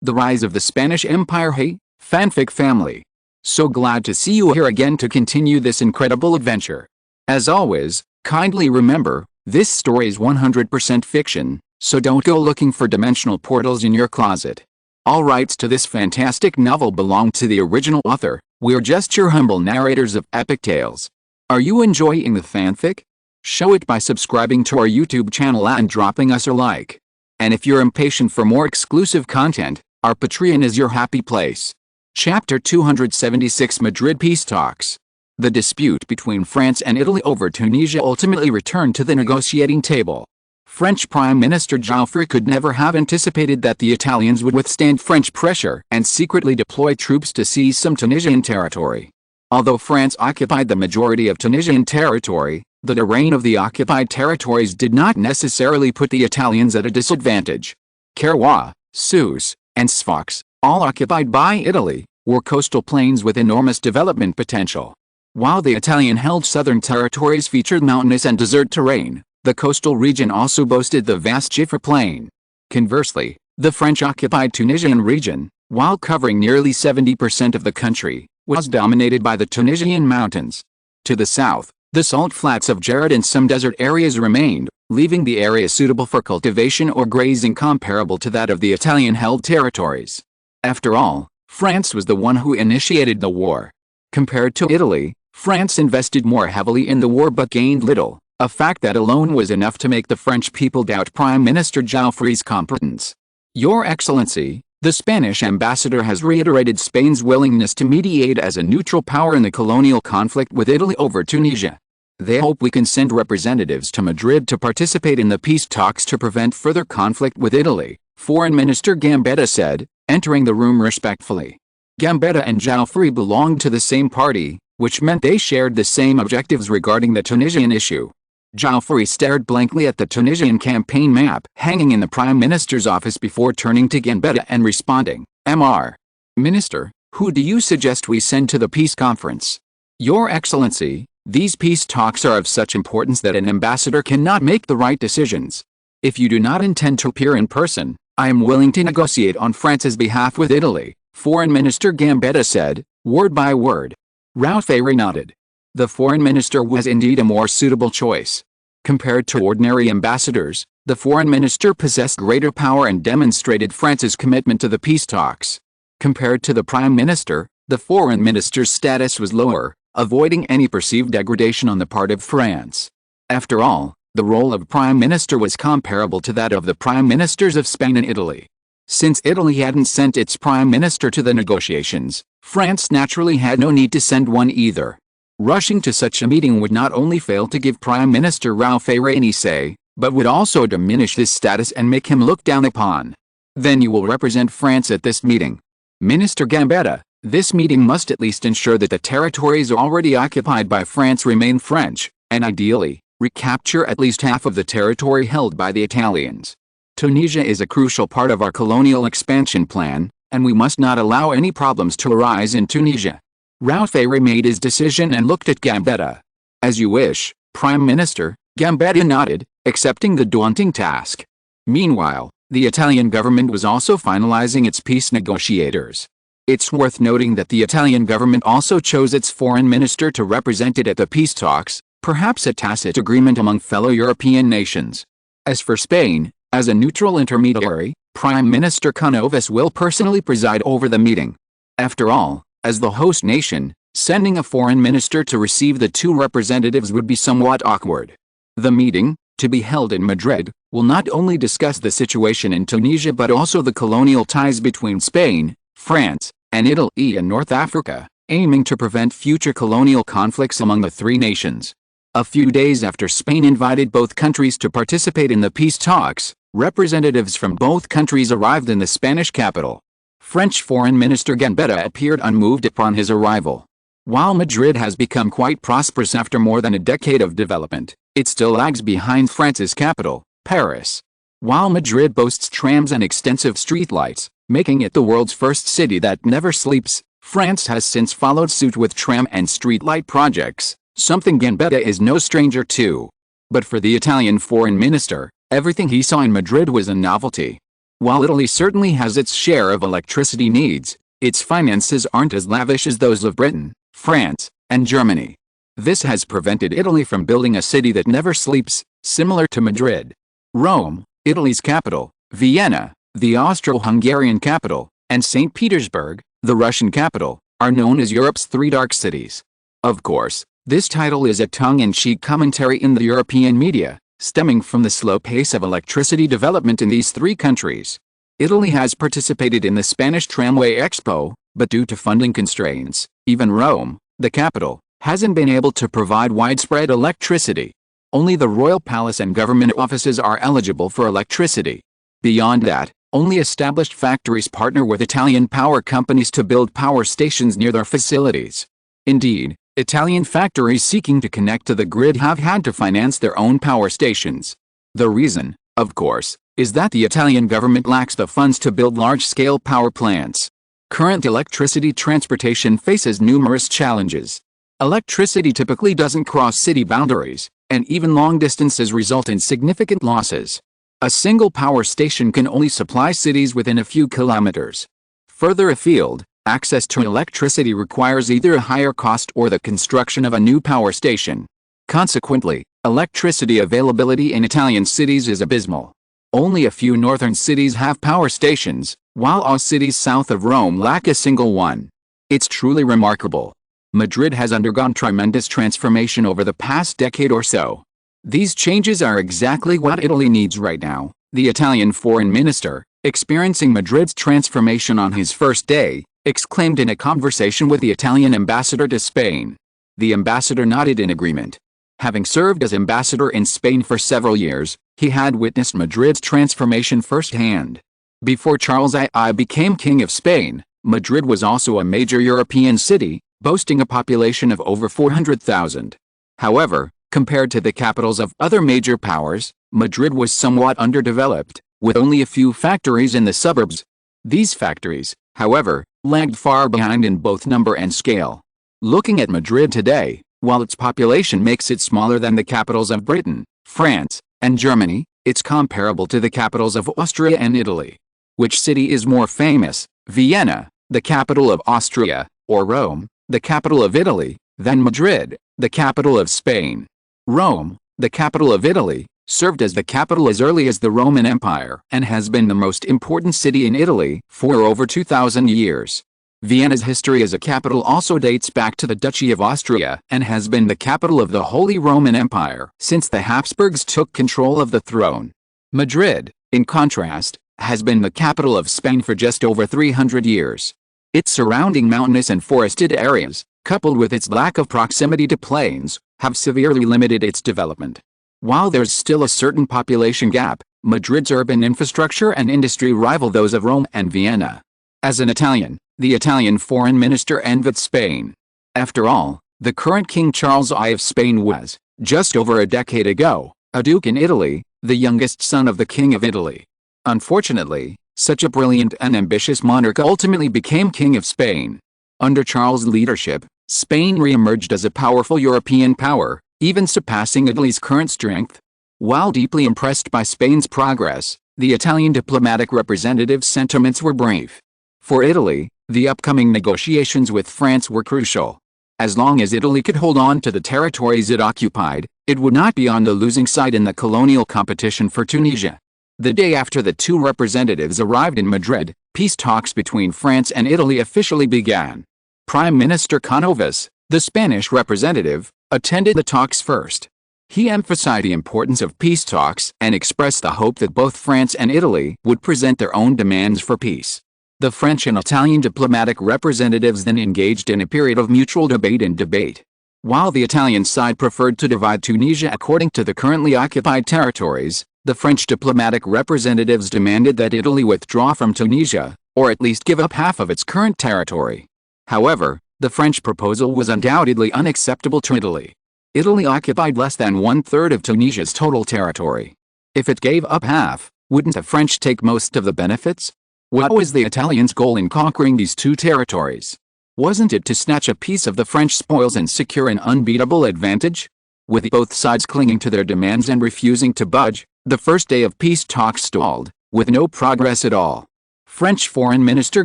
The Rise of the Spanish Empire. Hey, fanfic family! So glad to see you here again to continue this incredible adventure. As always, kindly remember, this story is 100% fiction, so don't go looking for dimensional portals in your closet. All rights to this fantastic novel belong to the original author. We're just your humble narrators of epic tales. Are you enjoying the fanfic? Show it by subscribing to our YouTube channel and dropping us a like. And if you're impatient for more exclusive content, our Patreon is your happy place. Chapter 276, Madrid Peace Talks. The dispute between France and Italy over Tunisia ultimately returned to the negotiating table. French Prime Minister Joffre could never have anticipated that the Italians would withstand French pressure and secretly deploy troops to seize some Tunisian territory. Although France occupied the majority of Tunisian territory, the terrain of the occupied territories did not necessarily put the Italians at a disadvantage. Kairouan, Sousse, and Sfax, all occupied by Italy, were coastal plains with enormous development potential. While the Italian-held southern territories featured mountainous and desert terrain, the coastal region also boasted the vast Jifra Plain. Conversely, the French-occupied Tunisian region, while covering nearly 70% of the country, was dominated by the Tunisian mountains. To the south, the salt flats of Jared and some desert areas remained, leaving the area suitable for cultivation or grazing comparable to that of the Italian-held territories. After all, France was the one who initiated the war. Compared to Italy, France invested more heavily in the war but gained little, a fact that alone was enough to make the French people doubt Prime Minister Joffre's competence. Your Excellency, the Spanish ambassador has reiterated Spain's willingness to mediate as a neutral power in the colonial conflict with Italy over Tunisia. They hope we can send representatives to Madrid to participate in the peace talks to prevent further conflict with Italy, Foreign Minister Gambetta said, entering the room respectfully. Gambetta and Joffre belonged to the same party, which meant they shared the same objectives regarding the Tunisian issue. Joffre stared blankly at the Tunisian campaign map hanging in the Prime Minister's office before turning to Gambetta and responding, "Mr. Minister, who do you suggest we send to the peace conference?" "Your Excellency, these peace talks are of such importance that an ambassador cannot make the right decisions. If you do not intend to appear in person, I am willing to negotiate on France's behalf with Italy," Foreign Minister Gambetta said, word by word. Joffre nodded. The foreign minister was indeed a more suitable choice. Compared to ordinary ambassadors, the foreign minister possessed greater power and demonstrated France's commitment to the peace talks. Compared to the prime minister, the foreign minister's status was lower, avoiding any perceived degradation on the part of France. After all, the role of prime minister was comparable to that of the prime ministers of Spain and Italy. Since Italy hadn't sent its prime minister to the negotiations, France naturally had no need to send one either. Rushing to such a meeting would not only fail to give Prime Minister Joffre any say, but would also diminish his status and make him looked down upon. "Then you will represent France at this meeting." "Minister Gambetta, this meeting must at least ensure that the territories already occupied by France remain French, and ideally, recapture at least half of the territory held by the Italians. Tunisia is a crucial part of our colonial expansion plan, and we must not allow any problems to arise in Tunisia." Joffre made his decision and looked at Gambetta. "As you wish, Prime Minister," Gambetta nodded, accepting the daunting task. Meanwhile, the Italian government was also finalizing its peace negotiators. It's worth noting that the Italian government also chose its foreign minister to represent it at the peace talks, perhaps a tacit agreement among fellow European nations. As for Spain, as a neutral intermediary, Prime Minister Canovas will personally preside over the meeting. After all, as the host nation, sending a foreign minister to receive the two representatives would be somewhat awkward. The meeting, to be held in Madrid, will not only discuss the situation in Tunisia but also the colonial ties between Spain, France, and Italy and North Africa, aiming to prevent future colonial conflicts among the three nations. A few days after Spain invited both countries to participate in the peace talks, representatives from both countries arrived in the Spanish capital. French Foreign Minister Gambetta appeared unmoved upon his arrival. While Madrid has become quite prosperous after more than a decade of development, it still lags behind France's capital, Paris. While Madrid boasts trams and extensive streetlights, making it the world's first city that never sleeps, France has since followed suit with tram and streetlight projects, something Gambetta is no stranger to. But for the Italian foreign minister, everything he saw in Madrid was a novelty. While Italy certainly has its share of electricity needs, its finances aren't as lavish as those of Britain, France, and Germany. This has prevented Italy from building a city that never sleeps, similar to Madrid. Rome, Italy's capital, Vienna, the Austro-Hungarian capital, and St. Petersburg, the Russian capital, are known as Europe's three dark cities. Of course, this title is a tongue-in-cheek commentary in the European media, stemming from the slow pace of electricity development in these three countries. Italy has participated in the Spanish Tramway Expo, but due to funding constraints, even Rome, the capital, hasn't been able to provide widespread electricity. Only the royal palace and government offices are eligible for electricity. Beyond that, only established factories partner with Italian power companies to build power stations near their facilities. Indeed, Italian factories seeking to connect to the grid have had to finance their own power stations. The reason, of course, is that the Italian government lacks the funds to build large-scale power plants. Current electricity transportation faces numerous challenges. Electricity typically doesn't cross city boundaries, and even long distances result in significant losses. A single power station can only supply cities within a few kilometers. Further afield, access to electricity requires either a higher cost or the construction of a new power station. Consequently, electricity availability in Italian cities is abysmal. Only a few northern cities have power stations, while all cities south of Rome lack a single one. It's truly remarkable. Madrid has undergone tremendous transformation over the past decade or so. These changes are exactly what Italy needs right now. The Italian foreign minister, experiencing Madrid's transformation on his first day, exclaimed in a conversation with the Italian ambassador to Spain. The ambassador nodded in agreement. Having served as ambassador in Spain for several years, he had witnessed Madrid's transformation firsthand. Before Charles I became King of Spain, Madrid was also a major European city, boasting a population of over 400,000. However, compared to the capitals of other major powers, Madrid was somewhat underdeveloped, with only a few factories in the suburbs. These factories, however, lagged far behind in both number and scale. Looking at Madrid today, while its population makes it smaller than the capitals of Britain, France, and Germany, it's comparable to the capitals of Austria and Italy. Which city is more famous, Vienna, the capital of Austria, or Rome, the capital of Italy, than Madrid, the capital of Spain? Rome, the capital of Italy, served as the capital as early as the Roman Empire and has been the most important city in Italy for over 2,000 years. Vienna's history as a capital also dates back to the Duchy of Austria and has been the capital of the Holy Roman Empire since the Habsburgs took control of the throne. Madrid, in contrast, has been the capital of Spain for just over 300 years. Its surrounding mountainous and forested areas, coupled with its lack of proximity to plains, have severely limited its development. While there's still a certain population gap, Madrid's urban infrastructure and industry rival those of Rome and Vienna. As an Italian, the Italian foreign minister envied Spain. After all, the current King Charles I of Spain was, just over a decade ago, a duke in Italy, the youngest son of the King of Italy. Unfortunately, such a brilliant and ambitious monarch ultimately became King of Spain. Under Charles' leadership, Spain re-emerged as a powerful European power, even surpassing Italy's current strength. While deeply impressed by Spain's progress, the Italian diplomatic representative's sentiments were brief. For Italy, the upcoming negotiations with France were crucial. As long as Italy could hold on to the territories it occupied, it would not be on the losing side in the colonial competition for Tunisia. The day after the two representatives arrived in Madrid, peace talks between France and Italy officially began. Prime Minister Canovas, the Spanish representative, attended the talks first. He emphasized the importance of peace talks and expressed the hope that both France and Italy would present their own demands for peace. The French and Italian diplomatic representatives then engaged in a period of mutual debate. While the Italian side preferred to divide Tunisia according to the currently occupied territories, the French diplomatic representatives demanded that Italy withdraw from Tunisia, or at least give up half of its current territory. However, the French proposal was undoubtedly unacceptable to Italy. Italy occupied less than one-third of Tunisia's total territory. If it gave up half, wouldn't the French take most of the benefits? What was the Italians' goal in conquering these two territories? Wasn't it to snatch a piece of the French spoils and secure an unbeatable advantage? With both sides clinging to their demands and refusing to budge, the first day of peace talks stalled, with no progress at all. French Foreign Minister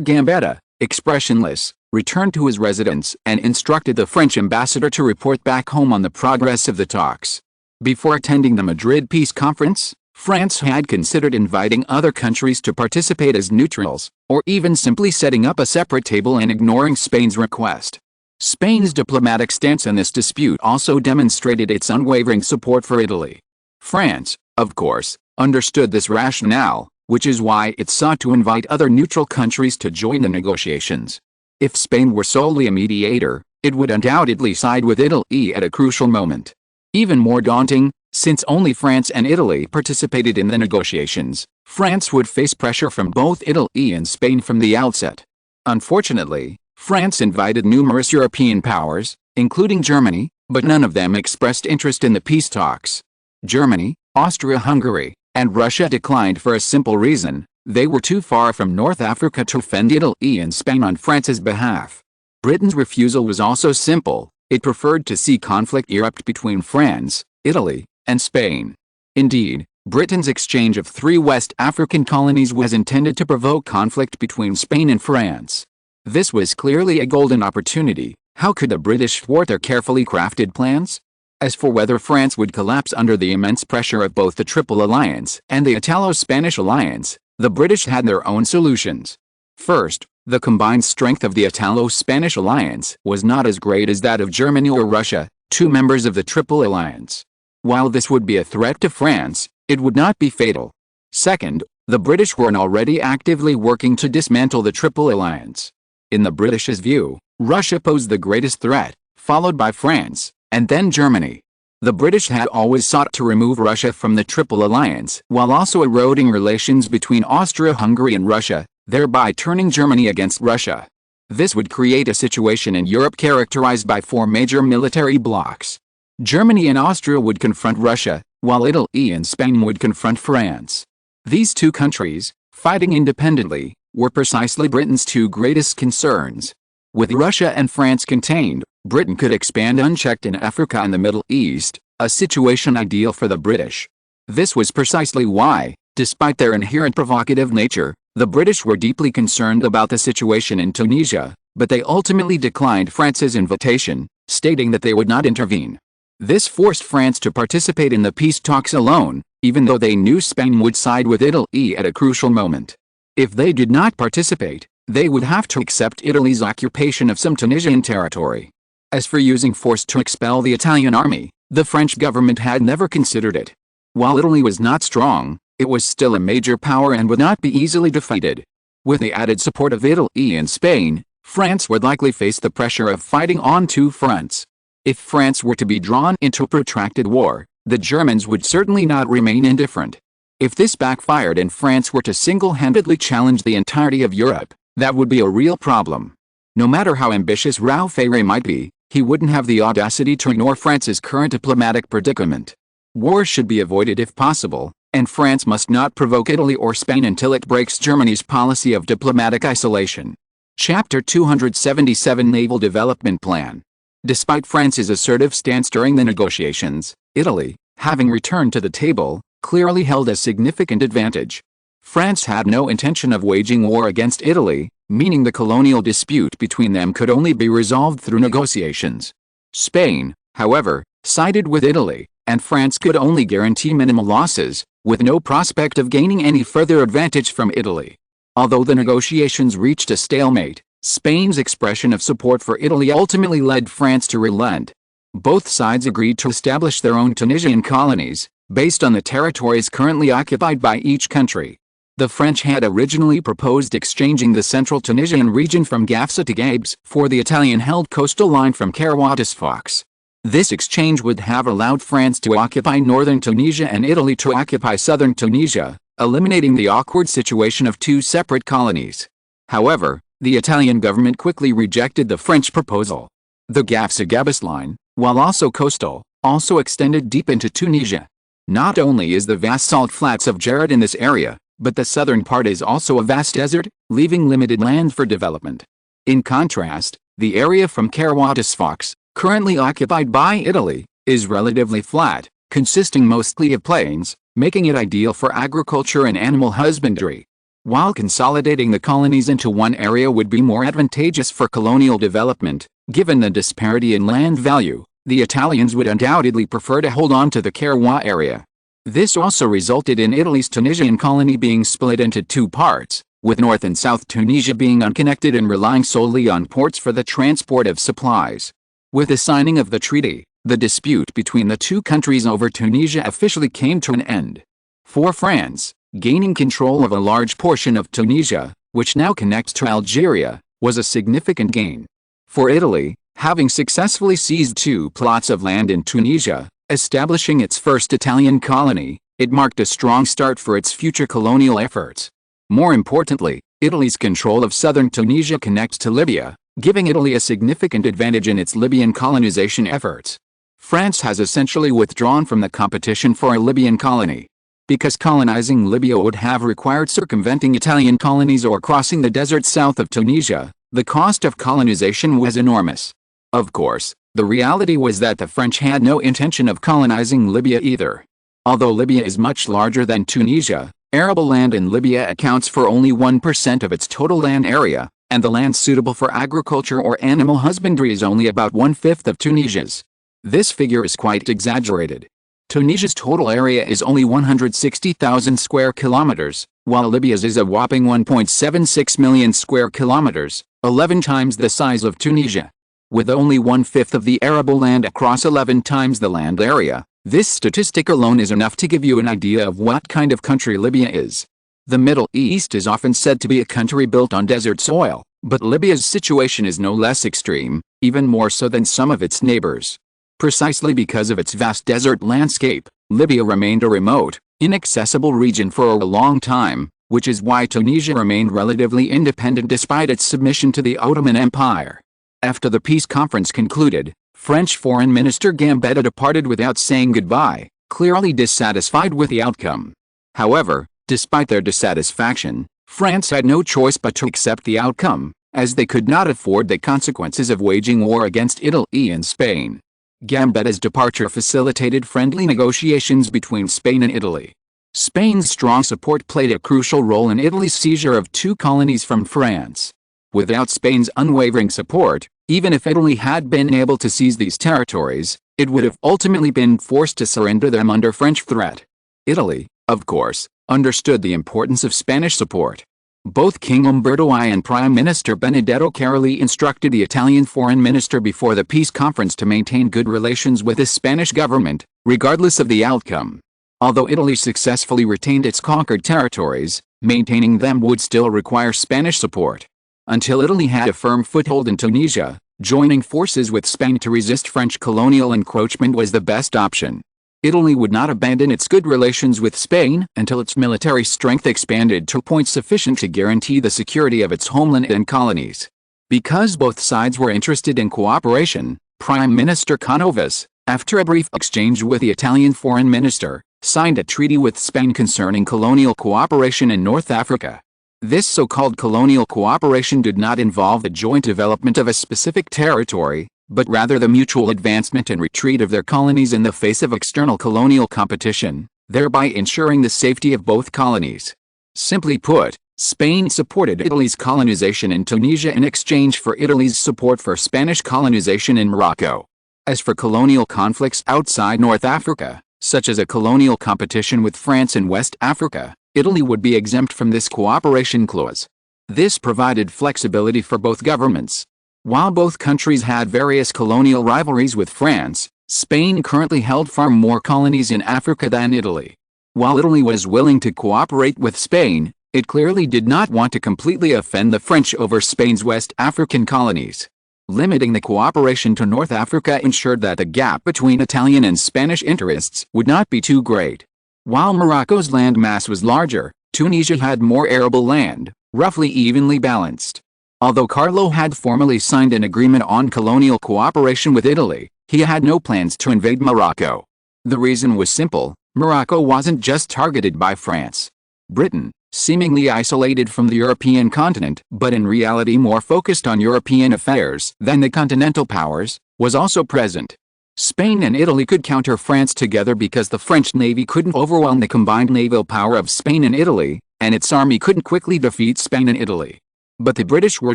Gambetta, expressionless, returned to his residence and instructed the French ambassador to report back home on the progress of the talks. Before attending the Madrid peace conference, France had considered inviting other countries to participate as neutrals, or even simply setting up a separate table and ignoring Spain's request. Spain's diplomatic stance in this dispute also demonstrated its unwavering support for Italy. France, of course, understood this rationale, which is why it sought to invite other neutral countries to join the negotiations. If Spain were solely a mediator, it would undoubtedly side with Italy at a crucial moment. Even more daunting, since only France and Italy participated in the negotiations, France would face pressure from both Italy and Spain from the outset. Unfortunately, France invited numerous European powers, including Germany, but none of them expressed interest in the peace talks. Germany, Austria-Hungary, and Russia declined for a simple reason: they were too far from North Africa to defend Italy and Spain on France's behalf. Britain's refusal was also simple: it preferred to see conflict erupt between France, Italy, and Spain. Indeed, Britain's exchange of 3 West African colonies was intended to provoke conflict between Spain and France. This was clearly a golden opportunity. How could the British thwart their carefully crafted plans? As for whether France would collapse under the immense pressure of both the Triple Alliance and the Italo-Spanish Alliance, the British had their own solutions. First, the combined strength of the Italo-Spanish Alliance was not as great as that of Germany or Russia, 2 members of the Triple Alliance. While this would be a threat to France, it would not be fatal. Second, the British were already actively working to dismantle the Triple Alliance. In the British's view, Russia posed the greatest threat, followed by France, and then Germany. The British had always sought to remove Russia from the Triple Alliance while also eroding relations between Austria-Hungary and Russia, thereby turning Germany against Russia. This would create a situation in Europe characterized by 4 major military blocs. Germany and Austria would confront Russia, while Italy and Spain would confront France. These 2 countries, fighting independently, were precisely Britain's 2 greatest concerns. With Russia and France contained, Britain could expand unchecked in Africa and the Middle East, a situation ideal for the British. This was precisely why, despite their inherent provocative nature, the British were deeply concerned about the situation in Tunisia, but they ultimately declined France's invitation, stating that they would not intervene. This forced France to participate in the peace talks alone, even though they knew Spain would side with Italy at a crucial moment. If they did not participate, they would have to accept Italy's occupation of some Tunisian territory. As for using force to expel the Italian army, the French government had never considered it. While Italy was not strong, it was still a major power and would not be easily defeated. With the added support of Italy and Spain, France would likely face the pressure of fighting on 2 fronts. If France were to be drawn into a protracted war, the Germans would certainly not remain indifferent. If this backfired and France were to single-handedly challenge the entirety of Europe, that would be a real problem. No matter how ambitious Rauferre might be, he wouldn't have the audacity to ignore France's current diplomatic predicament. War should be avoided if possible, and France must not provoke Italy or Spain until it breaks Germany's policy of diplomatic isolation. Chapter 277 Naval Development Plan. Despite France's assertive stance during the negotiations, Italy, having returned to the table, clearly held a significant advantage. France had no intention of waging war against Italy, meaning the colonial dispute between them could only be resolved through negotiations. Spain, however, sided with Italy, and France could only guarantee minimal losses, with no prospect of gaining any further advantage from Italy. Although the negotiations reached a stalemate, Spain's expression of support for Italy ultimately led France to relent. Both sides agreed to establish their own Tunisian colonies, based on the territories currently occupied by each country. The French had originally proposed exchanging the central Tunisian region from Gafsa to Gabes for the Italian-held coastal line from Kairouan to Sfax. This exchange would have allowed France to occupy northern Tunisia and Italy to occupy southern Tunisia, eliminating the awkward situation of 2 separate colonies. However, the Italian government quickly rejected the French proposal. The Gafsa-Gabes line, while also coastal, also extended deep into Tunisia. Not only is the vast salt flats of Jared in this area, but the southern part is also a vast desert, leaving limited land for development. In contrast, the area from Kairouan to Sfax, currently occupied by Italy, is relatively flat, consisting mostly of plains, making it ideal for agriculture and animal husbandry. While consolidating the colonies into one area would be more advantageous for colonial development, given the disparity in land value, the Italians would undoubtedly prefer to hold on to the Kairouan area. This also resulted in Italy's Tunisian colony being split into two parts, with North and South Tunisia being unconnected and relying solely on ports for the transport of supplies. With the signing of the treaty, the dispute between the two countries over Tunisia officially came to an end. For France, gaining control of a large portion of Tunisia, which now connects to Algeria, was a significant gain. For Italy, having successfully seized two plots of land in Tunisia, establishing its first Italian colony, it marked a strong start for its future colonial efforts. More importantly, Italy's control of southern Tunisia connects to Libya, giving Italy a significant advantage in its Libyan colonization efforts. France has essentially withdrawn from the competition for a Libyan colony. Because colonizing Libya would have required circumventing Italian colonies or crossing the desert south of Tunisia, the cost of colonization was enormous. Of course, the reality was that the French had no intention of colonizing Libya either. Although Libya is much larger than Tunisia, arable land in Libya accounts for only 1% of its total land area, and the land suitable for agriculture or animal husbandry is only about 1/5 of Tunisia's. This figure is quite exaggerated. Tunisia's total area is only 160,000 square kilometers, while Libya's is a whopping 1.76 million square kilometers, 11 times the size of Tunisia. With only 1/5 of the arable land across 11 times the land area, this statistic alone is enough to give you an idea of what kind of country Libya is. The Middle East is often said to be a country built on desert soil, but Libya's situation is no less extreme, even more so than some of its neighbors. Precisely because of its vast desert landscape, Libya remained a remote, inaccessible region for a long time, which is why Tunisia remained relatively independent despite its submission to the Ottoman Empire. After the peace conference concluded, French Foreign Minister Gambetta departed without saying goodbye, clearly dissatisfied with the outcome. However, despite their dissatisfaction, France had no choice but to accept the outcome, as they could not afford the consequences of waging war against Italy and Spain. Gambetta's departure facilitated friendly negotiations between Spain and Italy. Spain's strong support played a crucial role in Italy's seizure of two colonies from France. Without Spain's unwavering support, even if Italy had been able to seize these territories, it would have ultimately been forced to surrender them under French threat. Italy, of course, understood the importance of Spanish support. Both King Umberto I and Prime Minister Benedetto Caroli instructed the Italian foreign minister before the peace conference to maintain good relations with the Spanish government, regardless of the outcome. Although Italy successfully retained its conquered territories, maintaining them would still require Spanish support. Until Italy had a firm foothold in Tunisia, joining forces with Spain to resist French colonial encroachment was the best option. Italy would not abandon its good relations with Spain until its military strength expanded to a point sufficient to guarantee the security of its homeland and colonies. Because both sides were interested in cooperation, Prime Minister Canovas, after a brief exchange with the Italian foreign minister, signed a treaty with Spain concerning colonial cooperation in North Africa. This so-called colonial cooperation did not involve the joint development of a specific territory, but rather the mutual advancement and retreat of their colonies in the face of external colonial competition, thereby ensuring the safety of both colonies. Simply put, Spain supported Italy's colonization in Tunisia in exchange for Italy's support for Spanish colonization in Morocco. As for colonial conflicts outside North Africa, such as a colonial competition with France in West Africa, Italy would be exempt from this cooperation clause. This provided flexibility for both governments. While both countries had various colonial rivalries with France, Spain currently held far more colonies in Africa than Italy. While Italy was willing to cooperate with Spain, it clearly did not want to completely offend the French over Spain's West African colonies. Limiting the cooperation to North Africa ensured that the gap between Italian and Spanish interests would not be too great. While Morocco's land mass was larger, Tunisia had more arable land, roughly evenly balanced. Although Carlo had formally signed an agreement on colonial cooperation with Italy, he had no plans to invade Morocco. The reason was simple: Morocco wasn't just targeted by France. Britain, seemingly isolated from the European continent but in reality more focused on European affairs than the continental powers, was also present. Spain and Italy could counter France together because the French navy couldn't overwhelm the combined naval power of Spain and Italy, and its army couldn't quickly defeat Spain and Italy. But the British were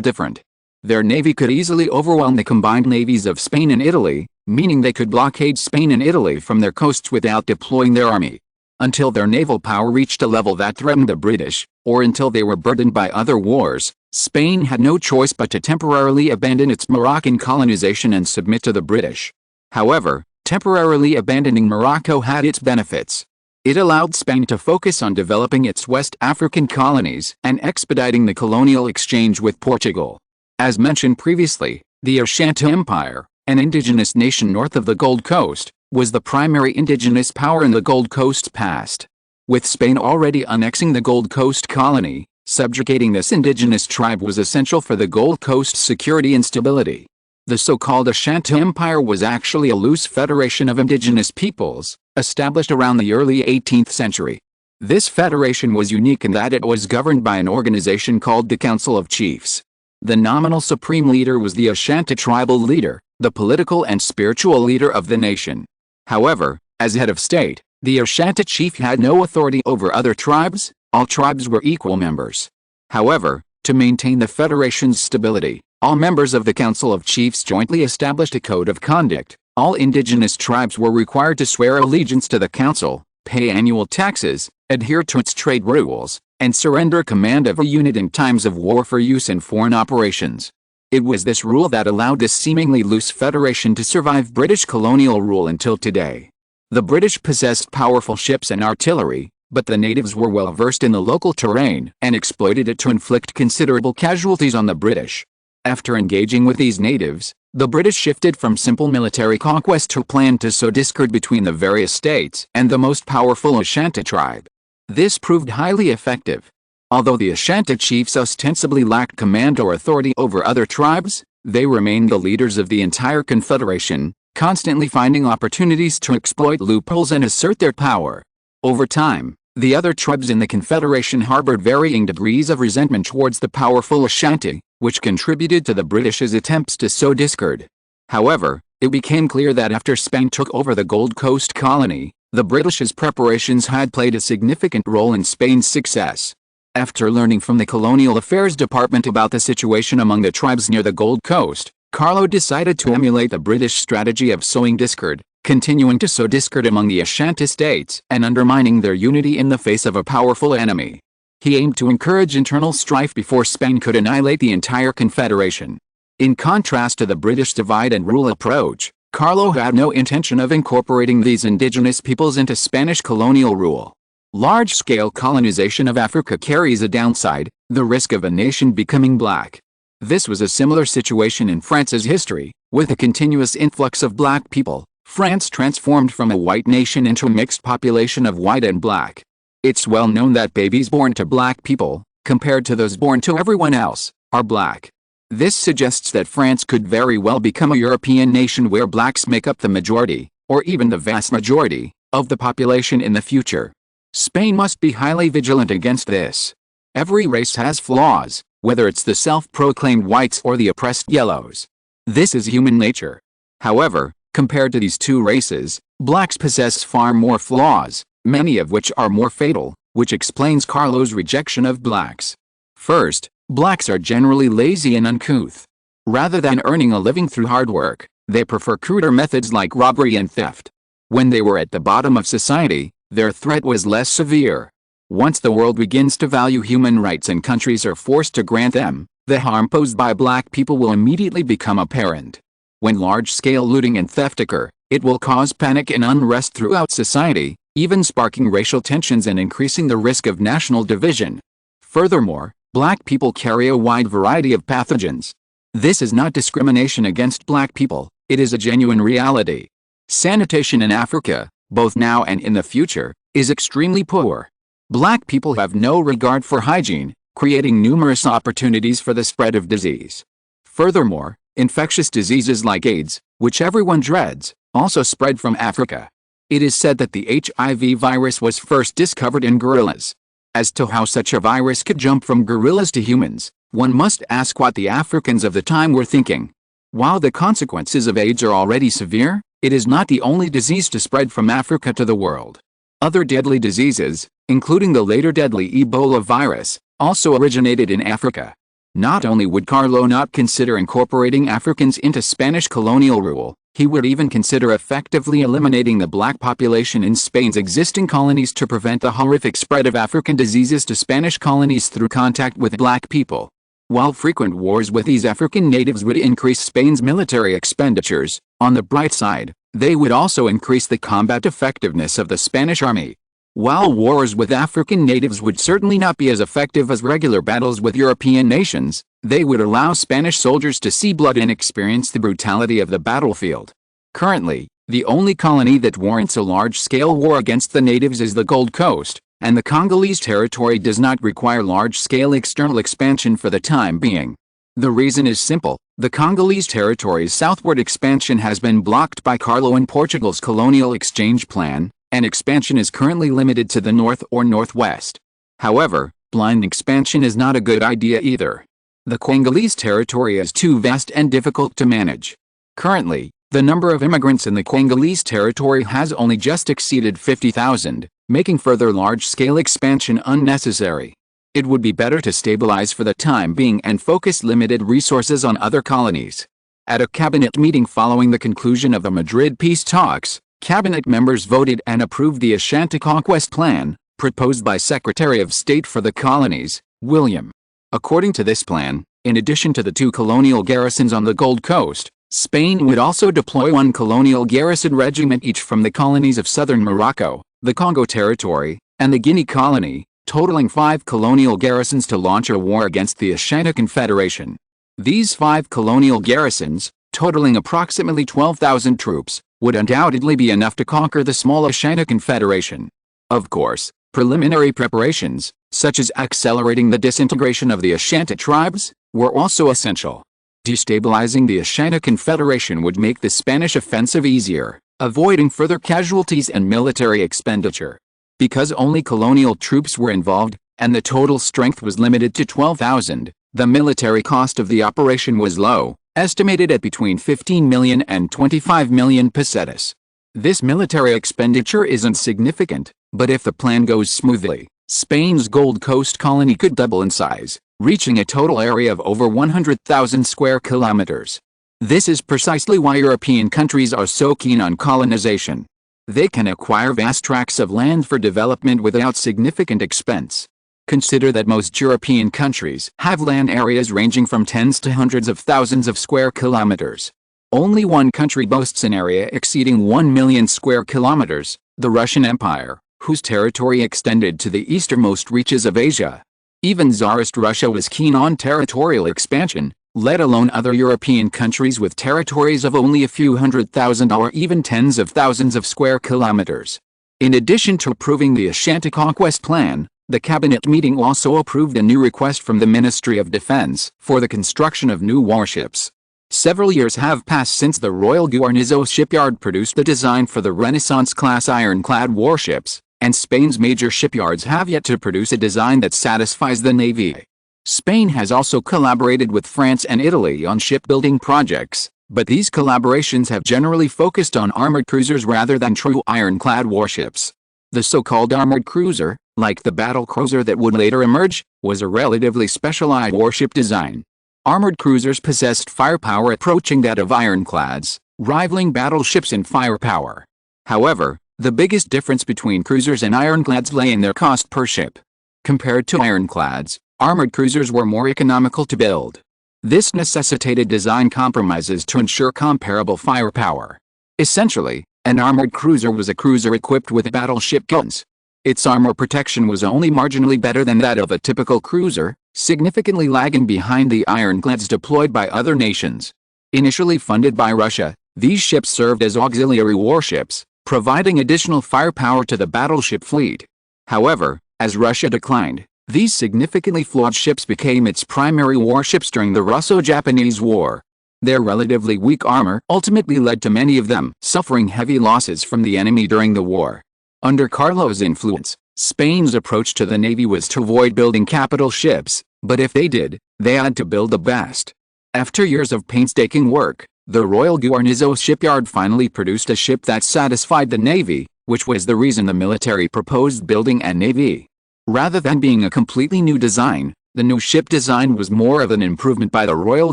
different. Their navy could easily overwhelm the combined navies of Spain and Italy, meaning they could blockade Spain and Italy from their coasts without deploying their army. Until their naval power reached a level that threatened the British, or until they were burdened by other wars, Spain had no choice but to temporarily abandon its Moroccan colonization and submit to the British. However, temporarily abandoning Morocco had its benefits. It allowed Spain to focus on developing its West African colonies and expediting the colonial exchange with Portugal. As mentioned previously, the Ashanti Empire, an indigenous nation north of the Gold Coast, was the primary indigenous power in the Gold Coast's past. With Spain already annexing the Gold Coast colony, subjugating this indigenous tribe was essential for the Gold Coast's security and stability. The so-called Ashanti Empire was actually a loose federation of indigenous peoples, established around the early 18th century. This federation was unique in that it was governed by an organization called the Council of Chiefs. The nominal supreme leader was the Ashanti tribal leader, the political and spiritual leader of the nation. However, as head of state, the Ashanti chief had no authority over other tribes. All tribes were equal members. However, to maintain the federation's stability, all members of the Council of Chiefs jointly established a code of conduct. All indigenous tribes were required to swear allegiance to the council, pay annual taxes, adhere to its trade rules, and surrender command of a unit in times of war for use in foreign operations. It was this rule that allowed this seemingly loose federation to survive British colonial rule until today. The British possessed powerful ships and artillery, but the natives were well versed in the local terrain and exploited it to inflict considerable casualties on the British. After engaging with these natives, the British shifted from simple military conquest to a plan to sow discord between the various states and the most powerful Ashanti tribe. This proved highly effective. Although the Ashanti chiefs ostensibly lacked command or authority over other tribes, they remained the leaders of the entire confederation, constantly finding opportunities to exploit loopholes and assert their power. Over time, the other tribes in the confederation harbored varying degrees of resentment towards the powerful Ashanti, which contributed to the British's attempts to sow discord. However, it became clear that after Spain took over the Gold Coast colony, the British's preparations had played a significant role in Spain's success. After learning from the Colonial Affairs Department about the situation among the tribes near the Gold Coast, Carlo decided to emulate the British strategy of sowing discord, continuing to sow discord among the Ashanti states and undermining their unity in the face of a powerful enemy. He aimed to encourage internal strife before Spain could annihilate the entire confederation. In contrast to the British divide-and-rule approach, Carlo had no intention of incorporating these indigenous peoples into Spanish colonial rule. Large-scale colonization of Africa carries a downside, the risk of a nation becoming black. This was a similar situation in France's history. With a continuous influx of black people, France transformed from a white nation into a mixed population of white and black. It's well known that babies born to black people, compared to those born to everyone else, are black. This suggests that France could very well become a European nation where blacks make up the majority, or even the vast majority, of the population in the future. Spain must be highly vigilant against this. Every race has flaws, whether it's the self-proclaimed whites or the oppressed yellows. This is human nature. However, compared to these two races, blacks possess far more flaws, many of which are more fatal, which explains Carlo's rejection of blacks. First, blacks are generally lazy and uncouth. Rather than earning a living through hard work, they prefer cruder methods like robbery and theft. When they were at the bottom of society, their threat was less severe. Once the world begins to value human rights and countries are forced to grant them, the harm posed by black people will immediately become apparent. When large-scale looting and theft occur, it will cause panic and unrest throughout society, even sparking racial tensions and increasing the risk of national division. Furthermore, black people carry a wide variety of pathogens. This is not discrimination against black people, it is a genuine reality. Sanitation in Africa, both now and in the future, is extremely poor. Black people have no regard for hygiene, creating numerous opportunities for the spread of disease. Furthermore, infectious diseases like AIDS, which everyone dreads, also spread from Africa. It is said that the HIV virus was first discovered in gorillas. As to how such a virus could jump from gorillas to humans, one must ask what the Africans of the time were thinking. While the consequences of AIDS are already severe, It is not the only disease to spread from Africa to the world. Other deadly diseases, including the later deadly Ebola virus, also originated in Africa. Not only would Carlo not consider incorporating Africans into Spanish colonial rule, he would even consider effectively eliminating the black population in Spain's existing colonies to prevent the horrific spread of African diseases to Spanish colonies through contact with black people. While frequent wars with these African natives would increase Spain's military expenditures, on the bright side, they would also increase the combat effectiveness of the Spanish army. While wars with African natives would certainly not be as effective as regular battles with European nations, they would allow Spanish soldiers to see blood and experience the brutality of the battlefield. Currently, the only colony that warrants a large-scale war against the natives is the Gold Coast, and the Congolese territory does not require large-scale external expansion for the time being. The reason is simple: the Congolese territory's southward expansion has been blocked by Carlo and Portugal's colonial exchange plan, and expansion is currently limited to the north or northwest. However, blind expansion is not a good idea either. The Congolese territory is too vast and difficult to manage. Currently, the number of immigrants in the Congolese territory has only just exceeded 50,000, making further large-scale expansion unnecessary. It would be better to stabilize for the time being and focus limited resources on other colonies. At a cabinet meeting following the conclusion of the Madrid peace talks, cabinet members voted and approved the Ashanti Conquest Plan, proposed by Secretary of State for the Colonies, William. According to this plan, in addition to the 2 colonial garrisons on the Gold Coast, Spain would also deploy 1 colonial garrison regiment each from the colonies of southern Morocco, the Congo Territory, and the Guinea Colony, totaling 5 colonial garrisons to launch a war against the Ashanti Confederation. These 5 colonial garrisons, totaling approximately 12,000 troops, would undoubtedly be enough to conquer the small Ashanti Confederation. Of course, preliminary preparations, such as accelerating the disintegration of the Ashanti tribes, were also essential. Destabilizing the Ashanti Confederation would make the Spanish offensive easier, avoiding further casualties and military expenditure. Because only colonial troops were involved, and the total strength was limited to 12,000, the military cost of the operation was low, estimated at between 15 million and 25 million pesetas. This military expenditure isn't significant, but if the plan goes smoothly, Spain's Gold Coast colony could double in size, reaching a total area of over 100,000 square kilometers. This is precisely why European countries are so keen on colonization. They can acquire vast tracts of land for development without significant expense. Consider that most European countries have land areas ranging from tens to hundreds of thousands of square kilometers. Only one country boasts an area exceeding 1 million square kilometers, the Russian Empire, whose territory extended to the easternmost reaches of Asia. Even Tsarist Russia was keen on territorial expansion, let alone other European countries with territories of only a few 100,000 or even tens of thousands of square kilometers. In addition to approving the Ashanti Conquest Plan, the cabinet meeting also approved a new request from the Ministry of Defense for the construction of new warships. Several years have passed since the Royal Guarnizo shipyard produced the design for the Renaissance-class ironclad warships, and Spain's major shipyards have yet to produce a design that satisfies the Navy. Spain has also collaborated with France and Italy on shipbuilding projects, but these collaborations have generally focused on armored cruisers rather than true ironclad warships. The so-called armored cruiser, like the battle cruiser that would later emerge, was a relatively specialized warship design. Armored cruisers possessed firepower approaching that of ironclads, rivaling battleships in firepower. However, the biggest difference between cruisers and ironclads lay in their cost per ship. Compared to ironclads, armored cruisers were more economical to build. This necessitated design compromises to ensure comparable firepower. Essentially, an armored cruiser was a cruiser equipped with battleship guns. Its armor protection was only marginally better than that of a typical cruiser, significantly lagging behind the ironclads deployed by other nations. Initially funded by Russia, these ships served as auxiliary warships, providing additional firepower to the battleship fleet. However, as Russia declined, these significantly flawed ships became its primary warships during the Russo-Japanese War. Their relatively weak armor ultimately led to many of them suffering heavy losses from the enemy during the war. Under Carlo's influence, Spain's approach to the Navy was to avoid building capital ships, but if they did, they had to build the best. After years of painstaking work, The Royal Guarnizo shipyard finally produced a ship that satisfied the Navy, which was the reason the military proposed building a navy. Rather than being a completely new design, the new ship design was more of an improvement by the Royal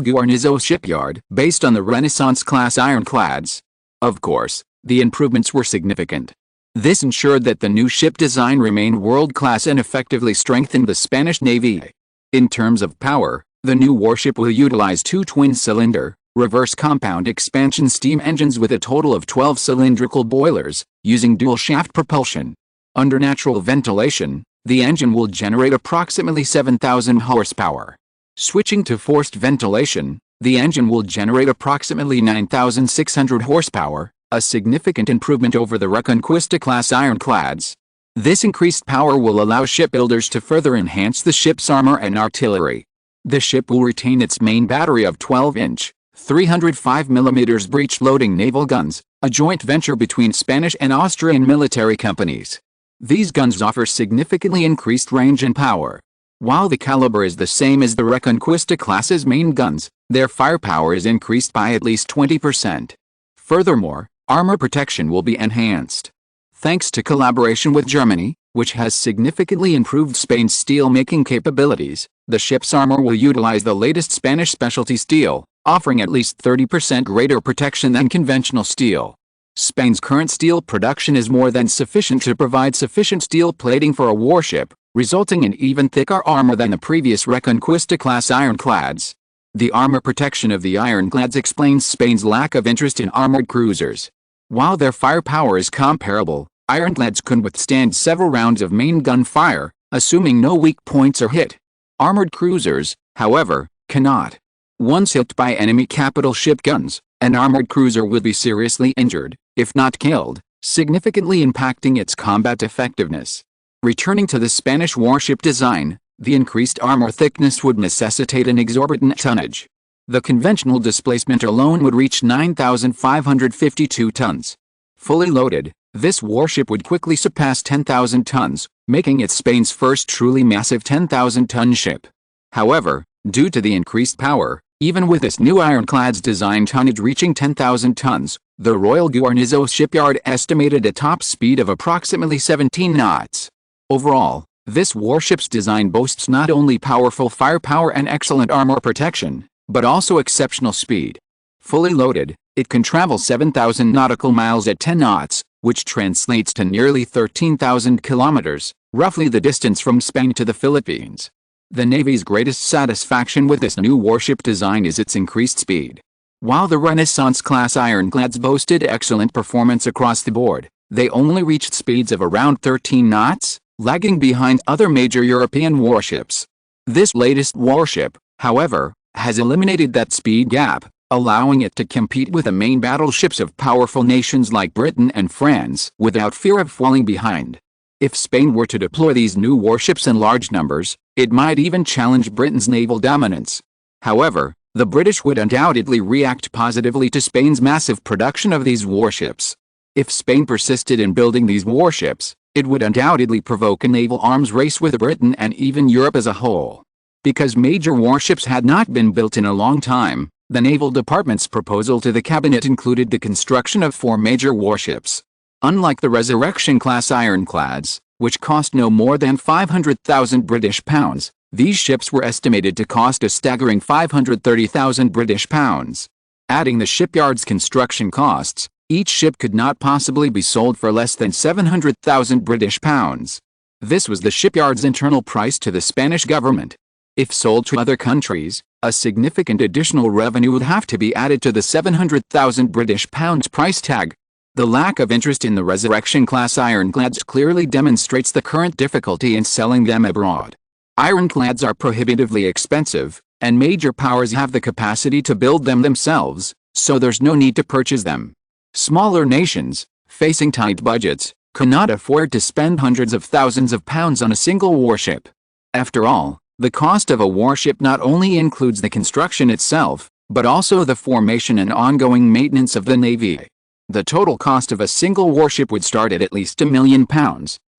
Guarnizo shipyard based on the Renaissance-class ironclads. Of course, the improvements were significant. This ensured that the new ship design remained world-class and effectively strengthened the Spanish Navy. In terms of power, the new warship will utilize two twin-cylinder, reverse compound expansion steam engines with a total of 12 cylindrical boilers, using dual-shaft propulsion. Under natural ventilation, the engine will generate approximately 7,000 horsepower. Switching to forced ventilation, the engine will generate approximately 9,600 horsepower, a significant improvement over the Reconquista-class ironclads. This increased power will allow shipbuilders to further enhance the ship's armor and artillery. The ship will retain its main battery of 12-inch, 305mm breech-loading naval guns, a joint venture between Spanish and Austrian military companies. These guns offer significantly increased range and power. While the caliber is the same as the Reconquista class's main guns, their firepower is increased by at least 20%. Furthermore, armor protection will be enhanced. Thanks to collaboration with Germany, which has significantly improved Spain's steel-making capabilities, the ship's armor will utilize the latest Spanish specialty steel, offering at least 30% greater protection than conventional steel. Spain's current steel production is more than sufficient to provide sufficient steel plating for a warship, resulting in even thicker armor than the previous Reconquista-class ironclads. The armor protection of the ironclads explains Spain's lack of interest in armored cruisers. While their firepower is comparable, ironclads can withstand several rounds of main gun fire, assuming no weak points are hit. Armored cruisers, however, cannot. Once hit by enemy capital ship guns, an armored cruiser would be seriously injured, if not killed, significantly impacting its combat effectiveness. Returning to the Spanish warship design, the increased armor thickness would necessitate an exorbitant tonnage. The conventional displacement alone would reach 9,552 tons. Fully loaded, this warship would quickly surpass 10,000 tons, making it Spain's first truly massive 10,000-ton ship. However, due to the increased power, even with this new ironclad's design tonnage reaching 10,000 tons, the Royal Guarnizo shipyard estimated a top speed of approximately 17 knots. Overall, this warship's design boasts not only powerful firepower and excellent armor protection, but also exceptional speed. Fully loaded, it can travel 7,000 nautical miles at 10 knots, which translates to nearly 13,000 kilometers, roughly the distance from Spain to the Philippines. The Navy's greatest satisfaction with this new warship design is its increased speed. While the Renaissance-class ironclads boasted excellent performance across the board, they only reached speeds of around 13 knots, lagging behind other major European warships. This latest warship, however, has eliminated that speed gap, allowing it to compete with the main battleships of powerful nations like Britain and France without fear of falling behind. If Spain were to deploy these new warships in large numbers, it might even challenge Britain's naval dominance. However, the British would undoubtedly react positively to Spain's massive production of these warships. If Spain persisted in building these warships, it would undoubtedly provoke a naval arms race with Britain and even Europe as a whole. Because major warships had not been built in a long time, the Naval Department's proposal to the cabinet included the construction of 4 major warships. Unlike the Resurrection-class ironclads, which cost no more than £500,000, these ships were estimated to cost a staggering £530,000. Adding the shipyard's construction costs, each ship could not possibly be sold for less than £700,000. This was the shipyard's internal price to the Spanish government. If sold to other countries, a significant additional revenue would have to be added to the £700,000 price tag. The lack of interest in the Resurrection-class ironclads clearly demonstrates the current difficulty in selling them abroad. Ironclads are prohibitively expensive, and major powers have the capacity to build them themselves, so there's no need to purchase them. Smaller nations, facing tight budgets, cannot afford to spend hundreds of thousands of pounds on a single warship. After all, the cost of a warship not only includes the construction itself, but also the formation and ongoing maintenance of the Navy. The total cost of a single warship would start at least £1 million,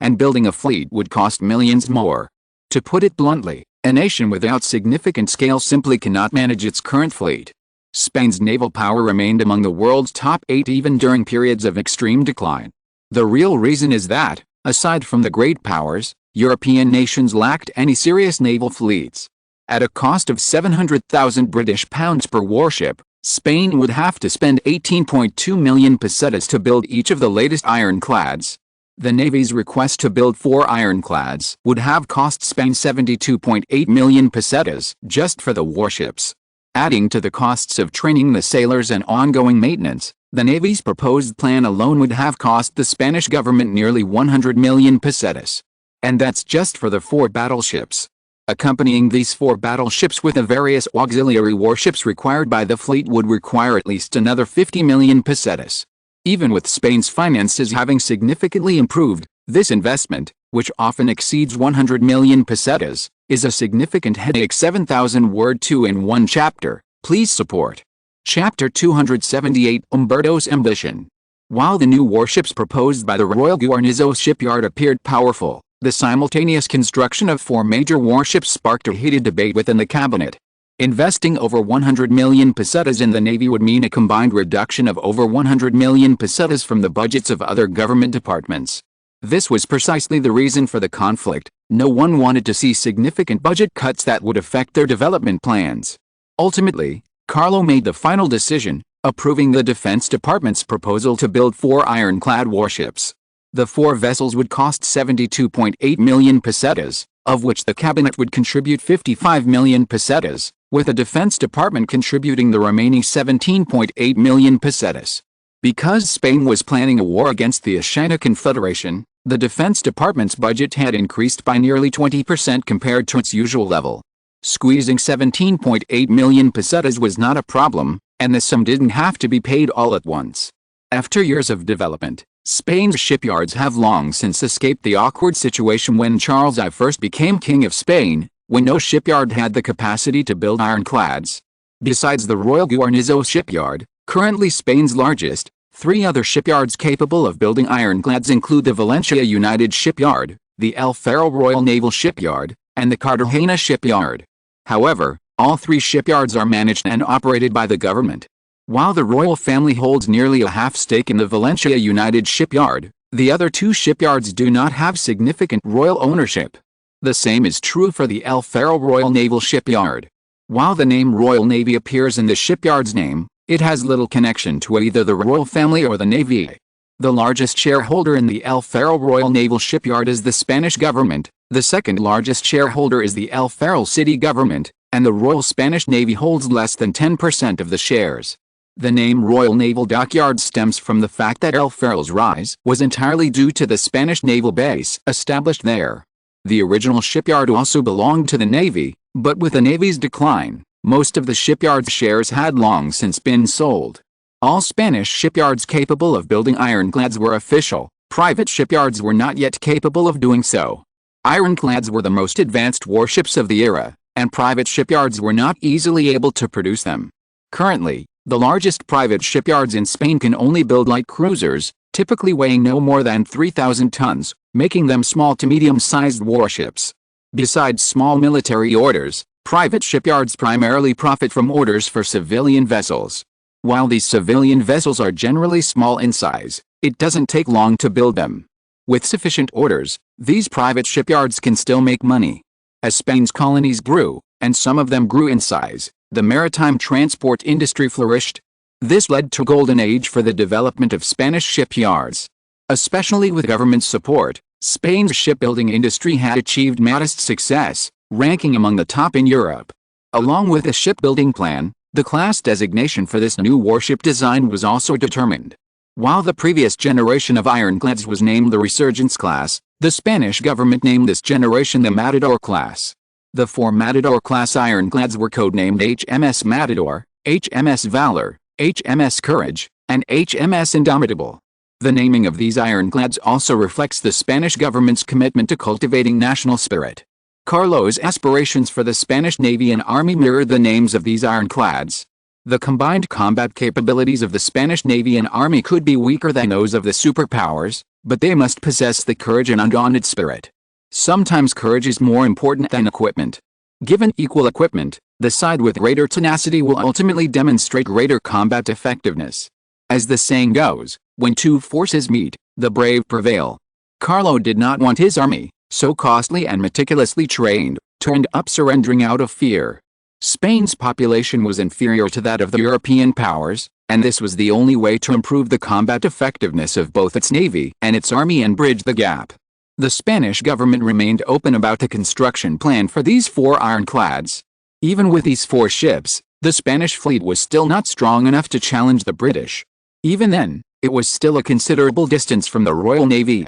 and building a fleet would cost millions more. To put it bluntly, a nation without significant scale simply cannot manage its current fleet. Spain's naval power remained among the world's top 8 even during periods of extreme decline. The real reason is that, aside from the great powers, European nations lacked any serious naval fleets. At a cost of 700,000 British pounds per warship, Spain would have to spend 18.2 million pesetas to build each of the latest ironclads. The Navy's request to build 4 ironclads would have cost Spain 72.8 million pesetas just for the warships. Adding to the costs of training the sailors and ongoing maintenance, the Navy's proposed plan alone would have cost the Spanish government nearly 100 million pesetas. And that's just for the 4 battleships. Accompanying these 4 battleships with the various auxiliary warships required by the fleet would require at least another 50 million pesetas. Even with Spain's finances having significantly improved, this investment, which often exceeds 100 million pesetas, is a significant headache. 7,000 word 2 in 1 chapter. Please support. Chapter 278 Umberto's Ambition. While the new warships proposed by the Royal Guarnizo shipyard appeared powerful, the simultaneous construction of 4 major warships sparked a heated debate within the cabinet. Investing over 100 million pesetas in the Navy would mean a combined reduction of over 100 million pesetas from the budgets of other government departments. This was precisely the reason for the conflict. No one wanted to see significant budget cuts that would affect their development plans. Ultimately, Carlo made the final decision, approving the Defense Department's proposal to build 4 ironclad warships. The 4 vessels would cost 72.8 million pesetas, of which the cabinet would contribute 55 million pesetas, with the Defense Department contributing the remaining 17.8 million pesetas. Because Spain was planning a war against the Ashina Confederation, the Defense Department's budget had increased by nearly 20% compared to its usual level. Squeezing 17.8 million pesetas was not a problem, and the sum didn't have to be paid all at once. After years of development, Spain's shipyards have long since escaped the awkward situation when Charles I first became King of Spain, when no shipyard had the capacity to build ironclads. Besides the Royal Guarnizo shipyard, currently Spain's largest, 3 other shipyards capable of building ironclads include the Valencia United Shipyard, the El Faro Royal Naval Shipyard, and the Cartagena Shipyard. However, all 3 shipyards are managed and operated by the government. While the royal family holds nearly a half stake in the Valencia United Shipyard, the other 2 shipyards do not have significant royal ownership. The same is true for the El Faro Royal Naval Shipyard. While the name Royal Navy appears in the shipyard's name, it has little connection to either the royal family or the Navy. The largest shareholder in the El Faro Royal Naval Shipyard is the Spanish government, the second largest shareholder is the El Faro city government, and the Royal Spanish Navy holds less than 10% of the shares. The name Royal Naval Dockyard stems from the fact that El Faro's rise was entirely due to the Spanish naval base established there. The original shipyard also belonged to the Navy, but with the Navy's decline, most of the shipyard's shares had long since been sold. All Spanish shipyards capable of building ironclads were official, private shipyards were not yet capable of doing so. Ironclads were the most advanced warships of the era, and private shipyards were not easily able to produce them. Currently, the largest private shipyards in Spain can only build light cruisers, typically weighing no more than 3,000 tons, making them small to medium-sized warships. Besides small military orders, private shipyards primarily profit from orders for civilian vessels. While these civilian vessels are generally small in size, it doesn't take long to build them. With sufficient orders, these private shipyards can still make money. As Spain's colonies grew, and some of them grew in size, the maritime transport industry flourished. This led to a golden age for the development of Spanish shipyards. Especially with government support, Spain's shipbuilding industry had achieved modest success, ranking among the top in Europe. Along with a shipbuilding plan, the class designation for this new warship design was also determined. While the previous generation of ironclads was named the Resurgence class, the Spanish government named this generation the Matador class. The 4 Matador-class ironclads were codenamed HMS Matador, HMS Valor, HMS Courage, and HMS Indomitable. The naming of these ironclads also reflects the Spanish government's commitment to cultivating national spirit. Carlo's aspirations for the Spanish Navy and Army mirrored the names of these ironclads. The combined combat capabilities of the Spanish Navy and Army could be weaker than those of the superpowers, but they must possess the courage and undaunted spirit. Sometimes courage is more important than equipment. Given equal equipment, The side with greater tenacity will ultimately demonstrate greater combat effectiveness. As the saying goes, when two forces meet, the brave prevail. Carlo did not want his army, so costly and meticulously trained, turned up surrendering out of fear. Spain's population was inferior to that of the European powers, and this was the only way to improve the combat effectiveness of both its navy and its army and bridge the gap. The Spanish government remained open about the construction plan for these 4 ironclads. Even with these 4 ships, the Spanish fleet was still not strong enough to challenge the British. Even then, it was still a considerable distance from the Royal Navy.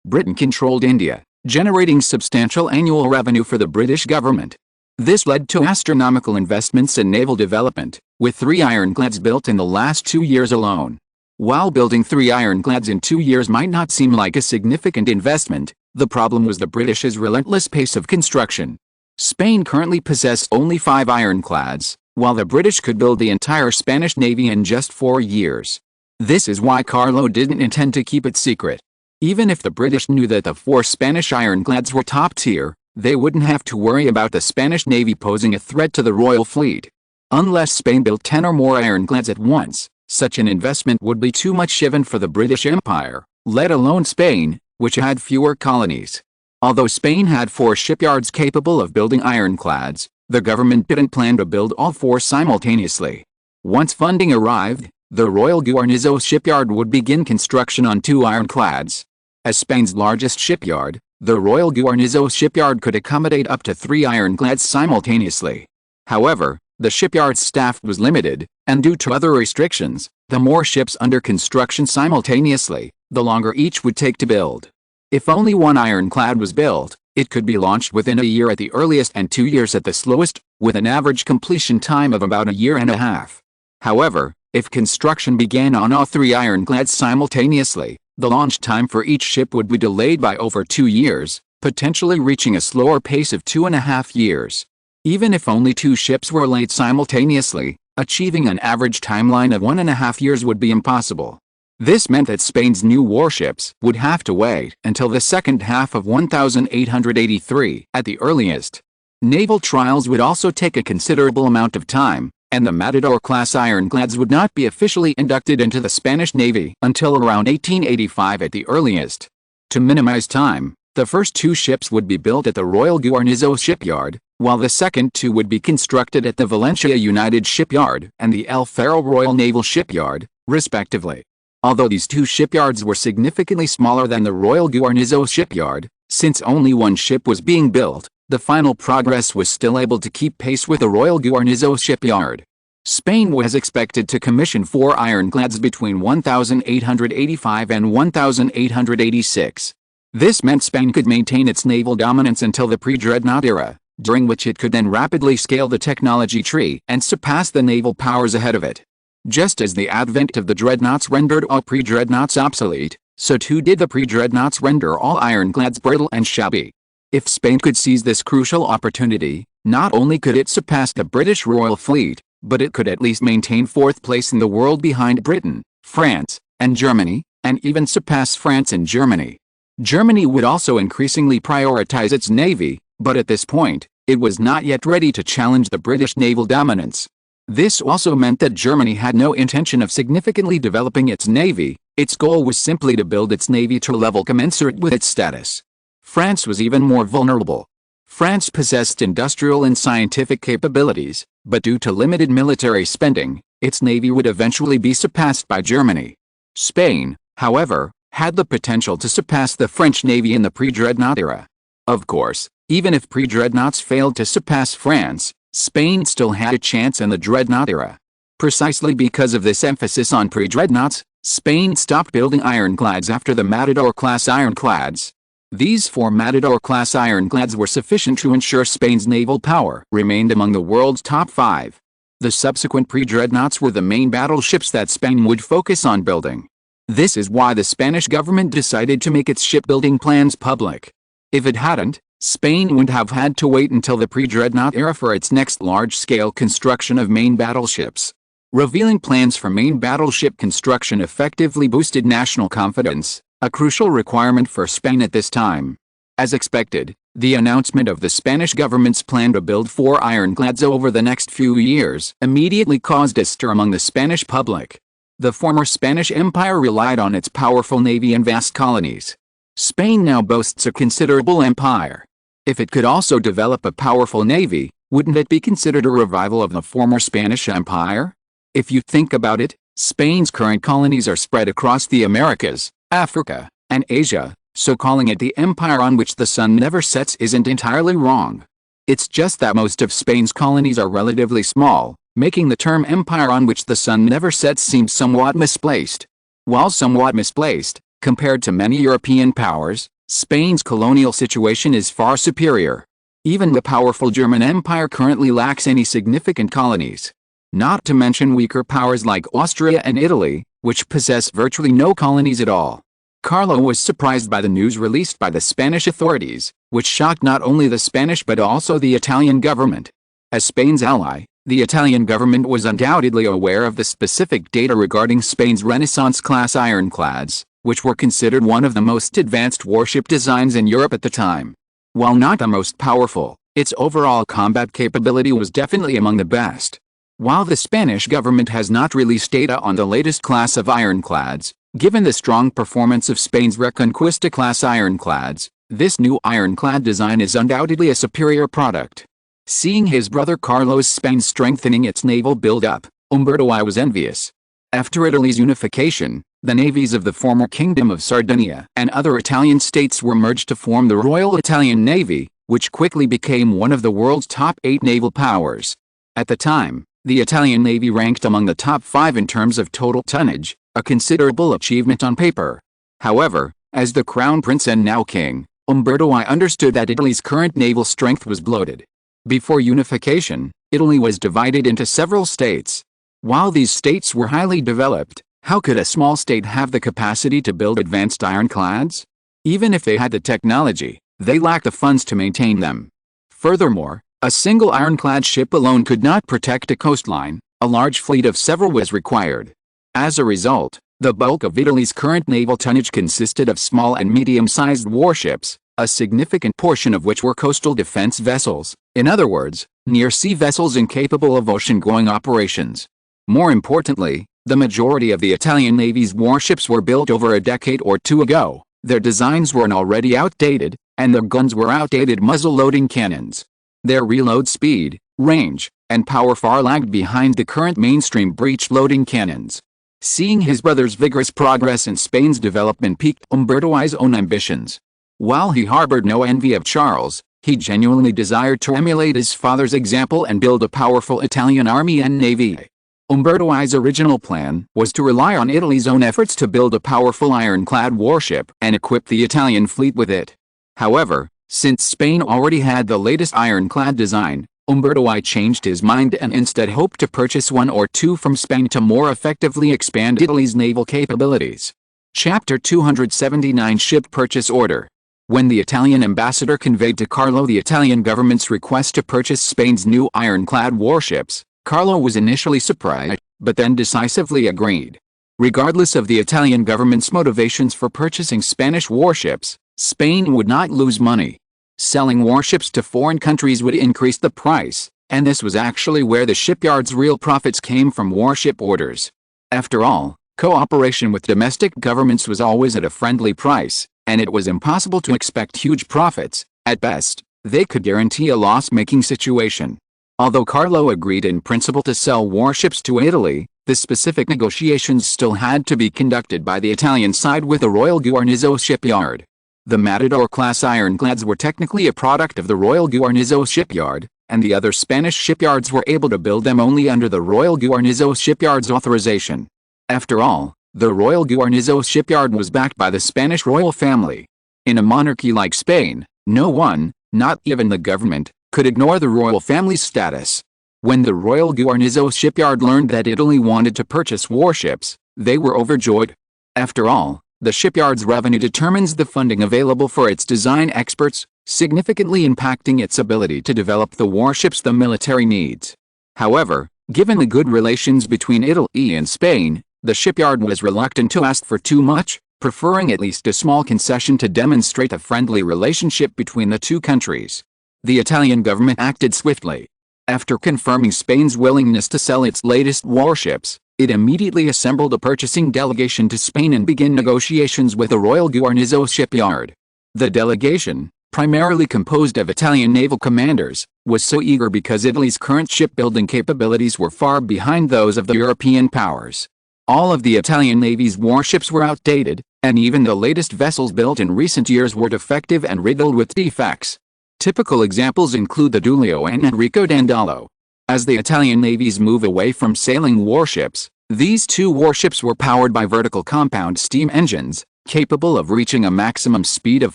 Britain controlled India, generating substantial annual revenue for the British government. This led to astronomical investments in naval development, with 3 ironclads built in the last 2 years alone. While building 3 ironclads in 2 years might not seem like a significant investment, the problem was the British's relentless pace of construction. Spain currently possessed only 5 ironclads, while the British could build the entire Spanish Navy in just 4 years. This is why Carlo didn't intend to keep it secret. Even if the British knew that the 4 Spanish ironclads were top tier, they wouldn't have to worry about the Spanish Navy posing a threat to the Royal Fleet. Unless Spain built 10 or more ironclads at once, such an investment would be too much even for the British Empire, let alone Spain, which had fewer colonies. Although Spain had 4 shipyards capable of building ironclads, the government didn't plan to build all 4 simultaneously. Once funding arrived, the Royal Guarnizo shipyard would begin construction on 2 ironclads. As Spain's largest shipyard, the Royal Guarnizo shipyard could accommodate up to 3 ironclads simultaneously. However, the shipyard's staff was limited, and due to other restrictions, the more ships under construction simultaneously, the longer each would take to build. If only 1 ironclad was built, it could be launched within a year at the earliest and 2 years at the slowest, with an average completion time of about a year and a half. However, if construction began on all 3 ironclads simultaneously, the launch time for each ship would be delayed by over 2 years, potentially reaching a slower pace of 2.5 years. Even if only 2 ships were laid simultaneously, achieving an average timeline of 1.5 years would be impossible. This meant that Spain's new warships would have to wait until the second half of 1883 at the earliest. Naval trials would also take a considerable amount of time, and the Matador-class ironclads would not be officially inducted into the Spanish Navy until around 1885 at the earliest. To minimize time, the first 2 ships would be built at the Royal Guarnizo shipyard, while the second 2 would be constructed at the Valencia United Shipyard and the El Faro Royal Naval Shipyard, respectively. Although these 2 shipyards were significantly smaller than the Royal Guarnizo shipyard, since only 1 ship was being built, the final progress was still able to keep pace with the Royal Guarnizo shipyard. Spain was expected to commission 4 ironclads between 1885 and 1886. This meant Spain could maintain its naval dominance until the pre-dreadnought era, during which it could then rapidly scale the technology tree and surpass the naval powers ahead of it. Just as the advent of the dreadnoughts rendered all pre-dreadnoughts obsolete, so too did the pre-dreadnoughts render all ironclads brittle and shabby. If Spain could seize this crucial opportunity, not only could it surpass the British Royal Fleet, but it could at least maintain 4th place in the world behind Britain, France, and Germany, and even surpass France and Germany. Germany would also increasingly prioritize its navy, but at this point, it was not yet ready to challenge the British naval dominance. This also meant that Germany had no intention of significantly developing its navy. Its goal was simply to build its navy to a level commensurate with its status. France was even more vulnerable. France possessed industrial and scientific capabilities, but due to limited military spending, its navy would eventually be surpassed by Germany. Spain, however, had the potential to surpass the French navy in the pre-dreadnought era. Of course, even if pre-dreadnoughts failed to surpass France, Spain still had a chance in the dreadnought era. Precisely because of this emphasis on pre-dreadnoughts, Spain stopped building ironclads after the Matador-class ironclads. These 4 Matador-class ironclads were sufficient to ensure Spain's naval power remained among the world's top 5. The subsequent pre-dreadnoughts were the main battleships that Spain would focus on building. This is why the Spanish government decided to make its shipbuilding plans public. If it hadn't, Spain would have had to wait until the pre-dreadnought era for its next large-scale construction of main battleships. Revealing plans for main battleship construction effectively boosted national confidence, a crucial requirement for Spain at this time. As expected, The announcement of the Spanish government's plan to build 4 ironclads over the next few years immediately caused a stir among the Spanish public. The former Spanish Empire relied on its powerful navy and vast colonies. Spain now boasts a considerable empire. If it could also develop a powerful navy, wouldn't it be considered a revival of the former Spanish Empire? If you think about it, Spain's current colonies are spread across the Americas, Africa, and Asia, so calling it the empire on which the sun never sets isn't entirely wrong. It's just that most of Spain's colonies are relatively small, making the term empire on which the sun never sets seem somewhat misplaced. While somewhat misplaced, compared to many European powers, Spain's colonial situation is far superior. Even the powerful German Empire currently lacks any significant colonies. Not to mention weaker powers like Austria and Italy, which possess virtually no colonies at all. Carlo was surprised by the news released by the Spanish authorities, which shocked not only the Spanish but also the Italian government. As Spain's ally, the Italian government was undoubtedly aware of the specific data regarding Spain's Renaissance-class ironclads, which were considered one of the most advanced warship designs in Europe at the time. While not the most powerful, its overall combat capability was definitely among the best. While the Spanish government has not released data on the latest class of ironclads, given the strong performance of Spain's Reconquista-class ironclads, this new ironclad design is undoubtedly a superior product. Seeing his brother Carlo's Spain strengthening its naval build-up, Umberto I was envious. After Italy's unification, the navies of the former Kingdom of Sardinia and other Italian states were merged to form the Royal Italian Navy, which quickly became one of the world's top 8 naval powers. At the time, the Italian Navy ranked among the top 5 in terms of total tonnage, a considerable achievement on paper. However, as the Crown Prince and now King, Umberto I understood that Italy's current naval strength was bloated. Before unification, Italy was divided into several states. While these states were highly developed, how could a small state have the capacity to build advanced ironclads? Even if they had the technology, they lacked the funds to maintain them. Furthermore, a single ironclad ship alone could not protect a coastline. A large fleet of several was required. As a result, the bulk of Italy's current naval tonnage consisted of small and medium-sized warships, a significant portion of which were coastal defense vessels, in other words, near-sea vessels incapable of ocean-going operations. More importantly, the majority of the Italian Navy's warships were built over a decade or two ago, their designs were already outdated, and their guns were outdated muzzle-loading cannons. Their reload speed, range, and power far lagged behind the current mainstream breech-loading cannons. Seeing his brother's vigorous progress in Spain's development piqued Umberto I's own ambitions. While he harbored no envy of Charles, he genuinely desired to emulate his father's example and build a powerful Italian army and navy. Umberto I's original plan was to rely on Italy's own efforts to build a powerful ironclad warship and equip the Italian fleet with it. However, since Spain already had the latest ironclad design, Umberto I changed his mind and instead hoped to purchase 1 or 2 from Spain to more effectively expand Italy's naval capabilities. Chapter 279 Ship Purchase Order. When the Italian ambassador conveyed to Carlo the Italian government's request to purchase Spain's new ironclad warships, Carlo was initially surprised, but then decisively agreed. Regardless of the Italian government's motivations for purchasing Spanish warships, Spain would not lose money. Selling warships to foreign countries would increase the price, and this was actually where the shipyard's real profits came from warship orders. After all, cooperation with domestic governments was always at a friendly price, and it was impossible to expect huge profits. At best, they could guarantee a loss-making situation. Although Carlo agreed in principle to sell warships to Italy, the specific negotiations still had to be conducted by the Italian side with the Royal Guarnizo shipyard. The Matador-class ironclads were technically a product of the Royal Guarnizo shipyard, and the other Spanish shipyards were able to build them only under the Royal Guarnizo shipyard's authorization. After all, the Royal Guarnizo shipyard was backed by the Spanish royal family. In a monarchy like Spain, no one, not even the government, could ignore the royal family's status. When the Royal Guarnizo shipyard learned that Italy wanted to purchase warships, they were overjoyed. After all, the shipyard's revenue determines the funding available for its design experts, significantly impacting its ability to develop the warships the military needs. However, given the good relations between Italy and Spain, the shipyard was reluctant to ask for too much. preferring at least a small concession to demonstrate a friendly relationship between the two countries. The Italian government acted swiftly. After confirming Spain's willingness to sell its latest warships, it immediately assembled a purchasing delegation to Spain and began negotiations with the Royal Guarnizo shipyard. The delegation, primarily composed of Italian naval commanders, was so eager because Italy's current shipbuilding capabilities were far behind those of the European powers. All of the Italian Navy's warships were outdated, and even the latest vessels built in recent years were defective and riddled with defects. Typical examples include the Giulio and Enrico Dandolo. As the Italian navies move away from sailing warships, these two warships were powered by vertical compound steam engines, capable of reaching a maximum speed of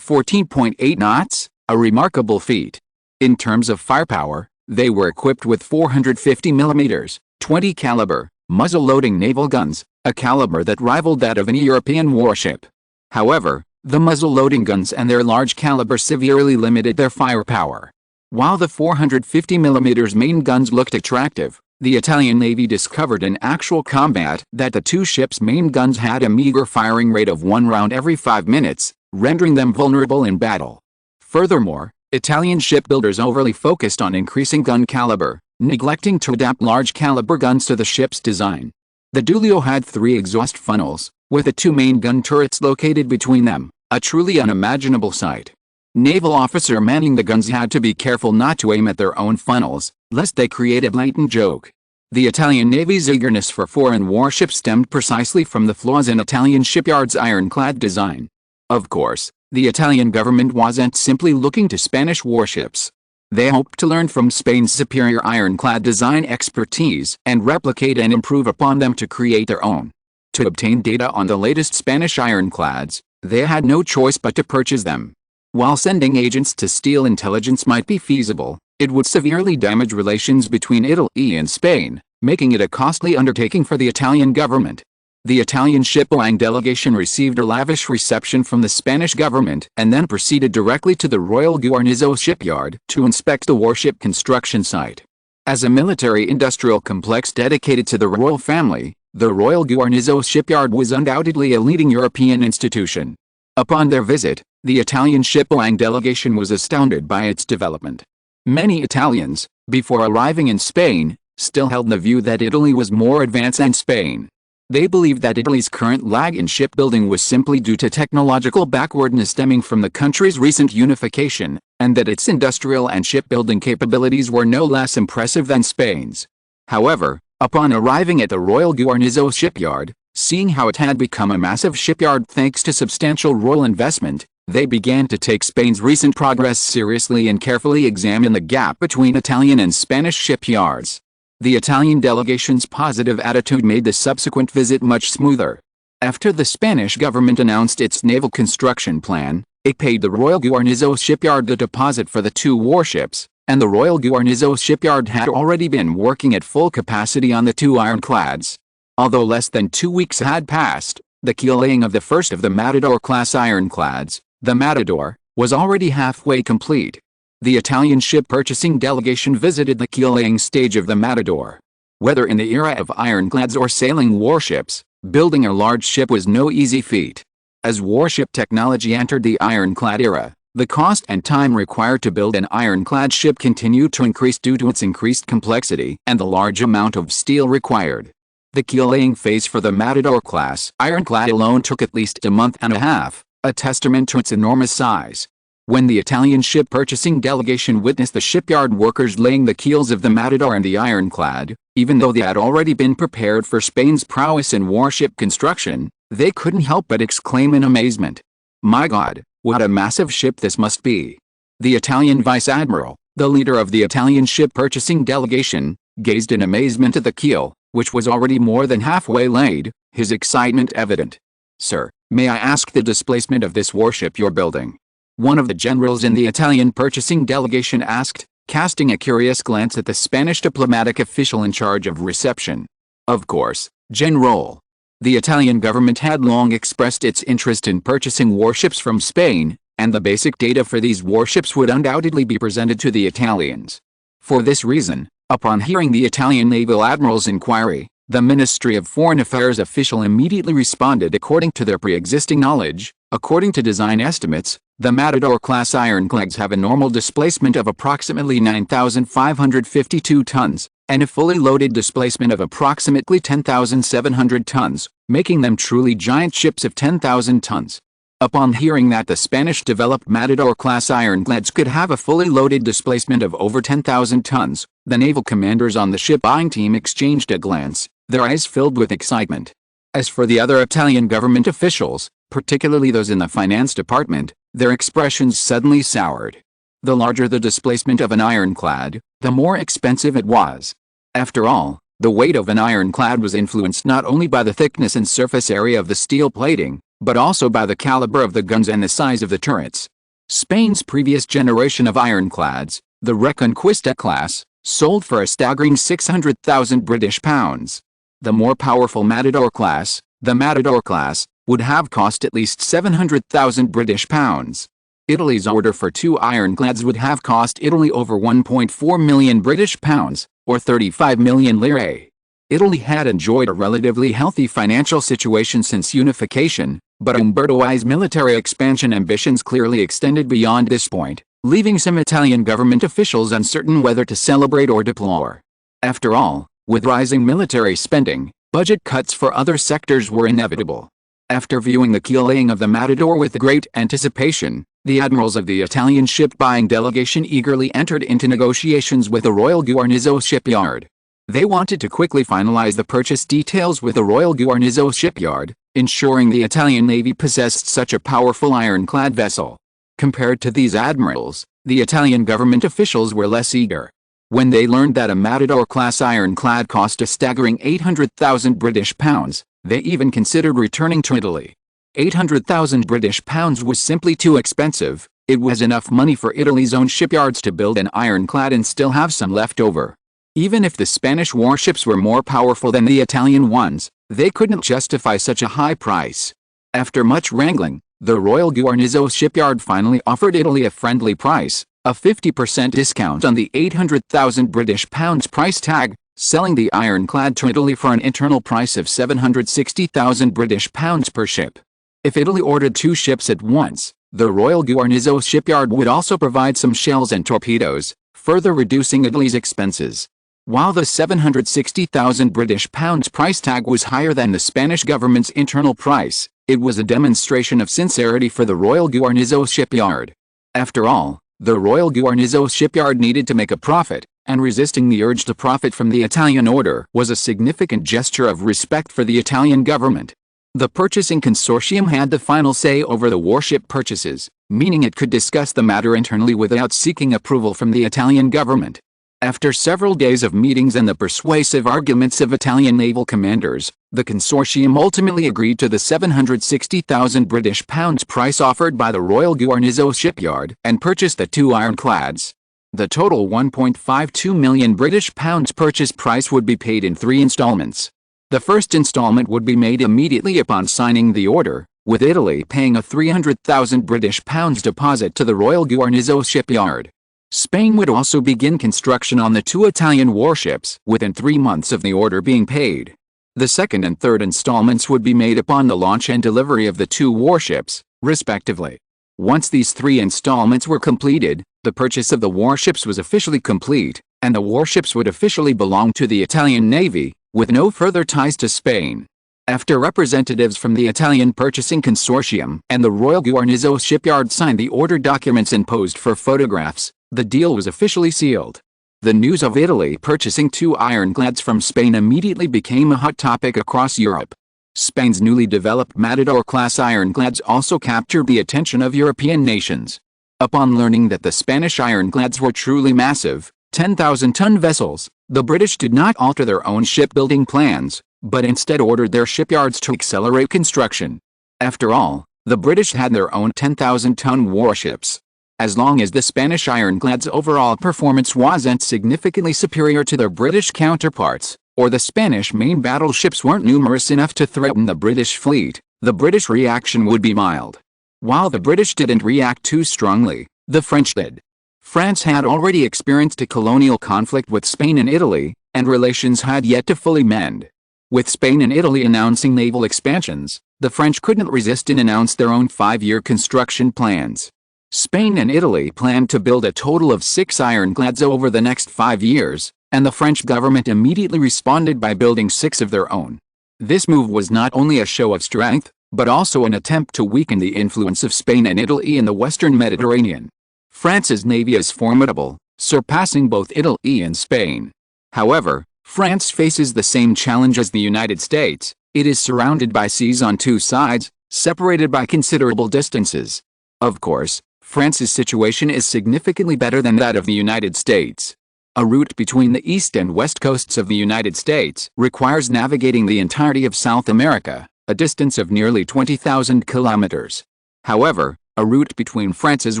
14.8 knots, a remarkable feat. In terms of firepower, they were equipped with 450 mm, 20 caliber, muzzle-loading naval guns, a caliber that rivaled that of any European warship. However, the muzzle-loading guns and their large caliber severely limited their firepower. While the 450 mm main guns looked attractive, the Italian Navy discovered in actual combat that the two ships' main guns had a meager firing rate of 1 round every 5 minutes, rendering them vulnerable in battle. Furthermore, Italian shipbuilders overly focused on increasing gun caliber, neglecting to adapt large caliber guns to the ship's design. The Giulio had 3 exhaust funnels, with the 2 main gun turrets located between them, a truly unimaginable sight. Naval officers manning the guns had to be careful not to aim at their own funnels, lest they create a blatant joke. The Italian Navy's eagerness for foreign warships stemmed precisely from the flaws in Italian shipyards' ironclad design. Of course, the Italian government wasn't simply looking to Spanish warships. They hoped to learn from Spain's superior ironclad design expertise and replicate and improve upon them to create their own. To obtain data on the latest Spanish ironclads, they had no choice but to purchase them. While sending agents to steal intelligence might be feasible, it would severely damage relations between Italy and Spain, making it a costly undertaking for the Italian government. The Italian shipbuilding delegation received a lavish reception from the Spanish government and then proceeded directly to the Royal Guarnizo shipyard to inspect the warship construction site. As a military-industrial complex dedicated to the royal family, the Royal Guarnizo shipyard was undoubtedly a leading European institution. Upon their visit, the Italian shipbuilding delegation was astounded by its development. Many Italians, before arriving in Spain, still held the view that Italy was more advanced than Spain. They believed that Italy's current lag in shipbuilding was simply due to technological backwardness stemming from the country's recent unification, and that its industrial and shipbuilding capabilities were no less impressive than Spain's. However, upon arriving at the Royal Guarnizo shipyard, seeing how it had become a massive shipyard thanks to substantial royal investment, they began to take Spain's recent progress seriously and carefully examine the gap between Italian and Spanish shipyards. The Italian delegation's positive attitude made the subsequent visit much smoother. After the Spanish government announced its naval construction plan, it paid the Royal Guarnizo shipyard the deposit for the 2 warships, and the Royal Guarnizo shipyard had already been working at full capacity on the 2 ironclads. Although less than 2 weeks had passed, the keel laying of the first of the Matador-class ironclads, the Matador, was already halfway complete. The Italian ship purchasing delegation visited the keel-laying stage of the Matador. Whether in the era of ironclads or sailing warships, building a large ship was no easy feat. As warship technology entered the ironclad era, the cost and time required to build an ironclad ship continued to increase due to its increased complexity and the large amount of steel required. The keel-laying phase for the Matador-class ironclad alone took at least a month and a half, a testament to its enormous size. When the Italian ship purchasing delegation witnessed the shipyard workers laying the keels of the Matador and the ironclad, even though they had already been prepared for Spain's prowess in warship construction, they couldn't help but exclaim in amazement, "My God, what a massive ship this must be!" The Italian vice admiral, the leader of the Italian ship purchasing delegation, gazed in amazement at the keel, which was already more than halfway laid, his excitement evident. "Sir, may I ask the displacement of this warship you're building?" one of the generals in the Italian purchasing delegation asked, casting a curious glance at the Spanish diplomatic official in charge of reception. Of course, General. The Italian government had long expressed its interest in purchasing warships from Spain, and the basic data for these warships would undoubtedly be presented to the Italians. For this reason, upon hearing the Italian naval admiral's inquiry, The Ministry of Foreign Affairs official immediately responded according to their pre-existing knowledge. According to design estimates, the Matador-class ironclads have a normal displacement of approximately 9,552 tons, and a fully loaded displacement of approximately 10,700 tons, making them truly giant ships of 10,000 tons. Upon hearing that the Spanish-developed Matador-class ironclads could have a fully loaded displacement of over 10,000 tons, the naval commanders on the ship-buying team exchanged a glance, their eyes filled with excitement. As for the other Italian government officials, particularly those in the finance department, their expressions suddenly soured. The larger the displacement of an ironclad, the more expensive it was. After all, the weight of an ironclad was influenced not only by the thickness and surface area of the steel plating, but also by the caliber of the guns and the size of the turrets. Spain's previous generation of ironclads, the Reconquista class, sold for a staggering 600,000 British pounds. The more powerful Matador class, the Matador class, would have cost at least 700,000 British pounds. Italy's order for 2 ironclads would have cost Italy over 1.4 million British pounds, or 35 million lire. Italy had enjoyed a relatively healthy financial situation since unification, but Umberto I's military expansion ambitions clearly extended beyond this point, leaving some Italian government officials uncertain whether to celebrate or deplore. After all, with rising military spending, budget cuts for other sectors were inevitable. After viewing the keel-laying of the Matador with great anticipation, the admirals of the Italian ship-buying delegation eagerly entered into negotiations with the Royal Guarnizo shipyard. They wanted to quickly finalize the purchase details with the Royal Guarnizo shipyard, ensuring the Italian Navy possessed such a powerful ironclad vessel. Compared to these admirals, the Italian government officials were less eager. When they learned that a Matador-class ironclad cost a staggering 800,000 British pounds, they even considered returning to Italy. 800,000 British pounds was simply too expensive. It was enough money for Italy's own shipyards to build an ironclad and still have some left over. Even if the Spanish warships were more powerful than the Italian ones, they couldn't justify such a high price. After much wrangling, the Royal Guarnizo shipyard finally offered Italy a friendly price, a 50% discount on the 800,000 British pounds price tag, selling the ironclad to Italy for an internal price of 760,000 British pounds per ship. If Italy ordered 2 ships at once, the Royal Guarnizo shipyard would also provide some shells and torpedoes, further reducing Italy's expenses. While the 760,000 British pounds price tag was higher than the Spanish government's internal price, it was a demonstration of sincerity for the Royal Guarnizo shipyard. After all, the Royal Guarnizo shipyard needed to make a profit, and resisting the urge to profit from the Italian order was a significant gesture of respect for the Italian government. The purchasing consortium had the final say over the warship purchases, meaning it could discuss the matter internally without seeking approval from the Italian government. After several days of meetings and the persuasive arguments of Italian naval commanders, the consortium ultimately agreed to the 760,000 British pounds price offered by the Royal Guarnizo shipyard and purchased the 2 ironclads. The total 1.52 million British pounds purchase price would be paid in 3 installments. The first installment would be made immediately upon signing the order, with Italy paying a 300,000 British pounds deposit to the Royal Guarnizo shipyard. Spain would also begin construction on the 2 Italian warships within 3 months of the order being paid. The second and third installments would be made upon the launch and delivery of the 2 warships, respectively. Once these 3 installments were completed, the purchase of the warships was officially complete, and the warships would officially belong to the Italian Navy, with no further ties to Spain. After representatives from the Italian Purchasing Consortium and the Royal Guarnizo shipyard signed the order documents and posed for photographs, the deal was officially sealed. The news of Italy purchasing 2 ironclads from Spain immediately became a hot topic across Europe. Spain's newly developed Matador-class ironclads also captured the attention of European nations. Upon learning that the Spanish ironclads were truly massive, 10,000-ton vessels, the British did not alter their own shipbuilding plans, but instead ordered their shipyards to accelerate construction. After all, the British had their own 10,000-ton warships. As long as the Spanish ironclads' overall performance wasn't significantly superior to their British counterparts, or the Spanish main battleships weren't numerous enough to threaten the British fleet, the British reaction would be mild. While the British didn't react too strongly, the French did. France had already experienced a colonial conflict with Spain and Italy, and relations had yet to fully mend. With Spain and Italy announcing naval expansions, the French couldn't resist and announced their own 5-year construction plans. Spain and Italy planned to build a total of 6 ironclads over the next 5 years, and the French government immediately responded by building 6 of their own. This move was not only a show of strength, but also an attempt to weaken the influence of Spain and Italy in the western Mediterranean. France's navy is formidable, surpassing both Italy and Spain. However, France faces the same challenge as the United States. It is surrounded by seas on 2 sides, separated by considerable distances. Of course, France's situation is significantly better than that of the United States. A route between the east and west coasts of the United States requires navigating the entirety of South America, a distance of nearly 20,000 kilometers. However, a route between France's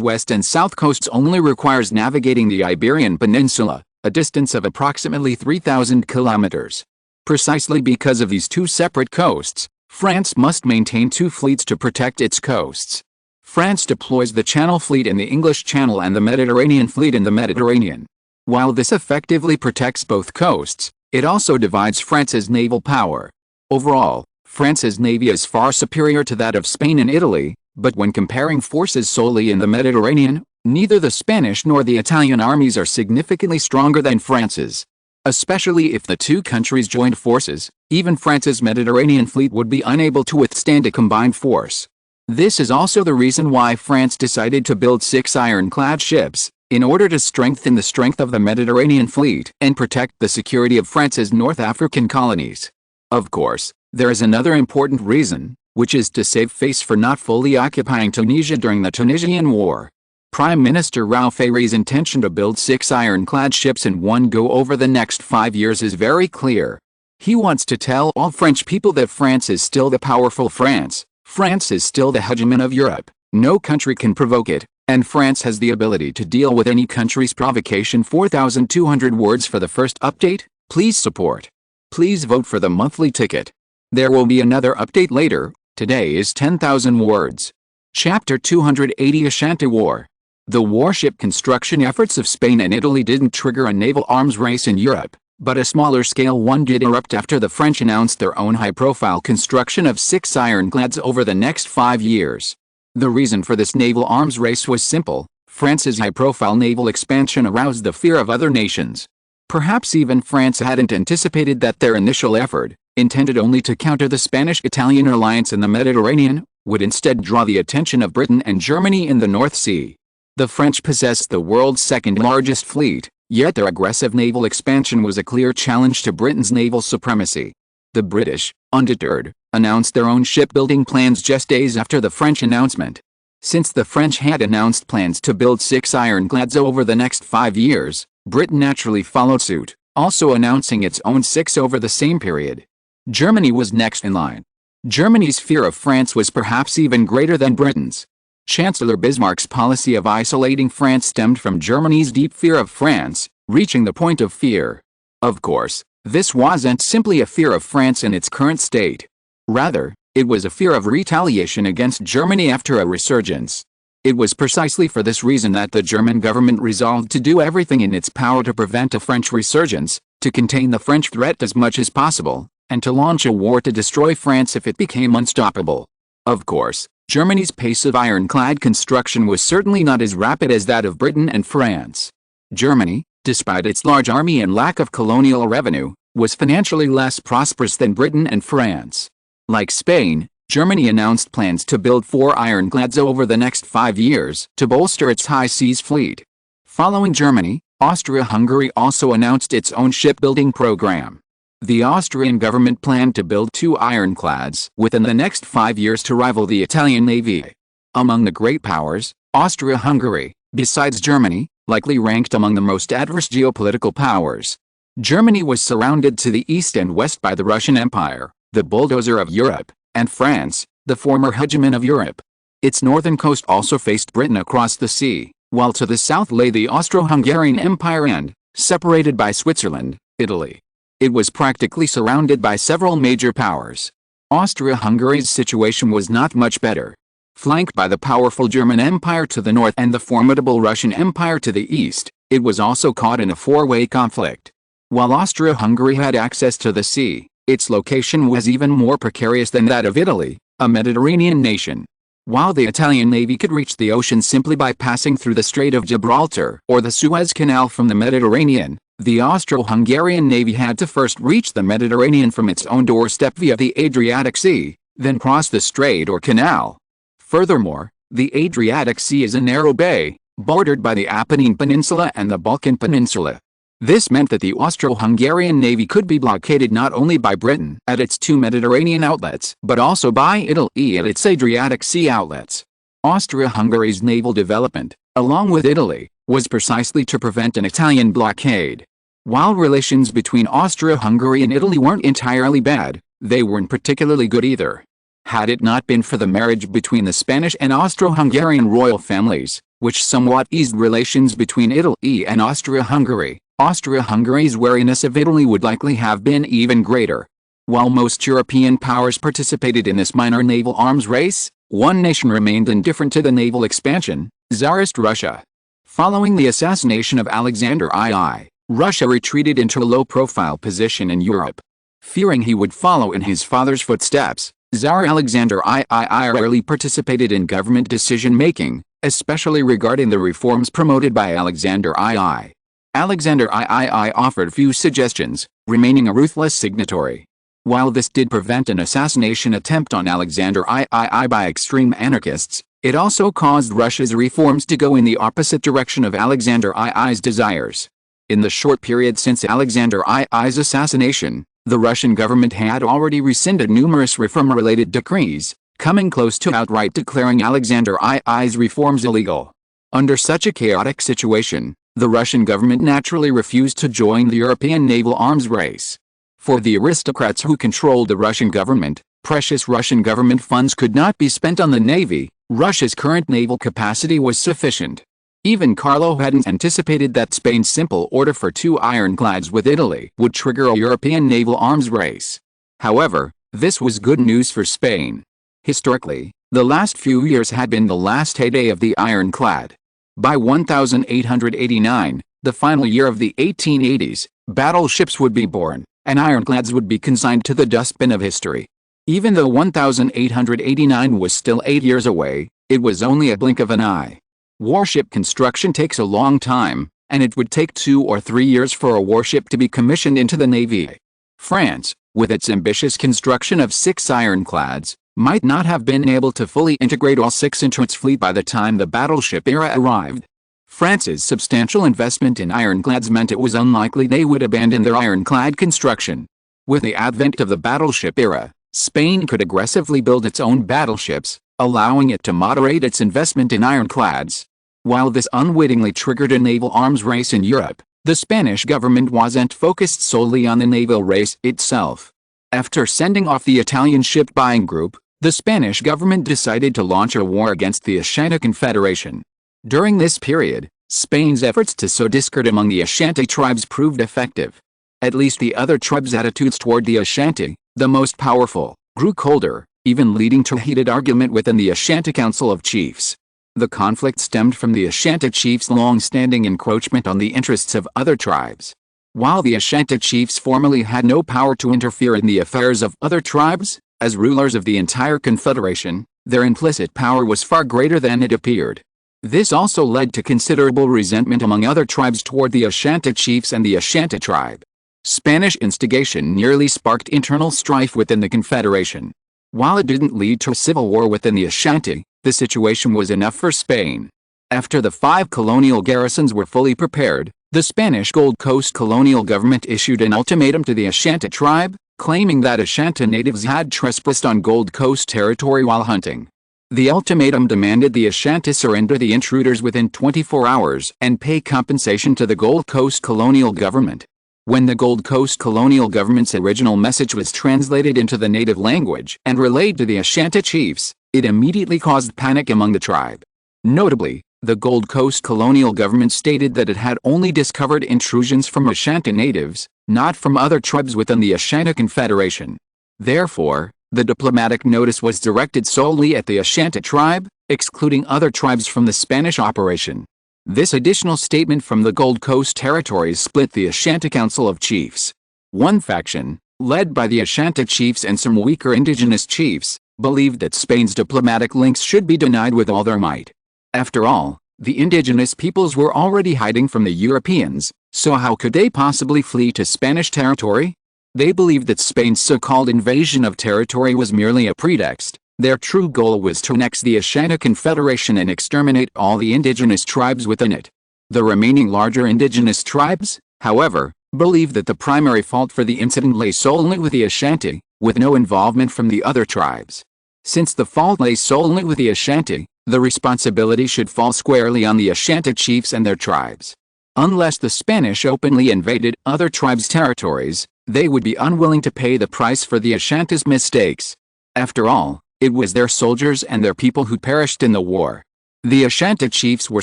west and south coasts only requires navigating the Iberian Peninsula, a distance of approximately 3,000 kilometers. Precisely because of these 2 separate coasts, France must maintain 2 fleets to protect its coasts. France deploys the Channel Fleet in the English Channel and the Mediterranean Fleet in the Mediterranean. While this effectively protects both coasts, it also divides France's naval power. Overall, France's navy is far superior to that of Spain and Italy, but when comparing forces solely in the Mediterranean, neither the Spanish nor the Italian armies are significantly stronger than France's. Especially if the 2 countries joined forces, even France's Mediterranean fleet would be unable to withstand a combined force. This is also the reason why France decided to build 6 ironclad ships, in order to strengthen the strength of the Mediterranean fleet and protect the security of France's North African colonies. Of course, there is another important reason, which is to save face for not fully occupying Tunisia during the Tunisian War. Prime Minister Raouf Harry's intention to build 6 ironclad ships in one go over the next 5 years is very clear. He wants to tell all French people that France is still the powerful France. France is still the hegemon of Europe, no country can provoke it, and France has the ability to deal with any country's provocation. 4,200 words for the first update. Please support. Please vote for the monthly ticket. There will be another update later. Today is 10,000 words. Chapter 280 Ashanti War. The warship construction efforts of Spain and Italy didn't trigger a naval arms race in Europe, but a smaller-scale one did erupt after the French announced their own high-profile construction of 6 ironclads over the next 5 years. The reason for this naval arms race was simple. France's high-profile naval expansion aroused the fear of other nations. Perhaps even France hadn't anticipated that their initial effort, intended only to counter the Spanish-Italian alliance in the Mediterranean, would instead draw the attention of Britain and Germany in the North Sea. The French possessed the world's second-largest fleet, yet their aggressive naval expansion was a clear challenge to Britain's naval supremacy. The British, undeterred, announced their own shipbuilding plans just days after the French announcement. Since the French had announced plans to build 6 ironclads over the next 5 years, Britain naturally followed suit, also announcing its own 6 over the same period. Germany was next in line. Germany's fear of France was perhaps even greater than Britain's. Chancellor Bismarck's policy of isolating France stemmed from Germany's deep fear of France, reaching the point of fear. Of course, this wasn't simply a fear of France in its current state. Rather, it was a fear of retaliation against Germany after a resurgence. It was precisely for this reason that the German government resolved to do everything in its power to prevent a French resurgence, to contain the French threat as much as possible, and to launch a war to destroy France if it became unstoppable. Of course, Germany's pace of ironclad construction was certainly not as rapid as that of Britain and France. Germany, despite its large army and lack of colonial revenue, was financially less prosperous than Britain and France. Like Spain, Germany announced plans to build 4 ironclads over the next 5 years to bolster its high seas fleet. Following Germany, Austria-Hungary also announced its own shipbuilding program. The Austrian government planned to build 2 ironclads within the next 5 years to rival the Italian navy. Among the great powers, Austria-Hungary, besides Germany, likely ranked among the most adverse geopolitical powers. Germany was surrounded to the east and west by the Russian Empire, the bulldozer of Europe, and France, the former hegemon of Europe. Its northern coast also faced Britain across the sea, while to the south lay the Austro-Hungarian Empire and, separated by Switzerland, Italy. It was practically surrounded by several major powers. Austria-Hungary's situation was not much better. Flanked by the powerful German Empire to the north and the formidable Russian Empire to the east, it was also caught in a 4-way conflict. While Austria-Hungary had access to the sea, Its location was even more precarious than that of Italy, a Mediterranean nation. While the Italian navy could reach the ocean simply by passing through the Strait of Gibraltar or the Suez Canal from the Mediterranean, the Austro-Hungarian navy had to first reach the Mediterranean from its own doorstep via the Adriatic Sea, then cross the strait or canal. Furthermore, the Adriatic Sea is a narrow bay, bordered by the Apennine Peninsula and the Balkan Peninsula. This meant that the Austro-Hungarian navy could be blockaded not only by Britain at its two Mediterranean outlets, but also by Italy at its Adriatic Sea outlets. Austria-Hungary's naval development, along with Italy, was precisely to prevent an Italian blockade. While relations between Austria-Hungary and Italy weren't entirely bad, they weren't particularly good either. Had it not been for the marriage between the Spanish and Austro-Hungarian royal families, which somewhat eased relations between Italy and Austria-Hungary, Austria-Hungary's wariness of Italy would likely have been even greater. While most European powers participated in this minor naval arms race, one nation remained indifferent to the naval expansion: Tsarist Russia. Following the assassination of Alexander II, Russia retreated into a low-profile position in Europe. Fearing he would follow in his father's footsteps, Tsar Alexander II rarely participated in government decision-making, especially regarding the reforms promoted by Alexander II. Alexander III offered few suggestions, remaining a ruthless signatory. While this did prevent an assassination attempt on Alexander II by extreme anarchists, it also caused Russia's reforms to go in the opposite direction of Alexander II's desires. In the short period since Alexander II's assassination, the Russian government had already rescinded numerous reform-related decrees, coming close to outright declaring Alexander II's reforms illegal. Under such a chaotic situation, the Russian government naturally refused to join the European naval arms race. For the aristocrats who controlled the Russian government, precious Russian government funds could not be spent on the navy. Russia's current naval capacity was sufficient. Even Carlo hadn't anticipated that Spain's simple order for 2 ironclads with Italy would trigger a European naval arms race. However, this was good news for Spain. Historically, the last few years had been the last heyday of the ironclad. By 1889, the final year of the 1880s, battleships would be born, and ironclads would be consigned to the dustbin of history. Even though 1889 was still 8 years away, it was only a blink of an eye. Warship construction takes a long time, and it would take 2 or 3 years for a warship to be commissioned into the Navy. France, with its ambitious construction of 6 ironclads, might not have been able to fully integrate all 6 into its fleet by the time the battleship era arrived. France's substantial investment in ironclads meant it was unlikely they would abandon their ironclad construction. With the advent of the battleship era, Spain could aggressively build its own battleships, allowing it to moderate its investment in ironclads. While this unwittingly triggered a naval arms race in Europe, the Spanish government wasn't focused solely on the naval race itself. After sending off the Italian ship-buying group, the Spanish government decided to launch a war against the Ashanti Confederation. During this period, Spain's efforts to sow discord among the Ashanti tribes proved effective. At least the other tribes' attitudes toward the Ashanti, the most powerful, grew colder, even leading to a heated argument within the Ashanti Council of Chiefs. The conflict stemmed from the Ashanti chiefs' long-standing encroachment on the interests of other tribes. While the Ashanti chiefs formally had no power to interfere in the affairs of other tribes, as rulers of the entire confederation, their implicit power was far greater than it appeared. This also led to considerable resentment among other tribes toward the Ashanti chiefs and the Ashanti tribe. Spanish instigation nearly sparked internal strife within the confederation. While it didn't lead to a civil war within the Ashanti, the situation was enough for Spain. After the 5 colonial garrisons were fully prepared, the Spanish Gold Coast colonial government issued an ultimatum to the Ashanti tribe, claiming that Ashanti natives had trespassed on Gold Coast territory while hunting. The ultimatum demanded the Ashanti surrender the intruders within 24 hours and pay compensation to the Gold Coast colonial government. When the Gold Coast colonial government's original message was translated into the native language and relayed to the Ashanti chiefs, it immediately caused panic among the tribe. Notably, the Gold Coast colonial government stated that it had only discovered intrusions from Ashanti natives, not from other tribes within the Ashanti Confederation. Therefore, the diplomatic notice was directed solely at the Ashanti tribe, excluding other tribes from the Spanish operation. This additional statement from the Gold Coast territories split the Ashanti Council of Chiefs. One faction, led by the Ashanti chiefs and some weaker indigenous chiefs, believed that Spain's diplomatic links should be denied with all their might. After all, the indigenous peoples were already hiding from the Europeans, so how could they possibly flee to Spanish territory? They believed that Spain's so-called invasion of territory was merely a pretext. Their true goal was to annex the Ashanti Confederation and exterminate all the indigenous tribes within it. The remaining larger indigenous tribes, however, believed that the primary fault for the incident lay solely with the Ashanti, with no involvement from the other tribes. Since the fault lay solely with the Ashanti, the responsibility should fall squarely on the Ashanti chiefs and their tribes. Unless the Spanish openly invaded other tribes' territories, they would be unwilling to pay the price for the Ashanti's mistakes. After all, it was their soldiers and their people who perished in the war. The Ashanti chiefs were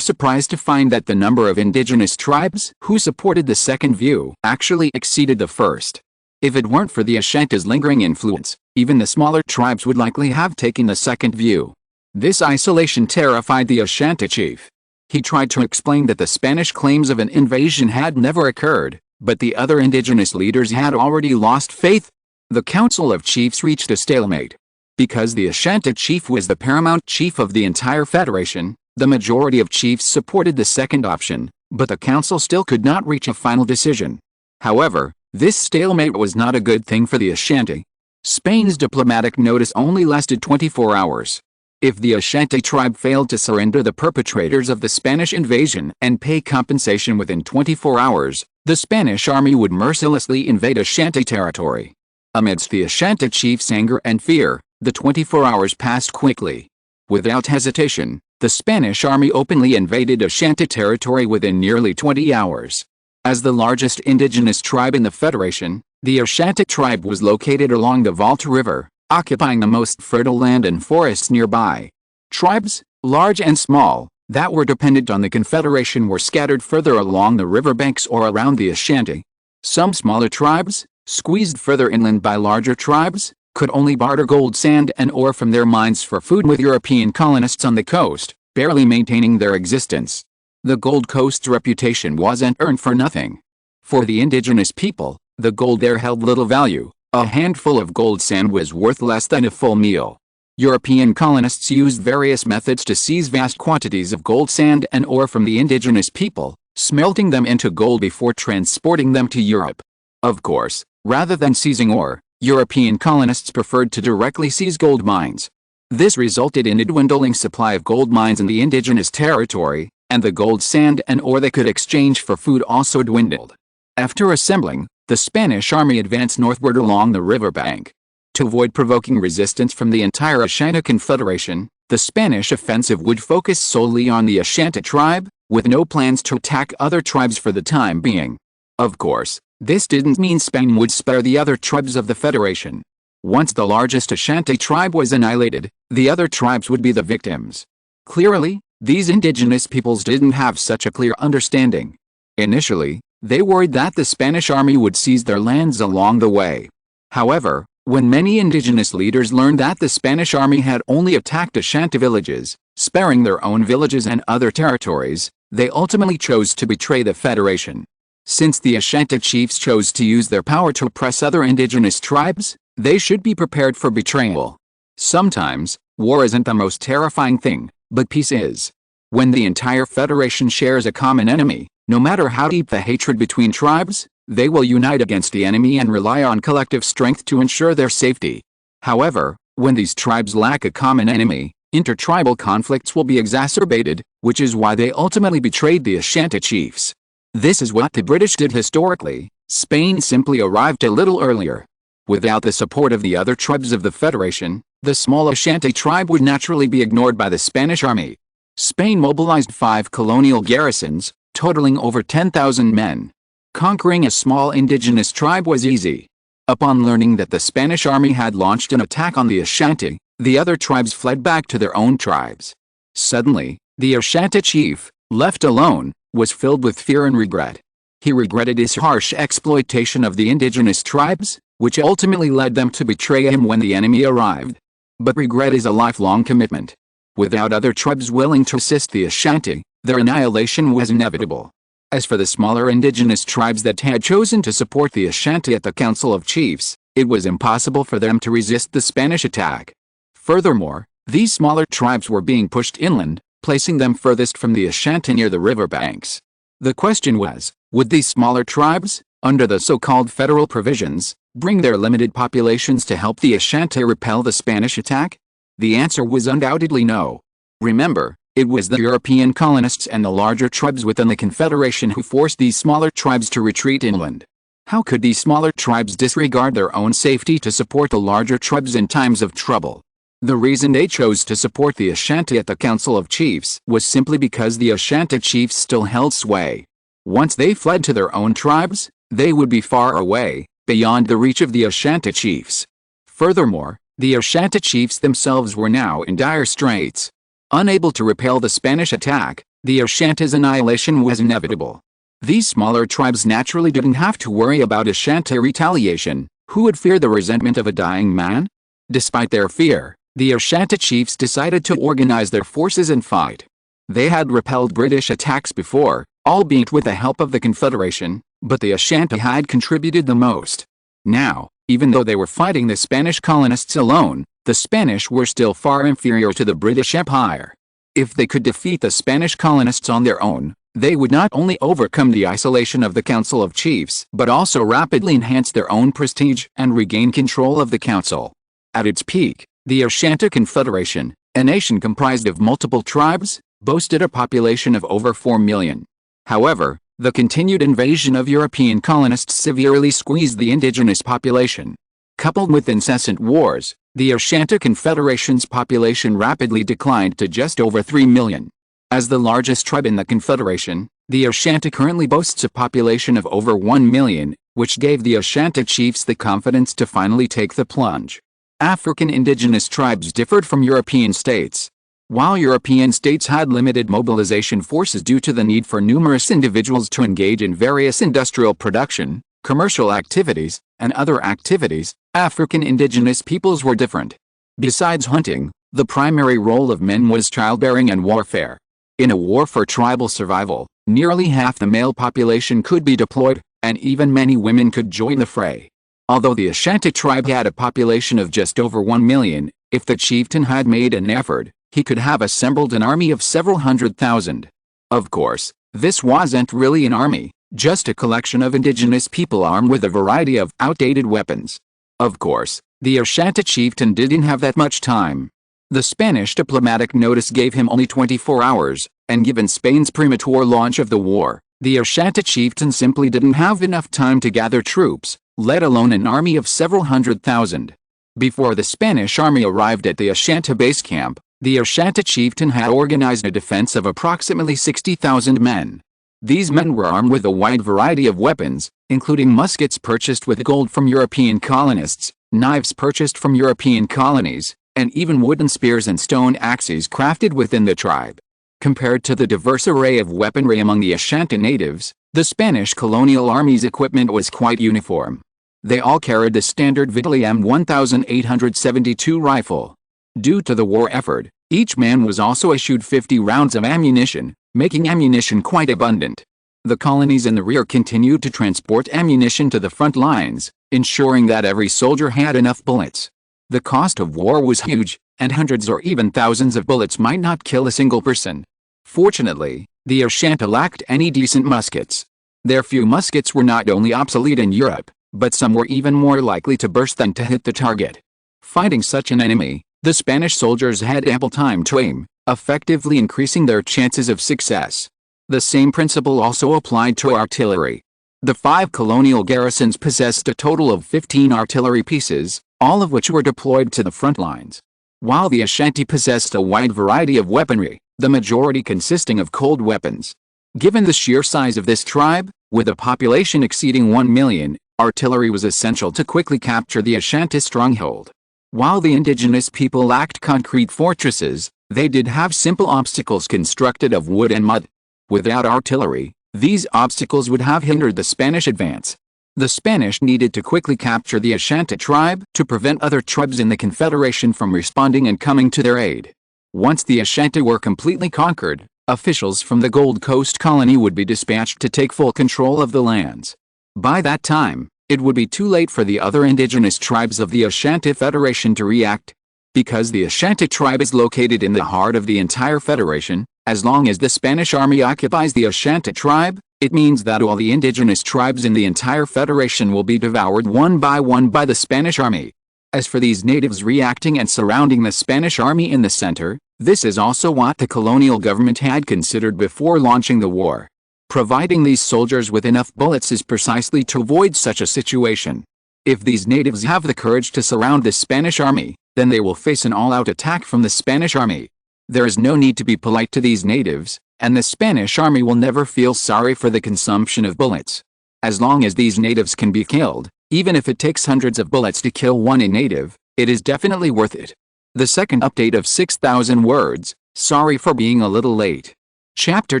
surprised to find that the number of indigenous tribes who supported the second view actually exceeded the first. If it weren't for the Ashanti's lingering influence, even the smaller tribes would likely have taken the second view. This isolation terrified the Ashanti chief. He tried to explain that the Spanish claims of an invasion had never occurred, but the other indigenous leaders had already lost faith. The Council of Chiefs reached a stalemate. Because the Ashanti chief was the paramount chief of the entire federation, the majority of chiefs supported the second option, but the council still could not reach a final decision. However, this stalemate was not a good thing for the Ashanti. Spain's diplomatic notice only lasted 24 hours. If the Ashanti tribe failed to surrender the perpetrators of the Spanish invasion and pay compensation within 24 hours, the Spanish army would mercilessly invade Ashanti territory. Amidst the Ashanti chiefs' anger and fear, the 24 hours passed quickly. Without hesitation, the Spanish army openly invaded Ashanti territory within nearly 20 hours. As the largest indigenous tribe in the Federation, the Ashanti tribe was located along the Volta River, occupying the most fertile land and forests nearby. Tribes, large and small, that were dependent on the Confederation were scattered further along the riverbanks or around the Ashanti. Some smaller tribes, squeezed further inland by larger tribes, could only barter gold, sand, and ore from their mines for food with European colonists on the coast, barely maintaining their existence. The Gold Coast's reputation wasn't earned for nothing. For the indigenous people, the gold there held little value. A handful of gold sand was worth less than a full meal. European colonists used various methods to seize vast quantities of gold, sand, and ore from the indigenous people, smelting them into gold before transporting them to Europe. Of course, rather than seizing ore, European colonists preferred to directly seize gold mines. This resulted in a dwindling supply of gold mines in the indigenous territory, and the gold, sand, and ore they could exchange for food also dwindled. After assembling, the Spanish army advanced northward along the riverbank. To avoid provoking resistance from the entire Ashanti Confederation, the Spanish offensive would focus solely on the Ashanti tribe, with no plans to attack other tribes for the time being. Of course, this didn't mean Spain would spare the other tribes of the Federation. Once the largest Ashanti tribe was annihilated, the other tribes would be the victims. Clearly, these indigenous peoples didn't have such a clear understanding. Initially, they worried that the Spanish army would seize their lands along the way. However, when many indigenous leaders learned that the Spanish army had only attacked Ashanti villages, sparing their own villages and other territories, they ultimately chose to betray the Federation. Since the Ashanti chiefs chose to use their power to oppress other indigenous tribes, they should be prepared for betrayal. Sometimes, war isn't the most terrifying thing, but peace is. When the entire Federation shares a common enemy, no matter how deep the hatred between tribes, they will unite against the enemy and rely on collective strength to ensure their safety. However, when these tribes lack a common enemy, intertribal conflicts will be exacerbated, which is why they ultimately betrayed the Ashanti chiefs. This is what the British did historically. Spain simply arrived a little earlier. Without the support of the other tribes of the Federation, the small Ashanti tribe would naturally be ignored by the Spanish army. Spain mobilized 5 colonial garrisons, totaling over 10,000 men. Conquering a small indigenous tribe was easy. Upon learning that the Spanish army had launched an attack on the Ashanti, the other tribes fled back to their own tribes. Suddenly, the Ashanti chief, left alone, was filled with fear and regret. He regretted his harsh exploitation of the indigenous tribes, which ultimately led them to betray him when the enemy arrived. But regret is a lifelong commitment. Without other tribes willing to assist the Ashanti, their annihilation was inevitable. As for the smaller indigenous tribes that had chosen to support the Ashanti at the Council of Chiefs, It was impossible for them to resist the Spanish attack. Furthermore, these smaller tribes were being pushed inland, placing them furthest from the Ashanti near the riverbanks. The question was, would these smaller tribes, under the so-called federal provisions, bring their limited populations to help the Ashanti repel the Spanish attack? The answer was undoubtedly no. Remember, it was the European colonists and the larger tribes within the Confederation who forced these smaller tribes to retreat inland. How could these smaller tribes disregard their own safety to support the larger tribes in times of trouble? The reason they chose to support the Ashanti at the Council of Chiefs was simply because the Ashanti chiefs still held sway. Once they fled to their own tribes, they would be far away, beyond the reach of the Ashanti chiefs. Furthermore, the Ashanti chiefs themselves were now in dire straits. Unable to repel the Spanish attack, the Ashanti's annihilation was inevitable. These smaller tribes naturally didn't have to worry about Ashanti retaliation. Who would fear the resentment of a dying man? Despite their fear, the Ashanti chiefs decided to organize their forces and fight. They had repelled British attacks before, albeit with the help of the Confederation, but the Ashanti had contributed the most. Now, even though they were fighting the Spanish colonists alone, the Spanish were still far inferior to the British Empire. If they could defeat the Spanish colonists on their own, they would not only overcome the isolation of the Council of Chiefs, but also rapidly enhance their own prestige and regain control of the council. At its peak, the Ashanti Confederation, a nation comprised of multiple tribes, boasted a population of over 4 million. However, the continued invasion of European colonists severely squeezed the indigenous population. Coupled with incessant wars, the Ashanti Confederation's population rapidly declined to just over 3 million. As the largest tribe in the Confederation, the Ashanti currently boasts a population of over 1 million, which gave the Ashanti chiefs the confidence to finally take the plunge. African indigenous tribes differed from European states. While European states had limited mobilization forces due to the need for numerous individuals to engage in various industrial production, commercial activities, and other activities, African indigenous peoples were different. Besides hunting, the primary role of men was childbearing and warfare. In a war for tribal survival, nearly half the male population could be deployed, and even many women could join the fray. Although the Ashanti tribe had a population of just over 1 million, if the chieftain had made an effort, he could have assembled an army of several 100,000. Of course, this wasn't really an army, just a collection of indigenous people armed with a variety of outdated weapons. Of course, the Ashanti chieftain didn't have that much time. The Spanish diplomatic notice gave him only 24 hours, and given Spain's premature launch of the war, the Ashanti chieftain simply didn't have enough time to gather troops, let alone an army of several 100,000. Before the Spanish army arrived at the Ashanti base camp, the Ashanti chieftain had organized a defense of approximately 60,000 men. These men were armed with a wide variety of weapons, including muskets purchased with gold from European colonists, knives purchased from European colonies, and even wooden spears and stone axes crafted within the tribe. Compared to the diverse array of weaponry among the Ashanti natives, the Spanish colonial army's equipment was quite uniform. They all carried the standard Vittorio M1872 rifle. Due to the war effort, each man was also issued 50 rounds of ammunition, making ammunition quite abundant. The colonies in the rear continued to transport ammunition to the front lines, ensuring that every soldier had enough bullets. The cost of war was huge, and hundreds or even thousands of bullets might not kill a single person. Fortunately, the Ashanti lacked any decent muskets. Their few muskets were not only obsolete in Europe, but some were even more likely to burst than to hit the target. Fighting such an enemy, the Spanish soldiers had ample time to aim, effectively increasing their chances of success. The same principle also applied to artillery. The 5 colonial garrisons possessed a total of 15 artillery pieces, all of which were deployed to the front lines. While the Ashanti possessed a wide variety of weaponry, the majority consisting of cold weapons. Given the sheer size of this tribe, with a population exceeding 1 million, artillery was essential to quickly capture the Ashanti stronghold. While the indigenous people lacked concrete fortresses, they did have simple obstacles constructed of wood and mud. Without artillery, these obstacles would have hindered the Spanish advance. The Spanish needed to quickly capture the Ashanti tribe to prevent other tribes in the Confederation from responding and coming to their aid. Once the Ashanti were completely conquered, officials from the Gold Coast colony would be dispatched to take full control of the lands. By that time, It would be too late for the other indigenous tribes of the Ashanti Federation to react. Because the Ashanti tribe is located in the heart of the entire Federation, as long as the Spanish army occupies the Ashanti tribe, it means that all the indigenous tribes in the entire Federation will be devoured one by the Spanish army. As for these natives reacting and surrounding the Spanish army in the center, this is also what the colonial government had considered before launching the war. Providing these soldiers with enough bullets is precisely to avoid such a situation. If these natives have the courage to surround the Spanish army, then they will face an all-out attack from the Spanish army. There is no need to be polite to these natives, and the Spanish army will never feel sorry for the consumption of bullets. As long as these natives can be killed, even if it takes hundreds of bullets to kill one native, it is definitely worth it. The second update of 6,000 words, sorry for being a little late. Chapter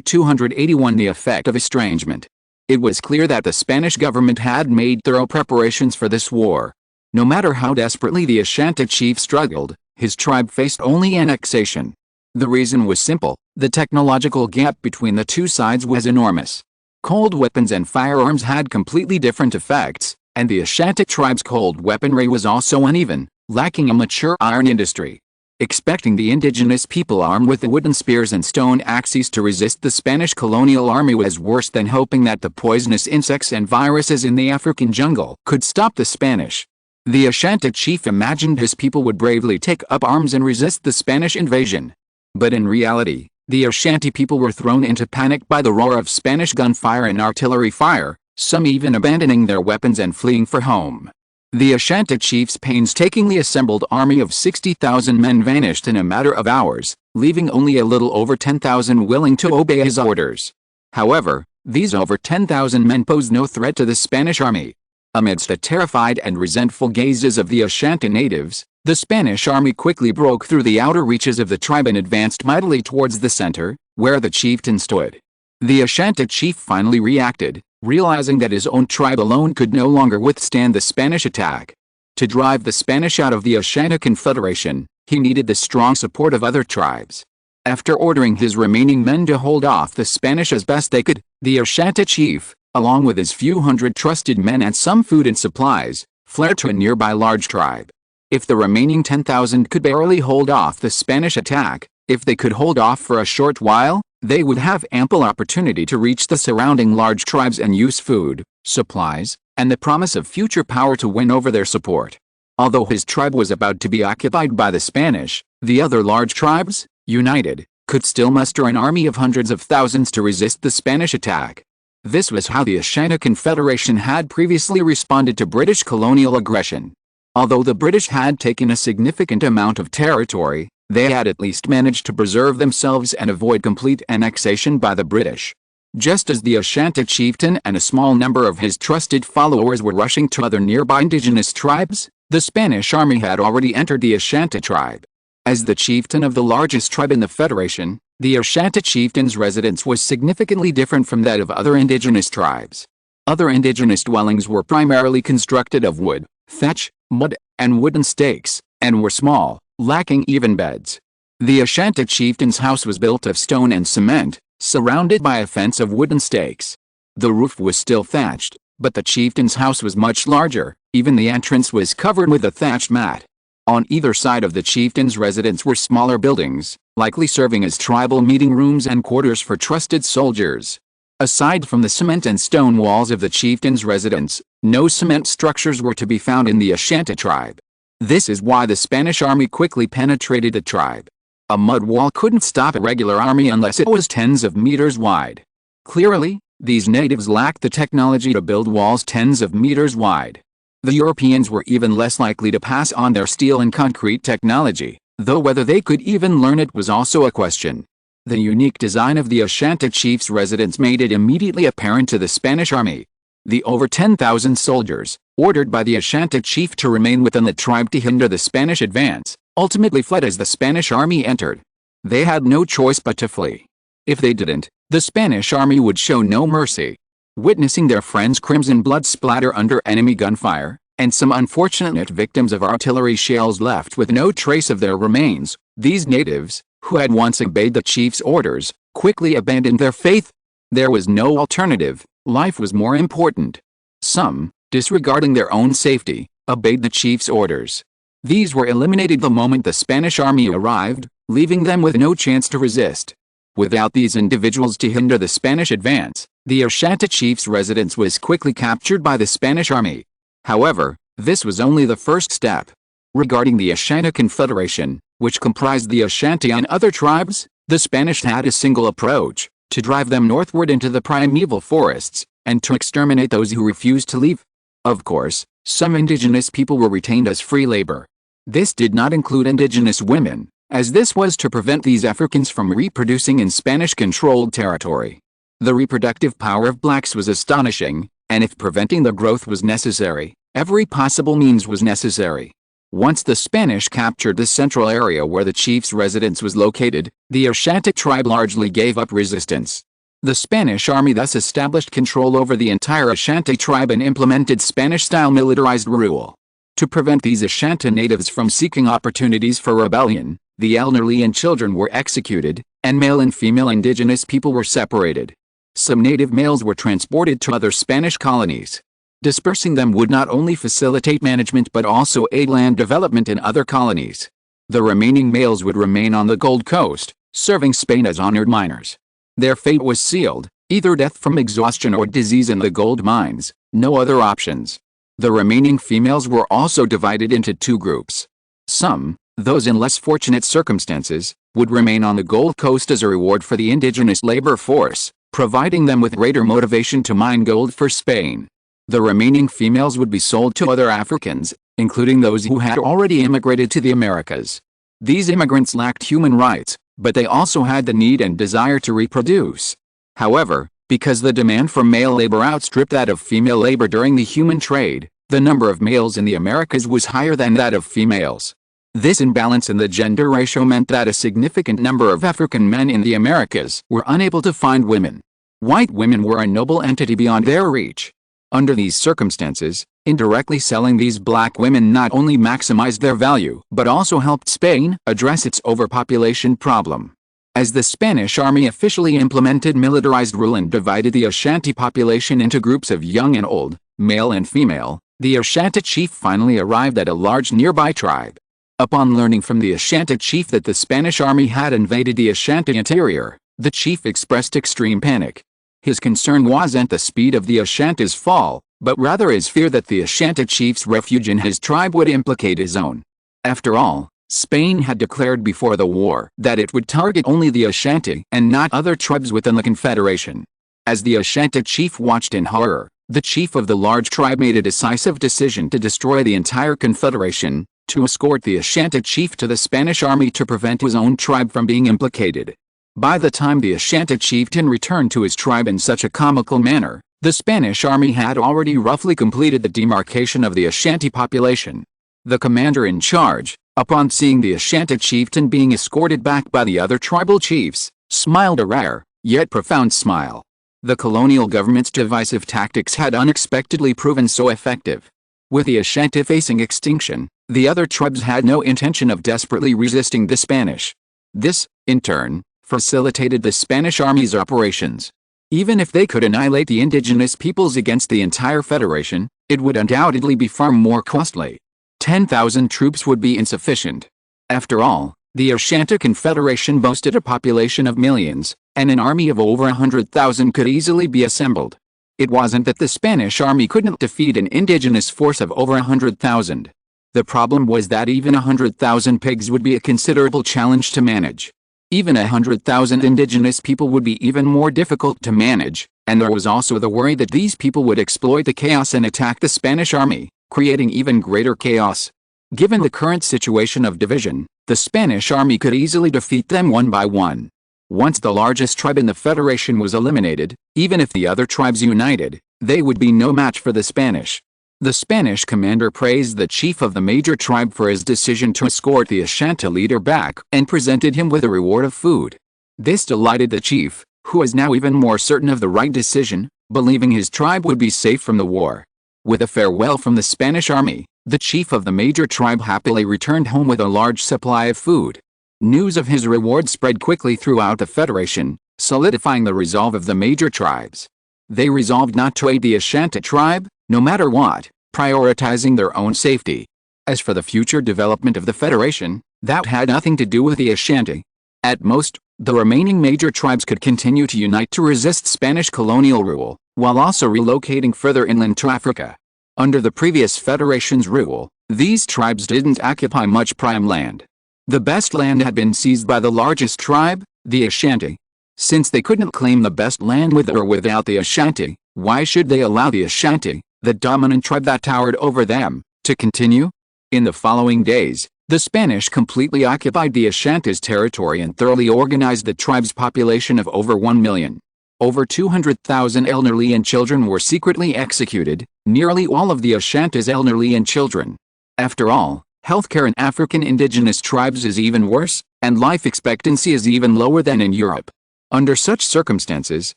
281 The Effect of Estrangement. It was clear that the Spanish government had made thorough preparations for this war. No matter how desperately the Ashanti chief struggled, his tribe faced only annexation. The reason was simple: the technological gap between the two sides was enormous. Cold weapons and firearms had completely different effects, and the Ashanti tribe's cold weaponry was also uneven, lacking a mature iron industry. Expecting the indigenous people armed with wooden spears and stone axes to resist the Spanish colonial army was worse than hoping that the poisonous insects and viruses in the African jungle could stop the Spanish. The Ashanti chief imagined his people would bravely take up arms and resist the Spanish invasion. But in reality, the Ashanti people were thrown into panic by the roar of Spanish gunfire and artillery fire, some even abandoning their weapons and fleeing for home. The Ashanti chief's painstakingly assembled army of 60,000 men vanished in a matter of hours, leaving only a little over 10,000 willing to obey his orders. However, these over 10,000 men posed no threat to the Spanish army. Amidst the terrified and resentful gazes of the Ashanti natives, the Spanish army quickly broke through the outer reaches of the tribe and advanced mightily towards the center, where the chieftain stood. The Ashanti chief finally reacted, realizing that his own tribe alone could no longer withstand the Spanish attack. To drive the Spanish out of the Ashanti Confederation, he needed the strong support of other tribes. After ordering his remaining men to hold off the Spanish as best they could, the Ashanti chief, along with his few hundred trusted men and some food and supplies, fled to a nearby large tribe. If the remaining 10,000 could barely hold off the Spanish attack, if they could hold off for a short while, they would have ample opportunity to reach the surrounding large tribes and use food, supplies, and the promise of future power to win over their support. Although his tribe was about to be occupied by the Spanish, the other large tribes, united, could still muster an army of hundreds of thousands to resist the Spanish attack. This was how the Ashanti Confederation had previously responded to British colonial aggression. Although the British had taken a significant amount of territory, they had at least managed to preserve themselves and avoid complete annexation by the British. Just as the Ashanti chieftain and a small number of his trusted followers were rushing to other nearby indigenous tribes, the Spanish army had already entered the Ashanti tribe. As the chieftain of the largest tribe in the Federation, the Ashanti chieftain's residence was significantly different from that of other indigenous tribes. Other indigenous dwellings were primarily constructed of wood, thatch, mud, and wooden stakes, and were small, lacking even beds. The Ashanti chieftain's house was built of stone and cement, surrounded by a fence of wooden stakes. The roof was still thatched, but the chieftain's house was much larger. Even the entrance was covered with a thatched mat. On either side of the chieftain's residence were smaller buildings, likely serving as tribal meeting rooms and quarters for trusted soldiers. Aside from the cement and stone walls of the chieftain's residence, no cement structures were to be found in the Ashanti tribe. This is why the Spanish army quickly penetrated the tribe. A mud wall couldn't stop a regular army unless it was tens of meters wide. Clearly, these natives lacked the technology to build walls tens of meters wide. The Europeans were even less likely to pass on their steel and concrete technology, though whether they could even learn it was also a question. The unique design of the Ashanti chief's residence made it immediately apparent to the Spanish army. The over 10,000 soldiers, ordered by the Ashanti chief to remain within the tribe to hinder the Spanish advance, ultimately fled as the Spanish army entered. They had no choice but to flee. If they didn't, the Spanish army would show no mercy. Witnessing their friends' crimson blood splatter under enemy gunfire, and some unfortunate victims of artillery shells left with no trace of their remains, these natives, who had once obeyed the chief's orders, quickly abandoned their faith. There was no alternative. Life was more important. Some, disregarding their own safety, obeyed the chief's orders. These were eliminated the moment the Spanish army arrived, leaving them with no chance to resist. Without these individuals to hinder the Spanish advance, the Ashanti chief's residence was quickly captured by the Spanish army. However, this was only the first step. Regarding the Ashanti Confederation, which comprised the Ashanti and other tribes, the Spanish had a single approach: to drive them northward into the primeval forests, and to exterminate those who refused to leave. Of course, some indigenous people were retained as free labor. This did not include indigenous women, as this was to prevent these Africans from reproducing in Spanish-controlled territory. The reproductive power of blacks was astonishing, and if preventing the growth was necessary, every possible means was necessary. Once the Spanish captured the central area where the chief's residence was located, the Ashanti tribe largely gave up resistance. The Spanish army thus established control over the entire Ashanti tribe and implemented Spanish-style militarized rule. To prevent these Ashanti natives from seeking opportunities for rebellion, the elderly and children were executed, and male and female indigenous people were separated. Some native males were transported to other Spanish colonies. Dispersing them would not only facilitate management but also aid land development in other colonies. The remaining males would remain on the Gold Coast, serving Spain as honored miners. Their fate was sealed, either death from exhaustion or disease in the gold mines, no other options. The remaining females were also divided into two groups. Some, those in less fortunate circumstances, would remain on the Gold Coast as a reward for the indigenous labor force, providing them with greater motivation to mine gold for Spain. The remaining females would be sold to other Africans, including those who had already immigrated to the Americas. These immigrants lacked human rights, but they also had the need and desire to reproduce. However, because the demand for male labor outstripped that of female labor during the human trade, the number of males in the Americas was higher than that of females. This imbalance in the gender ratio meant that a significant number of African men in the Americas were unable to find women. White women were a noble entity beyond their reach. Under these circumstances, indirectly selling these black women not only maximized their value but also helped Spain address its overpopulation problem. As the Spanish army officially implemented militarized rule and divided the Ashanti population into groups of young and old, male and female, the Ashanti chief finally arrived at a large nearby tribe. Upon learning from the Ashanti chief that the Spanish army had invaded the Ashanti interior, the chief expressed extreme panic. His concern wasn't the speed of the Ashanti's fall, but rather his fear that the Ashanti chief's refuge in his tribe would implicate his own. After all, Spain had declared before the war that it would target only the Ashanti and not other tribes within the Confederation. As the Ashanti chief watched in horror, the chief of the large tribe made a decisive decision to destroy the entire Confederation, to escort the Ashanti chief to the Spanish army to prevent his own tribe from being implicated. By the time the Ashanti chieftain returned to his tribe in such a comical manner, the Spanish army had already roughly completed the demarcation of the Ashanti population. The commander in charge, upon seeing the Ashanti chieftain being escorted back by the other tribal chiefs, smiled a rare, yet profound smile. The colonial government's divisive tactics had unexpectedly proven so effective. With the Ashanti facing extinction, the other tribes had no intention of desperately resisting the Spanish. This, in turn, facilitated the Spanish army's operations. Even if they could annihilate the indigenous peoples against the entire Federation, it would undoubtedly be far more costly. 10,000 troops would be insufficient. After all, the Ashanti Confederation boasted a population of millions, and an army of over 100,000 could easily be assembled. It wasn't that the Spanish army couldn't defeat an indigenous force of over 100,000. The problem was that even 100,000 pigs would be a considerable challenge to manage. Even 100,000 indigenous people would be even more difficult to manage, and there was also the worry that these people would exploit the chaos and attack the Spanish army, creating even greater chaos. Given the current situation of division, the Spanish army could easily defeat them one by one. Once the largest tribe in the Federation was eliminated, even if the other tribes united, they would be no match for the Spanish. The Spanish commander praised the chief of the major tribe for his decision to escort the Ashanti leader back and presented him with a reward of food. This delighted the chief, who was now even more certain of the right decision, believing his tribe would be safe from the war. With a farewell from the Spanish army, the chief of the major tribe happily returned home with a large supply of food. News of his reward spread quickly throughout the Federation, solidifying the resolve of the major tribes. They resolved not to aid the Ashanti tribe, no matter what, prioritizing their own safety. As for the future development of the Federation, that had nothing to do with the Ashanti. At most, the remaining major tribes could continue to unite to resist Spanish colonial rule, while also relocating further inland to Africa. Under the previous Federation's rule, these tribes didn't occupy much prime land. The best land had been seized by the largest tribe, the Ashanti. Since they couldn't claim the best land with or without the Ashanti, why should they allow the Ashanti, the dominant tribe that towered over them, to continue? In the following days, the Spanish completely occupied the Ashanti's territory and thoroughly organized the tribe's population of over 1 million. Over 200,000 elderly and children were secretly executed, nearly all of the Ashanti's elderly and children. After all, healthcare in African indigenous tribes is even worse, and life expectancy is even lower than in Europe. Under such circumstances,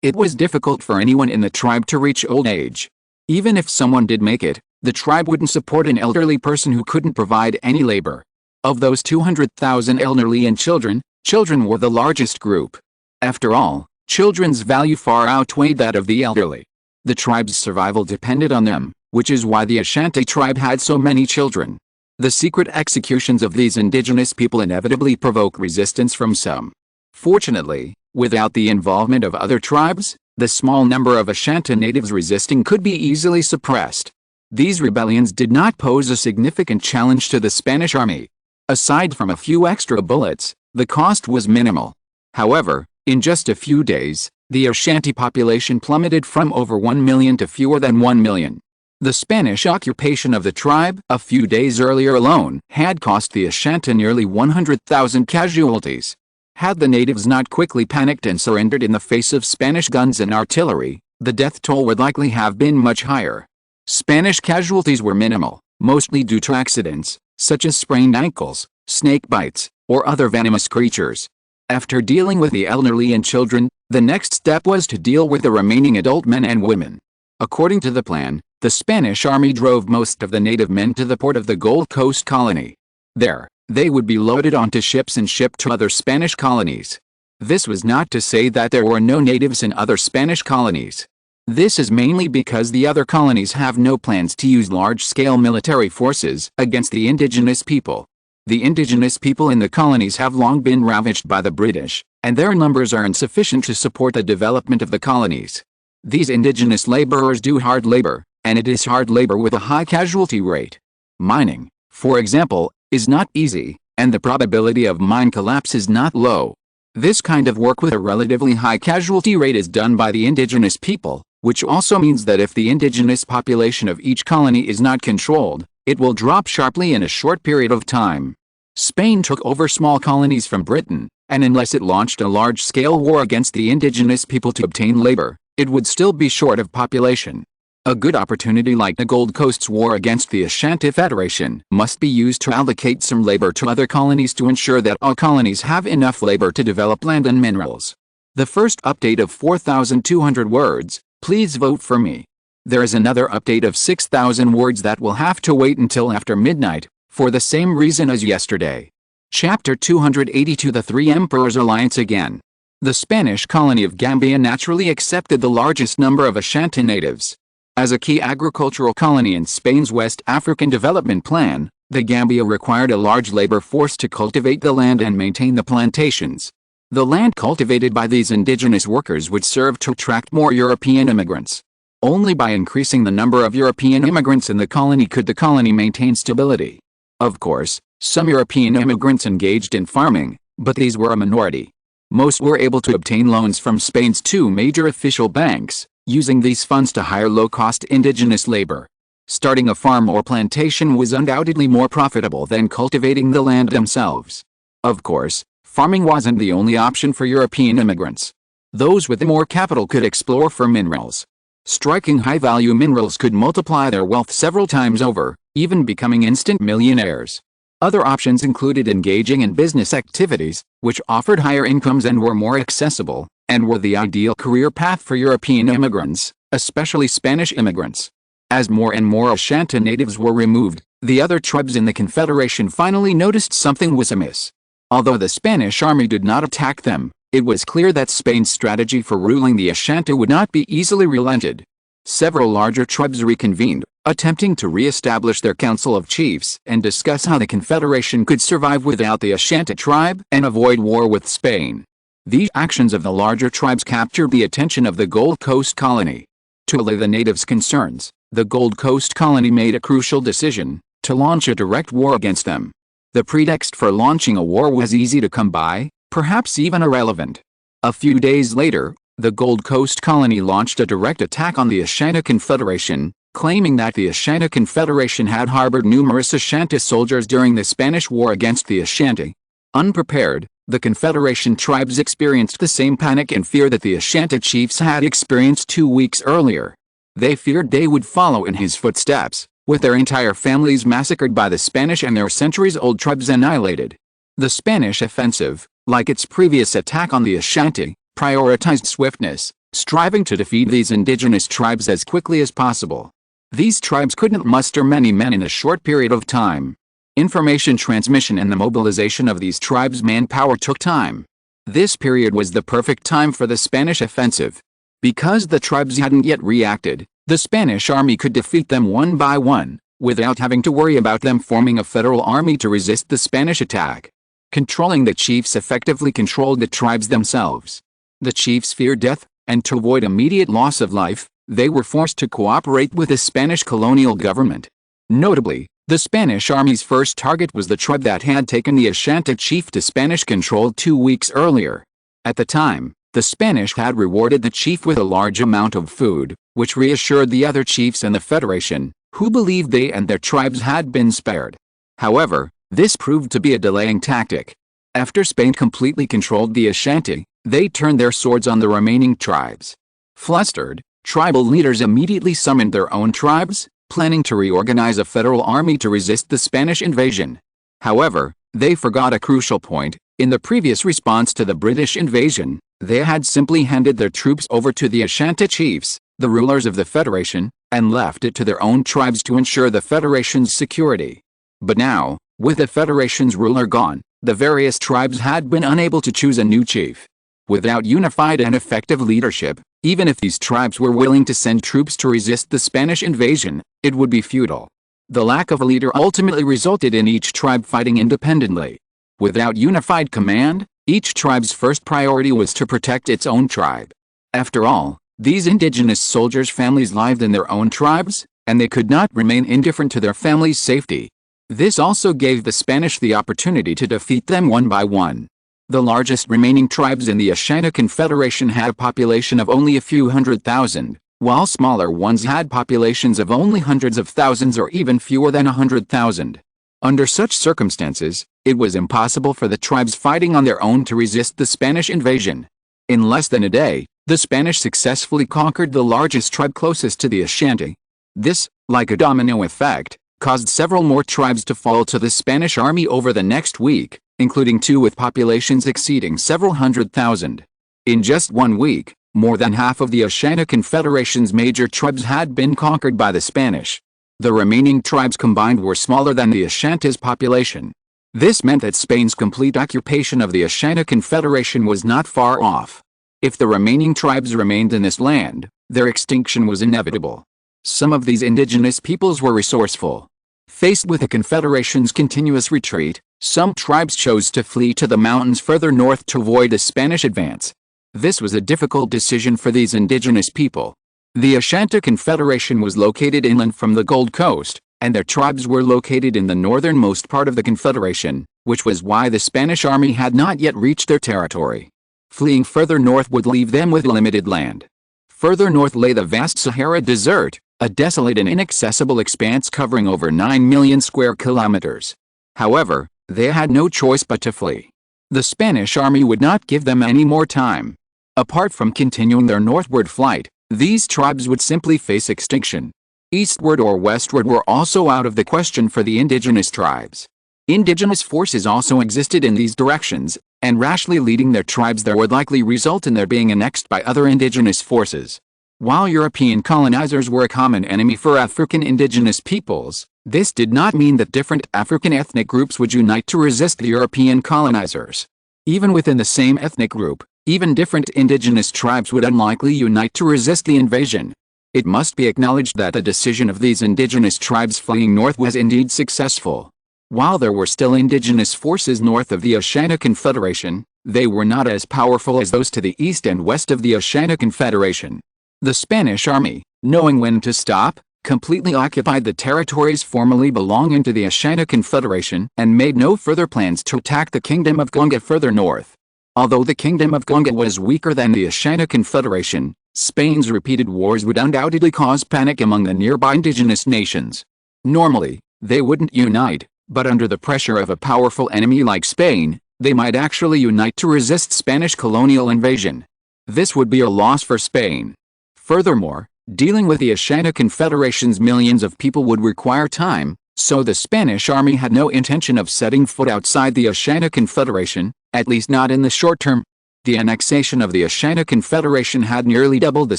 it was difficult for anyone in the tribe to reach old age. Even if someone did make it, the tribe wouldn't support an elderly person who couldn't provide any labor. Of those 200,000 elderly and children, children were the largest group. After all, children's value far outweighed that of the elderly. The tribe's survival depended on them, which is why the Ashanti tribe had so many children. The secret executions of these indigenous people inevitably provoke resistance from some. Fortunately, without the involvement of other tribes, the small number of Ashanti natives resisting could be easily suppressed. These rebellions did not pose a significant challenge to the Spanish army. Aside from a few extra bullets, the cost was minimal. However, in just a few days, the Ashanti population plummeted from over 1 million to fewer than 1 million. The Spanish occupation of the tribe, a few days earlier alone, had cost the Ashanti nearly 100,000 casualties. Had the natives not quickly panicked and surrendered in the face of Spanish guns and artillery, the death toll would likely have been much higher. Spanish casualties were minimal, mostly due to accidents, such as sprained ankles, snake bites, or other venomous creatures. After dealing with the elderly and children, the next step was to deal with the remaining adult men and women. According to the plan, the Spanish army drove most of the native men to the port of the Gold Coast colony. There, they would be loaded onto ships and shipped to other Spanish colonies. This was not to say that there were no natives in other Spanish colonies. This is mainly because the other colonies have no plans to use large-scale military forces against the indigenous people. The indigenous people in the colonies have long been ravaged by the British, and their numbers are insufficient to support the development of the colonies. These indigenous laborers do hard labor, and it is hard labor with a high casualty rate. Mining, for example, is not easy, and the probability of mine collapse is not low. This kind of work with a relatively high casualty rate is done by the indigenous people, which also means that if the indigenous population of each colony is not controlled, it will drop sharply in a short period of time. Spain took over small colonies from Britain, and unless it launched a large-scale war against the indigenous people to obtain labor, it would still be short of population. A good opportunity like the Gold Coast's war against the Ashanti Federation must be used to allocate some labor to other colonies to ensure that all colonies have enough labor to develop land and minerals. The first update of 4,200 words, please vote for me. There is another update of 6,000 words that will have to wait until after midnight, for the same reason as yesterday. Chapter 282 The Three Emperors Alliance Again. The Spanish colony of Gambia naturally accepted the largest number of Ashanti natives. As a key agricultural colony in Spain's West African Development Plan, the Gambia required a large labor force to cultivate the land and maintain the plantations. The land cultivated by these indigenous workers would serve to attract more European immigrants. Only by increasing the number of European immigrants in the colony could the colony maintain stability. Of course, some European immigrants engaged in farming, but these were a minority. Most were able to obtain loans from Spain's two major official banks, using these funds to hire low-cost indigenous labor. Starting a farm or plantation was undoubtedly more profitable than cultivating the land themselves. Of course, farming wasn't the only option for European immigrants. Those with more capital could explore for minerals. Striking high-value minerals could multiply their wealth several times over, even becoming instant millionaires. Other options included engaging in business activities, which offered higher incomes and were more accessible, and were the ideal career path for European immigrants, especially Spanish immigrants. As more and more Ashanti natives were removed, the other tribes in the Confederation finally noticed something was amiss. Although the Spanish army did not attack them, it was clear that Spain's strategy for ruling the Ashanti would not be easily relented. Several larger tribes reconvened, attempting to re-establish their council of chiefs and discuss how the Confederation could survive without the Ashanti tribe and avoid war with Spain. These actions of the larger tribes captured the attention of the Gold Coast colony. To allay the natives' concerns, the Gold Coast colony made a crucial decision to launch a direct war against them. The pretext for launching a war was easy to come by, perhaps even irrelevant. A few days later, the Gold Coast colony launched a direct attack on the Ashanti Confederation, claiming that the Ashanti Confederation had harbored numerous Ashanti soldiers during the Spanish War against the Ashanti. Unprepared, the Confederation tribes experienced the same panic and fear that the Ashanti chiefs had experienced 2 weeks earlier. They feared they would follow in his footsteps, with their entire families massacred by the Spanish and their centuries-old tribes annihilated. The Spanish offensive, like its previous attack on the Ashanti, prioritized swiftness, striving to defeat these indigenous tribes as quickly as possible. These tribes couldn't muster many men in a short period of time. Information transmission and the mobilization of these tribes' manpower took time. This period was the perfect time for the Spanish offensive. Because the tribes hadn't yet reacted, the Spanish army could defeat them one by one, without having to worry about them forming a federal army to resist the Spanish attack. Controlling the chiefs effectively controlled the tribes themselves. The chiefs feared death, and to avoid immediate loss of life, they were forced to cooperate with the Spanish colonial government. Notably, the Spanish army's first target was the tribe that had taken the Ashanti chief to Spanish control 2 weeks earlier. At the time, the Spanish had rewarded the chief with a large amount of food, which reassured the other chiefs and the Federation, who believed they and their tribes had been spared. However, this proved to be a delaying tactic. After Spain completely controlled the Ashanti, they turned their swords on the remaining tribes. Flustered, tribal leaders immediately summoned their own tribes, planning to reorganize a federal army to resist the Spanish invasion. However, they forgot a crucial point. In the previous response to the British invasion, they had simply handed their troops over to the Ashanti chiefs, the rulers of the Federation, and left it to their own tribes to ensure the Federation's security. But now, with the Federation's ruler gone, the various tribes had been unable to choose a new chief. Without unified and effective leadership, even if these tribes were willing to send troops to resist the Spanish invasion, it would be futile. The lack of a leader ultimately resulted in each tribe fighting independently. Without unified command, each tribe's first priority was to protect its own tribe. After all, these indigenous soldiers' families lived in their own tribes, and they could not remain indifferent to their families' safety. This also gave the Spanish the opportunity to defeat them one by one. The largest remaining tribes in the Ashanti Confederation had a population of only a few 100,000, while smaller ones had populations of only hundreds of thousands or even fewer than 100,000. Under such circumstances, it was impossible for the tribes fighting on their own to resist the Spanish invasion. In less than a day, the Spanish successfully conquered the largest tribe closest to the Ashanti. This, like a domino effect, caused several more tribes to fall to the Spanish army over the next week, including 2 with populations exceeding several 100,000. In just 1 week, more than half of the Ashanti Confederation's major tribes had been conquered by the Spanish. The remaining tribes combined were smaller than the Ashanti's population. This meant that Spain's complete occupation of the Ashanti Confederation was not far off. If the remaining tribes remained in this land, their extinction was inevitable. Some of these indigenous peoples were resourceful. Faced with the Confederation's continuous retreat, some tribes chose to flee to the mountains further north to avoid a Spanish advance. This was a difficult decision for these indigenous people. The Ashanti Confederation was located inland from the Gold Coast, and their tribes were located in the northernmost part of the Confederation, which was why the Spanish army had not yet reached their territory. Fleeing further north would leave them with limited land. Further north lay the vast Sahara Desert, a desolate and inaccessible expanse covering over 9 million square kilometers. However, they had no choice but to flee. The Spanish army would not give them any more time. Apart from continuing their northward flight, these tribes would simply face extinction. Eastward or westward were also out of the question for the indigenous tribes. Indigenous forces also existed in these directions, and rashly leading their tribes there would likely result in their being annexed by other indigenous forces. While European colonizers were a common enemy for African indigenous peoples, this did not mean that different African ethnic groups would unite to resist the European colonizers. Even within the same ethnic group, even different indigenous tribes would unlikely unite to resist the invasion. It must be acknowledged that the decision of these indigenous tribes fleeing north was indeed successful. While there were still indigenous forces north of the Oceania Confederation, they were not as powerful as those to the east and west of the Oceania Confederation. The Spanish army, knowing when to stop, completely occupied the territories formerly belonging to the Oceania Confederation and made no further plans to attack the Kingdom of Gonga further north. Although the Kingdom of Gonga was weaker than the Oceania Confederation, Spain's repeated wars would undoubtedly cause panic among the nearby indigenous nations. Normally, they wouldn't unite, but under the pressure of a powerful enemy like Spain, they might actually unite to resist Spanish colonial invasion. This would be a loss for Spain. Furthermore, dealing with the Oceania Confederation's millions of people would require time, so the Spanish army had no intention of setting foot outside the Oceania Confederation, at least not in the short term. The annexation of the Oceania Confederation had nearly doubled the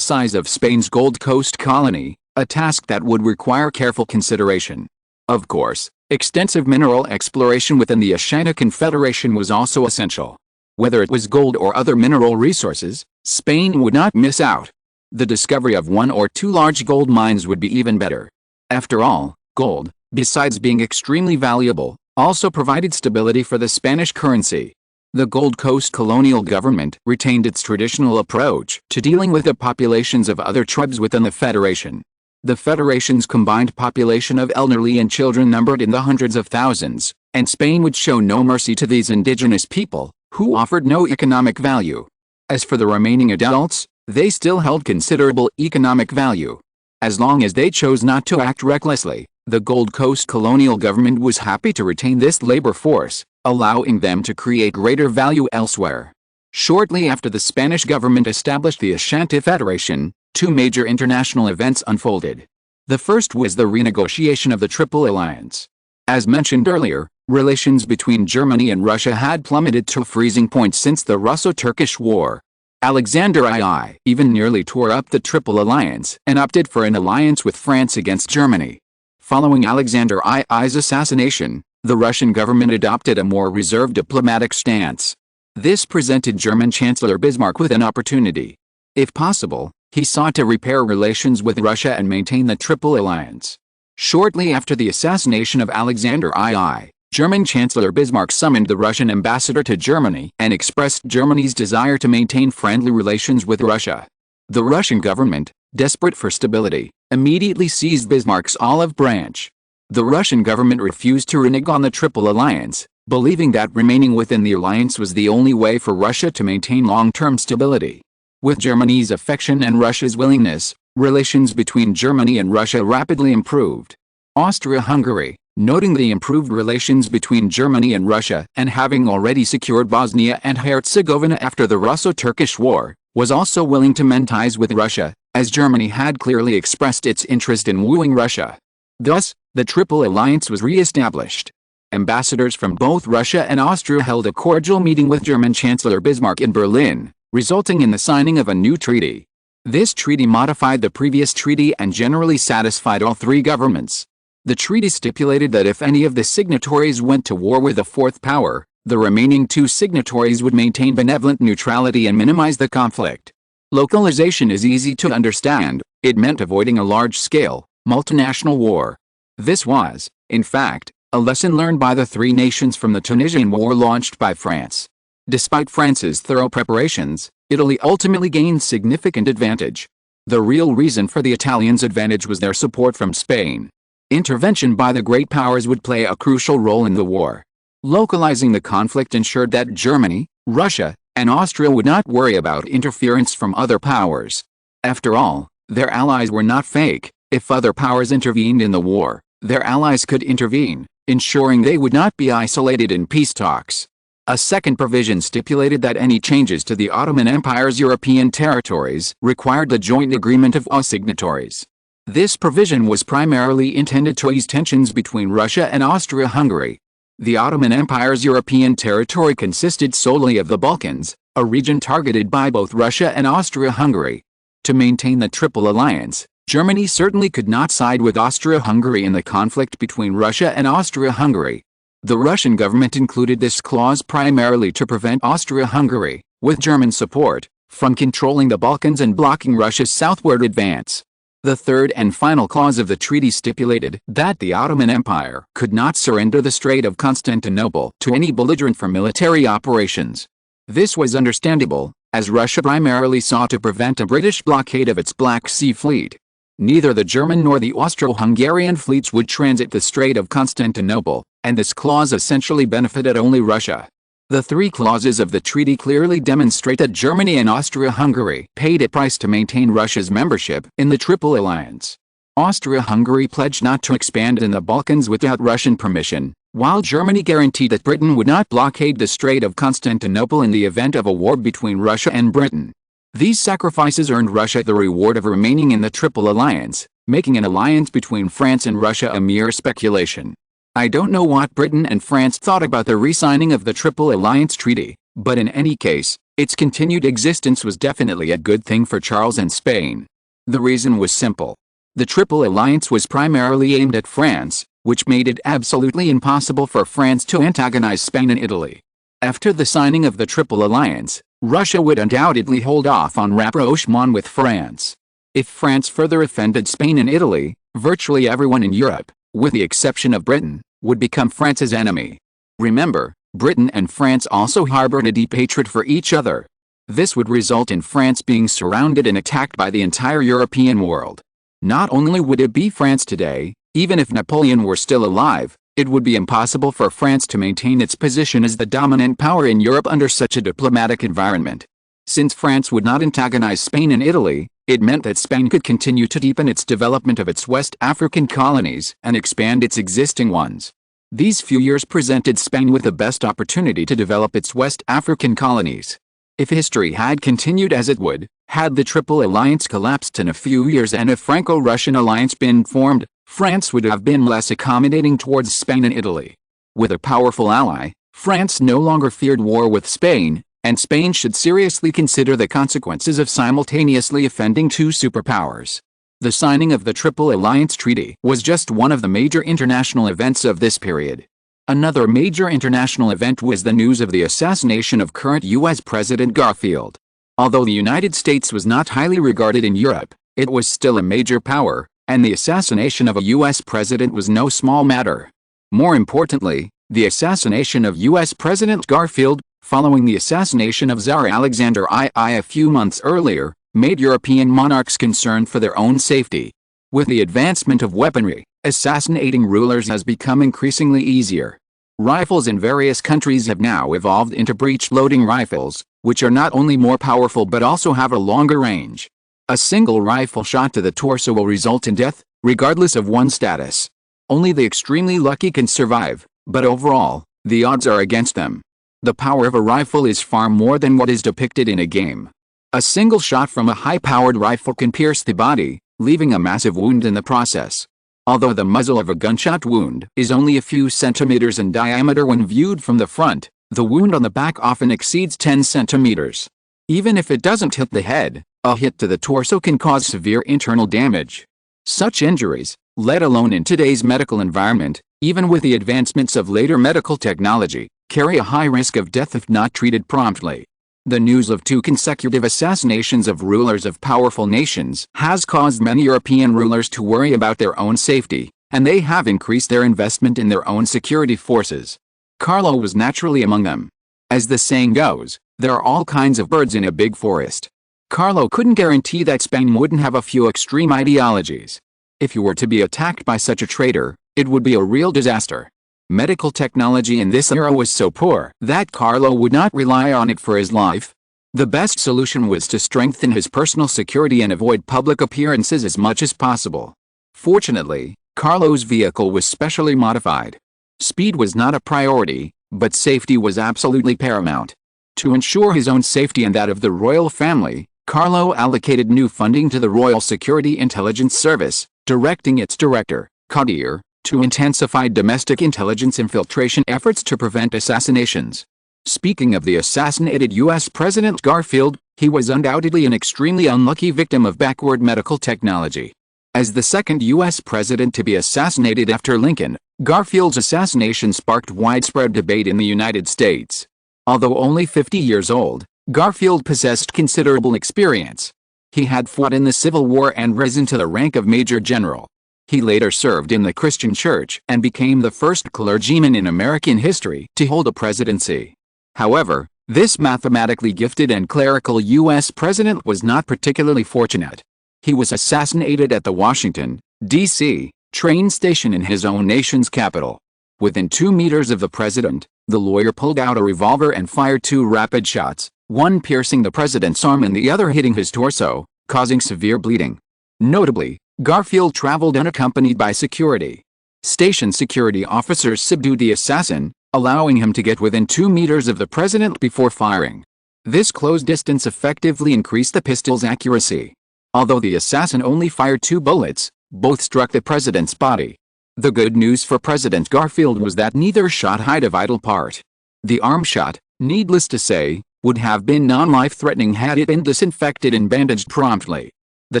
size of Spain's Gold Coast colony, a task that would require careful consideration. Of course, extensive mineral exploration within the Oceania Confederation was also essential. Whether it was gold or other mineral resources, Spain would not miss out. The discovery of 1 or 2 large gold mines would be even better. After all, gold, besides being extremely valuable, also provided stability for the Spanish currency. The Gold Coast colonial government retained its traditional approach to dealing with the populations of other tribes within the Federation. The Federation's combined population of elderly and children numbered in the hundreds of thousands, and Spain would show no mercy to these indigenous people, who offered no economic value. As for the remaining adults, they still held considerable economic value. As long as they chose not to act recklessly, the Gold Coast colonial government was happy to retain this labor force, allowing them to create greater value elsewhere. Shortly after the Spanish government established the Ashanti Federation, 2 major international events unfolded. The first was the renegotiation of the Triple Alliance. As mentioned earlier, relations between Germany and Russia had plummeted to a freezing point since the Russo-Turkish War. Alexander II even nearly tore up the Triple Alliance and opted for an alliance with France against Germany. Following Alexander II's assassination, the Russian government adopted a more reserved diplomatic stance. This presented German Chancellor Bismarck with an opportunity. If possible, he sought to repair relations with Russia and maintain the Triple Alliance. Shortly after the assassination of Alexander II, German Chancellor Bismarck summoned the Russian ambassador to Germany and expressed Germany's desire to maintain friendly relations with Russia. The Russian government, desperate for stability, immediately seized Bismarck's olive branch. The Russian government refused to renege on the Triple Alliance, believing that remaining within the alliance was the only way for Russia to maintain long-term stability. With Germany's affection and Russia's willingness, relations between Germany and Russia rapidly improved. Austria-Hungary, noting the improved relations between Germany and Russia and having already secured Bosnia and Herzegovina after the Russo-Turkish War, was also willing to mend ties with Russia, as Germany had clearly expressed its interest in wooing Russia. Thus, the Triple Alliance was re-established. Ambassadors from both Russia and Austria held a cordial meeting with German Chancellor Bismarck in Berlin, resulting in the signing of a new treaty. This treaty modified the previous treaty and generally satisfied all 3 governments. The treaty stipulated that if any of the signatories went to war with a fourth power, the remaining 2 signatories would maintain benevolent neutrality and minimize the conflict. Localization is easy to understand. It meant avoiding a large-scale, multinational war. This was, in fact, a lesson learned by the 3 nations from the Tunisian War launched by France. Despite France's thorough preparations, Italy ultimately gained significant advantage. The real reason for the Italians' advantage was their support from Spain. Intervention by the great powers would play a crucial role in the war. Localizing the conflict ensured that Germany, Russia, and Austria would not worry about interference from other powers. After all, their allies were not fake. If other powers intervened in the war, their allies could intervene, ensuring they would not be isolated in peace talks. A second provision stipulated that any changes to the Ottoman Empire's European territories required the joint agreement of all signatories. This provision was primarily intended to ease tensions between Russia and Austria-Hungary. The Ottoman Empire's European territory consisted solely of the Balkans, a region targeted by both Russia and Austria-Hungary. To maintain the Triple Alliance, Germany certainly could not side with Austria-Hungary in the conflict between Russia and Austria-Hungary. The Russian government included this clause primarily to prevent Austria-Hungary, with German support, from controlling the Balkans and blocking Russia's southward advance. The third and final clause of the treaty stipulated that the Ottoman Empire could not surrender the Strait of Constantinople to any belligerent for military operations. This was understandable, as Russia primarily sought to prevent a British blockade of its Black Sea Fleet. Neither the German nor the Austro-Hungarian fleets would transit the Strait of Constantinople, and this clause essentially benefited only Russia. The three clauses of the treaty clearly demonstrate that Germany and Austria-Hungary paid a price to maintain Russia's membership in the Triple Alliance. Austria-Hungary pledged not to expand in the Balkans without Russian permission, while Germany guaranteed that Britain would not blockade the Strait of Constantinople in the event of a war between Russia and Britain. These sacrifices earned Russia the reward of remaining in the Triple Alliance, making an alliance between France and Russia a mere speculation. I don't know what Britain and France thought about the re-signing of the Triple Alliance Treaty, but in any case, its continued existence was definitely a good thing for Charles and Spain. The reason was simple. The Triple Alliance was primarily aimed at France, which made it absolutely impossible for France to antagonize Spain and Italy. After the signing of the Triple Alliance, Russia would undoubtedly hold off on rapprochement with France. If France further offended Spain and Italy, virtually everyone in Europe, with the exception of Britain, would become France's enemy. Remember, Britain and France also harbored a deep hatred for each other. This would result in France being surrounded and attacked by the entire European world. Not only would it be France today, even if Napoleon were still alive, it would be impossible for France to maintain its position as the dominant power in Europe under such a diplomatic environment. Since France would not antagonize Spain and Italy, it meant that Spain could continue to deepen its development of its West African colonies and expand its existing ones. These few years presented Spain with the best opportunity to develop its West African colonies. If history had continued as it would, had the Triple Alliance collapsed in a few years and a Franco-Russian alliance been formed, France would have been less accommodating towards Spain and Italy. With a powerful ally, France no longer feared war with Spain, and Spain should seriously consider the consequences of simultaneously offending two superpowers. The signing of the Triple Alliance Treaty was just one of the major international events of this period. Another major international event was the news of the assassination of current U.S. President Garfield. Although the United States was not highly regarded in Europe, it was still a major power, and the assassination of a U.S. president was no small matter. More importantly, the assassination of U.S. President Garfield, following the assassination of Tsar Alexander II a few months earlier, made European monarchs concerned for their own safety. With the advancement of weaponry, assassinating rulers has become increasingly easier. Rifles in various countries have now evolved into breech-loading rifles, which are not only more powerful but also have a longer range. A single rifle shot to the torso will result in death, regardless of one's status. Only the extremely lucky can survive, but overall, the odds are against them. The power of a rifle is far more than what is depicted in a game. A single shot from a high-powered rifle can pierce the body, leaving a massive wound in the process. Although the muzzle of a gunshot wound is only a few centimeters in diameter when viewed from the front, the wound on the back often exceeds 10 centimeters. Even if it doesn't hit the head, a hit to the torso can cause severe internal damage. Such injuries, let alone in today's medical environment, even with the advancements of later medical technology, carry a high risk of death if not treated promptly. The news of two consecutive assassinations of rulers of powerful nations has caused many European rulers to worry about their own safety, and they have increased their investment in their own security forces. Carlo was naturally among them. As the saying goes, there are all kinds of birds in a big forest. Carlo couldn't guarantee that Spain wouldn't have a few extreme ideologies. If you were to be attacked by such a traitor, it would be a real disaster. Medical technology in this era was so poor that Carlo would not rely on it for his life. The best solution was to strengthen his personal security and avoid public appearances as much as possible. Fortunately, Carlo's vehicle was specially modified. Speed was not a priority, but safety was absolutely paramount. To ensure his own safety and that of the royal family, Carlo allocated new funding to the Royal Security Intelligence Service, directing its director, Kadir, to intensify domestic intelligence infiltration efforts to prevent assassinations. Speaking of the assassinated U.S. President Garfield, he was undoubtedly an extremely unlucky victim of backward medical technology. As the second U.S. president to be assassinated after Lincoln, Garfield's assassination sparked widespread debate in the United States. Although only 50 years old, Garfield possessed considerable experience. He had fought in the Civil War and risen to the rank of Major General. He later served in the Christian Church and became the first clergyman in American history to hold a presidency. However, this mathematically gifted and clerical U.S. president was not particularly fortunate. He was assassinated at the Washington, D.C., train station in his own nation's capital. Within 2 meters of the president, the lawyer pulled out a revolver and fired 2 rapid shots, one piercing the president's arm and the other hitting his torso, causing severe bleeding. Notably, Garfield traveled unaccompanied by security. Station security officers subdued the assassin, allowing him to get within 2 meters of the president before firing. This close distance effectively increased the pistol's accuracy. Although the assassin only fired 2 bullets, both struck the president's body. The good news for President Garfield was that neither shot hit a vital part. The arm shot, needless to say, would have been non-life-threatening had it been disinfected and bandaged promptly. The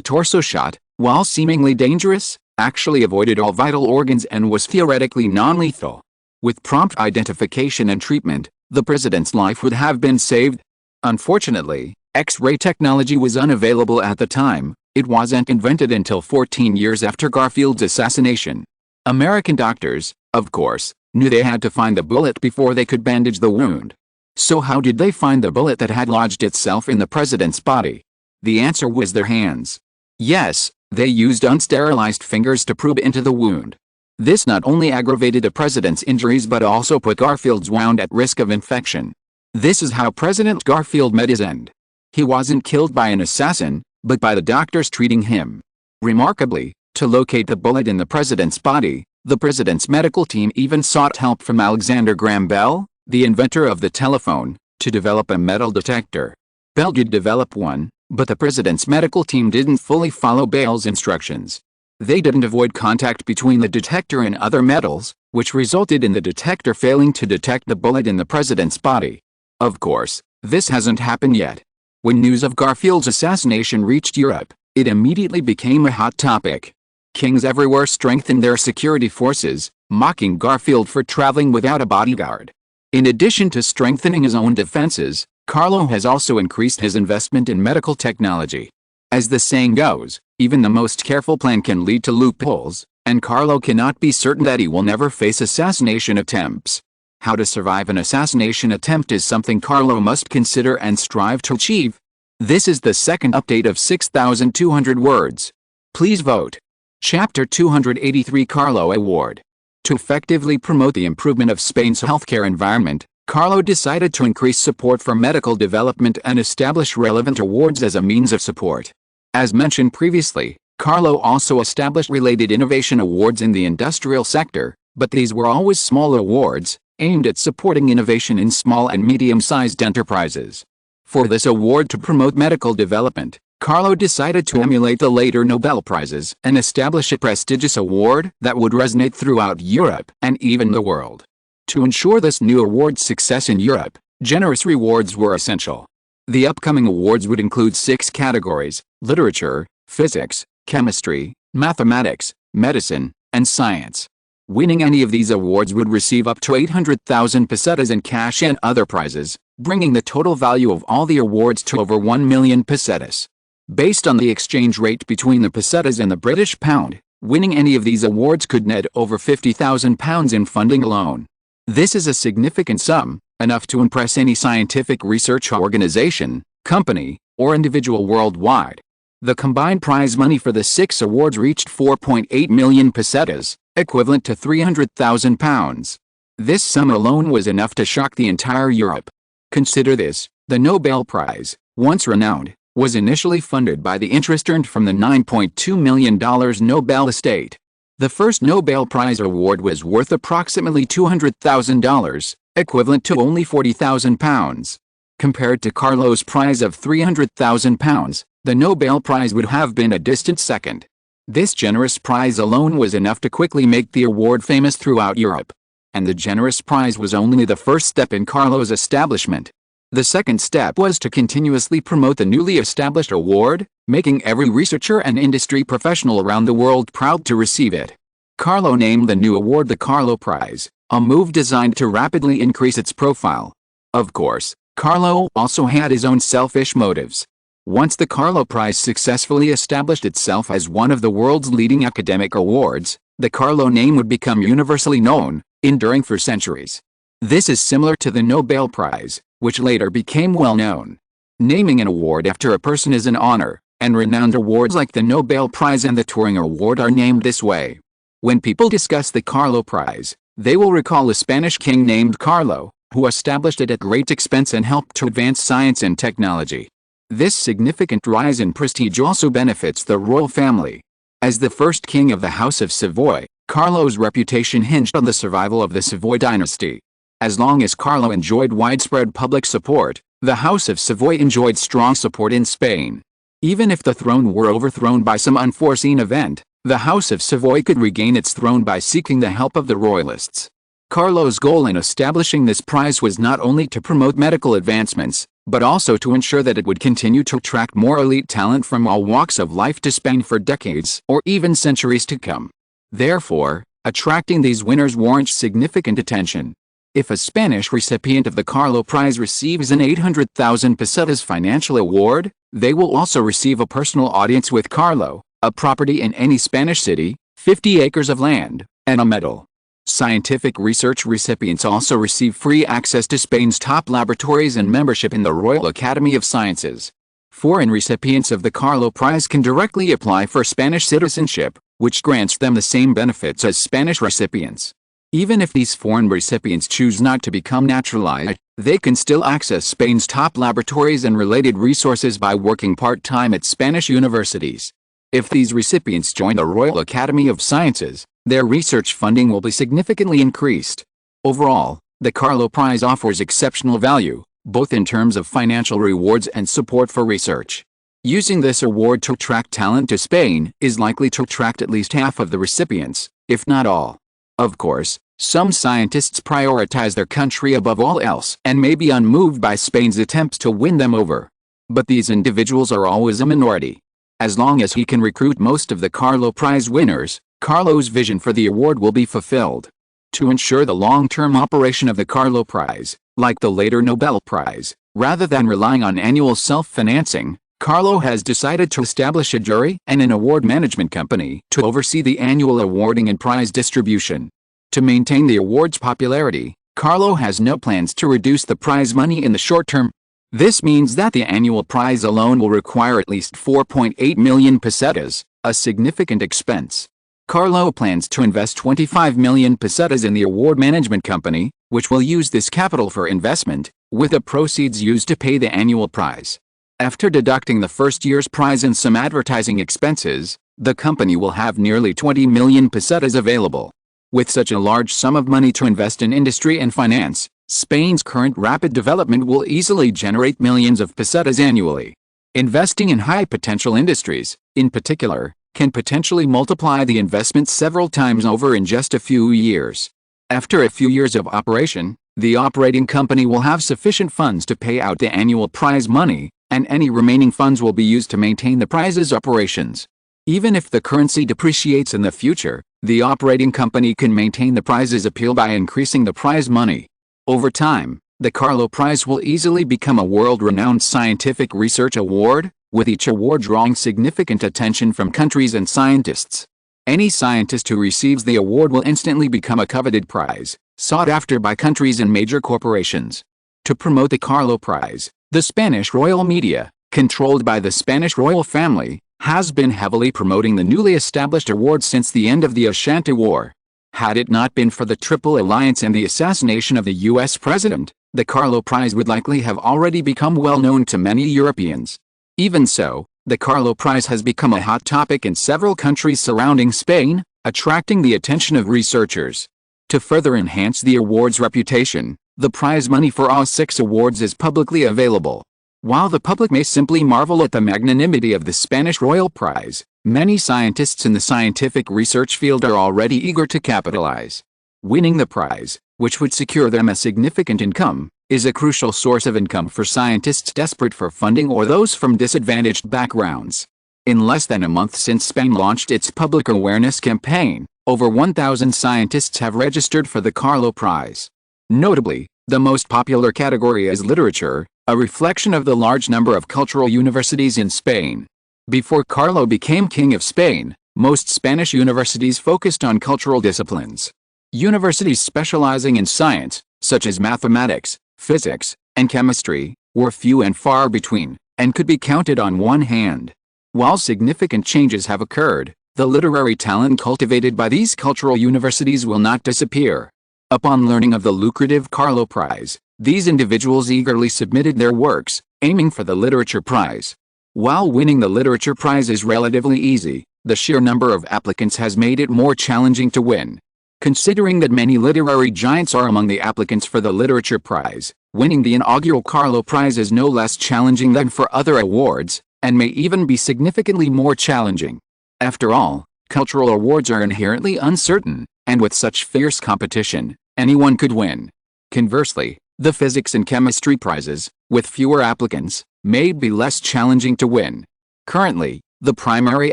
torso shot, while seemingly dangerous, actually avoided all vital organs and was theoretically non-lethal. With prompt identification and treatment, the president's life would have been saved. Unfortunately, X-ray technology was unavailable at the time. It wasn't invented until 14 years after Garfield's assassination. American doctors, of course, knew they had to find the bullet before they could bandage the wound. So how did they find the bullet that had lodged itself in the president's body? The answer was their hands. Yes, they used unsterilized fingers to probe into the wound. This not only aggravated the president's injuries but also put Garfield's wound at risk of infection. This is how President Garfield met his end. He wasn't killed by an assassin, but by the doctors treating him. Remarkably, to locate the bullet in the president's body, the president's medical team even sought help from Alexander Graham Bell, the inventor of the telephone, to develop a metal detector. Bell did develop one, but the president's medical team didn't fully follow Bell's instructions. They didn't avoid contact between the detector and other metals, which resulted in the detector failing to detect the bullet in the president's body. Of course, this hasn't happened yet. When news of Garfield's assassination reached Europe, it immediately became a hot topic. Kings everywhere strengthened their security forces, mocking Garfield for traveling without a bodyguard. In addition to strengthening his own defenses, Carlo has also increased his investment in medical technology. As the saying goes, even the most careful plan can lead to loopholes, and Carlo cannot be certain that he will never face assassination attempts. How to survive an assassination attempt is something Carlo must consider and strive to achieve. This is the second update of 6,200 words. Please vote. Chapter 283 Carlo Award. To effectively promote the improvement of Spain's healthcare environment, Carlo decided to increase support for medical development and establish relevant awards as a means of support. As mentioned previously, Carlo also established related innovation awards in the industrial sector, but these were always small awards, aimed at supporting innovation in small and medium-sized enterprises. For this award to promote medical development, Carlo decided to emulate the later Nobel Prizes and establish a prestigious award that would resonate throughout Europe and even the world. To ensure this new award's success in Europe, generous rewards were essential. The upcoming awards would include 6 categories: literature, physics, chemistry, mathematics, medicine, and science. Winning any of these awards would receive up to 800,000 pesetas in cash and other prizes, bringing the total value of all the awards to over 1 million pesetas. Based on the exchange rate between the pesetas and the British pound, winning any of these awards could net over £50,000 in funding alone. This is a significant sum, enough to impress any scientific research organization, company, or individual worldwide. The combined prize money for the 6 awards reached 4.8 million pesetas, equivalent to £300,000. This sum alone was enough to shock the entire Europe. Consider this: the Nobel Prize, once renowned, was initially funded by the interest earned from the $9.2 million Nobel estate. The first Nobel Prize award was worth approximately $200,000, equivalent to only £40,000. Compared to Carlo's prize of £300,000, the Nobel Prize would have been a distant second. This generous prize alone was enough to quickly make the award famous throughout Europe. And the generous prize was only the first step in Carlo's establishment. The second step was to continuously promote the newly established award, making every researcher and industry professional around the world proud to receive it. Carlo named the new award the Carlo Prize, a move designed to rapidly increase its profile. Of course, Carlo also had his own selfish motives. Once the Carlo Prize successfully established itself as one of the world's leading academic awards, the Carlo name would become universally known, enduring for centuries. This is similar to the Nobel Prize, which later became well known. Naming an award after a person is an honor, and renowned awards like the Nobel Prize and the Turing Award are named this way. When people discuss the Carlo Prize, they will recall a Spanish king named Carlo, who established it at great expense and helped to advance science and technology. This significant rise in prestige also benefits the royal family. As the first king of the House of Savoy, Carlo's reputation hinged on the survival of the Savoy dynasty. As long as Carlo enjoyed widespread public support, the House of Savoy enjoyed strong support in Spain. Even if the throne were overthrown by some unforeseen event, the House of Savoy could regain its throne by seeking the help of the royalists. Carlo's goal in establishing this prize was not only to promote medical advancements, but also to ensure that it would continue to attract more elite talent from all walks of life to Spain for decades or even centuries to come. Therefore, attracting these winners warrants significant attention. If a Spanish recipient of the Carlo Prize receives an 800,000 pesetas financial award, they will also receive a personal audience with Carlo, a property in any Spanish city, 50 acres of land, and a medal. Scientific research recipients also receive free access to Spain's top laboratories and membership in the Royal Academy of Sciences. Foreign recipients of the Carlo Prize can directly apply for Spanish citizenship, which grants them the same benefits as Spanish recipients. Even if these foreign recipients choose not to become naturalized, they can still access Spain's top laboratories and related resources by working part-time at Spanish universities. If these recipients join the Royal Academy of Sciences, their research funding will be significantly increased. Overall, the Carlo Prize offers exceptional value, both in terms of financial rewards and support for research. Using this award to attract talent to Spain is likely to attract at least half of the recipients, if not all. Of course, some scientists prioritize their country above all else and may be unmoved by Spain's attempts to win them over. But these individuals are always a minority. As long as he can recruit most of the Carlo Prize winners, Carlo's vision for the award will be fulfilled. To ensure the long-term operation of the Carlo Prize, like the later Nobel Prize, rather than relying on annual self-financing, Carlo has decided to establish a jury and an award management company to oversee the annual awarding and prize distribution. To maintain the award's popularity, Carlo has no plans to reduce the prize money in the short term. This means that the annual prize alone will require at least 4.8 million pesetas, a significant expense. Carlo plans to invest 25 million pesetas in the award management company, which will use this capital for investment, with the proceeds used to pay the annual prize. After deducting the first year's prize and some advertising expenses, the company will have nearly 20 million pesetas available. With such a large sum of money to invest in industry and finance, Spain's current rapid development will easily generate millions of pesetas annually. Investing in high-potential industries, in particular, can potentially multiply the investment several times over in just a few years. After a few years of operation, the operating company will have sufficient funds to pay out the annual prize money, and any remaining funds will be used to maintain the prize's operations. Even if the currency depreciates in the future, the operating company can maintain the prize's appeal by increasing the prize money. Over time, the Carlo Prize will easily become a world-renowned scientific research award, with each award drawing significant attention from countries and scientists. Any scientist who receives the award will instantly become a coveted prize, sought after by countries and major corporations. To promote the Carlo Prize, the Spanish royal media, controlled by the Spanish royal family, has been heavily promoting the newly established award since the end of the Ashanti War. Had it not been for the Triple Alliance and the assassination of the U.S. president, the Carlo Prize would likely have already become well known to many Europeans. Even so, the Carlo Prize has become a hot topic in several countries surrounding Spain, attracting the attention of researchers. To further enhance the award's reputation, the prize money for all 6 awards is publicly available. While the public may simply marvel at the magnanimity of the Spanish Royal Prize, many scientists in the scientific research field are already eager to capitalize. Winning the prize, which would secure them a significant income, is a crucial source of income for scientists desperate for funding or those from disadvantaged backgrounds. In less than a month since Spain launched its public awareness campaign, over 1,000 scientists have registered for the Carlo Prize. Notably, the most popular category is literature, a reflection of the large number of cultural universities in Spain. Before Carlo became King of Spain, most Spanish universities focused on cultural disciplines. Universities specializing in science, such as mathematics, physics, and chemistry, were few and far between, and could be counted on one hand. While significant changes have occurred, the literary talent cultivated by these cultural universities will not disappear. Upon learning of the lucrative Carlo Prize, these individuals eagerly submitted their works, aiming for the Literature Prize. While winning the Literature Prize is relatively easy, the sheer number of applicants has made it more challenging to win. Considering that many literary giants are among the applicants for the Literature Prize, winning the inaugural Carlo Prize is no less challenging than for other awards, and may even be significantly more challenging. After all, cultural awards are inherently uncertain, and with such fierce competition, anyone could win. Conversely, the physics and chemistry prizes, with fewer applicants, may be less challenging to win. Currently, the primary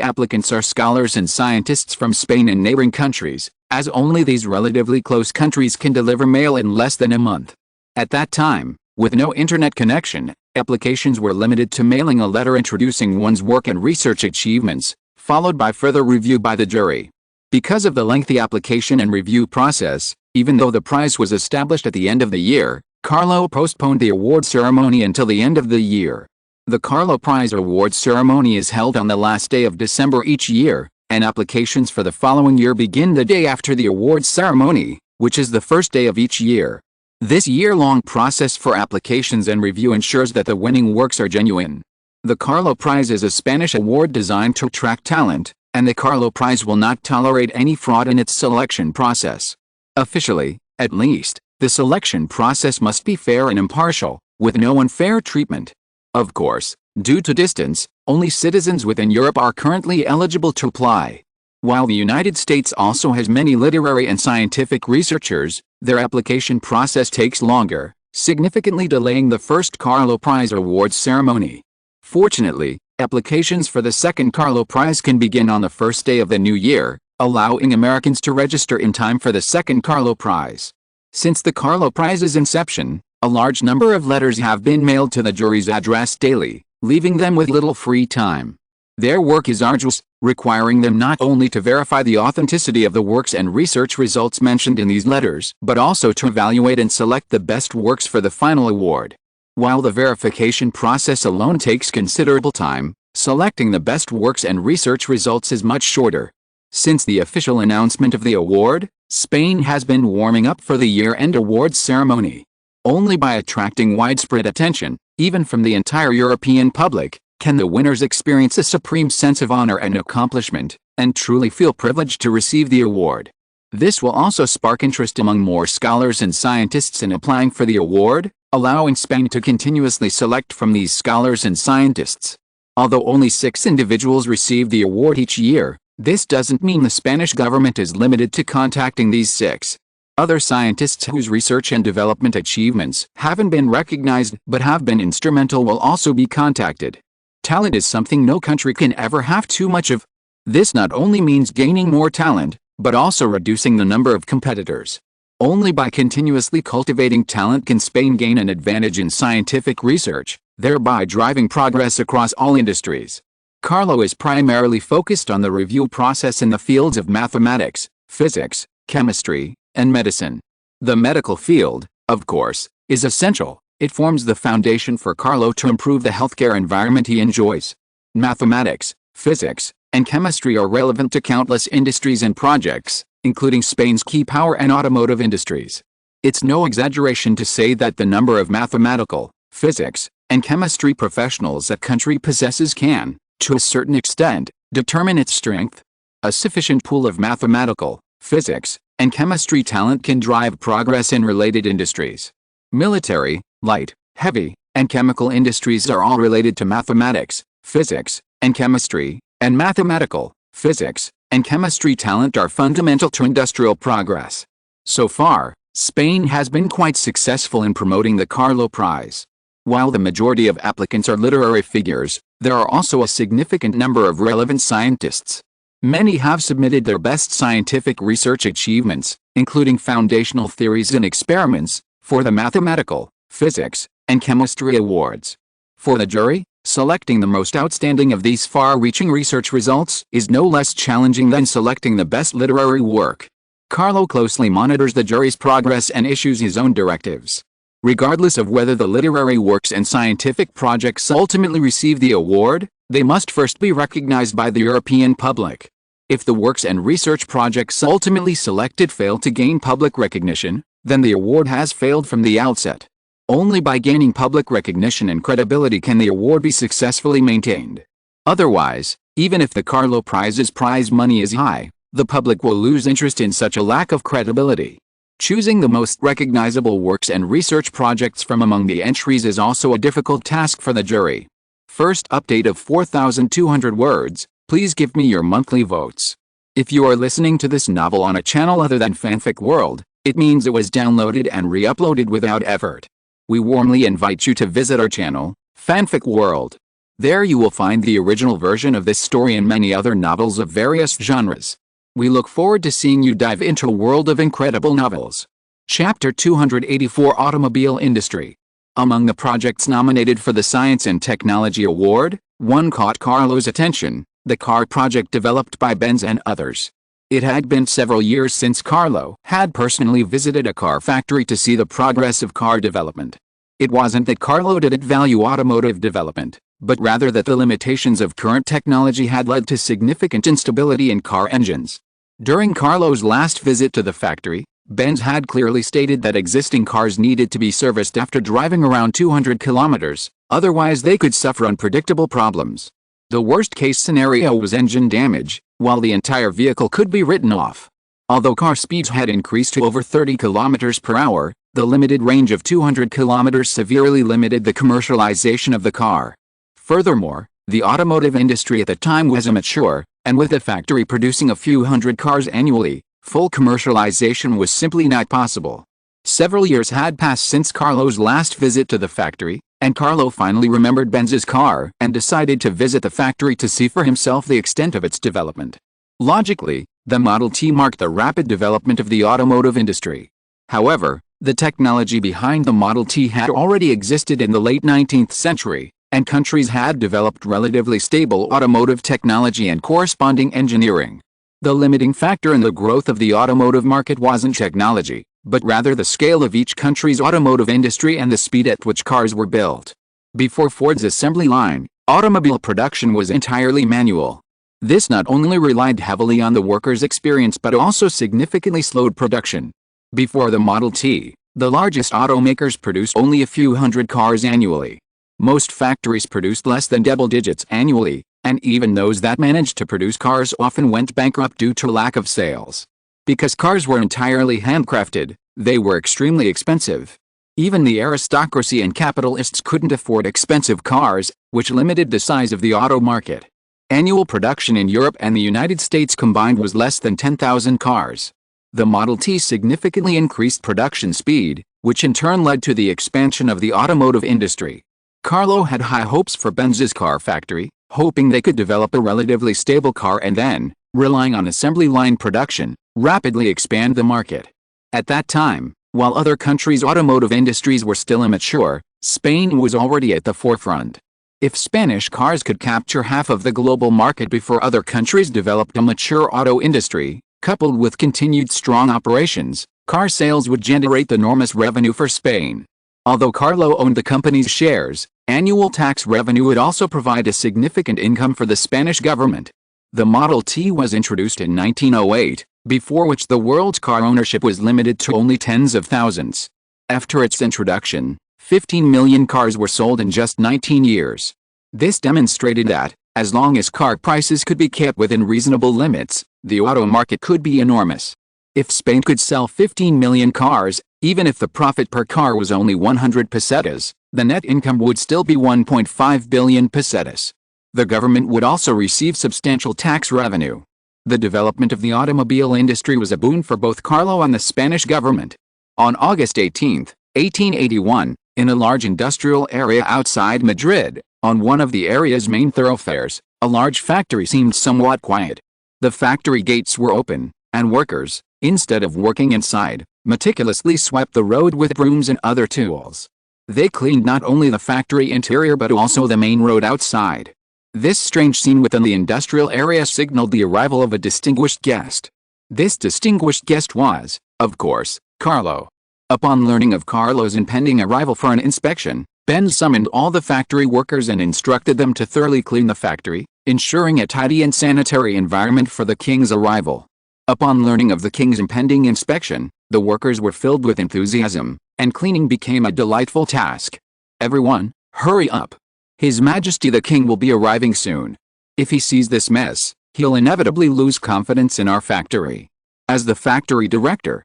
applicants are scholars and scientists from Spain and neighboring countries, as only these relatively close countries can deliver mail in less than a month. At that time, with no internet connection, applications were limited to mailing a letter introducing one's work and research achievements, followed by further review by the jury. Because of the lengthy application and review process, even though the prize was established at the end of the year, Carlo postponed the award ceremony until the end of the year. The Carlo Prize award ceremony is held on the last day of December each year, and applications for the following year begin the day after the awards ceremony, which is the first day of each year. This year-long process for applications and review ensures that the winning works are genuine. The Carlo Prize is a Spanish award designed to attract talent, and the Carlo Prize will not tolerate any fraud in its selection process. Officially, at least, the selection process must be fair and impartial, with no unfair treatment. Of course, due to distance, only citizens within Europe are currently eligible to apply. While the United States also has many literary and scientific researchers, their application process takes longer, significantly delaying the first Carlo Prize awards ceremony. Fortunately, applications for the second Carlo Prize can begin on the first day of the new year, allowing Americans to register in time for the second Carlo Prize. Since the Carlo Prize's inception, a large number of letters have been mailed to the jury's address daily, leaving them with little free time. Their work is arduous, requiring them not only to verify the authenticity of the works and research results mentioned in these letters, but also to evaluate and select the best works for the final award. While the verification process alone takes considerable time, selecting the best works and research results is much shorter. Since the official announcement of the award, Spain has been warming up for the year-end awards ceremony. Only by attracting widespread attention, even from the entire European public, can the winners experience a supreme sense of honor and accomplishment, and truly feel privileged to receive the award. This will also spark interest among more scholars and scientists in applying for the award, allowing Spain to continuously select from these scholars and scientists. Although only 6 individuals receive the award each year, this doesn't mean the Spanish government is limited to contacting these 6. Other scientists whose research and development achievements haven't been recognized but have been instrumental will also be contacted. Talent is something no country can ever have too much of. This not only means gaining more talent, but also reducing the number of competitors. Only by continuously cultivating talent can Spain gain an advantage in scientific research, thereby driving progress across all industries. Carlo is primarily focused on the review process in the fields of mathematics, physics, chemistry, and medicine. The medical field, of course, is essential. It forms the foundation for Carlo to improve the healthcare environment he enjoys. Mathematics, physics, and chemistry are relevant to countless industries and projects, including Spain's key power and automotive industries. It's no exaggeration to say that the number of mathematical, physics, and chemistry professionals a country possesses can, to a certain extent, determine its strength. A sufficient pool of mathematical, physics, and chemistry talent can drive progress in related industries. Military, light, heavy, and chemical industries are all related to mathematics, physics, and chemistry, and mathematical, physics, and chemistry talent are fundamental to industrial progress. So far, Spain has been quite successful in promoting the Carlo Prize. While the majority of applicants are literary figures, there are also a significant number of relevant scientists. Many have submitted their best scientific research achievements, including foundational theories and experiments, for the mathematical, physics, and chemistry awards. For the jury, selecting the most outstanding of these far-reaching research results is no less challenging than selecting the best literary work. Carlo closely monitors the jury's progress and issues his own directives. Regardless of whether the literary works and scientific projects ultimately receive the award, they must first be recognized by the European public. If the works and research projects ultimately selected fail to gain public recognition, then the award has failed from the outset. Only by gaining public recognition and credibility can the award be successfully maintained. Otherwise, even if the Carlo Prize's prize money is high, the public will lose interest in such a lack of credibility. Choosing the most recognizable works and research projects from among the entries is also a difficult task for the jury. First update of 4,200 words, please give me your monthly votes. If you are listening to this novel on a channel other than Fanfic World, it means it was downloaded and re-uploaded without effort. We warmly invite you to visit our channel, Fanfic World. There you will find the original version of this story and many other novels of various genres. We look forward to seeing you dive into a world of incredible novels. Chapter 284 Automobile Industry. Among the projects nominated for the Science and Technology Award, one caught Carlo's attention, the car project developed by Benz and others. It had been several years since Carlo had personally visited a car factory to see the progress of car development. It wasn't that Carlo didn't value automotive development, but rather that the limitations of current technology had led to significant instability in car engines. During Carlo's last visit to the factory, Benz had clearly stated that existing cars needed to be serviced after driving around 200 kilometers, otherwise they could suffer unpredictable problems. The worst-case scenario was engine damage, while the entire vehicle could be written off. Although car speeds had increased to over 30 kilometers per hour, the limited range of 200 kilometers severely limited the commercialization of the car. Furthermore, the automotive industry at the time was immature, and with the factory producing a few hundred cars annually, full commercialization was simply not possible. Several years had passed since Carlo's last visit to the factory, and Carlo finally remembered Benz's car and decided to visit the factory to see for himself the extent of its development. Logically, the Model T marked the rapid development of the automotive industry. However, the technology behind the Model T had already existed in the late 19th century, and countries had developed relatively stable automotive technology and corresponding engineering. The limiting factor in the growth of the automotive market wasn't technology, but rather the scale of each country's automotive industry and the speed at which cars were built. Before Ford's assembly line, automobile production was entirely manual. This not only relied heavily on the workers' experience but also significantly slowed production. Before the Model T, the largest automakers produced only a few hundred cars annually. Most factories produced less than double digits annually, and even those that managed to produce cars often went bankrupt due to lack of sales. Because cars were entirely handcrafted, they were extremely expensive. Even the aristocracy and capitalists couldn't afford expensive cars, which limited the size of the auto market. Annual production in Europe and the United States combined was less than 10,000 cars. The Model T significantly increased production speed, which in turn led to the expansion of the automotive industry. Carlo had high hopes for Benz's car factory, hoping they could develop a relatively stable car and then, relying on assembly line production, rapidly expand the market. At that time, while other countries' automotive industries were still immature, Spain was already at the forefront. If Spanish cars could capture half of the global market before other countries developed a mature auto industry, coupled with continued strong operations, car sales would generate enormous revenue for Spain. Although Carlo owned the company's shares, annual tax revenue would also provide a significant income for the Spanish government. The Model T was introduced in 1908, before which the world's car ownership was limited to only tens of thousands. After its introduction, 15 million cars were sold in just 19 years. This demonstrated that, as long as car prices could be kept within reasonable limits, the auto market could be enormous. If Spain could sell 15 million cars, even if the profit per car was only 100 pesetas, the net income would still be 1.5 billion pesetas. The government would also receive substantial tax revenue. The development of the automobile industry was a boon for both Carlo and the Spanish government. On August 18, 1881, in a large industrial area outside Madrid, on one of the area's main thoroughfares, a large factory seemed somewhat quiet. The factory gates were open, and workers, instead of working inside, meticulously swept the road with brooms and other tools. They cleaned not only the factory interior but also the main road outside. This strange scene within the industrial area signaled the arrival of a distinguished guest. This distinguished guest was, of course, Carlo. Upon learning of Carlo's impending arrival for an inspection, Ben summoned all the factory workers and instructed them to thoroughly clean the factory, ensuring a tidy and sanitary environment for the king's arrival. Upon learning of the king's impending inspection, the workers were filled with enthusiasm, and cleaning became a delightful task. "Everyone, hurry up. His Majesty the King will be arriving soon. If he sees this mess, he'll inevitably lose confidence in our factory." As the factory director,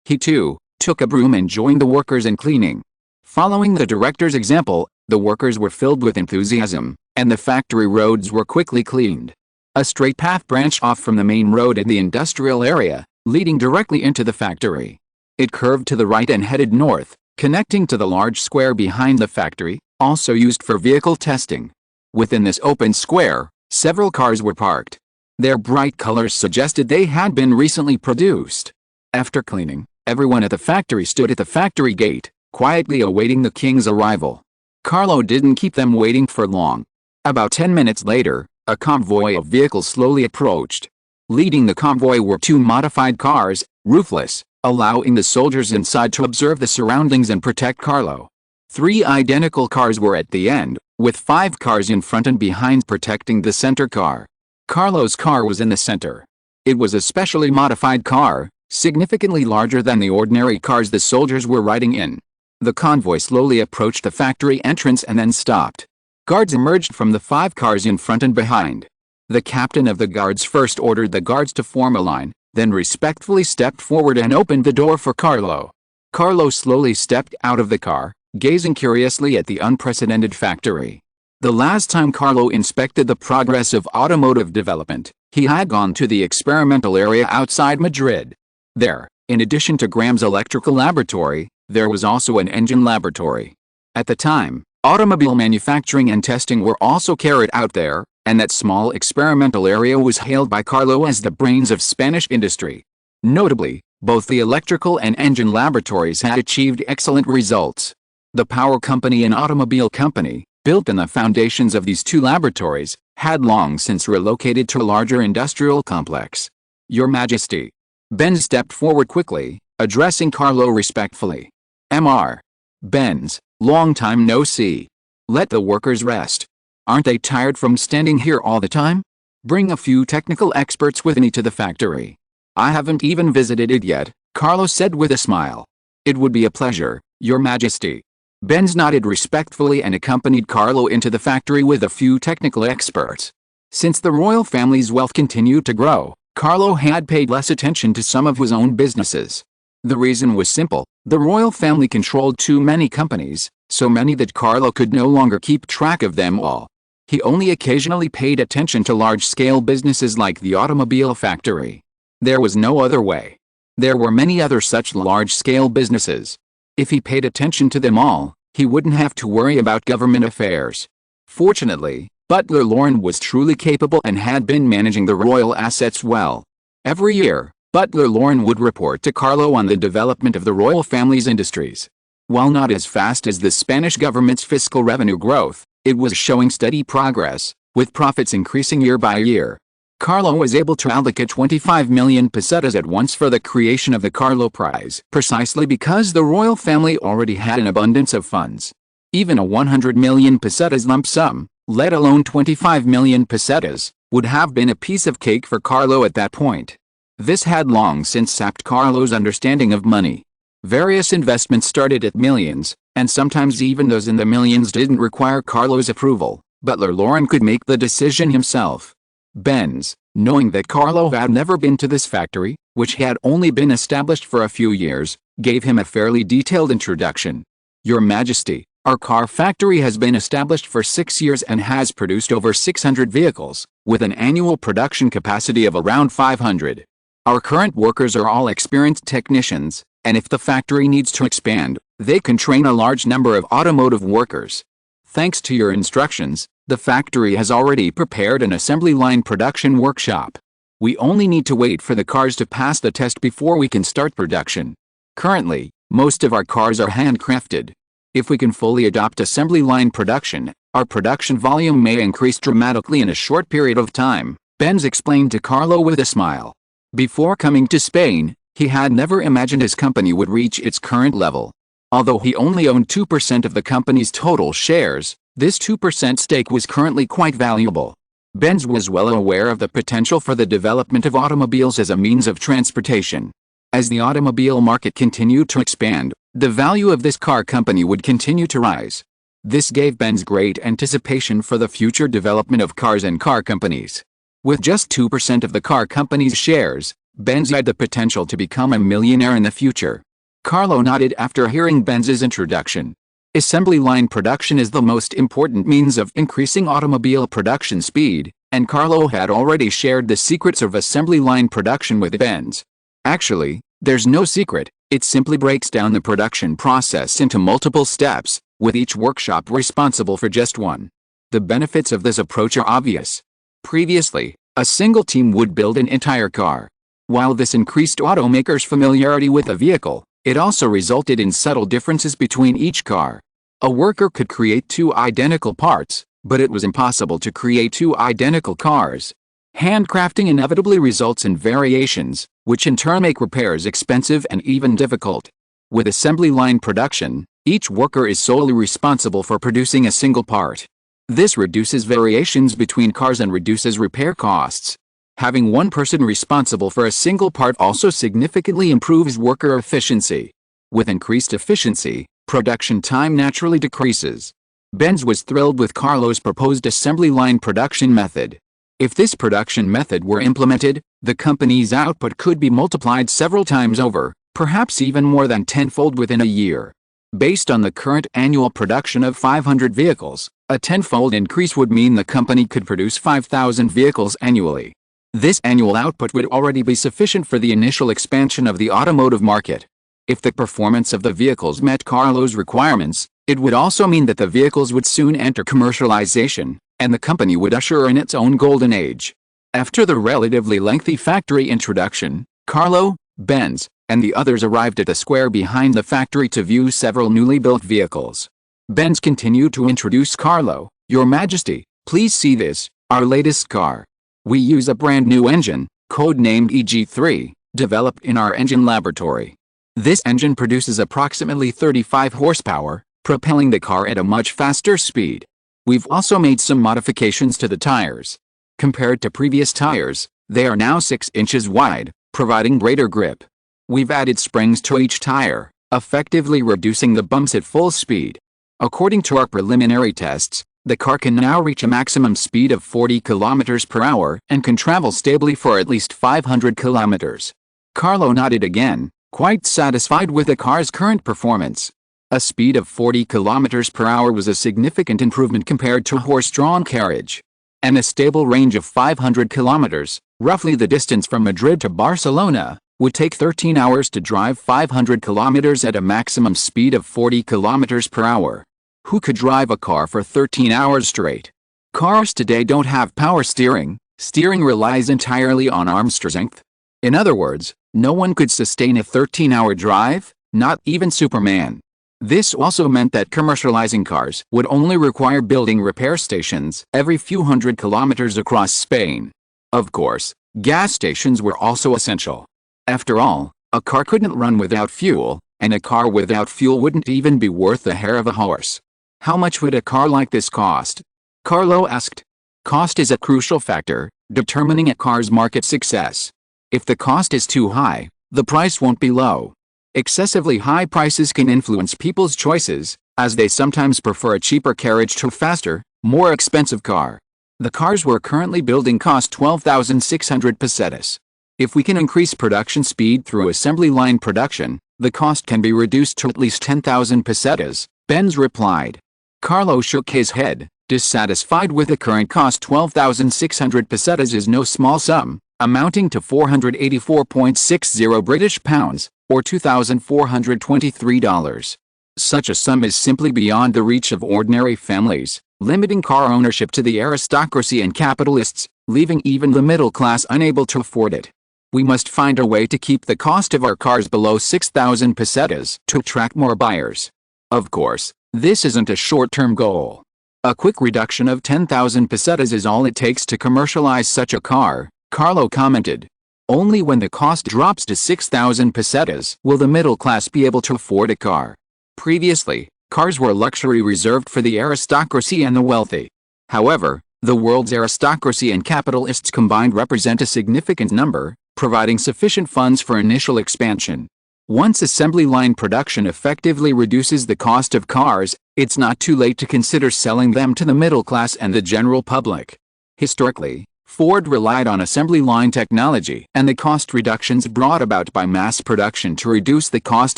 he too, took a broom and joined the workers in cleaning. Following the director's example, the workers were filled with enthusiasm, and the factory roads were quickly cleaned. A straight path branched off from the main road in the industrial area, leading directly into the factory. It curved to the right and headed north, connecting to the large square behind the factory, also used for vehicle testing. Within this open square, several cars were parked. Their bright colors suggested they had been recently produced. After cleaning, everyone at the factory stood at the factory gate, quietly awaiting the king's arrival. Carlo didn't keep them waiting for long. About 10 minutes later, a convoy of vehicles slowly approached. Leading the convoy were two modified cars, roofless, allowing the soldiers inside to observe the surroundings and protect Carlo. 3 identical cars were at the end, with 5 cars in front and behind protecting the center car. Carlo's car was in the center. It was a specially modified car, significantly larger than the ordinary cars the soldiers were riding in. The convoy slowly approached the factory entrance and then stopped. Guards emerged from the 5 cars in front and behind. The captain of the guards first ordered the guards to form a line, then respectfully stepped forward and opened the door for Carlo. Carlo slowly stepped out of the car, gazing curiously at the unprecedented factory. The last time Carlo inspected the progress of automotive development, he had gone to the experimental area outside Madrid. There, in addition to Graham's electrical laboratory, there was also an engine laboratory. At the time, automobile manufacturing and testing were also carried out there, and that small experimental area was hailed by Carlo as the brains of Spanish industry. Notably, both the electrical and engine laboratories had achieved excellent results. The power company and automobile company, built on the foundations of these 2 laboratories, had long since relocated to a larger industrial complex. "Your Majesty." Ben stepped forward quickly, addressing Carlo respectfully. "Mr. Benz, long time no see. Let the workers rest. Aren't they tired from standing here all the time? Bring a few technical experts with me to the factory." "I haven't even visited it yet," Carlo said with a smile. "It would be a pleasure, Your Majesty." Benz nodded respectfully and accompanied Carlo into the factory with a few technical experts. Since the royal family's wealth continued to grow, Carlo had paid less attention to some of his own businesses. The reason was simple: the royal family controlled too many companies, so many that Carlo could no longer keep track of them all. He only occasionally paid attention to large-scale businesses like the automobile factory. There was no other way. There were many other such large-scale businesses. If he paid attention to them all, he wouldn't have to worry about government affairs. Fortunately, Butler Lorne was truly capable and had been managing the royal assets well. Every year, Butler Lorne would report to Carlo on the development of the royal family's industries. While not as fast as the Spanish government's fiscal revenue growth, it was showing steady progress, with profits increasing year by year. Carlo was able to allocate 25 million pesetas at once for the creation of the Carlo Prize, precisely because the royal family already had an abundance of funds. Even a 100 million pesetas lump sum, let alone 25 million pesetas, would have been a piece of cake for Carlo at that point. This had long since sapped Carlo's understanding of money. Various investments started at millions, and sometimes even those in the millions didn't require Carlo's approval. Butler Lorne could make the decision himself. Benz, knowing that Carlo had never been to this factory, which had only been established for a few years, gave him a fairly detailed introduction. "Your Majesty, our car factory has been established for 6 years and has produced over 600 vehicles, with an annual production capacity of around 500. Our current workers are all experienced technicians, and if the factory needs to expand, they can train a large number of automotive workers. Thanks to your instructions, the factory has already prepared an assembly line production workshop. We only need to wait for the cars to pass the test before we can start production. Currently, most of our cars are handcrafted. If we can fully adopt assembly line production, our production volume may increase dramatically in a short period of time, Benz explained to Carlo with a smile. Before coming to Spain, he had never imagined his company would reach its current level. Although he only owned 2% of the company's total shares, this 2% stake was currently quite valuable. Benz was well aware of the potential for the development of automobiles as a means of transportation. As the automobile market continued to expand, the value of this car company would continue to rise. This gave Benz great anticipation for the future development of cars and car companies. With just 2% of the car company's shares, Benz had the potential to become a millionaire in the future. Carlo nodded after hearing Benz's introduction. Assembly line production is the most important means of increasing automobile production speed, and Carlo had already shared the secrets of assembly line production with Benz. Actually, there's no secret, it simply breaks down the production process into multiple steps, with each workshop responsible for just one. The benefits of this approach are obvious. Previously, a single team would build an entire car. While this increased automakers' familiarity with the vehicle, it also resulted in subtle differences between each car. A worker could create two identical parts, but it was impossible to create two identical cars. Handcrafting inevitably results in variations, which in turn make repairs expensive and even difficult. With assembly line production, each worker is solely responsible for producing a single part. This reduces variations between cars and reduces repair costs. Having one person responsible for a single part also significantly improves worker efficiency. With increased efficiency, production time naturally decreases. Benz was thrilled with Carlo's proposed assembly line production method. If this production method were implemented, the company's output could be multiplied several times over, perhaps even more than tenfold within a year. Based on the current annual production of 500 vehicles, a tenfold increase would mean the company could produce 5,000 vehicles annually. This annual output would already be sufficient for the initial expansion of the automotive market. If the performance of the vehicles met Carlo's requirements, it would also mean that the vehicles would soon enter commercialization, and the company would usher in its own golden age. After the relatively lengthy factory introduction, Carlo, Benz, and the others arrived at the square behind the factory to view several newly built vehicles. Benz continued to introduce Carlo. "Your Majesty, please see this, our latest car. We use a brand new engine, code-named EG3, developed in our engine laboratory. This engine produces approximately 35 horsepower, propelling the car at a much faster speed. We've also made some modifications to the tires. Compared to previous tires, they are now 6 inches wide, providing greater grip. We've added springs to each tire, effectively reducing the bumps at full speed. According to our preliminary tests, the car can now reach a maximum speed of 40 kilometers per hour and can travel stably for at least 500 kilometers. Carlo nodded again, quite satisfied with the car's current performance. A speed of 40 kilometers per hour was a significant improvement compared to a horse-drawn carriage. And a stable range of 500 kilometers, roughly the distance from Madrid to Barcelona, would take 13 hours to drive 500 kilometers at a maximum speed of 40 kilometers per hour. Who could drive a car for 13 hours straight? Cars today don't have power steering. Steering relies entirely on arm strength. In other words, no one could sustain a 13-hour drive, not even Superman. This also meant that commercializing cars would only require building repair stations every few hundred kilometers across Spain. Of course, gas stations were also essential. After all, a car couldn't run without fuel, and a car without fuel wouldn't even be worth the hair of a horse. How much would a car like this cost? Carlo asked. Cost is a crucial factor, determining a car's market success. If the cost is too high, the price won't be low. Excessively high prices can influence people's choices, as they sometimes prefer a cheaper carriage to a faster, more expensive car. The cars we're currently building cost 12,600 pesetas. If we can increase production speed through assembly line production, the cost can be reduced to at least 10,000 pesetas, Benz replied. Carlo shook his head, dissatisfied with the current cost. 12,600 pesetas is no small sum, amounting to £484.60 British pounds, or $2,423. Such a sum is simply beyond the reach of ordinary families, limiting car ownership to the aristocracy and capitalists, leaving even the middle class unable to afford it. We must find a way to keep the cost of our cars below 6,000 pesetas to attract more buyers. Of course, This isn't a short-term goal. A quick reduction of 10,000 pesetas is all it takes to commercialize such a car, Carlo commented. Only when the cost drops to 6,000 pesetas will the middle class be able to afford a car. Previously, cars were luxury reserved for the aristocracy and the wealthy. However, the world's aristocracy and capitalists combined represent a significant number, providing sufficient funds for initial expansion. Once assembly line production effectively reduces the cost of cars, it's not too late to consider selling them to the middle class and the general public. Historically, Ford relied on assembly line technology and the cost reductions brought about by mass production to reduce the cost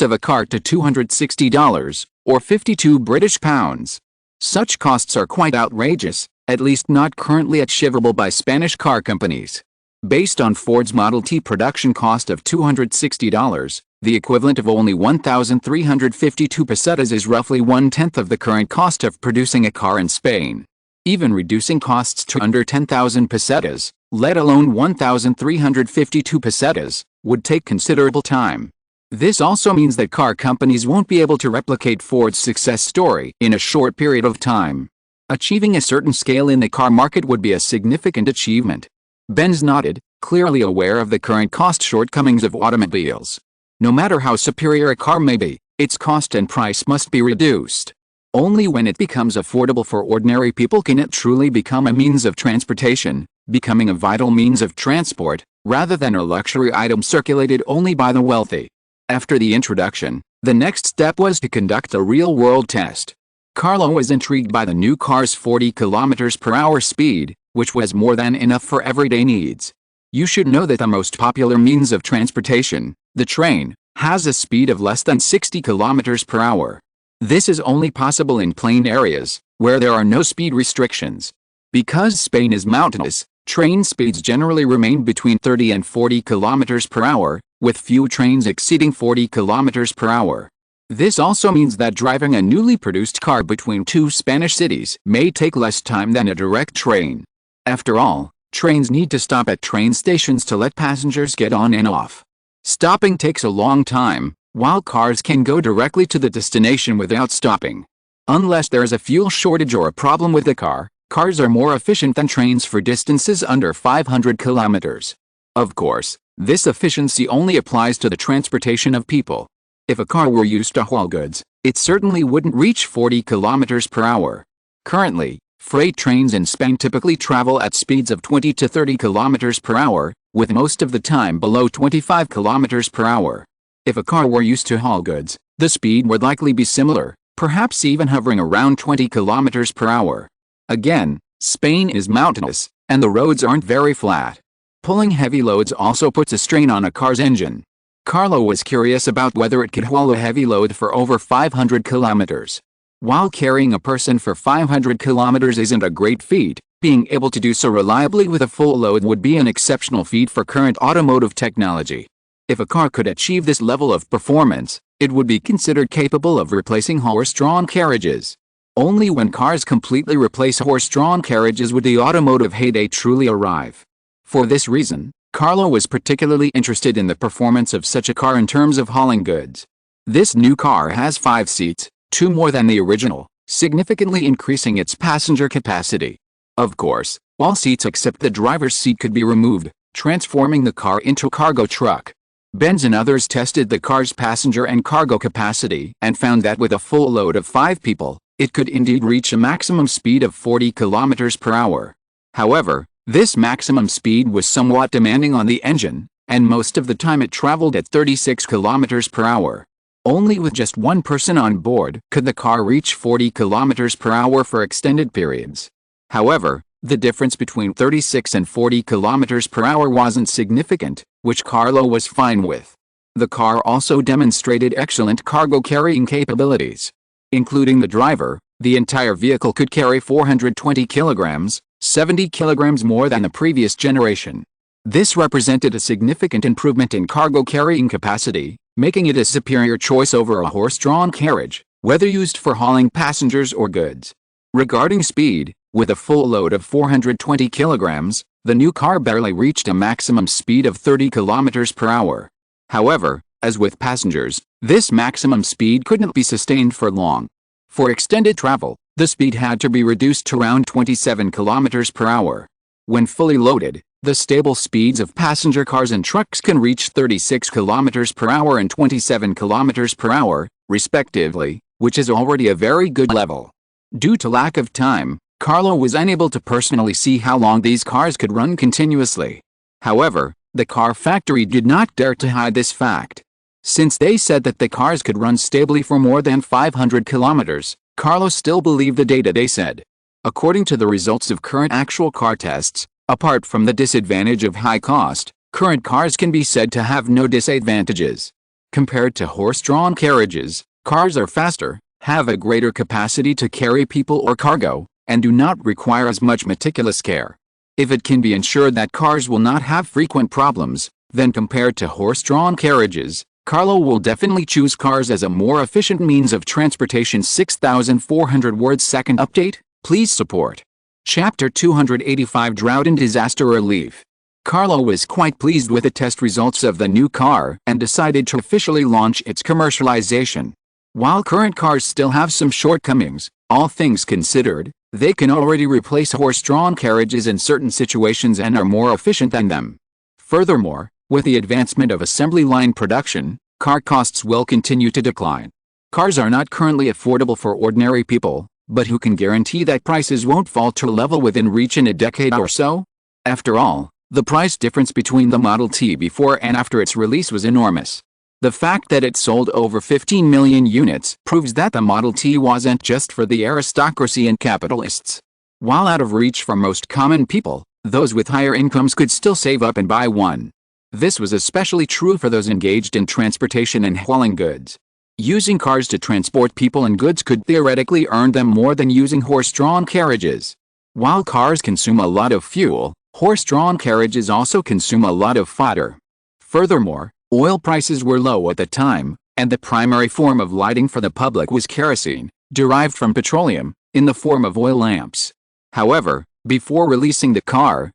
of a car to $260, or £52. Such costs are quite outrageous, at least not currently achievable by Spanish car companies. Based on Ford's Model T production cost of $260, the equivalent of only 1,352 pesetas is roughly one-tenth of the current cost of producing a car in Spain. Even reducing costs to under 10,000 pesetas, let alone 1,352 pesetas, would take considerable time. This also means that car companies won't be able to replicate Ford's success story in a short period of time. Achieving a certain scale in the car market would be a significant achievement. Benz nodded, clearly aware of the current cost shortcomings of automobiles. No matter how superior a car may be, its cost and price must be reduced. Only when it becomes affordable for ordinary people can it truly become a means of transportation, becoming a vital means of transport, rather than a luxury item circulated only by the wealthy. After the introduction, the next step was to conduct a real-world test. Carlo was intrigued by the new car's 40 km/h speed, which was more than enough for everyday needs. You should know that the most popular means of transportation, the train, has a speed of less than 60 km/h. This is only possible in plain areas, where there are no speed restrictions. Because Spain is mountainous, train speeds generally remain between 30 and 40 km/h, with few trains exceeding 40 km/h. This also means that driving a newly produced car between two Spanish cities may take less time than a direct train. After all, trains need to stop at train stations to let passengers get on and off. Stopping takes a long time, while cars can go directly to the destination without stopping. Unless there is a fuel shortage or a problem with the car, cars are more efficient than trains for distances under 500 kilometers. Of course, this efficiency only applies to the transportation of people. If a car were used to haul goods, it certainly wouldn't reach 40 km/h. Currently, freight trains in Spain typically travel at speeds of 20 to 30 km/h, with most of the time below 25 km/h. If a car were used to haul goods, the speed would likely be similar, perhaps even hovering around 20 km/h. Again, Spain is mountainous, and the roads aren't very flat. Pulling heavy loads also puts a strain on a car's engine. Carlo was curious about whether it could haul a heavy load for over 500 kilometers. While carrying a person for 500 kilometers isn't a great feat, being able to do so reliably with a full load would be an exceptional feat for current automotive technology. If a car could achieve this level of performance, it would be considered capable of replacing horse-drawn carriages. Only when cars completely replace horse-drawn carriages would the automotive heyday truly arrive. For this reason, Carlo was particularly interested in the performance of such a car in terms of hauling goods. This new car has 5 seats, 2 more than the original, significantly increasing its passenger capacity. Of course, all seats except the driver's seat could be removed, transforming the car into a cargo truck. Benz and others tested the car's passenger and cargo capacity and found that with a full load of 5 people, it could indeed reach a maximum speed of 40 km/h. However, this maximum speed was somewhat demanding on the engine, and most of the time it traveled at 36 km/h. Only with just one person on board could the car reach 40 km/h for extended periods. However, the difference between 36 and 40 km/h wasn't significant, which Carlo was fine with. The car also demonstrated excellent cargo carrying capabilities. Including the driver, the entire vehicle could carry 420 kilograms, 70 kilograms more than the previous generation. This represented a significant improvement in cargo carrying capacity, making it a superior choice over a horse-drawn carriage, whether used for hauling passengers or goods. Regarding speed, with a full load of 420 kilograms, the new car barely reached a maximum speed of 30 km/h. However, as with passengers, this maximum speed couldn't be sustained for long. For extended travel, the speed had to be reduced to around 27 kilometers per hour. When fully loaded, the stable speeds of passenger cars and trucks can reach 36 kilometers per hour and 27 kilometers per hour, respectively, which is already a very good level. Due to lack of time, Carlo was unable to personally see how long these cars could run continuously. However, the car factory did not dare to hide this fact. Since they said that the cars could run stably for more than 500 kilometers, Carlo still believed the data they said. According to the results of current actual car tests, apart from the disadvantage of high cost, current cars can be said to have no disadvantages. Compared to horse-drawn carriages, cars are faster, have a greater capacity to carry people or cargo, and do not require as much meticulous care. If it can be ensured that cars will not have frequent problems, then compared to horse-drawn carriages, Carlo will definitely choose cars as a more efficient means of transportation. 6,400 words. Second update, please support. Chapter 285 Drought and Disaster Relief. Carlo was quite pleased with the test results of the new car and decided to officially launch its commercialization. While current cars still have some shortcomings, all things considered, they can already replace horse-drawn carriages in certain situations and are more efficient than them. Furthermore, with the advancement of assembly line production, car costs will continue to decline. Cars are not currently affordable for ordinary people, but who can guarantee that prices won't fall to a level within reach in a decade or so? After all, the price difference between the Model T before and after its release was enormous. The fact that it sold over 15 million units proves that the Model T wasn't just for the aristocracy and capitalists. While out of reach for most common people, those with higher incomes could still save up and buy one. This was especially true for those engaged in transportation and hauling goods. Using cars to transport people and goods could theoretically earn them more than using horse-drawn carriages. While cars consume a lot of fuel, horse-drawn carriages also consume a lot of fodder. Furthermore, oil prices were low at the time, and the primary form of lighting for the public was kerosene, derived from petroleum, in the form of oil lamps. However, before releasing the car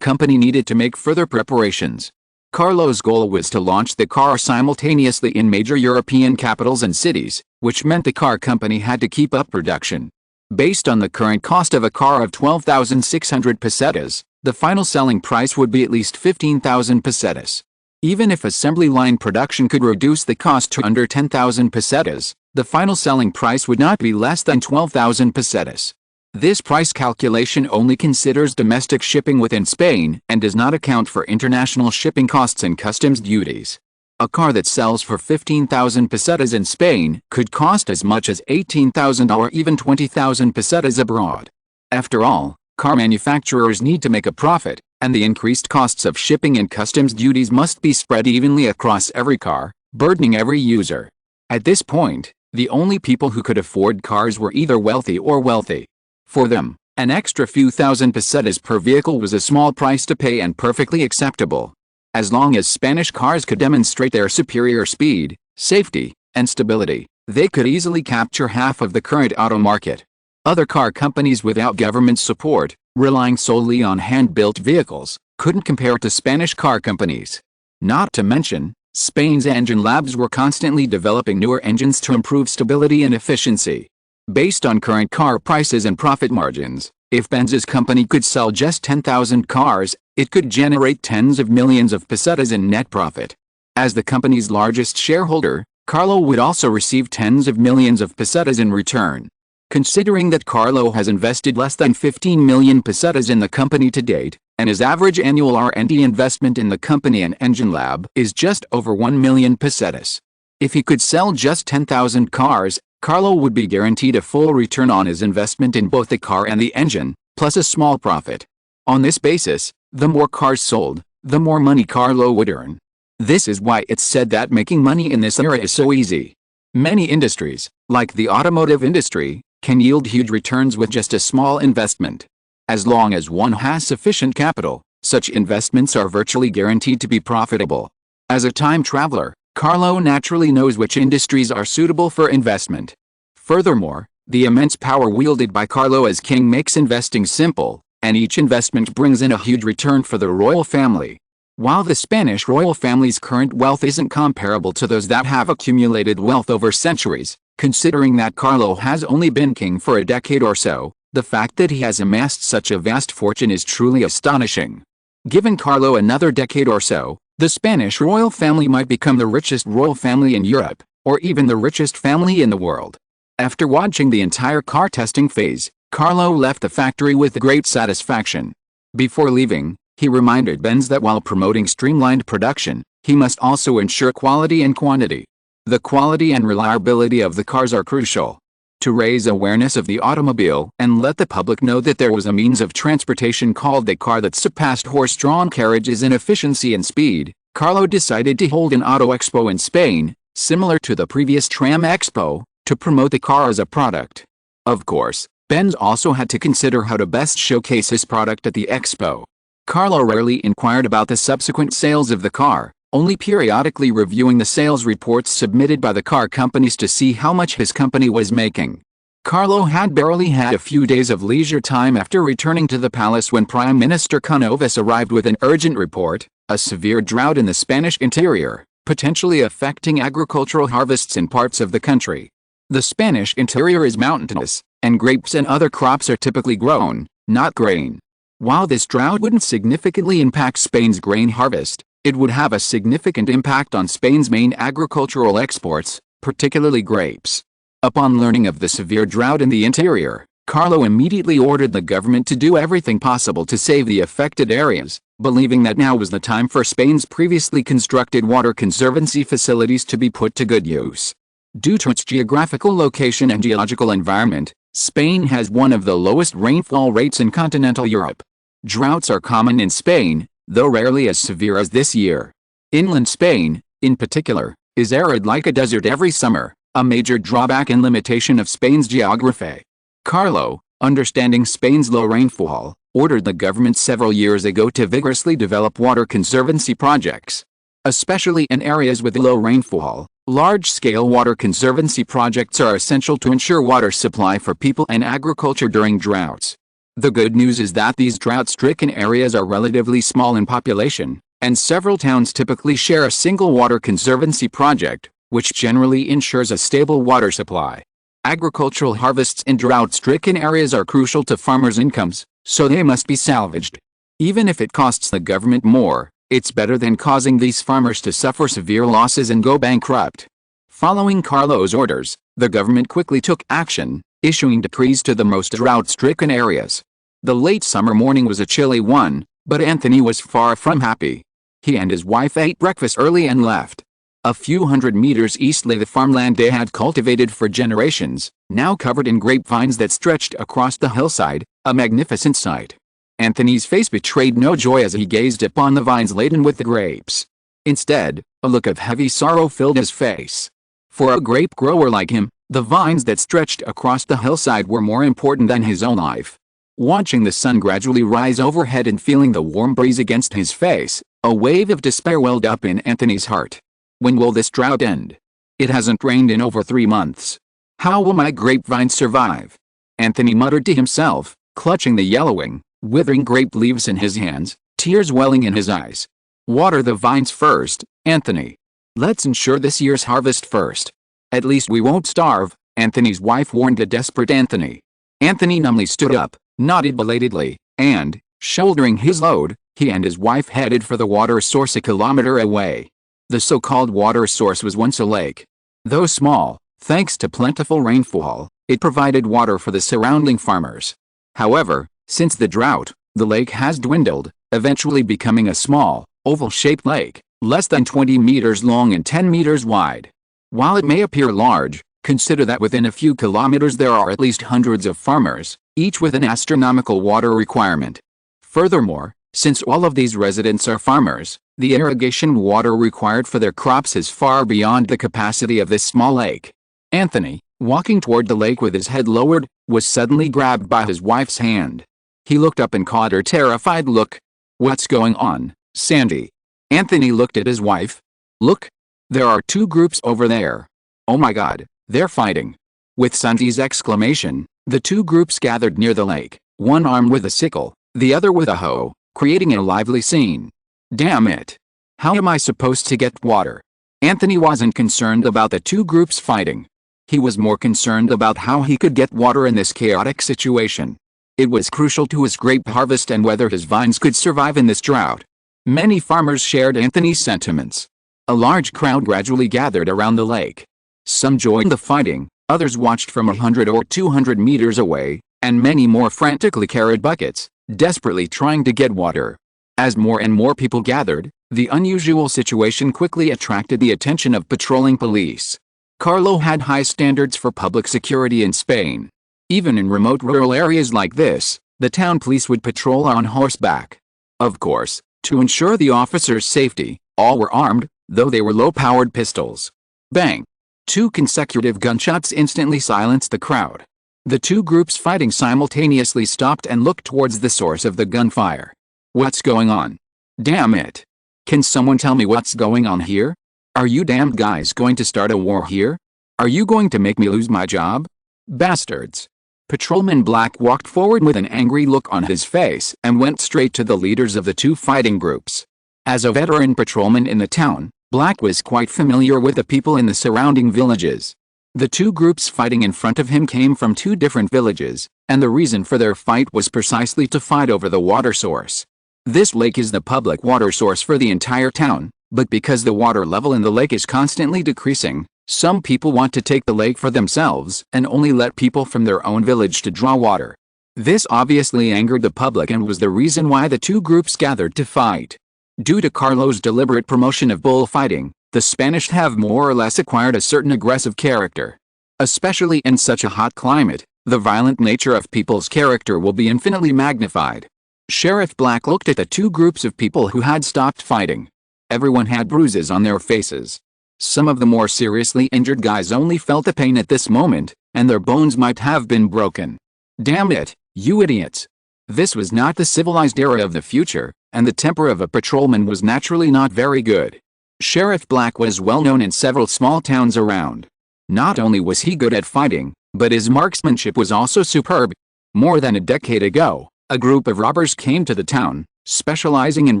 company needed to make further preparations. Carlo's goal was to launch the car simultaneously in major European capitals and cities, which meant the car company had to keep up production. Based on the current cost of a car of 12,600 pesetas, the final selling price would be at least 15,000 pesetas. Even if assembly line production could reduce the cost to under 10,000 pesetas, the final selling price would not be less than 12,000 pesetas. This price calculation only considers domestic shipping within Spain and does not account for international shipping costs and customs duties. A car that sells for 15,000 pesetas in Spain could cost as much as 18,000 or even 20,000 pesetas abroad. After all, car manufacturers need to make a profit, and the increased costs of shipping and customs duties must be spread evenly across every car, burdening every user. At this point, the only people who could afford cars were either wealthy or wealthy. For them, an extra few thousand pesetas per vehicle was a small price to pay and perfectly acceptable. As long as Spanish cars could demonstrate their superior speed, safety, and stability, they could easily capture half of the current auto market. Other car companies without government support, relying solely on hand-built vehicles, couldn't compare to Spanish car companies. Not to mention, Spain's engine labs were constantly developing newer engines to improve stability and efficiency. Based on current car prices and profit margins, if Benz's company could sell just 10,000 cars, it could generate tens of millions of pesetas in net profit. As the company's largest shareholder, Carlo would also receive tens of millions of pesetas in return. Considering that Carlo has invested less than 15 million pesetas in the company to date, and his average annual R&D investment in the company and engine lab is just over 1 million pesetas. If he could sell just 10,000 cars, Carlo would be guaranteed a full return on his investment in both the car and the engine, plus a small profit. On this basis, the more cars sold, the more money Carlo would earn. This is why it's said that making money in this era is so easy. Many industries, like the automotive industry, can yield huge returns with just a small investment. As long as one has sufficient capital, such investments are virtually guaranteed to be profitable. As a time traveler, Carlo naturally knows which industries are suitable for investment. Furthermore, the immense power wielded by Carlo as king makes investing simple, and each investment brings in a huge return for the royal family. While the Spanish royal family's current wealth isn't comparable to those that have accumulated wealth over centuries, Considering that Carlo has only been king for a decade or so, the fact that he has amassed such a vast fortune is truly astonishing. Given Carlo another decade or so, the Spanish royal family might become the richest royal family in Europe, or even the richest family in the world. After watching the entire car testing phase, Carlo left the factory with great satisfaction. Before leaving, he reminded Benz that while promoting streamlined production, he must also ensure quality and quantity. The quality and reliability of the cars are crucial. To raise awareness of the automobile and let the public know that there was a means of transportation called the car that surpassed horse-drawn carriages in efficiency and speed, Carlo decided to hold an auto expo in Spain, similar to the previous tram expo, to promote the car as a product. Of course, Benz also had to consider how to best showcase his product at the expo. Carlo rarely inquired about the subsequent sales of the car, only periodically reviewing the sales reports submitted by the car companies to see how much his company was making. Carlo had barely had a few days of leisure time after returning to the palace when Prime Minister Canovas arrived with an urgent report: a severe drought in the Spanish interior, potentially affecting agricultural harvests in parts of the country. The Spanish interior is mountainous, and grapes and other crops are typically grown, not grain. While this drought wouldn't significantly impact Spain's grain harvest, it would have a significant impact on Spain's main agricultural exports, particularly grapes. Upon learning of the severe drought in the interior, Carlo immediately ordered the government to do everything possible to save the affected areas, believing that now was the time for Spain's previously constructed water conservancy facilities to be put to good use. Due to its geographical location and geological environment, Spain has one of the lowest rainfall rates in continental Europe. Droughts are common in Spain, though rarely as severe as this year. Inland Spain, in particular, is arid like a desert every summer, a major drawback and limitation of Spain's geography. Carlo, understanding Spain's low rainfall, ordered the government several years ago to vigorously develop water conservancy projects. Especially in areas with low rainfall, large-scale water conservancy projects are essential to ensure water supply for people and agriculture during droughts. The good news is that these drought-stricken areas are relatively small in population, and several towns typically share a single water conservancy project, which generally ensures a stable water supply. Agricultural harvests in drought-stricken areas are crucial to farmers' incomes, so they must be salvaged. Even if it costs the government more, it's better than causing these farmers to suffer severe losses and go bankrupt. Following Carlo's orders, the government quickly took action, issuing decrees to the most drought-stricken areas. The late summer morning was a chilly one, but Anthony was far from happy. He and his wife ate breakfast early and left. A few hundred meters east lay the farmland they had cultivated for generations, now covered in grapevines that stretched across the hillside, a magnificent sight. Anthony's face betrayed no joy as he gazed upon the vines laden with the grapes. Instead, a look of heavy sorrow filled his face. For a grape grower like him, the vines that stretched across the hillside were more important than his own life. Watching the sun gradually rise overhead and feeling the warm breeze against his face, a wave of despair welled up in Anthony's heart. When will this drought end? It hasn't rained in over 3 months. How will my grapevines survive? Anthony muttered to himself, clutching the yellowing, withering grape leaves in his hands, tears welling in his eyes. Water the vines first, Anthony. Let's ensure this year's harvest first. At least we won't starve, Anthony's wife warned the desperate Anthony. Anthony numbly stood up, nodded belatedly, and, shouldering his load, he and his wife headed for the water source a kilometer away. The so-called water source was once a lake. Though small, thanks to plentiful rainfall, it provided water for the surrounding farmers. However, since the drought, the lake has dwindled, eventually becoming a small, oval-shaped lake, less than 20 meters long and 10 meters wide. While it may appear large, consider that within a few kilometers there are at least hundreds of farmers, each with an astronomical water requirement. Furthermore, since all of these residents are farmers, the irrigation water required for their crops is far beyond the capacity of this small lake. Anthony, walking toward the lake with his head lowered, was suddenly grabbed by his wife's hand. He looked up and caught her terrified look. "What's going on, Sandy?" Anthony looked at his wife. "Look. There are 2 groups over there. Oh my God, they're fighting." With Sandy's exclamation, the 2 groups gathered near the lake, one armed with a sickle, the other with a hoe, creating a lively scene. Damn it. How am I supposed to get water? Anthony wasn't concerned about the 2 groups fighting. He was more concerned about how he could get water in this chaotic situation. It was crucial to his grape harvest and whether his vines could survive in this drought. Many farmers shared Anthony's sentiments. A large crowd gradually gathered around the lake. Some joined the fighting, others watched from 100 or 200 meters away, and many more frantically carried buckets, desperately trying to get water. As more and more people gathered, the unusual situation quickly attracted the attention of patrolling police. Carlo had high standards for public security in Spain. Even in remote rural areas like this, the town police would patrol on horseback. Of course, to ensure the officers' safety, all were armed, though they were low-powered pistols. Bang! 2 consecutive gunshots instantly silenced the crowd. The 2 groups fighting simultaneously stopped and looked towards the source of the gunfire. What's going on? Damn it! Can someone tell me what's going on here? Are you damned guys going to start a war here? Are you going to make me lose my job? Bastards! Patrolman Black walked forward with an angry look on his face and went straight to the leaders of the 2 fighting groups. As a veteran patrolman in the town, Black was quite familiar with the people in the surrounding villages. The 2 groups fighting in front of him came from 2 different villages, and the reason for their fight was precisely to fight over the water source. This lake is the public water source for the entire town, but because the water level in the lake is constantly decreasing, some people want to take the lake for themselves and only let people from their own village to draw water. This obviously angered the public and was the reason why the 2 groups gathered to fight. Due to Carlo's deliberate promotion of bullfighting, the Spanish have more or less acquired a certain aggressive character. Especially in such a hot climate, the violent nature of people's character will be infinitely magnified. Sheriff Black looked at the 2 groups of people who had stopped fighting. Everyone had bruises on their faces. Some of the more seriously injured guys only felt the pain at this moment, and their bones might have been broken. Damn it, you idiots! This was not the civilized era of the future, and the temper of a patrolman was naturally not very good. Sheriff Black was well known in several small towns around. Not only was he good at fighting, but his marksmanship was also superb. More than a decade ago, a group of robbers came to the town, specializing in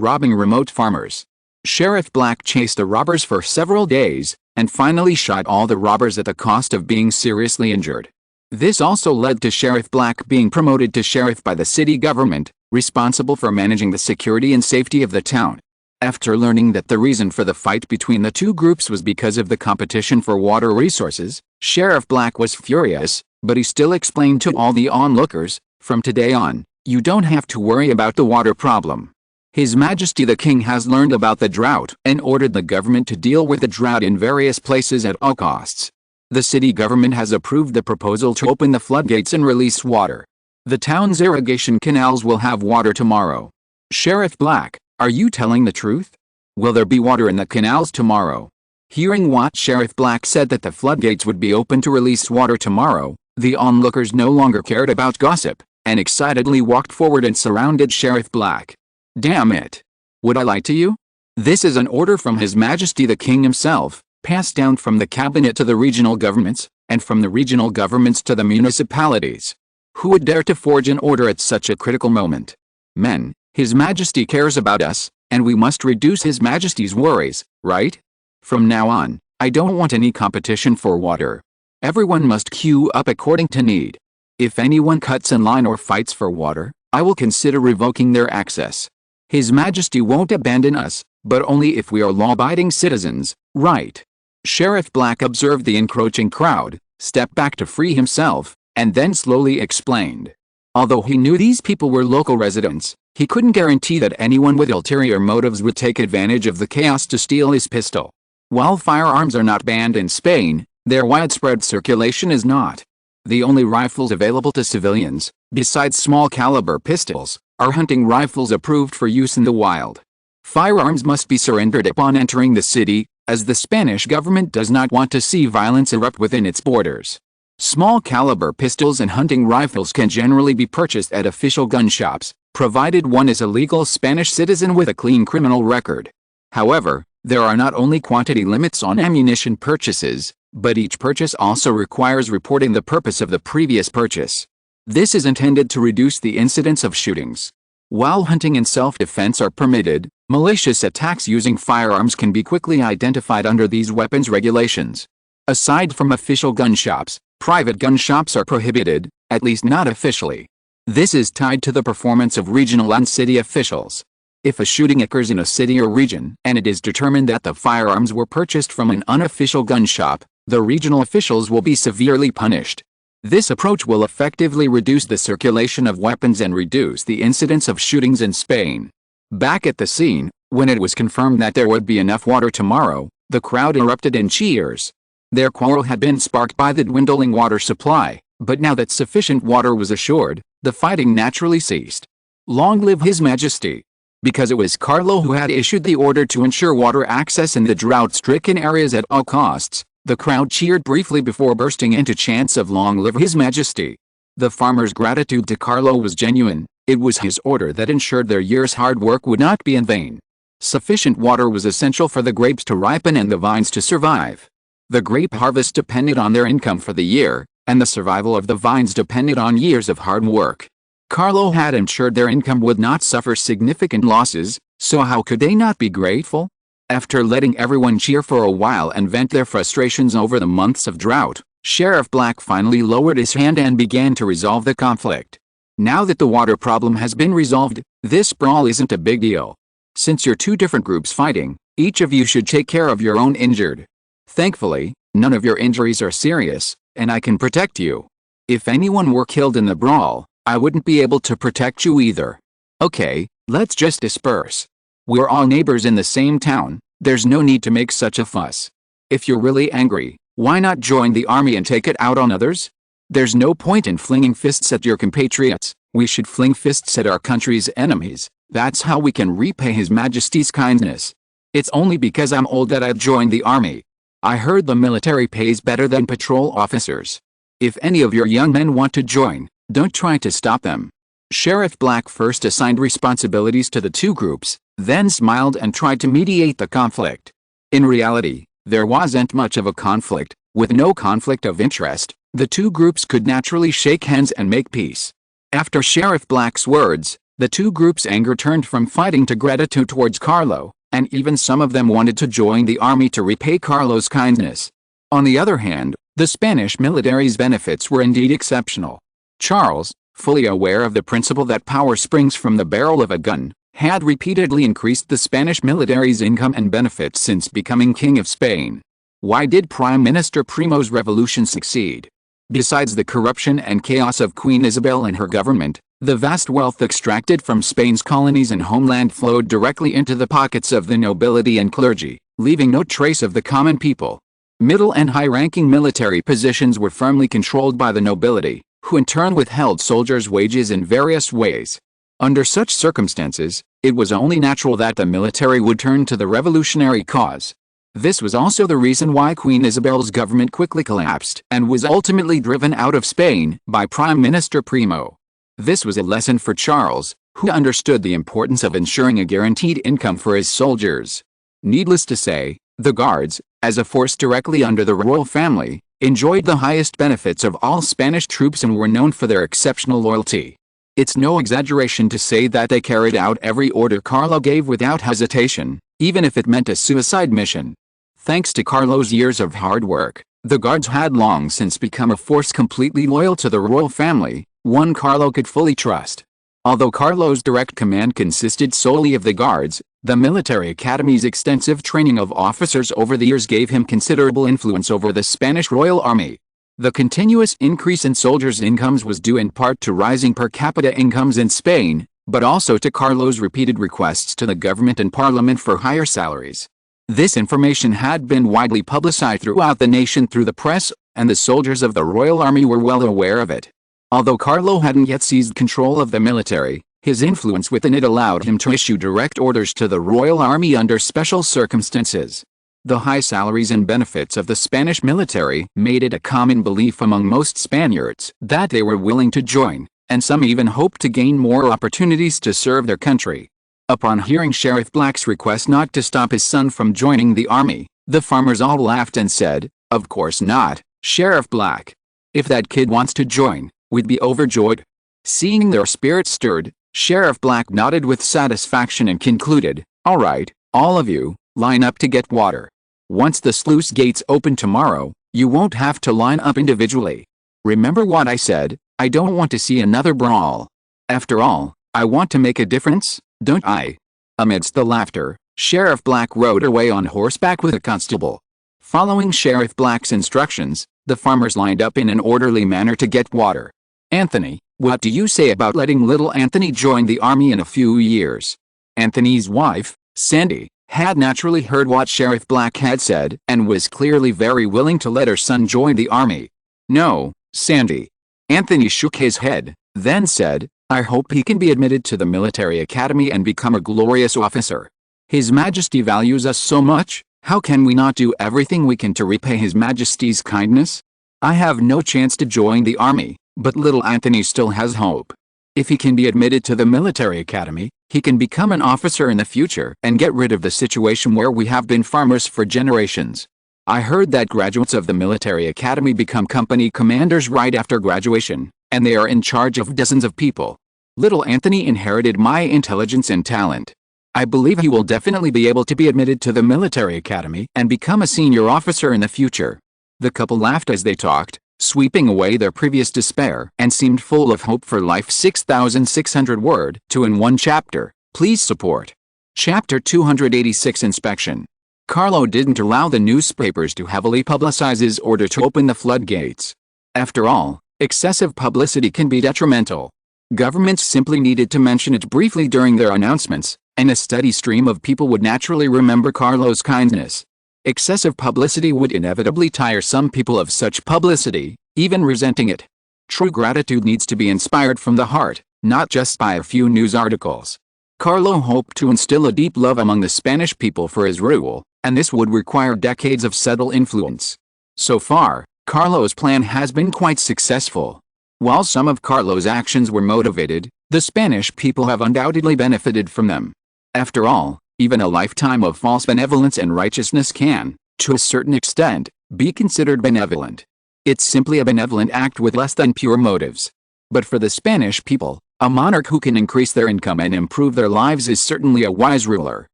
robbing remote farmers. Sheriff Black chased the robbers for several days, and finally shot all the robbers at the cost of being seriously injured. This also led to Sheriff Black being promoted to sheriff by the city government, responsible for managing the security and safety of the town. After learning that the reason for the fight between the 2 groups was because of the competition for water resources, Sheriff Black was furious, but he still explained to all the onlookers, from today on, you don't have to worry about the water problem. His Majesty the King has learned about the drought and ordered the government to deal with the drought in various places at all costs. The city government has approved the proposal to open the floodgates and release water. The town's irrigation canals will have water tomorrow. Sheriff Black, are you telling the truth? Will there be water in the canals tomorrow? Hearing what Sheriff Black said that the floodgates would be open to release water tomorrow, the onlookers no longer cared about gossip, and excitedly walked forward and surrounded Sheriff Black. Damn it! Would I lie to you? This is an order from His Majesty the King himself, passed down from the cabinet to the regional governments, and from the regional governments to the municipalities. Who would dare to forge an order at such a critical moment? Men, His Majesty cares about us, and we must reduce His Majesty's worries, right? From now on, I don't want any competition for water. Everyone must queue up according to need. If anyone cuts in line or fights for water, I will consider revoking their access. His Majesty won't abandon us, but only if we are law-abiding citizens, right? Sheriff Black observed the encroaching crowd, stepped back to free himself, and then slowly explained. Although he knew these people were local residents, he couldn't guarantee that anyone with ulterior motives would take advantage of the chaos to steal his pistol. While firearms are not banned in Spain, their widespread circulation is not. The only rifles available to civilians, besides small-caliber pistols, are hunting rifles approved for use in the wild. Firearms must be surrendered upon entering the city, as the Spanish government does not want to see violence erupt within its borders. Small-caliber pistols and hunting rifles can generally be purchased at official gun shops, provided one is a legal Spanish citizen with a clean criminal record. However, there are not only quantity limits on ammunition purchases, but each purchase also requires reporting the purpose of the previous purchase. This is intended to reduce the incidence of shootings. While hunting and self-defense are permitted, malicious attacks using firearms can be quickly identified under these weapons regulations. Aside from official gun shops, private gun shops are prohibited, at least not officially. This is tied to the performance of regional and city officials. If a shooting occurs in a city or region and it is determined that the firearms were purchased from an unofficial gun shop, the regional officials will be severely punished. This approach will effectively reduce the circulation of weapons and reduce the incidence of shootings in Spain. Back at the scene, when it was confirmed that there would be enough water tomorrow, the crowd erupted in cheers. Their quarrel had been sparked by the dwindling water supply, but now that sufficient water was assured, the fighting naturally ceased. Long live His Majesty! Because it was Carlo who had issued the order to ensure water access in the drought-stricken areas at all costs, the crowd cheered briefly before bursting into chants of "Long live His Majesty." The farmers' gratitude to Carlo was genuine. It was his order that ensured their year's hard work would not be in vain. Sufficient water was essential for the grapes to ripen and the vines to survive. The grape harvest depended on their income for the year, and the survival of the vines depended on years of hard work. Carlo had ensured their income would not suffer significant losses, so how could they not be grateful? After letting everyone cheer for a while and vent their frustrations over the months of drought, Sheriff Black finally lowered his hand and began to resolve the conflict. Now that the water problem has been resolved, this brawl isn't a big deal. Since you're two different groups fighting, each of you should take care of your own injured. Thankfully, none of your injuries are serious, and I can protect you. If anyone were killed in the brawl, I wouldn't be able to protect you either. Okay, let's just disperse. We're all neighbors in the same town, there's no need to make such a fuss. If you're really angry, why not join the army and take it out on others? There's no point in flinging fists at your compatriots, we should fling fists at our country's enemies. That's how we can repay His Majesty's kindness. It's only because I'm old that I've joined the army. I heard the military pays better than patrol officers. If any of your young men want to join, don't try to stop them. Sheriff Black first assigned responsibilities to the two groups, then smiled and tried to mediate the conflict. In reality, there wasn't much of a conflict. With no conflict of interest, the two groups could naturally shake hands and make peace. After Sheriff Black's words, the two groups' anger turned from fighting to gratitude towards Carlo, and even some of them wanted to join the army to repay Carlo's kindness. On the other hand, the Spanish military's benefits were indeed exceptional. Charles, fully aware of the principle that power springs from the barrel of a gun, had repeatedly increased the Spanish military's income and benefits since becoming King of Spain. Why did Prime Minister Primo's revolution succeed? Besides the corruption and chaos of Queen Isabel and her government, the vast wealth extracted from Spain's colonies and homeland flowed directly into the pockets of the nobility and clergy, leaving no trace of the common people. Middle and high-ranking military positions were firmly controlled by the nobility, who in turn withheld soldiers' wages in various ways. Under such circumstances, it was only natural that the military would turn to the revolutionary cause. This was also the reason why Queen Isabel's government quickly collapsed and was ultimately driven out of Spain by Prime Minister Primo. This was a lesson for Charles, who understood the importance of ensuring a guaranteed income for his soldiers. Needless to say, the Guards, as a force directly under the royal family, enjoyed the highest benefits of all Spanish troops and were known for their exceptional loyalty. It's no exaggeration to say that they carried out every order Carlo gave without hesitation, even if it meant a suicide mission. Thanks to Carlo's years of hard work, the Guards had long since become a force completely loyal to the royal family, one Carlo could fully trust. Although Carlo's direct command consisted solely of the Guards, the military academy's extensive training of officers over the years gave him considerable influence over the Spanish Royal Army. The continuous increase in soldiers' incomes was due in part to rising per capita incomes in Spain, but also to Carlo's repeated requests to the government and parliament for higher salaries. This information had been widely publicized throughout the nation through the press, and the soldiers of the Royal Army were well aware of it. Although Carlo hadn't yet seized control of the military, his influence within it allowed him to issue direct orders to the Royal Army under special circumstances. The high salaries and benefits of the Spanish military made it a common belief among most Spaniards that they were willing to join, and some even hoped to gain more opportunities to serve their country. Upon hearing Sheriff Black's request not to stop his son from joining the army, the farmers all laughed and said, "Of course not, Sheriff Black. If that kid wants to join, we'd be overjoyed." Seeing their spirits stirred, Sheriff Black nodded with satisfaction and concluded, "All right, all of you, line up to get water. Once the sluice gates open tomorrow, You won't have to line up individually. Remember what I said, I don't want to see another brawl. After all, I want to make a difference, don't I? Amidst the laughter, Sheriff Black rode away on horseback with a constable. Following Sheriff Black's instructions, the farmers lined up in an orderly manner to get water. Anthony, what do you say about letting little Anthony join the army in a few years? Anthony's wife, Sandy, had naturally heard what Sheriff Black had said and was clearly very willing to let her son join the army. No, Sandy. Anthony shook his head, then said, I hope he can be admitted to the military academy and become a glorious officer. His Majesty values us so much, how can we not do everything we can to repay His Majesty's kindness? I have no chance to join the army, but little Anthony still has hope. If he can be admitted to the military academy, he can become an officer in the future and get rid of the situation where we have been farmers for generations. I heard that graduates of the military academy become company commanders right after graduation, and they are in charge of dozens of people. Little Anthony inherited my intelligence and talent. I believe he will definitely be able to be admitted to the military academy and become a senior officer in the future. The couple laughed as they talked, sweeping away their previous despair, and seemed full of hope for life. 6,600 word to in one chapter. Please support. Chapter 286 Inspection. Carlo didn't allow the newspapers to heavily publicize his order to open the floodgates. After all, excessive publicity can be detrimental. Governments simply needed to mention it briefly during their announcements, and a steady stream of people would naturally remember Carlo's kindness. Excessive publicity would inevitably tire some people of such publicity, even resenting it. True gratitude needs to be inspired from the heart, not just by a few news articles. Carlo hoped to instill a deep love among the Spanish people for his rule, and this would require decades of subtle influence. So far, Carlo's plan has been quite successful. While some of Carlo's actions were motivated, the Spanish people have undoubtedly benefited from them. After all, even a lifetime of false benevolence and righteousness can, to a certain extent, be considered benevolent. It's simply a benevolent act with less than pure motives. But for the Spanish people, a monarch who can increase their income and improve their lives is certainly a wise ruler.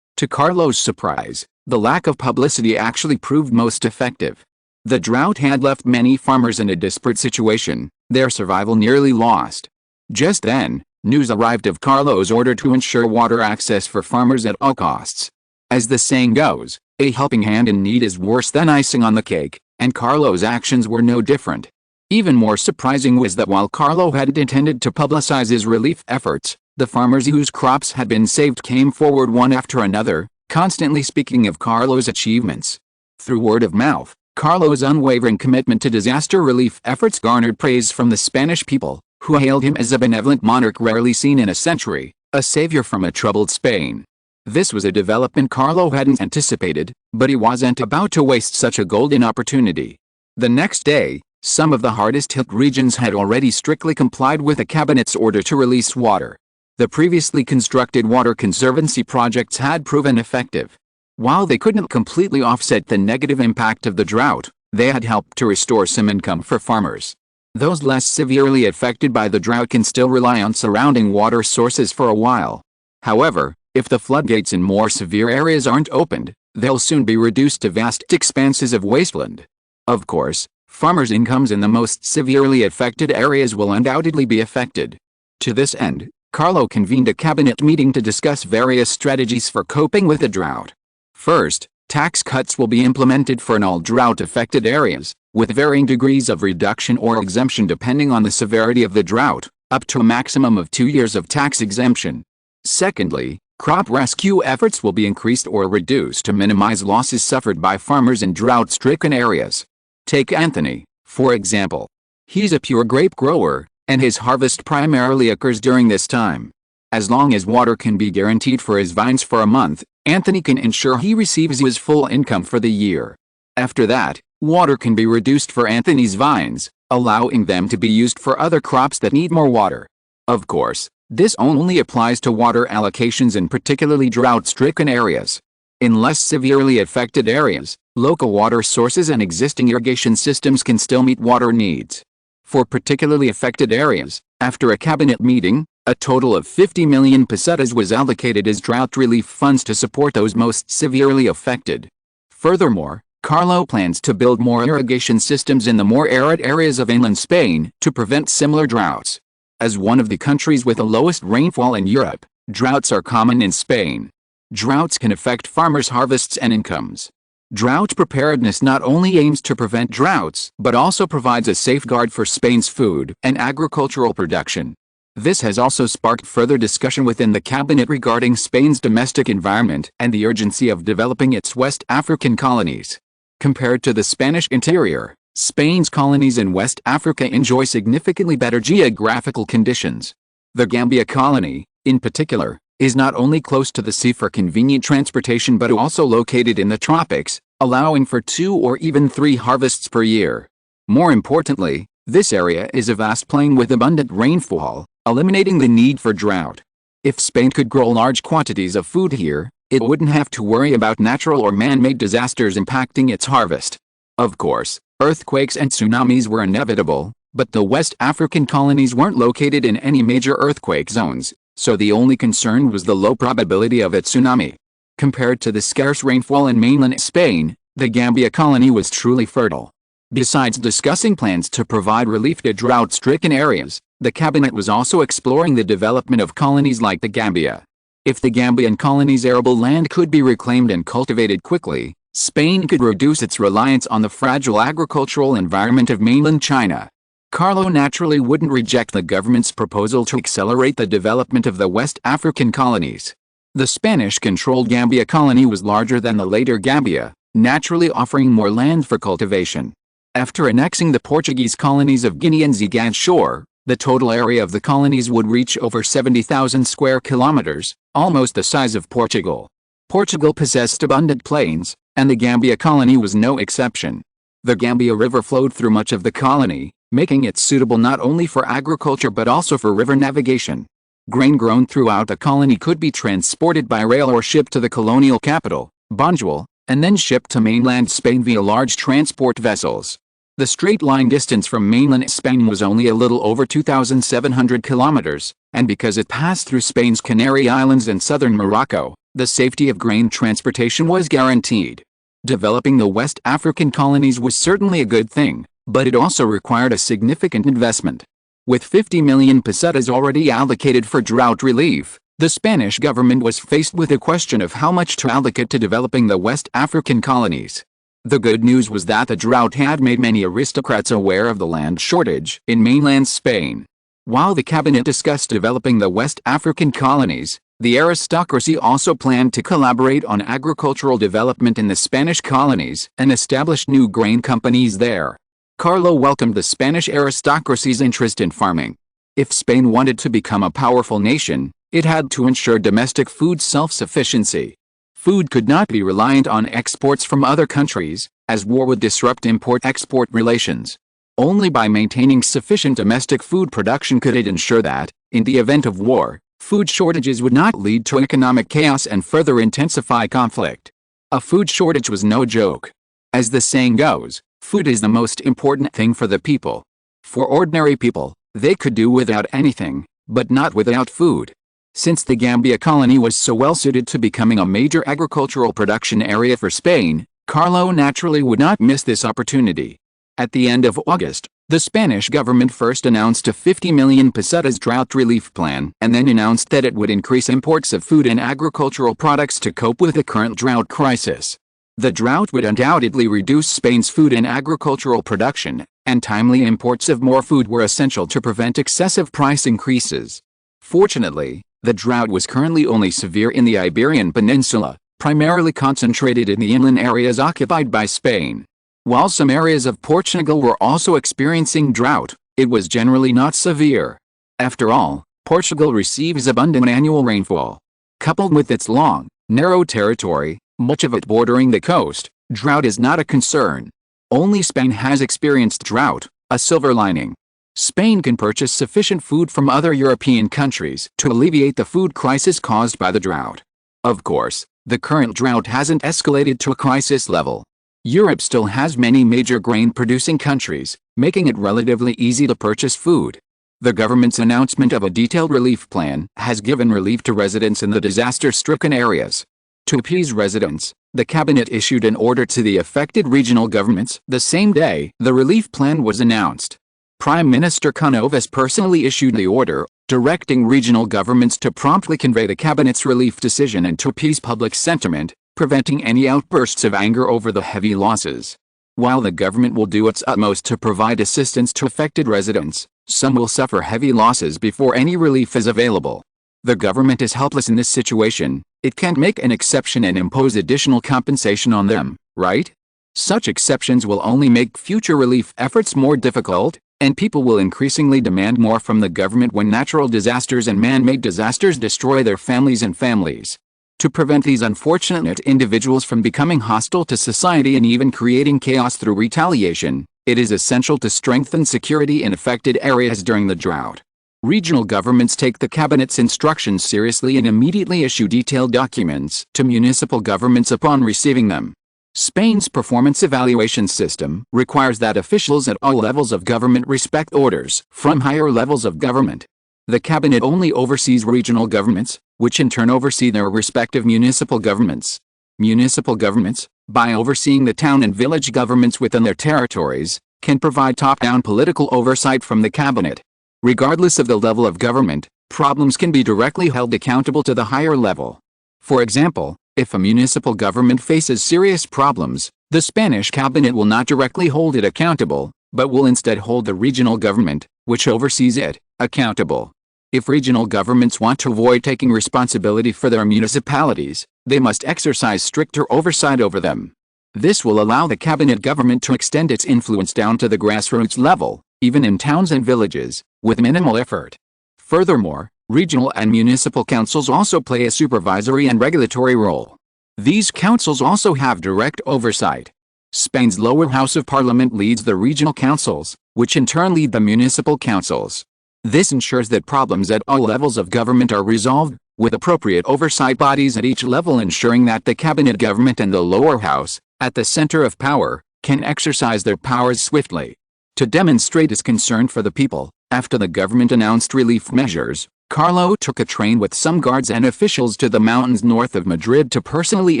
To Carlo's surprise, the lack of publicity actually proved most effective. The drought had left many farmers in a desperate situation, their survival nearly lost. Just then, news arrived of Carlo's order to ensure water access for farmers at all costs. As the saying goes, a helping hand in need is worse than icing on the cake, and Carlo's actions were no different. Even more surprising was that while Carlo hadn't intended to publicize his relief efforts, the farmers whose crops had been saved came forward one after another, constantly speaking of Carlo's achievements. Through word of mouth, Carlo's unwavering commitment to disaster relief efforts garnered praise from the Spanish people, who hailed him as a benevolent monarch rarely seen in a century, a savior from a troubled Spain. This was a development Carlo hadn't anticipated, but he wasn't about to waste such a golden opportunity. The next day, some of the hardest hit regions had already strictly complied with the cabinet's order to release water. The previously constructed water conservancy projects had proven effective. While they couldn't completely offset the negative impact of the drought, they had helped to restore some income for farmers. Those less severely affected by the drought can still rely on surrounding water sources for a while. However, if the floodgates in more severe areas aren't opened, they'll soon be reduced to vast expanses of wasteland. Of course, farmers' incomes in the most severely affected areas will undoubtedly be affected. To this end, Carlo convened a cabinet meeting to discuss various strategies for coping with the drought. First, tax cuts will be implemented for all drought-affected areas, with varying degrees of reduction or exemption depending on the severity of the drought, up to a maximum of 2 years of tax exemption. Secondly, crop rescue efforts will be increased or reduced to minimize losses suffered by farmers in drought-stricken areas. Take Anthony, for example. He's a pure grape grower, and his harvest primarily occurs during this time. As long as water can be guaranteed for his vines for a month, Anthony can ensure he receives his full income for the year. After that, water can be reduced for Anthony's vines, allowing them to be used for other crops that need more water. Of course, this only applies to water allocations in particularly drought-stricken areas. In less severely affected areas, local water sources and existing irrigation systems can still meet water needs. For particularly affected areas, after a cabinet meeting, a total of 50 million pesetas was allocated as drought relief funds to support those most severely affected. Furthermore, Carlo plans to build more irrigation systems in the more arid areas of inland Spain to prevent similar droughts. As one of the countries with the lowest rainfall in Europe, droughts are common in Spain. Droughts can affect farmers' harvests and incomes. Drought preparedness not only aims to prevent droughts, but also provides a safeguard for Spain's food and agricultural production. This has also sparked further discussion within the cabinet regarding Spain's domestic environment and the urgency of developing its West African colonies. Compared to the Spanish interior, Spain's colonies in West Africa enjoy significantly better geographical conditions. The Gambia colony, in particular, is not only close to the sea for convenient transportation but also located in the tropics, allowing for 2 or even 3 harvests per year. More importantly, this area is a vast plain with abundant rainfall, eliminating the need for drought. If Spain could grow large quantities of food here, it wouldn't have to worry about natural or man-made disasters impacting its harvest. Of course, earthquakes and tsunamis were inevitable, but the West African colonies weren't located in any major earthquake zones, so the only concern was the low probability of a tsunami. Compared to the scarce rainfall in mainland Spain, the Gambia colony was truly fertile. Besides discussing plans to provide relief to drought-stricken areas, the cabinet was also exploring the development of colonies like the Gambia. If the Gambian colony's arable land could be reclaimed and cultivated quickly, Spain could reduce its reliance on the fragile agricultural environment of mainland China. Carlo naturally wouldn't reject the government's proposal to accelerate the development of the West African colonies. The Spanish-controlled Gambia colony was larger than the later Gambia, naturally offering more land for cultivation. After annexing the Portuguese colonies of Guinea and Ziguinchor, the total area of the colonies would reach over 70,000 square kilometers, almost the size of Portugal. Portugal possessed abundant plains, and the Gambia colony was no exception. The Gambia River flowed through much of the colony, making it suitable not only for agriculture but also for river navigation. Grain grown throughout the colony could be transported by rail or shipped to the colonial capital, Banjul, and then shipped to mainland Spain via large transport vessels. The straight-line distance from mainland Spain was only a little over 2,700 kilometers, and because it passed through Spain's Canary Islands and southern Morocco, the safety of grain transportation was guaranteed. Developing the West African colonies was certainly a good thing, but it also required a significant investment. With 50 million pesetas already allocated for drought relief, the Spanish government was faced with a question of how much to allocate to developing the West African colonies. The good news was that the drought had made many aristocrats aware of the land shortage in mainland Spain. While the cabinet discussed developing the West African colonies, the aristocracy also planned to collaborate on agricultural development in the Spanish colonies and established new grain companies there. Carlo welcomed the Spanish aristocracy's interest in farming. If Spain wanted to become a powerful nation, it had to ensure domestic food self-sufficiency. Food could not be reliant on exports from other countries, as war would disrupt import-export relations. Only by maintaining sufficient domestic food production could it ensure that, in the event of war, food shortages would not lead to economic chaos and further intensify conflict. A food shortage was no joke. As the saying goes, food is the most important thing for the people. For ordinary people, they could do without anything, but not without food. Since the Gambia colony was so well suited to becoming a major agricultural production area for Spain, Carlo naturally would not miss this opportunity. At the end of August, the Spanish government first announced a 50 million pesetas drought relief plan and then announced that it would increase imports of food and agricultural products to cope with the current drought crisis. The drought would undoubtedly reduce Spain's food and agricultural production, and timely imports of more food were essential to prevent excessive price increases. Fortunately, the drought was currently only severe in the Iberian Peninsula, primarily concentrated in the inland areas occupied by Spain. While some areas of Portugal were also experiencing drought, it was generally not severe. After all, Portugal receives abundant annual rainfall. Coupled with its long, narrow territory, much of it bordering the coast, drought is not a concern. Only Spain has experienced drought, a silver lining. Spain can purchase sufficient food from other European countries to alleviate the food crisis caused by the drought. Of course, the current drought hasn't escalated to a crisis level. Europe still has many major grain-producing countries, making it relatively easy to purchase food. The government's announcement of a detailed relief plan has given relief to residents in the disaster-stricken areas. To appease residents, The cabinet issued an order to the affected regional governments. The same day, the relief plan was announced. Prime Minister Carlo personally issued the order, directing regional governments to promptly convey the cabinet's relief decision and to appease public sentiment, preventing any outbursts of anger over the heavy losses. While the government will do its utmost to provide assistance to affected residents, some will suffer heavy losses before any relief is available. The government is helpless in this situation. It can't make an exception and impose additional compensation on them, right? Such exceptions will only make future relief efforts more difficult, and people will increasingly demand more from the government when natural disasters and man-made disasters destroy their families and families. To prevent these unfortunate individuals from becoming hostile to society and even creating chaos through retaliation, it is essential to strengthen security in affected areas during the drought. Regional governments take the cabinet's instructions seriously and immediately issue detailed documents to municipal governments upon receiving them. Spain's performance evaluation system requires that officials at all levels of government respect orders from higher levels of government. The cabinet only oversees regional governments, which in turn oversee their respective municipal governments. Municipal governments, by overseeing the town and village governments within their territories, can provide top-down political oversight from the cabinet. Regardless of the level of government, problems can be directly held accountable to the higher level. For example, if a municipal government faces serious problems, the Spanish cabinet will not directly hold it accountable, but will instead hold the regional government, which oversees it, accountable. If regional governments want to avoid taking responsibility for their municipalities, they must exercise stricter oversight over them. This will allow the cabinet government to extend its influence down to the grassroots level, even in towns and villages, with minimal effort. Furthermore, regional and municipal councils also play a supervisory and regulatory role. These councils also have direct oversight. Spain's lower house of parliament leads the regional councils, which in turn lead the municipal councils. This ensures that problems at all levels of government are resolved, with appropriate oversight bodies at each level ensuring that the cabinet government and the lower house, at the center of power, can exercise their powers swiftly. To demonstrate his concern for the people, after the government announced relief measures, Carlo took a train with some guards and officials to the mountains north of Madrid to personally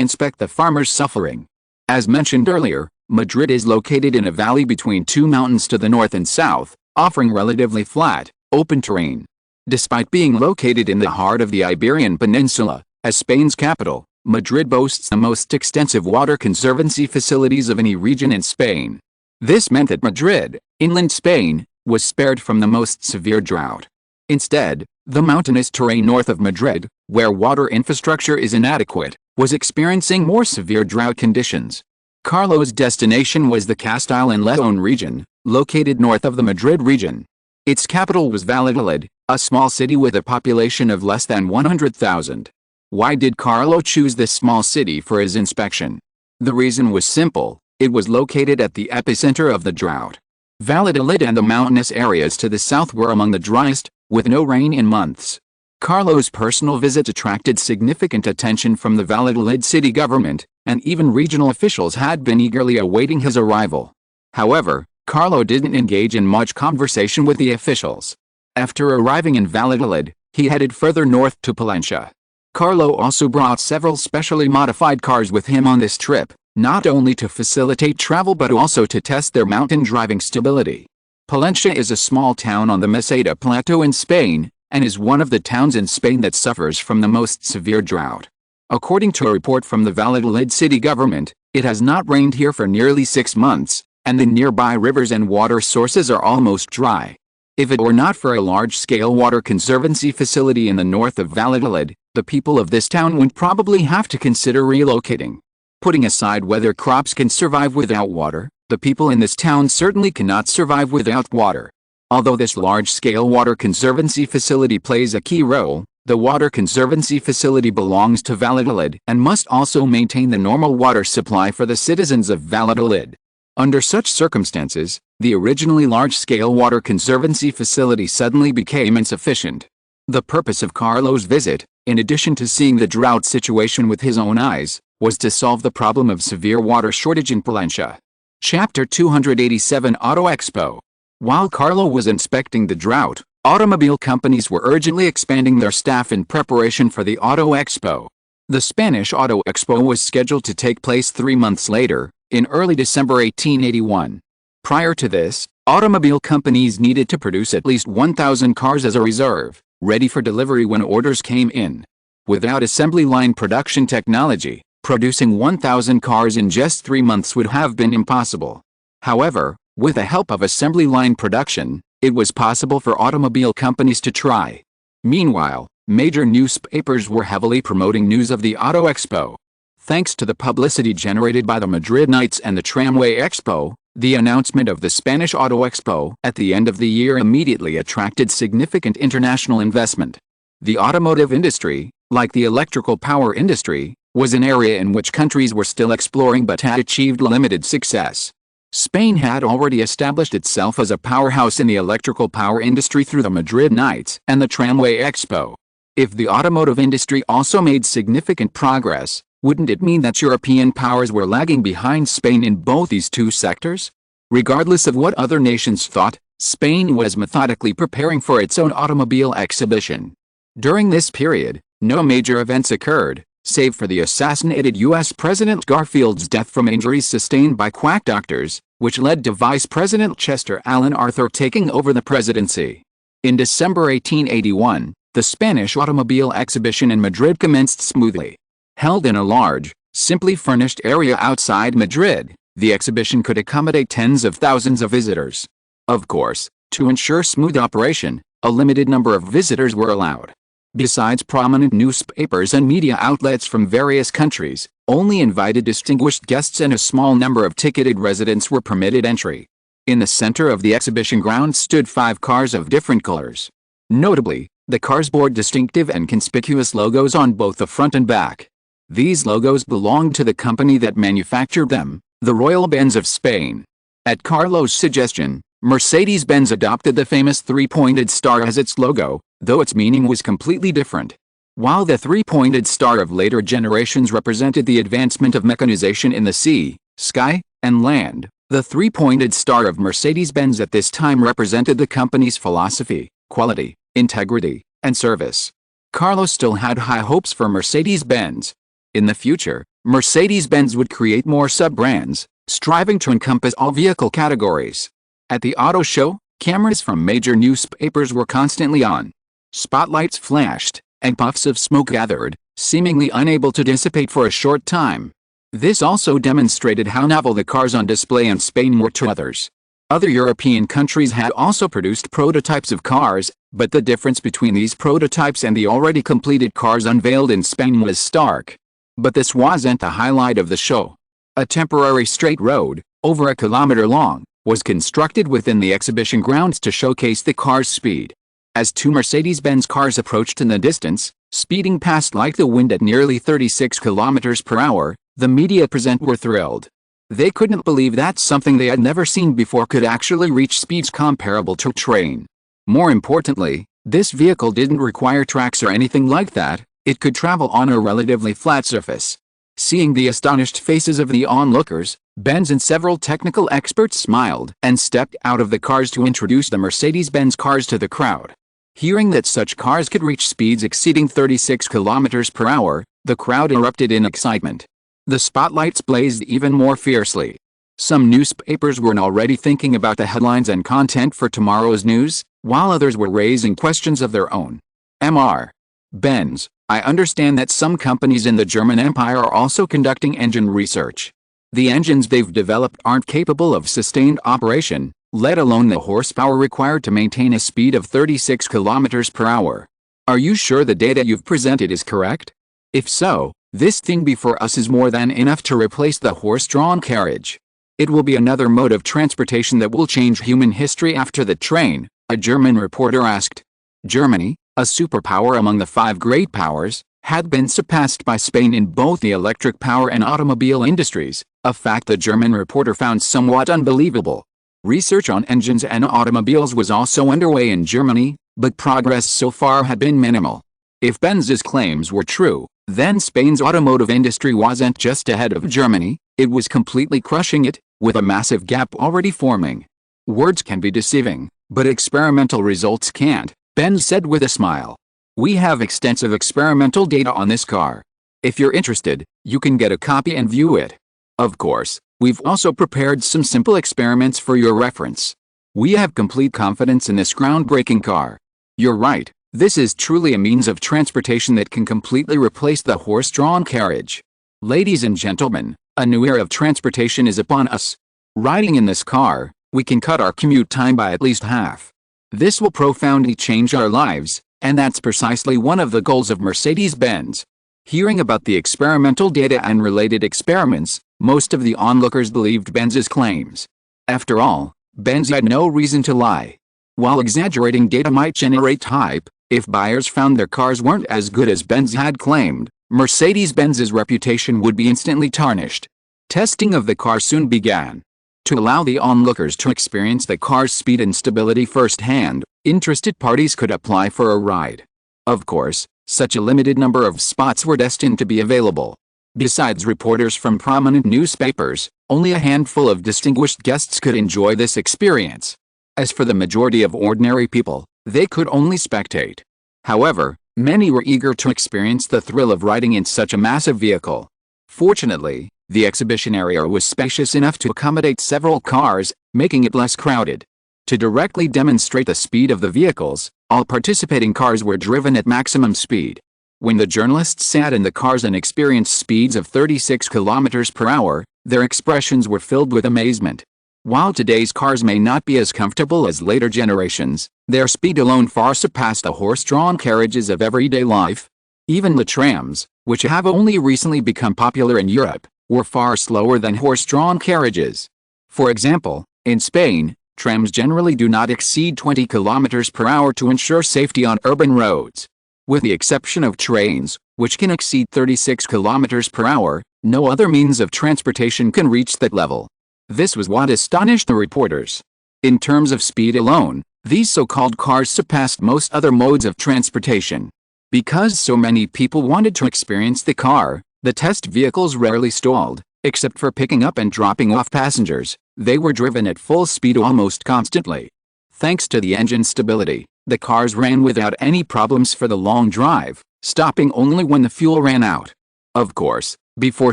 inspect the farmers suffering. As mentioned earlier, Madrid is located in a valley between two mountains to the north and south, offering relatively flat, open terrain. Despite being located in the heart of the Iberian Peninsula, as Spain's capital, Madrid boasts the most extensive water conservancy facilities of any region in Spain. This meant that Madrid, inland Spain, was spared from the most severe drought. Instead, the mountainous terrain north of Madrid, where water infrastructure is inadequate, was experiencing more severe drought conditions. Carlo's destination was the Castile and Leon region, located north of the Madrid region. Its capital was Valladolid, a small city with a population of less than 100,000. Why did Carlo choose this small city for his inspection? The reason was simple: it was located at the epicenter of the drought. Valladolid and the mountainous areas to the south were among the driest, with no rain in months. Carlo's personal visit attracted significant attention from the Valladolid city government, and even regional officials had been eagerly awaiting his arrival. However, Carlo didn't engage in much conversation with the officials. After arriving in Valladolid, he headed further north to Palencia. Carlo also brought several specially modified cars with him on this trip, not only to facilitate travel but also to test their mountain driving stability. Palencia is a small town on the Meseta Plateau in Spain, and is one of the towns in Spain that suffers from the most severe drought. According to a report from the Valladolid city government, it has not rained here for nearly 6 months, and the nearby rivers and water sources are almost dry. If it were not for a large-scale water conservancy facility in the north of Valladolid, the people of this town would probably have to consider relocating. Putting aside whether crops can survive without water, the people in this town certainly cannot survive without water. Although this large-scale water conservancy facility plays a key role, the water conservancy facility belongs to Valladolid and must also maintain the normal water supply for the citizens of Valladolid. Under such circumstances, the originally large-scale water conservancy facility suddenly became insufficient. The purpose of Carlo's visit, in addition to seeing the drought situation with his own eyes, was to solve the problem of severe water shortage in Palencia. Chapter 287 Auto Expo. While Carlo was inspecting the drought, automobile companies were urgently expanding their staff in preparation for the Auto Expo. The Spanish Auto Expo was scheduled to take place 3 months later, in early December 1881. Prior to this, automobile companies needed to produce at least 1,000 cars as a reserve, ready for delivery when orders came in. Without assembly line production technology, producing 1,000 cars in just 3 months would have been impossible. However, with the help of assembly line production, it was possible for automobile companies to try. Meanwhile, major newspapers were heavily promoting news of the Auto Expo. Thanks to the publicity generated by the Madrid Nights and the Tramway Expo, the announcement of the Spanish Auto Expo at the end of the year immediately attracted significant international investment. The automotive industry, like the electrical power industry, was an area in which countries were still exploring but had achieved limited success. Spain had already established itself as a powerhouse in the electrical power industry through the Madrid Nights and the Tramway Expo. If the automotive industry also made significant progress, wouldn't it mean that European powers were lagging behind Spain in both these two sectors? Regardless of what other nations thought, Spain was methodically preparing for its own automobile exhibition. During this period, no major events occurred, save for the assassinated U.S. President Garfield's death from injuries sustained by quack doctors, which led to Vice President Chester Alan Arthur taking over the presidency. In December 1881, the Spanish automobile exhibition in Madrid commenced smoothly. Held in a large, simply furnished area outside Madrid, the exhibition could accommodate tens of thousands of visitors. Of course, to ensure smooth operation, a limited number of visitors were allowed. Besides prominent newspapers and media outlets from various countries, only invited distinguished guests and a small number of ticketed residents were permitted entry. In the center of the exhibition grounds stood 5 cars of different colors. Notably, the cars bore distinctive and conspicuous logos on both the front and back. These logos belonged to the company that manufactured them, the Royal Benz of Spain. At Carlo's suggestion, Mercedes-Benz adopted the famous three-pointed star as its logo, though its meaning was completely different. While the three-pointed star of later generations represented the advancement of mechanization in the sea, sky, and land, the three-pointed star of Mercedes-Benz at this time represented the company's philosophy, quality, integrity, and service. Carlo still had high hopes for Mercedes-Benz. In the future, Mercedes-Benz would create more sub-brands, striving to encompass all vehicle categories. At the auto show, cameras from major newspapers were constantly on. Spotlights flashed, and puffs of smoke gathered, seemingly unable to dissipate for a short time. This also demonstrated how novel the cars on display in Spain were to others. Other European countries had also produced prototypes of cars, but the difference between these prototypes and the already completed cars unveiled in Spain was stark. But this wasn't the highlight of the show. A temporary straight road, over a kilometer long, was constructed within the exhibition grounds to showcase the car's speed. As 2 Mercedes-Benz cars approached in the distance, speeding past like the wind at nearly 36 kilometers per hour, the media present were thrilled. They couldn't believe that something they had never seen before could actually reach speeds comparable to a train. More importantly, this vehicle didn't require tracks or anything like that. It could travel on a relatively flat surface. Seeing the astonished faces of the onlookers, Benz and several technical experts smiled and stepped out of the cars to introduce the Mercedes-Benz cars to the crowd. Hearing that such cars could reach speeds exceeding 36 kilometers per hour, the crowd erupted in excitement. The spotlights blazed even more fiercely. Some newspapers were already thinking about the headlines and content for tomorrow's news, while others were raising questions of their own. Mr. Benz, I understand that some companies in the German Empire are also conducting engine research. The engines they've developed aren't capable of sustained operation, let alone the horsepower required to maintain a speed of 36 kilometers per hour. Are you sure the data you've presented is correct? If so, this thing before us is more than enough to replace the horse-drawn carriage. It will be another mode of transportation that will change human history after the train, a German reporter asked. Germany, a superpower among the 5 great powers, had been surpassed by Spain in both the electric power and automobile industries, a fact the German reporter found somewhat unbelievable. Research on engines and automobiles was also underway in Germany, but progress so far had been minimal. If Benz's claims were true, then Spain's automotive industry wasn't just ahead of Germany, it was completely crushing it, with a massive gap already forming. Words can be deceiving, but experimental results can't, Benz said with a smile. We have extensive experimental data on this car. If you're interested, you can get a copy and view it. Of course, we've also prepared some simple experiments for your reference. We have complete confidence in this groundbreaking car. You're right, this is truly a means of transportation that can completely replace the horse-drawn carriage. Ladies and gentlemen, a new era of transportation is upon us. Riding in this car, we can cut our commute time by at least half. This will profoundly change our lives, and that's precisely one of the goals of Mercedes-Benz. Hearing about the experimental data and related experiments, most of the onlookers believed Benz's claims. After all, Benz had no reason to lie. While exaggerating data might generate hype, if buyers found their cars weren't as good as Benz had claimed, Mercedes-Benz's reputation would be instantly tarnished. Testing of the car soon began. To allow the onlookers to experience the car's speed and stability firsthand, interested parties could apply for a ride. Of course, such a limited number of spots were destined to be available. Besides reporters from prominent newspapers, only a handful of distinguished guests could enjoy this experience. As for the majority of ordinary people, they could only spectate. However, many were eager to experience the thrill of riding in such a massive vehicle. Fortunately, the exhibition area was spacious enough to accommodate several cars, making it less crowded. To directly demonstrate the speed of the vehicles, all participating cars were driven at maximum speed. When the journalists sat in the cars and experienced speeds of 36 kilometers per hour, their expressions were filled with amazement. While today's cars may not be as comfortable as later generations, their speed alone far surpassed the horse-drawn carriages of everyday life. Even the trams, which have only recently become popular in Europe, were far slower than horse-drawn carriages. For example, in Spain, trams generally do not exceed 20 kilometers per hour to ensure safety on urban roads. With the exception of trains, which can exceed 36 kilometers per hour, no other means of transportation can reach that level. This was what astonished the reporters. In terms of speed alone, these so-called cars surpassed most other modes of transportation. Because so many people wanted to experience the car, the test vehicles rarely stalled, except for picking up and dropping off passengers. They were driven at full speed almost constantly. Thanks to the engine stability, the cars ran without any problems for the long drive, stopping only when the fuel ran out. Of course, before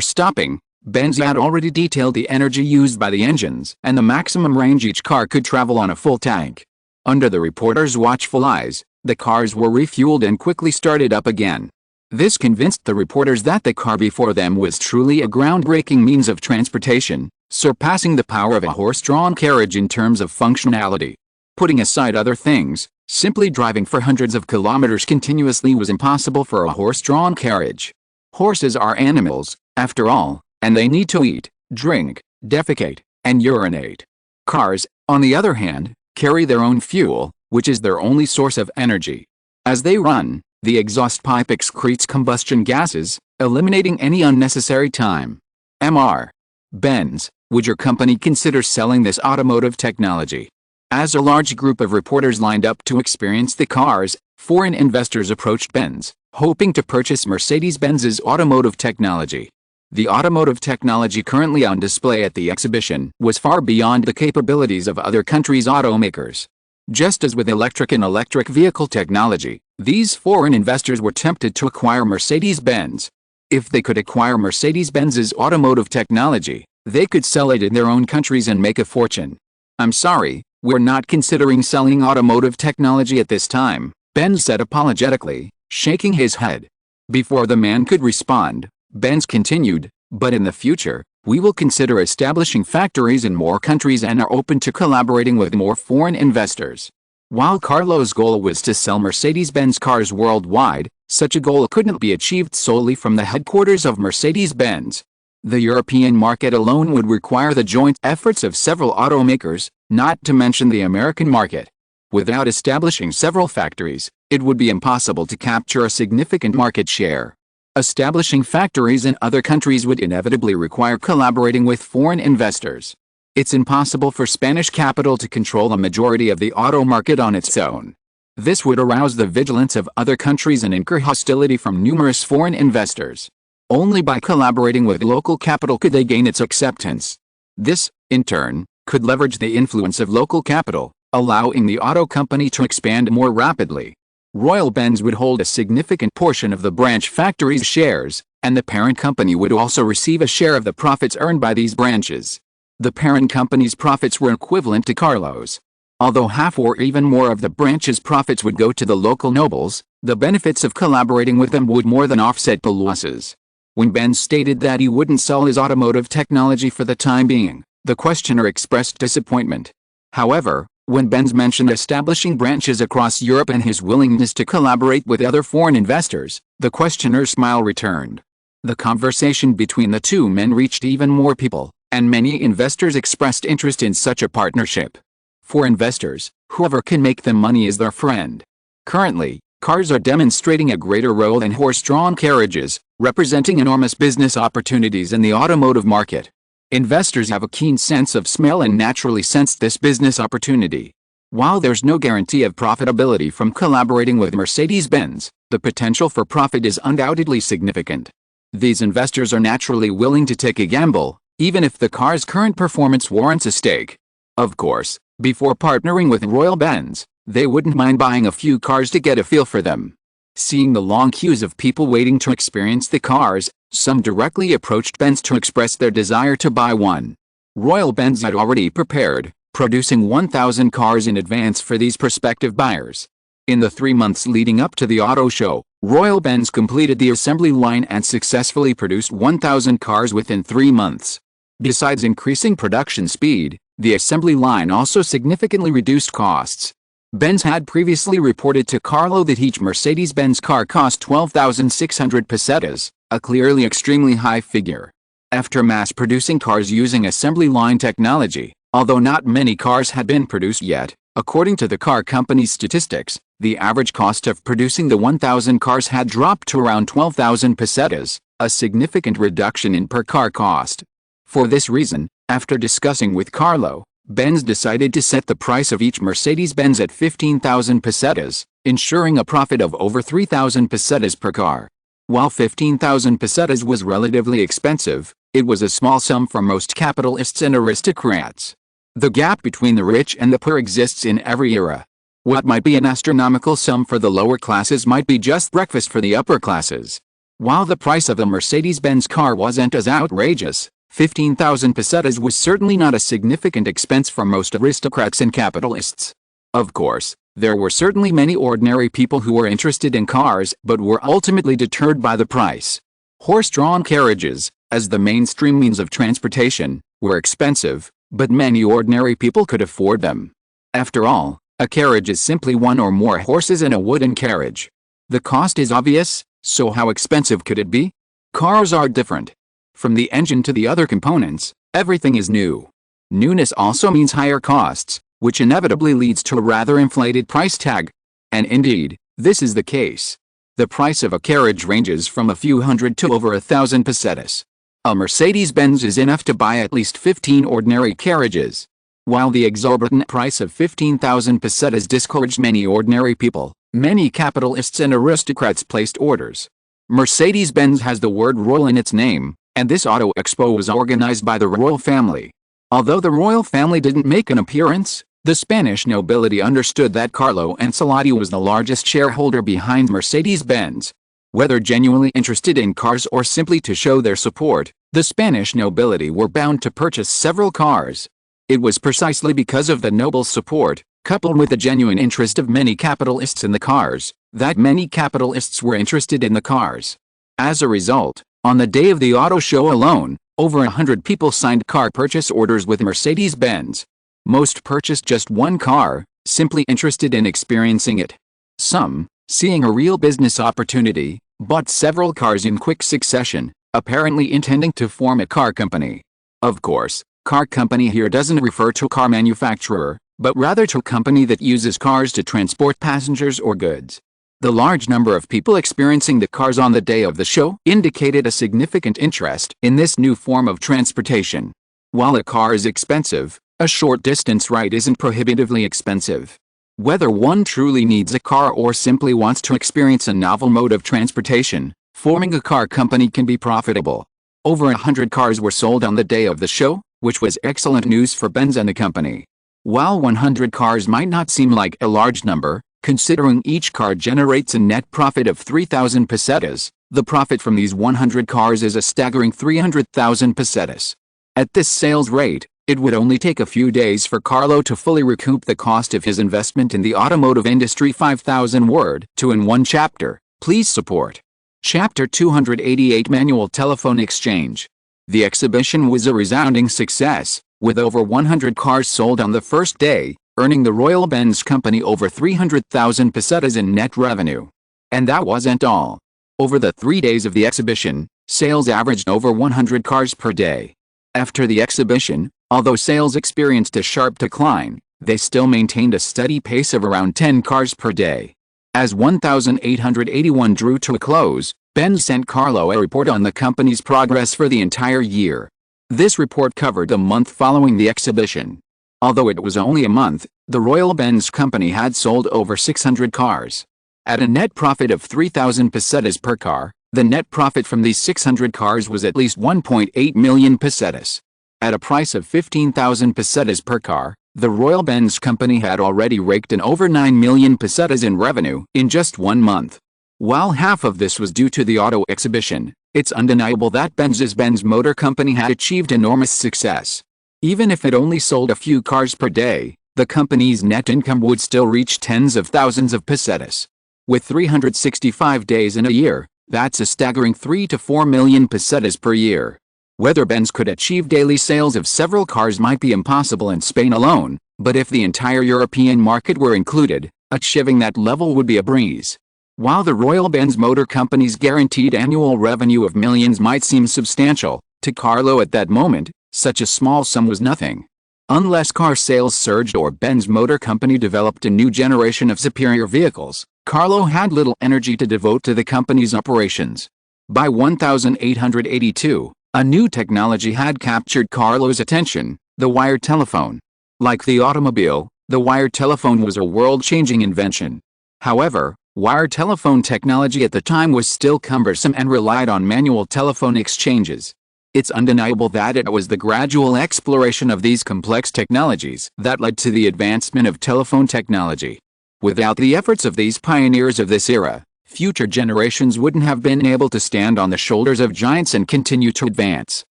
stopping, Benz had already detailed the energy used by the engines and the maximum range each car could travel on a full tank. Under the reporters' watchful eyes, the cars were refueled and quickly started up again. This convinced the reporters that the car before them was truly a groundbreaking means of transportation, surpassing the power of a horse-drawn carriage in terms of functionality. Putting aside other things, simply driving for hundreds of kilometers continuously was impossible for a horse-drawn carriage. Horses are animals, after all, and they need to eat, drink, defecate, and urinate. Cars, on the other hand, carry their own fuel, which is their only source of energy. As they run, the exhaust pipe excretes combustion gases, eliminating any unnecessary time. Mr. Benz, would your company consider selling this automotive technology? As a large group of reporters lined up to experience the cars, foreign investors approached Benz, hoping to purchase Mercedes-Benz's automotive technology. The automotive technology currently on display at the exhibition was far beyond the capabilities of other countries' automakers. Just as with electric and electric vehicle technology, these foreign investors were tempted to acquire Mercedes-Benz. If they could acquire Mercedes-Benz's automotive technology, they could sell it in their own countries and make a fortune. I'm sorry, we're not considering selling automotive technology at this time, Benz said apologetically, shaking his head. Before the man could respond, Benz continued, but in the future, we will consider establishing factories in more countries and are open to collaborating with more foreign investors. While Carlo's goal was to sell Mercedes-Benz cars worldwide, such a goal couldn't be achieved solely from the headquarters of Mercedes-Benz. The European market alone would require the joint efforts of several automakers, not to mention the American market. Without establishing several factories, it would be impossible to capture a significant market share. Establishing factories in other countries would inevitably require collaborating with foreign investors. It's impossible for Spanish capital to control a majority of the auto market on its own. This would arouse the vigilance of other countries and incur hostility from numerous foreign investors. Only by collaborating with local capital could they gain its acceptance. This, in turn, could leverage the influence of local capital, allowing the auto company to expand more rapidly. Royal Benz would hold a significant portion of the branch factory's shares, and the parent company would also receive a share of the profits earned by these branches. The parent company's profits were equivalent to Carlo's. Although half or even more of the branch's profits would go to the local nobles, the benefits of collaborating with them would more than offset the losses. When Benz stated that he wouldn't sell his automotive technology for the time being, the questioner expressed disappointment. However, when Benz mentioned establishing branches across Europe and his willingness to collaborate with other foreign investors, the questioner's smile returned. The conversation between the two men reached even more people, and many investors expressed interest in such a partnership. For investors, whoever can make them money is their friend. Currently, cars are demonstrating a greater role than horse-drawn carriages, representing enormous business opportunities in the automotive market. Investors have a keen sense of smell and naturally sensed this business opportunity. While there's no guarantee of profitability from collaborating with Mercedes-Benz, the potential for profit is undoubtedly significant. These investors are naturally willing to take a gamble, even if the car's current performance warrants a stake. Of course, before partnering with Royal Benz, they wouldn't mind buying a few cars to get a feel for them. Seeing the long queues of people waiting to experience the cars, some directly approached Benz to express their desire to buy one. Royal Benz had already prepared, producing 1,000 cars in advance for these prospective buyers. In the 3 months leading up to the auto show, Royal Benz completed the assembly line and successfully produced 1,000 cars within 3 months. Besides increasing production speed, the assembly line also significantly reduced costs. Benz had previously reported to Carlo that each Mercedes-Benz car cost 12,600 pesetas, a clearly extremely high figure. After mass-producing cars using assembly line technology, although not many cars had been produced yet, according to the car company's statistics, the average cost of producing the 1,000 cars had dropped to around 12,000 pesetas, a significant reduction in per-car cost. For this reason, after discussing with Carlo, Benz decided to set the price of each Mercedes-Benz at 15,000 pesetas, ensuring a profit of over 3,000 pesetas per car. While 15,000 pesetas was relatively expensive, it was a small sum for most capitalists and aristocrats. The gap between the rich and the poor exists in every era. What might be an astronomical sum for the lower classes might be just breakfast for the upper classes. While the price of a Mercedes-Benz car wasn't as outrageous, 15,000 pesetas was certainly not a significant expense for most aristocrats and capitalists. Of course, there were certainly many ordinary people who were interested in cars but were ultimately deterred by the price. Horse-drawn carriages, as the mainstream means of transportation, were expensive, but many ordinary people could afford them. After all, a carriage is simply one or more horses in a wooden carriage. The cost is obvious, so how expensive could it be? Cars are different. From the engine to the other components, everything is new. Newness also means higher costs, which inevitably leads to a rather inflated price tag. And indeed, this is the case. The price of a carriage ranges from a few hundred to over 1,000 pesetas. A Mercedes-Benz is enough to buy at least 15 ordinary carriages. While the exorbitant price of 15,000 pesetas discouraged many ordinary people, many capitalists and aristocrats placed orders. Mercedes-Benz has the word royal in its name, and this auto expo was organized by the royal family. Although the royal family didn't make an appearance, the Spanish nobility understood that Carlo Ancelotti was the largest shareholder behind Mercedes-Benz. Whether genuinely interested in cars or simply to show their support, the Spanish nobility were bound to purchase several cars. It was precisely because of the nobles' support, coupled with the genuine interest of many capitalists in the cars, that many capitalists were interested in the cars. As a result, on the day of the auto show alone, over 100 people signed car purchase orders with Mercedes-Benz. Most purchased just one car, simply interested in experiencing it. Some, seeing a real business opportunity, bought several cars in quick succession, apparently intending to form a car company. Of course, car company here doesn't refer to car manufacturer, but rather to a company that uses cars to transport passengers or goods. The large number of people experiencing the cars on the day of the show indicated a significant interest in this new form of transportation. While a car is expensive, a short-distance ride isn't prohibitively expensive. Whether one truly needs a car or simply wants to experience a novel mode of transportation, forming a car company can be profitable. Over 100 cars were sold on the day of the show, which was excellent news for Benz and the company. While 100 cars might not seem like a large number, considering each car generates a net profit of 3,000 pesetas, The profit from these 100 cars is a staggering 300,000 pesetas. At this sales rate, it would only take a few days for Carlo to fully recoup the cost of his investment in the automotive industry. 5,000 word to in one chapter. Please support. Chapter 288 Manual Telephone Exchange. The exhibition was a resounding success, with over 100 cars sold on the first day, earning the Royal Benz Company over 300,000 pesetas in net revenue. And that wasn't all. Over the 3 days of the exhibition, sales averaged over 100 cars per day. After the exhibition, although sales experienced a sharp decline, they still maintained a steady pace of around 10 cars per day. As 1881 drew to a close, Benz sent Carlo a report on the company's progress for the entire year. This report covered the month following the exhibition. Although it was only a month, the Royal Benz Company had sold over 600 cars. At a net profit of 3,000 pesetas per car, the net profit from these 600 cars was at least 1.8 million pesetas. At a price of 15,000 pesetas per car, the Royal Benz Company had already raked in over 9 million pesetas in revenue in just 1 month. While half of this was due to the auto exhibition, it's undeniable that Benz's Benz Motor Company had achieved enormous success. Even if it only sold a few cars per day, the company's net income would still reach tens of thousands of pesetas. With 365 days in a year, that's a staggering 3 to 4 million pesetas per year. Whether Benz could achieve daily sales of several cars might be impossible in Spain alone, but if the entire European market were included, achieving that level would be a breeze. While the Royal Benz Motor Company's guaranteed annual revenue of millions might seem substantial, to Carlo at that moment, such a small sum was nothing. Unless car sales surged or Benz Motor Company developed a new generation of superior vehicles, Carlo had little energy to devote to the company's operations. By 1882, a new technology had captured Carlo's attention, the wired telephone. Like the automobile, the wired telephone was a world-changing invention. However, wired telephone technology at the time was still cumbersome and relied on manual telephone exchanges. It's undeniable that it was the gradual exploration of these complex technologies that led to the advancement of telephone technology. Without the efforts of these pioneers of this era, future generations wouldn't have been able to stand on the shoulders of giants and continue to advance.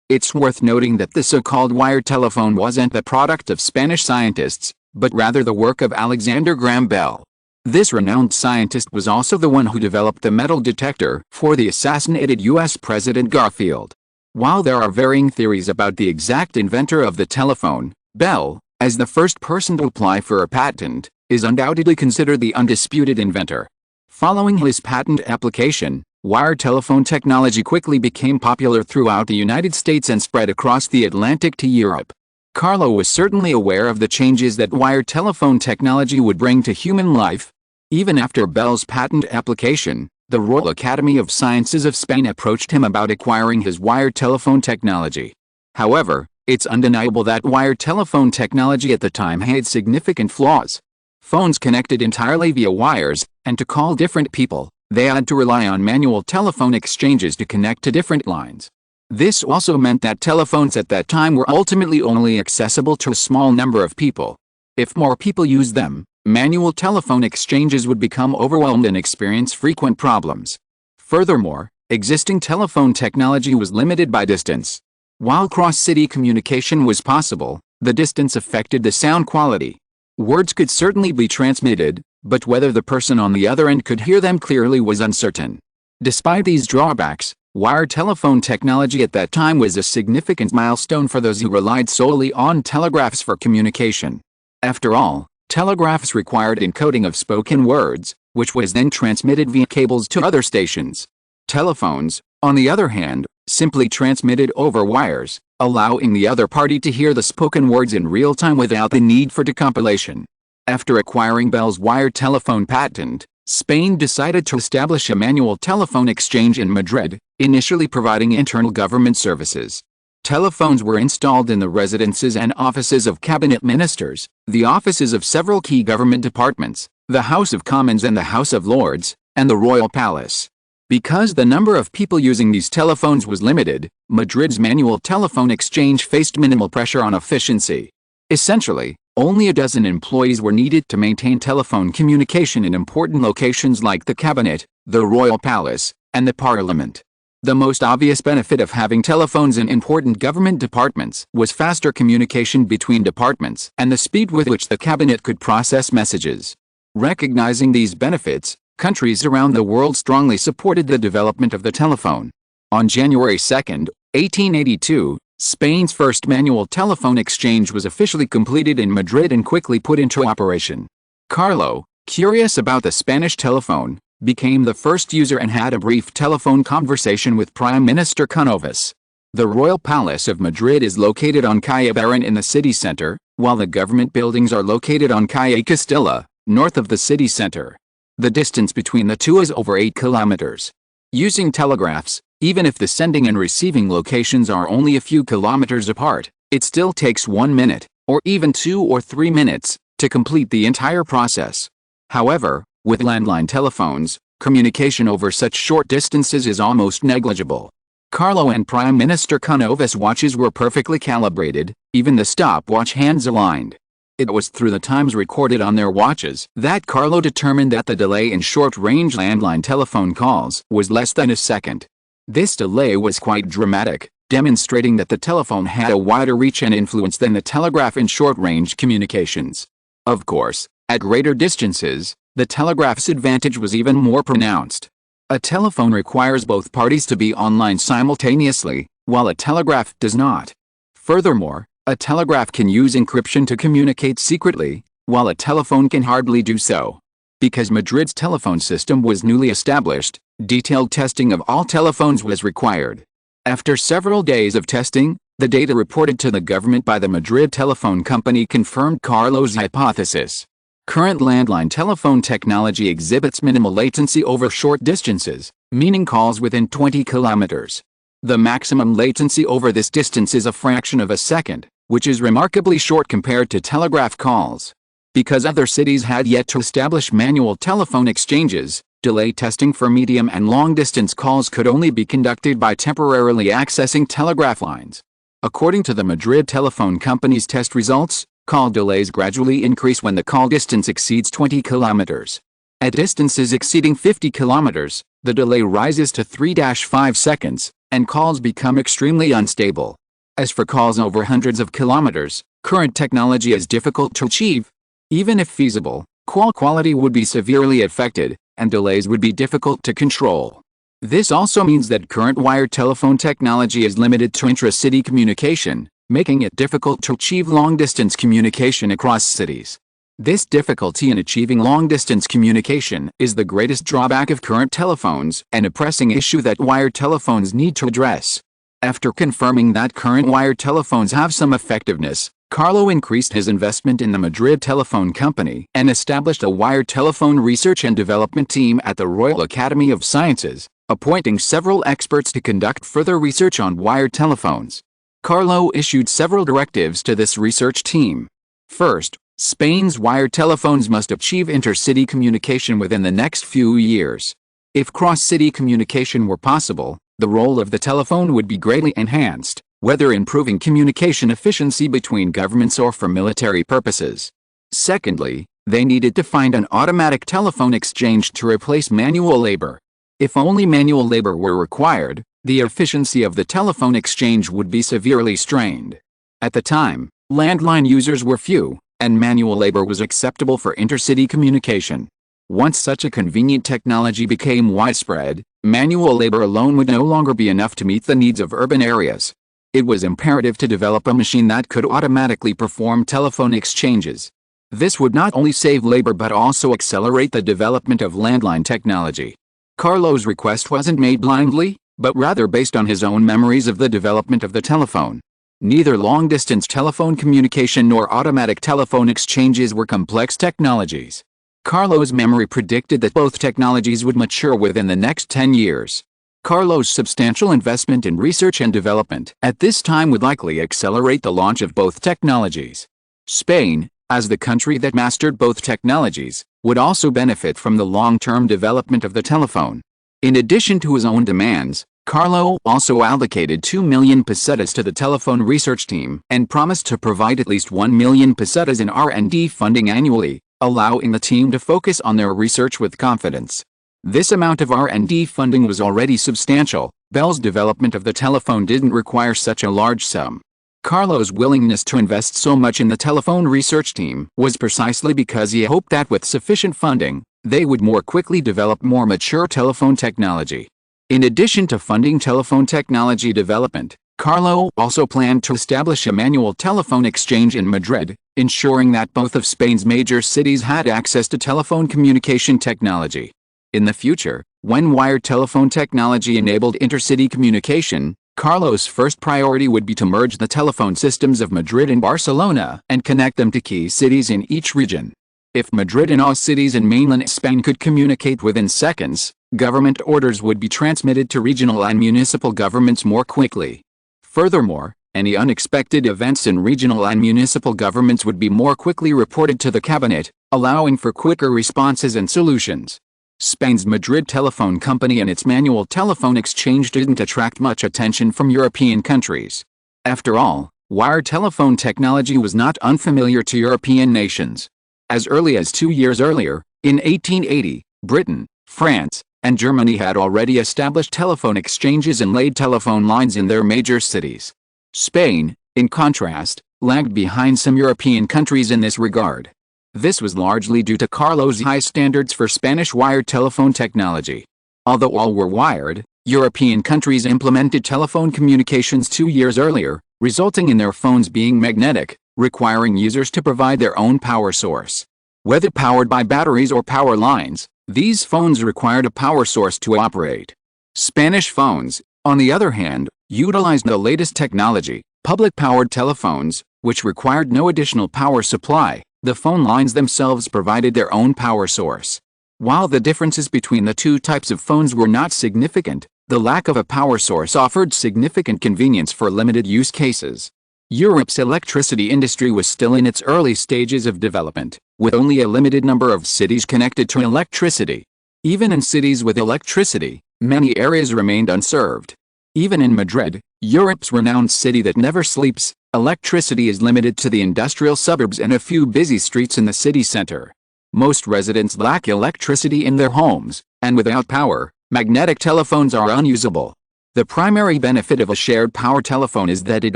It's worth noting that the so-called wired telephone wasn't the product of Spanish scientists, but rather the work of Alexander Graham Bell. This renowned scientist was also the one who developed the metal detector for the assassinated U.S. President Garfield. While there are varying theories about the exact inventor of the telephone, Bell, as the first person to apply for a patent, is undoubtedly considered the undisputed inventor. Following his patent application, wired telephone technology quickly became popular throughout the United States and spread across the Atlantic to Europe. Carlo was certainly aware of the changes that wired telephone technology would bring to human life. Even after Bell's patent application, the Royal Academy of Sciences of Spain approached him about acquiring his wired telephone technology. However, it's undeniable that wired telephone technology at the time had significant flaws. Phones connected entirely via wires, and to call different people, they had to rely on manual telephone exchanges to connect to different lines. This also meant that telephones at that time were ultimately only accessible to a small number of people. If more people used them, manual telephone exchanges would become overwhelmed and experience frequent problems. Furthermore, existing telephone technology was limited by distance. While cross-city communication was possible, the distance affected the sound quality. Words could certainly be transmitted, but whether the person on the other end could hear them clearly was uncertain. Despite these drawbacks, wired telephone technology at that time was a significant milestone for those who relied solely on telegraphs for communication. After all, telegraphs required encoding of spoken words, which was then transmitted via cables to other stations. Telephones, on the other hand, simply transmitted over wires, allowing the other party to hear the spoken words in real time without the need for decompilation. After acquiring Bell's wired telephone patent, Spain decided to establish a manual telephone exchange in Madrid, initially providing internal government services. Telephones were installed in the residences and offices of cabinet ministers, the offices of several key government departments, the House of Commons and the House of Lords, and the Royal Palace. Because the number of people using these telephones was limited, Madrid's manual telephone exchange faced minimal pressure on efficiency. Essentially, only a dozen employees were needed to maintain telephone communication in important locations like the cabinet, the Royal Palace, and the parliament. The most obvious benefit of having telephones in important government departments was faster communication between departments and the speed with which the cabinet could process messages. Recognizing these benefits, countries around the world strongly supported the development of the telephone. On January 2, 1882, Spain's first manual telephone exchange was officially completed in Madrid and quickly put into operation. Carlo, curious about the Spanish telephone, became the first user and had a brief telephone conversation with Prime Minister Canovas. The Royal Palace of Madrid is located on Calle Barón in the city center, while the government buildings are located on Calle Castilla, north of the city center. The distance between the two is over 8 kilometers. Using telegraphs, even if the sending and receiving locations are only a few kilometers apart, it still takes 1 minute, or even 2 or 3 minutes, to complete the entire process. However, with landline telephones, communication over such short distances is almost negligible. Carlo and Prime Minister Canovas' watches were perfectly calibrated, even the stopwatch hands aligned. It was through the times recorded on their watches that Carlo determined that the delay in short-range landline telephone calls was less than a second. This delay was quite dramatic, demonstrating that the telephone had a wider reach and influence than the telegraph in short-range communications. Of course, at greater distances, the telegraph's advantage was even more pronounced. A telephone requires both parties to be online simultaneously, while a telegraph does not. Furthermore, a telegraph can use encryption to communicate secretly, while a telephone can hardly do so. Because Madrid's telephone system was newly established, detailed testing of all telephones was required. After several days of testing, the data reported to the government by the Madrid Telephone Company confirmed Carlo's hypothesis. Current landline telephone technology exhibits minimal latency over short distances, meaning calls within 20 kilometers. The maximum latency over this distance is a fraction of a second, which is remarkably short compared to telegraph calls. Because other cities had yet to establish manual telephone exchanges, delay testing for medium and long-distance calls could only be conducted by temporarily accessing telegraph lines. According to the Madrid Telephone Company's test results, call delays gradually increase when the call distance exceeds 20 kilometers. At distances exceeding 50 kilometers, the delay rises to 3-5 seconds, and calls become extremely unstable. As for calls over hundreds of kilometers, current technology is difficult to achieve. Even if feasible, call quality would be severely affected, and delays would be difficult to control. This also means that current wired telephone technology is limited to intra-city communication, making it difficult to achieve long-distance communication across cities. This difficulty in achieving long-distance communication is the greatest drawback of current telephones and a pressing issue that wired telephones need to address. After confirming that current wired telephones have some effectiveness, Carlo increased his investment in the Madrid Telephone Company and established a wired telephone research and development team at the Royal Academy of Sciences, appointing several experts to conduct further research on wired telephones. Carlo issued several directives to this research team. First, Spain's wired telephones must achieve intercity communication within the next few years. If cross-city communication were possible, the role of the telephone would be greatly enhanced, whether improving communication efficiency between governments or for military purposes. Secondly, they needed to find an automatic telephone exchange to replace manual labor. If only manual labor were required, the efficiency of the telephone exchange would be severely strained. At the time, landline users were few, and manual labor was acceptable for intercity communication. Once such a convenient technology became widespread, manual labor alone would no longer be enough to meet the needs of urban areas. It was imperative to develop a machine that could automatically perform telephone exchanges. This would not only save labor but also accelerate the development of landline technology. Carlo's request wasn't made blindly, but rather based on his own memories of the development of the telephone. Neither long-distance telephone communication nor automatic telephone exchanges were complex technologies. Carlo's memory predicted that both technologies would mature within the next 10 years. Carlo's substantial investment in research and development at this time would likely accelerate the launch of both technologies. Spain, as the country that mastered both technologies, would also benefit from the long-term development of the telephone. In addition to his own demands, Carlo also allocated 2 million pesetas to the telephone research team and promised to provide at least 1 million pesetas in R&D funding annually, allowing the team to focus on their research with confidence. This amount of R&D funding was already substantial. Bell's development of the telephone didn't require such a large sum. Carlo's willingness to invest so much in the telephone research team was precisely because he hoped that with sufficient funding, they would more quickly develop more mature telephone technology. In addition to funding telephone technology development, Carlo also planned to establish a manual telephone exchange in Madrid, ensuring that both of Spain's major cities had access to telephone communication technology. In the future, when wired telephone technology enabled intercity communication, Carlo's first priority would be to merge the telephone systems of Madrid and Barcelona and connect them to key cities in each region. If Madrid and all cities in mainland Spain could communicate within seconds, government orders would be transmitted to regional and municipal governments more quickly. Furthermore, any unexpected events in regional and municipal governments would be more quickly reported to the cabinet, allowing for quicker responses and solutions. Spain's Madrid Telephone Company and its manual telephone exchange didn't attract much attention from European countries. After all, wired telephone technology was not unfamiliar to European nations. As early as 2 years earlier, in 1880, Britain, France, and Germany had already established telephone exchanges and laid telephone lines in their major cities. Spain, in contrast, lagged behind some European countries in this regard. This was largely due to Carlo's high standards for Spanish wired telephone technology. Although all were wired, European countries implemented telephone communications 2 years earlier, resulting in their phones being magnetic, requiring users to provide their own power source. Whether powered by batteries or power lines, these phones required a power source to operate. Spanish phones, on the other hand, utilized the latest technology, public-powered telephones, which required no additional power supply. The phone lines themselves provided their own power source. While the differences between the two types of phones were not significant, the lack of a power source offered significant convenience for limited use cases. Europe's electricity industry was still in its early stages of development, with only a limited number of cities connected to electricity. Even in cities with electricity, many areas remained unserved. Even in Madrid, Europe's renowned city that never sleeps, electricity is limited to the industrial suburbs and a few busy streets in the city center. Most residents lack electricity in their homes, and without power, magnetic telephones are unusable. The primary benefit of a shared power telephone is that it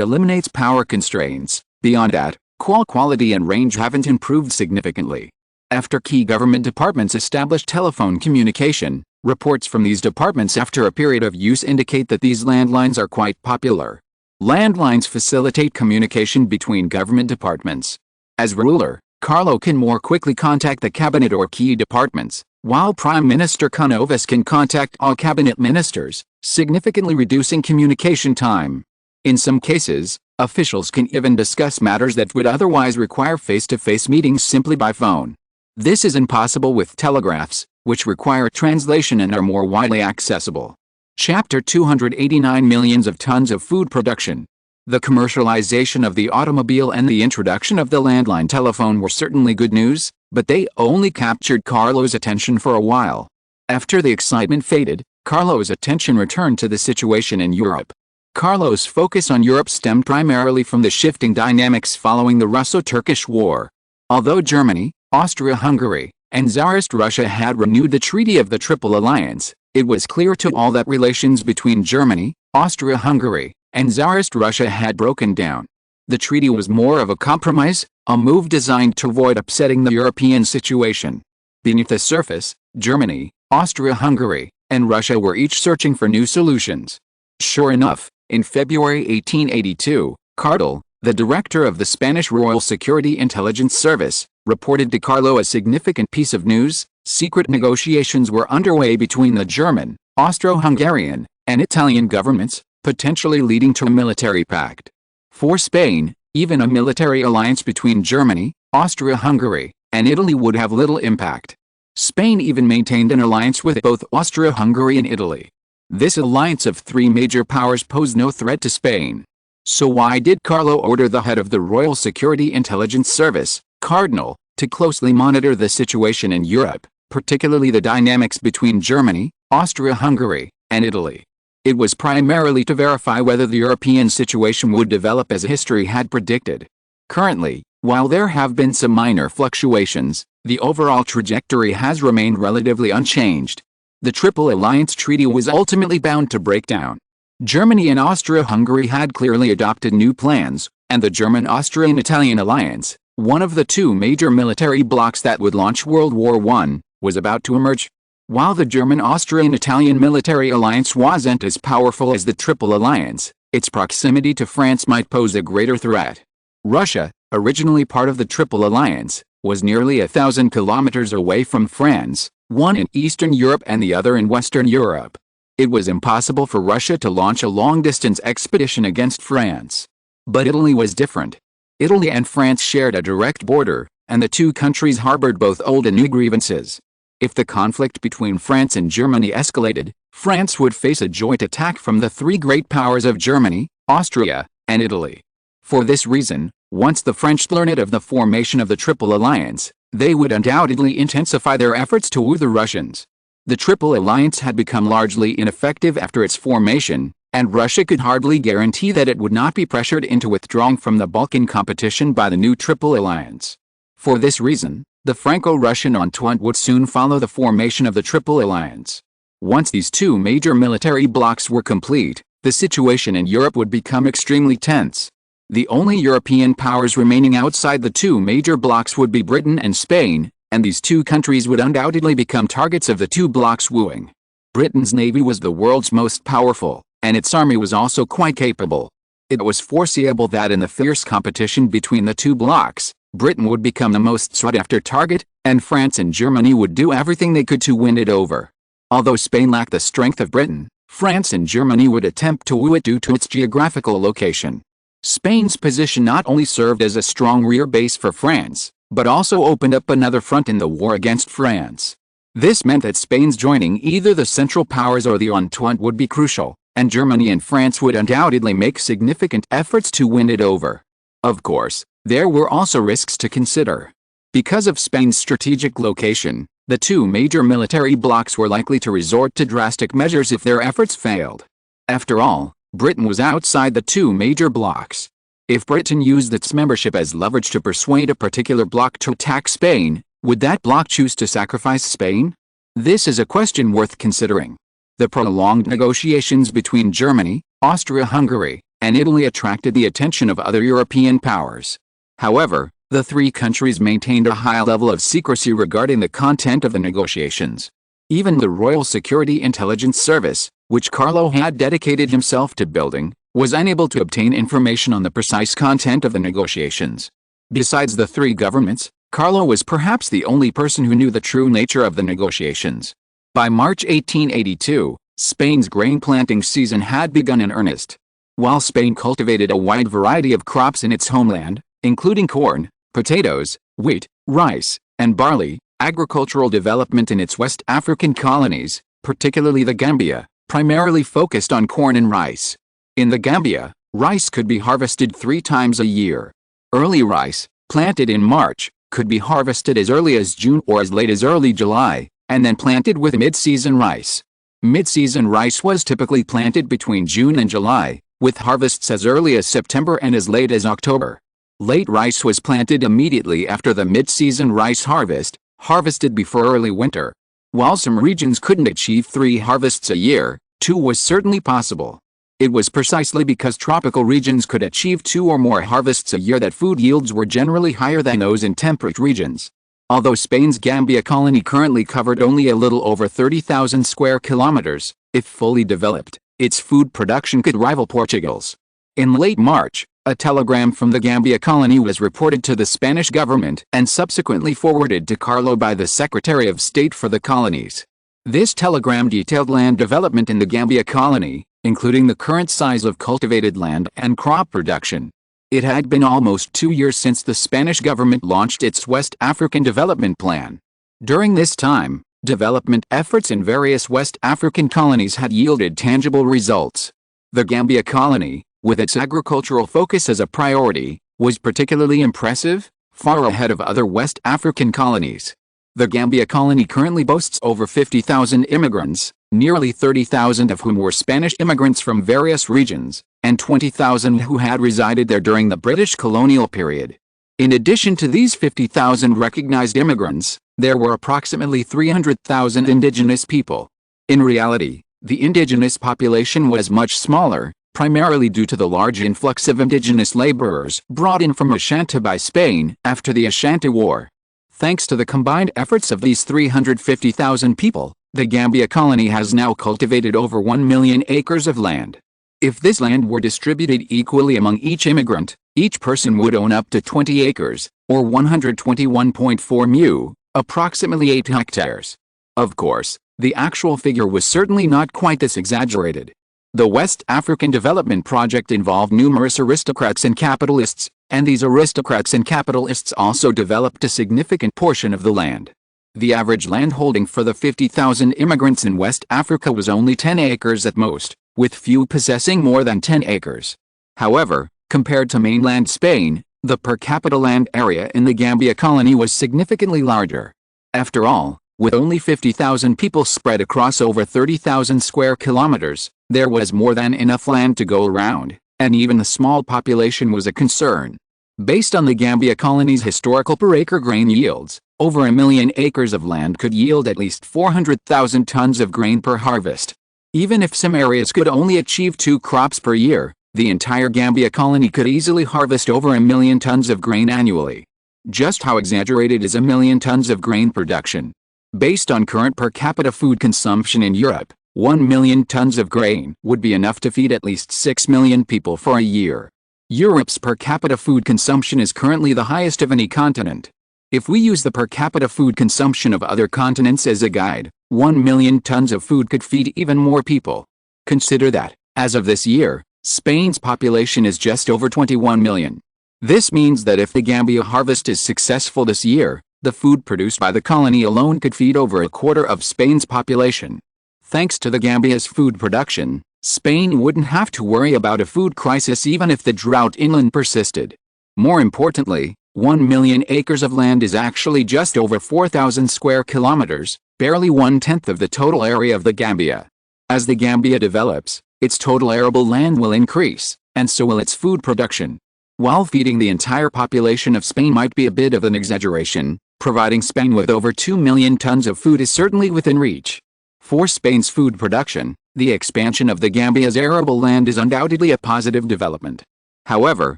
eliminates power constraints. Beyond that, call quality and range haven't improved significantly. After key government departments established telephone communication, reports from these departments after a period of use indicate that these landlines are quite popular. Landlines facilitate communication between government departments. As ruler, Carlo can more quickly contact the cabinet or key departments, while Prime Minister Cunovas can contact all cabinet ministers, significantly reducing communication time. In some cases, officials can even discuss matters that would otherwise require face-to-face meetings simply by phone. This is impossible with telegraphs, which require translation and are more widely accessible. Chapter 289 Millions of tons of food production. The commercialization of the automobile and the introduction of the landline telephone were certainly good news, but they only captured Carlo's attention for a while. After the excitement faded, Carlo's attention returned to the situation in Europe. Carlo's focus on Europe stemmed primarily from the shifting dynamics following the Russo-Turkish War. Although Germany, Austria-Hungary, and Tsarist Russia had renewed the Treaty of the Triple Alliance, it was clear to all that relations between Germany, Austria-Hungary, and Tsarist Russia had broken down. The treaty was more of a compromise, a move designed to avoid upsetting the European situation. Beneath the surface, Germany, Austria-Hungary, and Russia were each searching for new solutions. Sure enough, in February 1882, Carlo, the director of the Spanish Royal Security Intelligence Service, reported to Carlo a significant piece of news. Secret negotiations were underway between the German, Austro-Hungarian, and Italian governments, potentially leading to a military pact. For Spain, even a military alliance between Germany, Austria-Hungary, and Italy would have little impact. Spain even maintained an alliance with both Austria-Hungary and Italy. This alliance of three major powers posed no threat to Spain. So why did Carlo order the head of the Royal Security Intelligence Service, Cardinal, to closely monitor the situation in Europe, particularly the dynamics between Germany, Austria-Hungary, and Italy? It was primarily to verify whether the European situation would develop as history had predicted. Currently, while there have been some minor fluctuations, the overall trajectory has remained relatively unchanged. The Triple Alliance Treaty was ultimately bound to break down. Germany and Austria-Hungary had clearly adopted new plans, and the German-Austrian-Italian alliance, one of the two major military blocs that would launch World War I, was about to emerge. While the German-Austrian-Italian military alliance wasn't as powerful as the Triple Alliance, its proximity to France might pose a greater threat. Russia, originally part of the Triple Alliance, was nearly 1,000 kilometers away from France, one in Eastern Europe and the other in Western Europe. It was impossible for Russia to launch a long-distance expedition against France. But Italy was different. Italy and France shared a direct border, and the two countries harbored both old and new grievances. If the conflict between France and Germany escalated, France would face a joint attack from the three great powers of Germany, Austria, and Italy. For this reason, once the French learned of the formation of the Triple Alliance, they would undoubtedly intensify their efforts to woo the Russians. The Triple Alliance had become largely ineffective after its formation, and Russia could hardly guarantee that it would not be pressured into withdrawing from the Balkan competition by the new Triple Alliance. For this reason, the Franco-Russian Entente would soon follow the formation of the Triple Alliance. Once these two major military blocs were complete, the situation in Europe would become extremely tense. The only European powers remaining outside the two major blocs would be Britain and Spain, and these two countries would undoubtedly become targets of the two blocs wooing. Britain's navy was the world's most powerful, and its army was also quite capable. It was foreseeable that in the fierce competition between the two blocs, Britain would become the most sought-after target, and France and Germany would do everything they could to win it over. Although Spain lacked the strength of Britain, France and Germany would attempt to woo it due to its geographical location. Spain's position not only served as a strong rear base for France, but also opened up another front in the war against France. This meant that Spain's joining either the Central Powers or the Entente would be crucial, and Germany and France would undoubtedly make significant efforts to win it over. Of course, there were also risks to consider. Because of Spain's strategic location, the two major military blocs were likely to resort to drastic measures if their efforts failed. After all, Britain was outside the two major blocs. If Britain used its membership as leverage to persuade a particular bloc to attack Spain, would that bloc choose to sacrifice Spain? This is a question worth considering. The prolonged negotiations between Germany, Austria-Hungary, and Italy attracted the attention of other European powers. However, the three countries maintained a high level of secrecy regarding the content of the negotiations. Even the Royal Security Intelligence Service, which Carlo had dedicated himself to building, was unable to obtain information on the precise content of the negotiations. Besides the three governments, Carlo was perhaps the only person who knew the true nature of the negotiations. By March 1882, Spain's grain planting season had begun in earnest. While Spain cultivated a wide variety of crops in its homeland, including corn, potatoes, wheat, rice, and barley, agricultural development in its West African colonies, particularly the Gambia, primarily focused on corn and rice. In the Gambia, rice could be harvested 3 times a year. Early rice, planted in March, could be harvested as early as June or as late as early July, and then planted with mid-season rice. Mid-season rice was typically planted between June and July, with harvests as early as September and as late as October. Late rice was planted immediately after the mid-season rice harvest, harvested before early winter. While some regions couldn't achieve 3 harvests a year, 2 was certainly possible. It was precisely because tropical regions could achieve 2 or more harvests a year that food yields were generally higher than those in temperate regions. Although Spain's Gambia colony currently covered only a little over 30,000 square kilometers, if fully developed, its food production could rival Portugal's. In late March, a telegram from the Gambia colony was reported to the Spanish government and subsequently forwarded to Carlo by the Secretary of State for the colonies. This telegram detailed land development in the Gambia colony, including the current size of cultivated land and crop production. It had been almost 2 years since the Spanish government launched its West African Development Plan. During this time, development efforts in various West African colonies had yielded tangible results. The Gambia colony, with its agricultural focus as a priority, was particularly impressive, far ahead of other West African colonies. The Gambia colony currently boasts over 50,000 immigrants, nearly 30,000 of whom were Spanish immigrants from various regions, and 20,000 who had resided there during the British colonial period. In addition to these 50,000 recognized immigrants, there were approximately 300,000 indigenous people. In reality, the indigenous population was much smaller, primarily due to the large influx of indigenous laborers brought in from Ashanti by Spain after the Ashanti War. Thanks to the combined efforts of these 350,000 people, the Gambia colony has now cultivated over 1 million acres of land. If this land were distributed equally among each immigrant, each person would own up to 20 acres, or 121.4 mu, approximately 8 hectares. Of course, the actual figure was certainly not quite this exaggerated. The West African Development Project involved numerous aristocrats and capitalists, and these aristocrats and capitalists also developed a significant portion of the land. The average landholding for the 50,000 immigrants in West Africa was only 10 acres at most, with few possessing more than 10 acres. However, compared to mainland Spain, the per capita land area in the Gambia colony was significantly larger. After all, with only 50,000 people spread across over 30,000 square kilometers, there was more than enough land to go around, and even the small population was a concern. Based on the Gambia colony's historical per-acre grain yields, over 1 million acres of land could yield at least 400,000 tons of grain per harvest. Even if some areas could only achieve 2 crops per year, the entire Gambia colony could easily harvest over 1 million tons of grain annually. Just how exaggerated is 1 million tons of grain production? Based on current per capita food consumption in Europe, 1 million tons of grain would be enough to feed at least 6 million people for a year. Europe's per capita food consumption is currently the highest of any continent. If we use the per capita food consumption of other continents as a guide, 1 million tons of food could feed even more people. Consider that, as of this year, Spain's population is just over 21 million. This means that if the Gambia harvest is successful this year, the food produced by the colony alone could feed over a quarter of Spain's population. Thanks to the Gambia's food production, Spain wouldn't have to worry about a food crisis even if the drought inland persisted. More importantly, 1 million acres of land is actually just over 4,000 square kilometers, barely 1/10 of the total area of the Gambia. As the Gambia develops, its total arable land will increase, and so will its food production. While feeding the entire population of Spain might be a bit of an exaggeration, providing Spain with over 2 million tons of food is certainly within reach. For Spain's food production, the expansion of the Gambia's arable land is undoubtedly a positive development. However,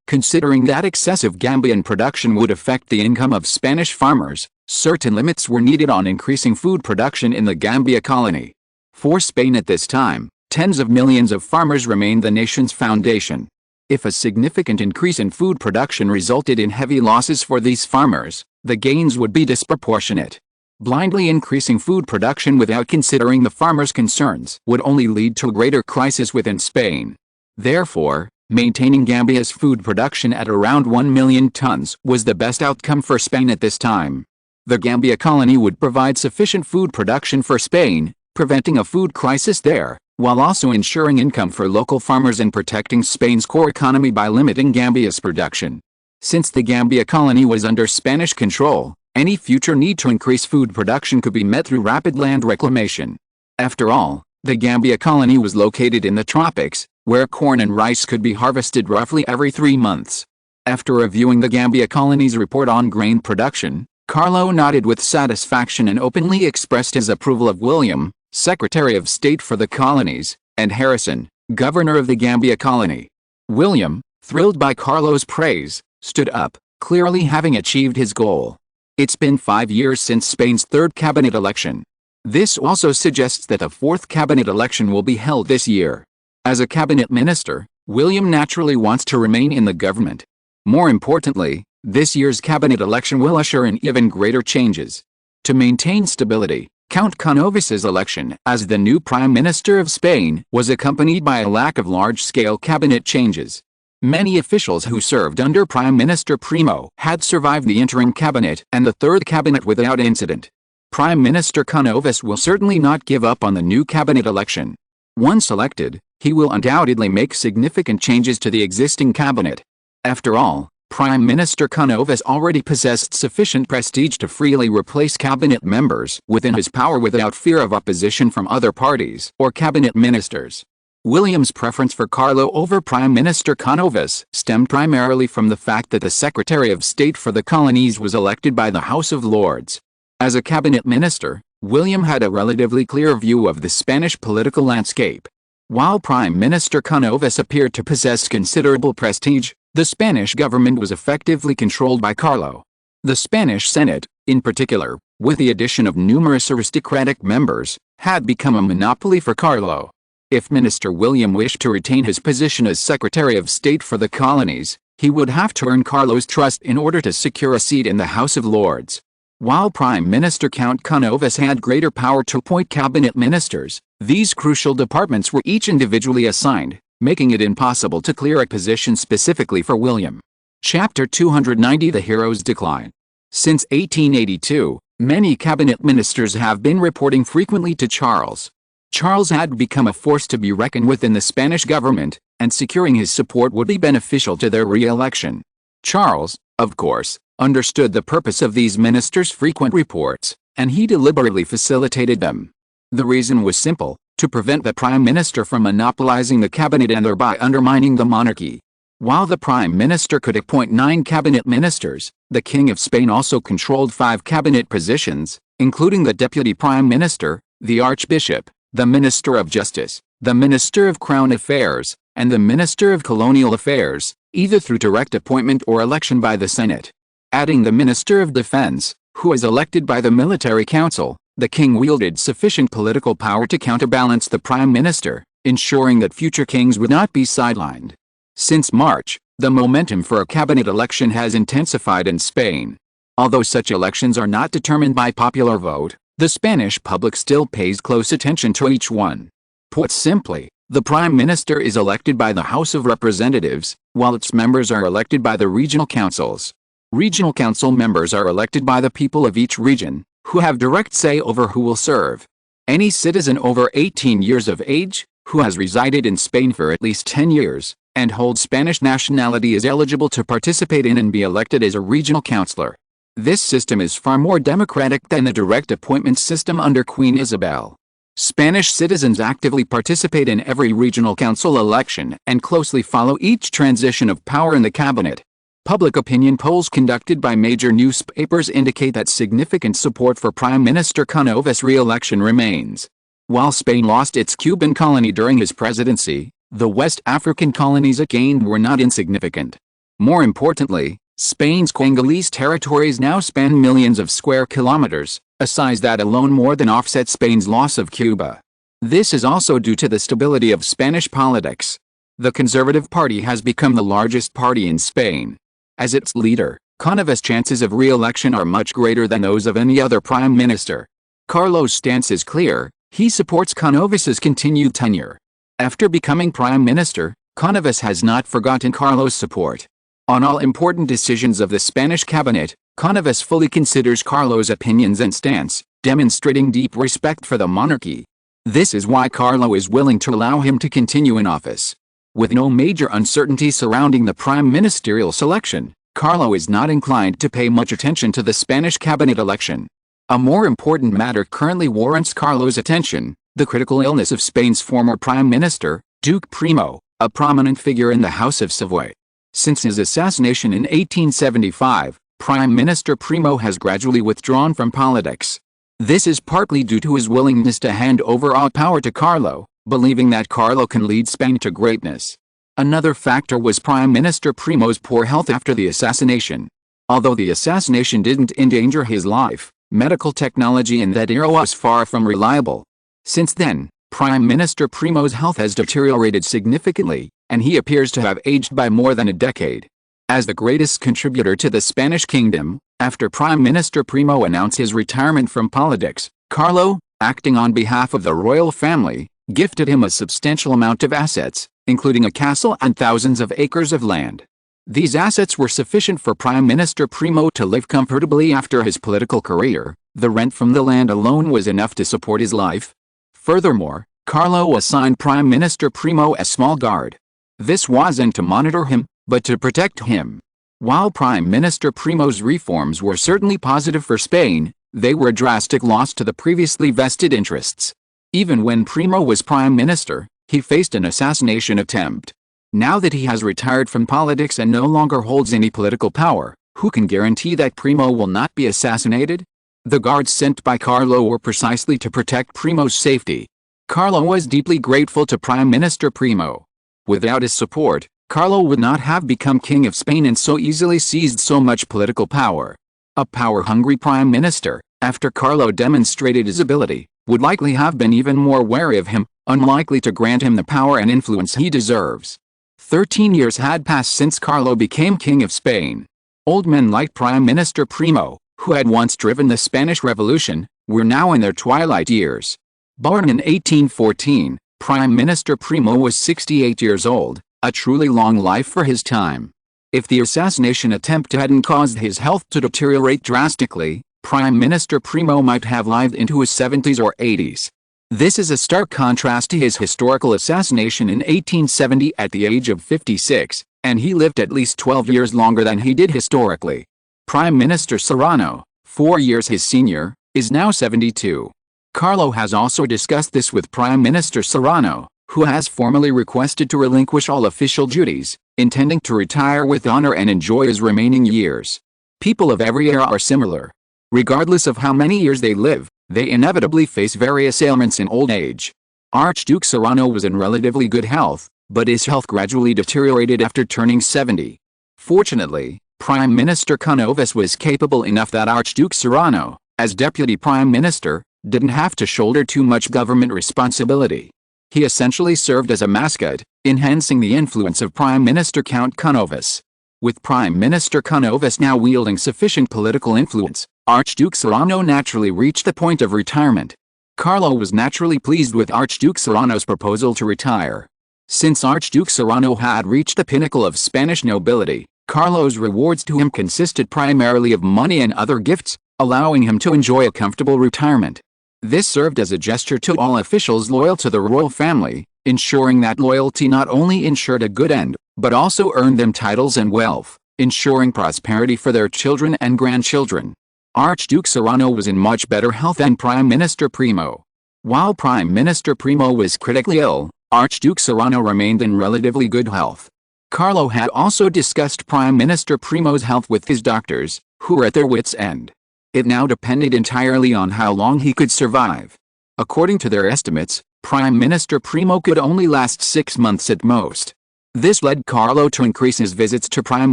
considering that excessive Gambian production would affect the income of Spanish farmers, certain limits were needed on increasing food production in the Gambia colony. For Spain at this time, tens of millions of farmers remained the nation's foundation. If a significant increase in food production resulted in heavy losses for these farmers, the gains would be disproportionate. Blindly increasing food production without considering the farmers' concerns would only lead to a greater crisis within Spain. Therefore, maintaining Gambia's food production at around 1 million tons was the best outcome for Spain at this time. The Gambia colony would provide sufficient food production for Spain, preventing a food crisis there, while also ensuring income for local farmers and protecting Spain's core economy by limiting Gambia's production. Since the Gambia colony was under Spanish control, any future need to increase food production could be met through rapid land reclamation. After all, the Gambia colony was located in the tropics, where corn and rice could be harvested roughly every 3 months. After reviewing the Gambia colony's report on grain production, Carlo nodded with satisfaction and openly expressed his approval of William, Secretary of State for the Colonies, and Harrison, Governor of the Gambia colony. William, thrilled by Carlo's praise, stood up, clearly having achieved his goal. It's been 5 years since Spain's third cabinet election. This also suggests that a fourth cabinet election will be held this year. As a cabinet minister, William naturally wants to remain in the government. More importantly, this year's cabinet election will usher in even greater changes. To maintain stability, Count Canovis's election as the new Prime Minister of Spain was accompanied by a lack of large-scale cabinet changes. Many officials who served under Prime Minister Primo had survived the interim cabinet and the third cabinet without incident. Prime Minister Canovis will certainly not give up on the new cabinet election. Once elected, he will undoubtedly make significant changes to the existing cabinet. After all, Prime Minister Canovis already possessed sufficient prestige to freely replace cabinet members within his power without fear of opposition from other parties or cabinet ministers. William's preference for Carlo over Prime Minister Canovis stemmed primarily from the fact that the Secretary of State for the Colonies was elected by the House of Lords. As a cabinet minister, William had a relatively clear view of the Spanish political landscape. While Prime Minister Cánovas appeared to possess considerable prestige, the Spanish government was effectively controlled by Carlo. The Spanish Senate, in particular, with the addition of numerous aristocratic members, had become a monopoly for Carlo. If Minister William wished to retain his position as Secretary of State for the colonies, he would have to earn Carlo's trust in order to secure a seat in the House of Lords. While Prime Minister Count Cánovas had greater power to appoint cabinet ministers, these crucial departments were each individually assigned, making it impossible to clear a position specifically for William. Chapter 290 The Hero's Decline. Since 1882, many cabinet ministers have been reporting frequently to Charles. Charles had become a force to be reckoned with in the Spanish government, and securing his support would be beneficial to their re-election. Charles, of course, understood the purpose of these ministers' frequent reports, and he deliberately facilitated them. The reason was simple: to prevent the Prime Minister from monopolizing the cabinet and thereby undermining the monarchy. While the Prime Minister could appoint 9 cabinet ministers, the King of Spain also controlled 5 cabinet positions, including the Deputy Prime Minister, the Archbishop, the Minister of Justice, the Minister of Crown Affairs, and the Minister of Colonial Affairs, either through direct appointment or election by the Senate. Adding the Minister of Defense, who is elected by the Military Council, the king wielded sufficient political power to counterbalance the Prime Minister, ensuring that future kings would not be sidelined. Since March, the momentum for a cabinet election has intensified in Spain. Although such elections are not determined by popular vote, the Spanish public still pays close attention to each one. Put simply, the Prime Minister is elected by the House of Representatives, while its members are elected by the regional councils. Regional council members are elected by the people of each region, who have direct say over who will serve. Any citizen over 18 years of age, who has resided in Spain for at least 10 years, and holds Spanish nationality is eligible to participate in and be elected as a regional councillor. This system is far more democratic than the direct appointment system under Queen Isabel. Spanish citizens actively participate in every regional council election and closely follow each transition of power in the cabinet. Public opinion polls conducted by major newspapers indicate that significant support for Prime Minister Cánovas' re-election remains. While Spain lost its Cuban colony during his presidency, the West African colonies it gained were not insignificant. More importantly, Spain's Congolese territories now span millions of square kilometers, a size that alone more than offsets Spain's loss of Cuba. This is also due to the stability of Spanish politics. The Conservative Party has become the largest party in Spain. As its leader, Cánovas' chances of re-election are much greater than those of any other prime minister. Carlo's stance is clear: he supports Cánovas' continued tenure. After becoming prime minister, Cánovas has not forgotten Carlo's support. On all important decisions of the Spanish cabinet, Cánovas fully considers Carlo's opinions and stance, demonstrating deep respect for the monarchy. This is why Carlo is willing to allow him to continue in office. With no major uncertainty surrounding the prime ministerial selection, Carlo is not inclined to pay much attention to the Spanish cabinet election. A more important matter currently warrants Carlo's attention: the critical illness of Spain's former prime minister, Duke Primo, a prominent figure in the House of Savoy. Since his assassination in 1875, Prime Minister Primo has gradually withdrawn from politics. This is partly due to his willingness to hand over all power to Carlo, believing that Carlo can lead Spain to greatness. Another factor was Prime Minister Primo's poor health after the assassination. Although the assassination didn't endanger his life, medical technology in that era was far from reliable. Since then, Prime Minister Primo's health has deteriorated significantly, and he appears to have aged by more than a decade. As the greatest contributor to the Spanish kingdom, after Prime Minister Primo announced his retirement from politics, Carlo, acting on behalf of the royal family, gifted him a substantial amount of assets, including a castle and thousands of acres of land. These assets were sufficient for Prime Minister Primo to live comfortably after his political career. The rent from the land alone was enough to support his life. Furthermore, Carlo assigned Prime Minister Primo a small guard. This wasn't to monitor him, but to protect him. While Prime Minister Primo's reforms were certainly positive for Spain, they were a drastic loss to the previously vested interests. Even when Primo was prime minister, he faced an assassination attempt. Now that he has retired from politics and no longer holds any political power, who can guarantee that Primo will not be assassinated? The guards sent by Carlo were precisely to protect Primo's safety. Carlo was deeply grateful to Prime Minister Primo. Without his support, Carlo would not have become King of Spain and so easily seized so much political power. A power-hungry prime minister, after Carlo demonstrated his ability, would likely have been even more wary of him, unlikely to grant him the power and influence he deserves. 13 years had passed since Carlo became King of Spain. Old men like Prime Minister Primo, who had once driven the Spanish Revolution, were now in their twilight years. Born in 1814, Prime Minister Primo was 68 years old, a truly long life for his time. If the assassination attempt hadn't caused his health to deteriorate drastically, Prime Minister Primo might have lived into his 70s or 80s. This is a stark contrast to his historical assassination in 1870 at the age of 56, and he lived at least 12 years longer than he did historically. Prime Minister Serrano, 4 years his senior, is now 72. Carlo has also discussed this with Prime Minister Serrano, who has formally requested to relinquish all official duties, intending to retire with honor and enjoy his remaining years. People of every era are similar. Regardless of how many years they live, they inevitably face various ailments in old age. Archduke Serrano was in relatively good health, but his health gradually deteriorated after turning 70. Fortunately, Prime Minister Cunovas was capable enough that Archduke Serrano, as Deputy Prime Minister, didn't have to shoulder too much government responsibility. He essentially served as a mascot, enhancing the influence of Prime Minister Count Cunovas. With Prime Minister Cunovas now wielding sufficient political influence, Archduke Serrano naturally reached the point of retirement. Carlo was naturally pleased with Archduke Serrano's proposal to retire. Since Archduke Serrano had reached the pinnacle of Spanish nobility, Carlo's rewards to him consisted primarily of money and other gifts, allowing him to enjoy a comfortable retirement. This served as a gesture to all officials loyal to the royal family, ensuring that loyalty not only ensured a good end, but also earned them titles and wealth, ensuring prosperity for their children and grandchildren. Archduke Serrano was in much better health than Prime Minister Primo. While Prime Minister Primo was critically ill, Archduke Serrano remained in relatively good health. Carlo had also discussed Prime Minister Primo's health with his doctors, who were at their wits' end. It now depended entirely on how long he could survive. According to their estimates, Prime Minister Primo could only last 6 months at most. This led Carlo to increase his visits to Prime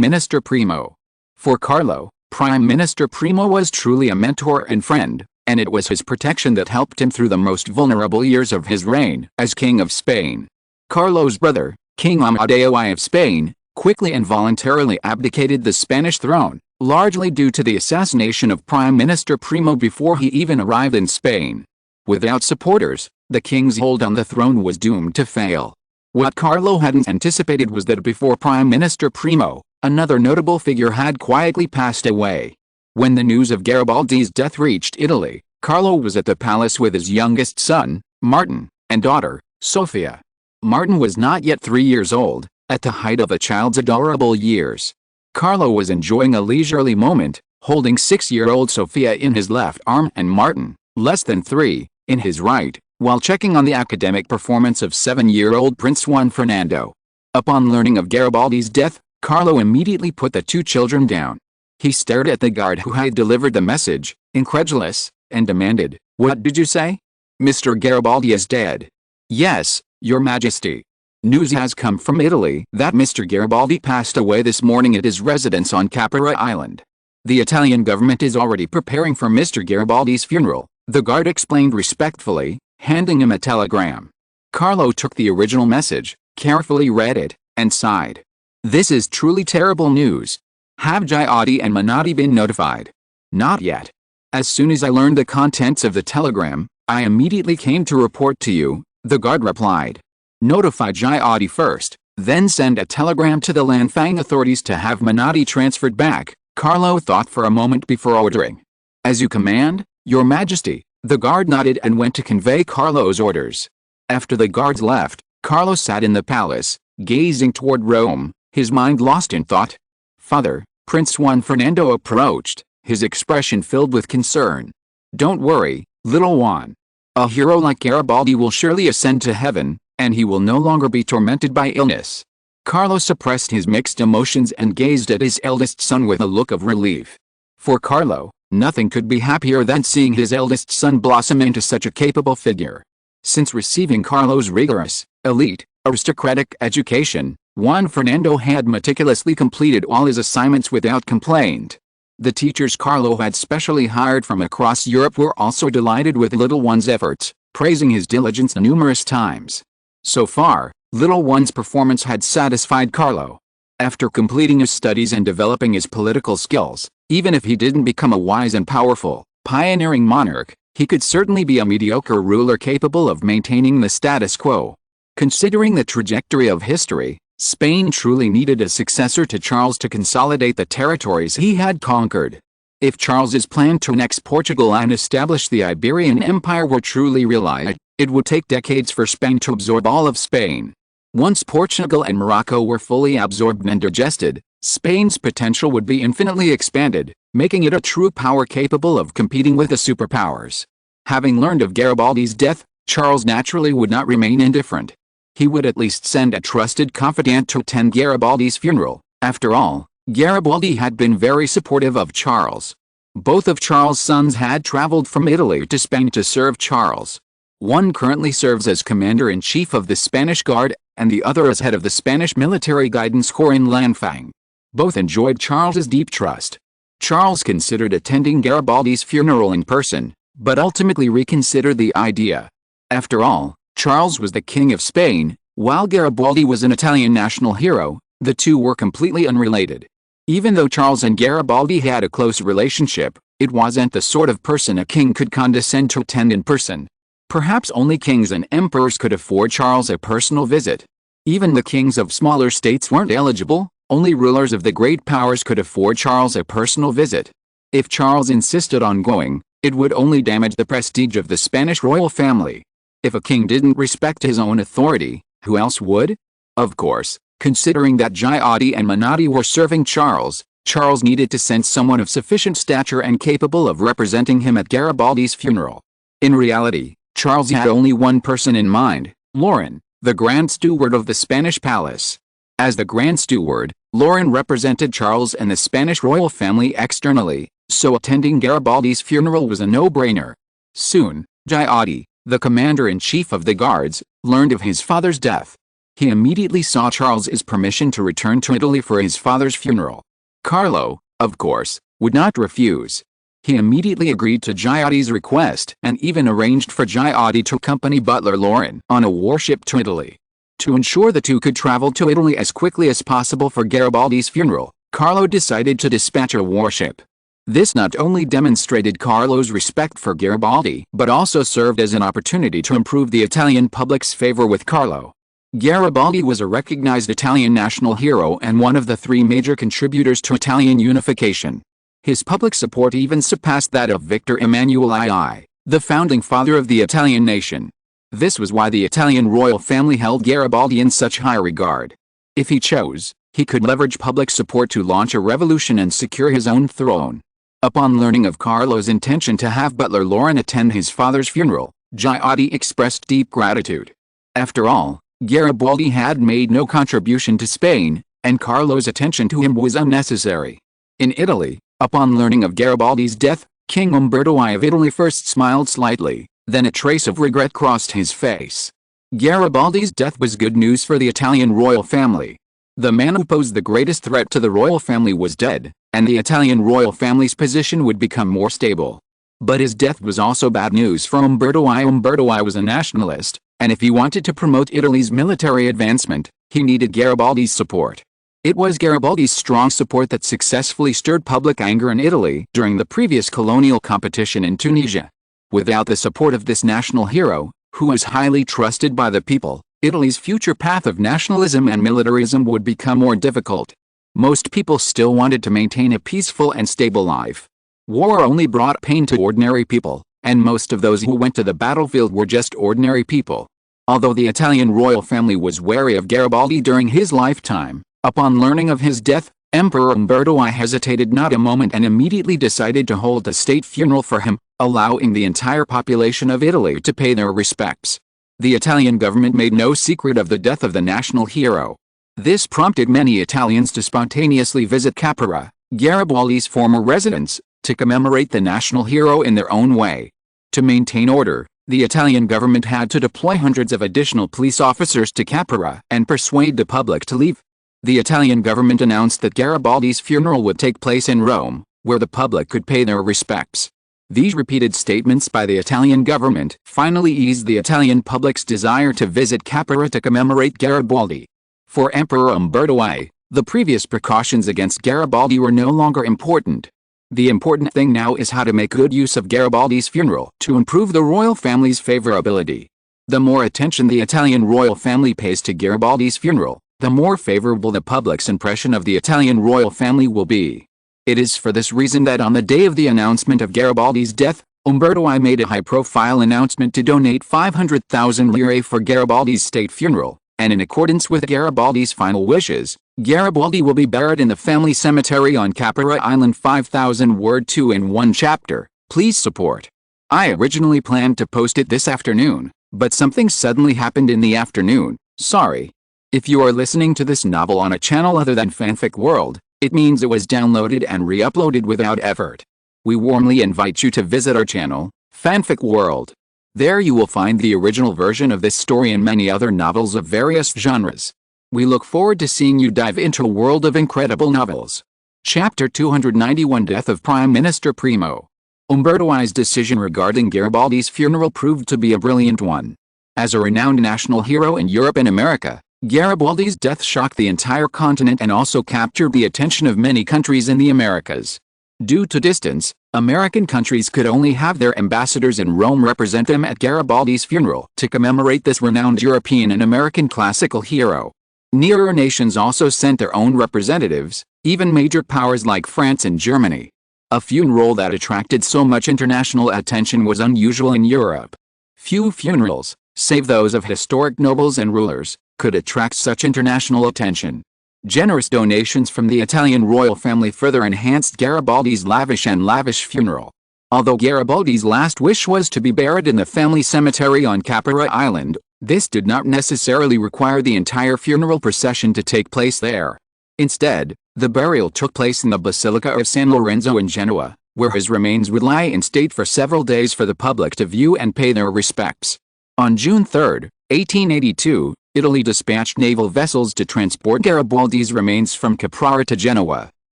Minister Primo. For Carlo, Prime Minister Primo was truly a mentor and friend, and it was his protection that helped him through the most vulnerable years of his reign as King of Spain. Carlo's brother, King Amadeo I of Spain, quickly and voluntarily abdicated the Spanish throne, largely due to the assassination of Prime Minister Primo before he even arrived in Spain. Without supporters, the king's hold on the throne was doomed to fail. What Carlo hadn't anticipated was that before Prime Minister Primo, another notable figure had quietly passed away. When the news of Garibaldi's death reached Italy, Carlo was at the palace with his youngest son, Martin, and daughter, Sofia. Martin was not yet 3 years old, at the height of the child's adorable years. Carlo was enjoying a leisurely moment, holding 6-year-old Sofia in his left arm and Martin, less than 3, in his right, while checking on the academic performance of 7-year-old Prince Juan Fernando. Upon learning of Garibaldi's death, Carlo immediately put the two children down. He stared at the guard who had delivered the message, incredulous, and demanded, "What did you say? Mr. Garibaldi is dead." "Yes, Your Majesty. News has come from Italy that Mr. Garibaldi passed away this morning at his residence on Caprera Island. The Italian government is already preparing for Mr. Garibaldi's funeral," the guard explained respectfully, handing him a telegram. Carlo took the original message, carefully read it, and sighed. "This is truly terrible news. Have Giotti and Menotti been notified?" "Not yet. As soon as I learned the contents of the telegram, I immediately came to report to you," the guard replied. "Notify Giotti first, then send a telegram to the Lanfang authorities to have Menotti transferred back," Carlo thought for a moment before ordering. "As you command, Your Majesty," the guard nodded and went to convey Carlo's orders. After the guards left, Carlo sat in the palace, gazing toward Rome, his mind lost in thought. Father, Prince Juan Fernando approached, his expression filled with concern. "Don't worry, little Juan. A hero like Garibaldi will surely ascend to heaven, and he will no longer be tormented by illness." Carlo suppressed his mixed emotions and gazed at his eldest son with a look of relief. For Carlo, Nothing could be happier than seeing his eldest son blossom into such a capable figure. Since receiving Carlo's rigorous, elite, aristocratic education, Juan Fernando had meticulously completed all his assignments without complaint. The teachers Carlo had specially hired from across Europe were also delighted with little one's efforts, praising his diligence numerous times. So far, little one's performance had satisfied Carlo. After completing his studies and developing his political skills, even if he didn't become a wise and powerful, pioneering monarch, he could certainly be a mediocre ruler capable of maintaining the status quo. Considering the trajectory of history, Spain truly needed a successor to Charles to consolidate the territories he had conquered. If Charles's plan to annex Portugal and establish the Iberian Empire were truly realized, it would take decades for Spain to absorb all of Spain. Once Portugal and Morocco were fully absorbed and digested, Spain's potential would be infinitely expanded, making it a true power capable of competing with the superpowers. Having learned of Garibaldi's death, Charles naturally would not remain indifferent. He would at least send a trusted confidant to attend Garibaldi's funeral. After all, Garibaldi had been very supportive of Charles. Both of Charles' sons had traveled from Italy to Spain to serve Charles. One currently serves as commander-in-chief of the Spanish Guard, and the other as head of the Spanish Military Guidance Corps in Lanfang. Both enjoyed Charles's deep trust. Charles considered attending Garibaldi's funeral in person, but ultimately reconsidered the idea. After all, Charles was the King of Spain, while Garibaldi was an Italian national hero. The two were completely unrelated. Even though Charles and Garibaldi had a close relationship, it wasn't the sort of person a king could condescend to attend in person. Perhaps only kings and emperors could afford Charles a personal visit. Even the kings of smaller states weren't eligible. Only rulers of the great powers could afford Charles a personal visit. If Charles insisted on going, it would only damage the prestige of the Spanish royal family. If a king didn't respect his own authority, who else would? Of course, considering that Giotti and Menotti were serving Charles, Charles needed to send someone of sufficient stature and capable of representing him at Garibaldi's funeral. In reality, Charles had only one person in mind, Lauren, the Grand Steward of the Spanish palace. As the Grand Steward, Lauren represented Charles and the Spanish royal family externally, so attending Garibaldi's funeral was a no-brainer. Soon, Giotti, the commander-in-chief of the guards, learned of his father's death. He immediately sought Charles's permission to return to Italy for his father's funeral. Carlo, of course, would not refuse. He immediately agreed to Giotti's request and even arranged for Giotti to accompany butler Lauren on a warship to Italy. To ensure the two could travel to Italy as quickly as possible for Garibaldi's funeral, Carlo decided to dispatch a warship. This not only demonstrated Carlo's respect for Garibaldi, but also served as an opportunity to improve the Italian public's favor with Carlo. Garibaldi was a recognized Italian national hero and one of the three major contributors to Italian unification. His public support even surpassed that of Victor Emanuele II, the founding father of the Italian nation. This was why the Italian royal family held Garibaldi in such high regard. If he chose, he could leverage public support to launch a revolution and secure his own throne. Upon learning of Carlo's intention to have butler Lauren attend his father's funeral, Giotti expressed deep gratitude. After all, Garibaldi had made no contribution to Spain, and Carlo's attention to him was unnecessary. In Italy, upon learning of Garibaldi's death, King Umberto I of Italy first smiled slightly. Then a trace of regret crossed his face. Garibaldi's death was good news for the Italian royal family. The man who posed the greatest threat to the royal family was dead, and the Italian royal family's position would become more stable. But his death was also bad news for Umberto I. Umberto I was a nationalist, and if he wanted to promote Italy's military advancement, he needed Garibaldi's support. It was Garibaldi's strong support that successfully stirred public anger in Italy during the previous colonial competition in Tunisia. Without the support of this national hero, who was highly trusted by the people, Italy's future path of nationalism and militarism would become more difficult. Most people still wanted to maintain a peaceful and stable life. War only brought pain to ordinary people, and most of those who went to the battlefield were just ordinary people. Although the Italian royal family was wary of Garibaldi during his lifetime, upon learning of his death, Emperor Umberto I hesitated not a moment and immediately decided to hold a state funeral for him, allowing the entire population of Italy to pay their respects. The Italian government made no secret of the death of the national hero. This prompted many Italians to spontaneously visit Caprera, Garibaldi's former residence, to commemorate the national hero in their own way. To maintain order, the Italian government had to deploy hundreds of additional police officers to Caprara and persuade the public to leave. The Italian government announced that Garibaldi's funeral would take place in Rome, where the public could pay their respects. These repeated statements by the Italian government finally eased the Italian public's desire to visit Caprara to commemorate Garibaldi. For Emperor Umberto I, the previous precautions against Garibaldi were no longer important. The important thing now is how to make good use of Garibaldi's funeral to improve the royal family's favorability. The more attention the Italian royal family pays to Garibaldi's funeral, the more favorable the public's impression of the Italian royal family will be. It is for this reason that on the day of the announcement of Garibaldi's death, Umberto I made a high-profile announcement to donate 500,000 lire for Garibaldi's state funeral, and in accordance with Garibaldi's final wishes, Garibaldi will be buried in the family cemetery on Caprara Island. 5,000 word 2 in 1 chapter. Please support. I originally planned to post it this afternoon, but something suddenly happened in the afternoon. Sorry. If you are listening to this novel on a channel other than Fanfic World, it means it was downloaded and re-uploaded without effort. We warmly invite you to visit our channel, Fanfic World. There you will find the original version of this story and many other novels of various genres. We look forward to seeing you dive into a world of incredible novels. Chapter 291 Death of Prime Minister Primo. Umberto I's decision regarding Garibaldi's funeral proved to be a brilliant one. As a renowned national hero in Europe and America, Garibaldi's death shocked the entire continent and also captured the attention of many countries in the Americas. Due to distance, American countries could only have their ambassadors in Rome represent them at Garibaldi's funeral to commemorate this renowned European and American classical hero. Nearer nations also sent their own representatives, even major powers like France and Germany. A funeral that attracted so much international attention was unusual in Europe. Few funerals, save those of historic nobles and rulers, could attract such international attention. Generous donations from the Italian royal family further enhanced Garibaldi's lavish funeral. Although Garibaldi's last wish was to be buried in the family cemetery on Caprara Island, this did not necessarily require the entire funeral procession to take place there. Instead, the burial took place in the Basilica of San Lorenzo in Genoa, where his remains would lie in state for several days for the public to view and pay their respects. On June 3, 1882, Italy dispatched naval vessels to transport Garibaldi's remains from Caprara to Genoa.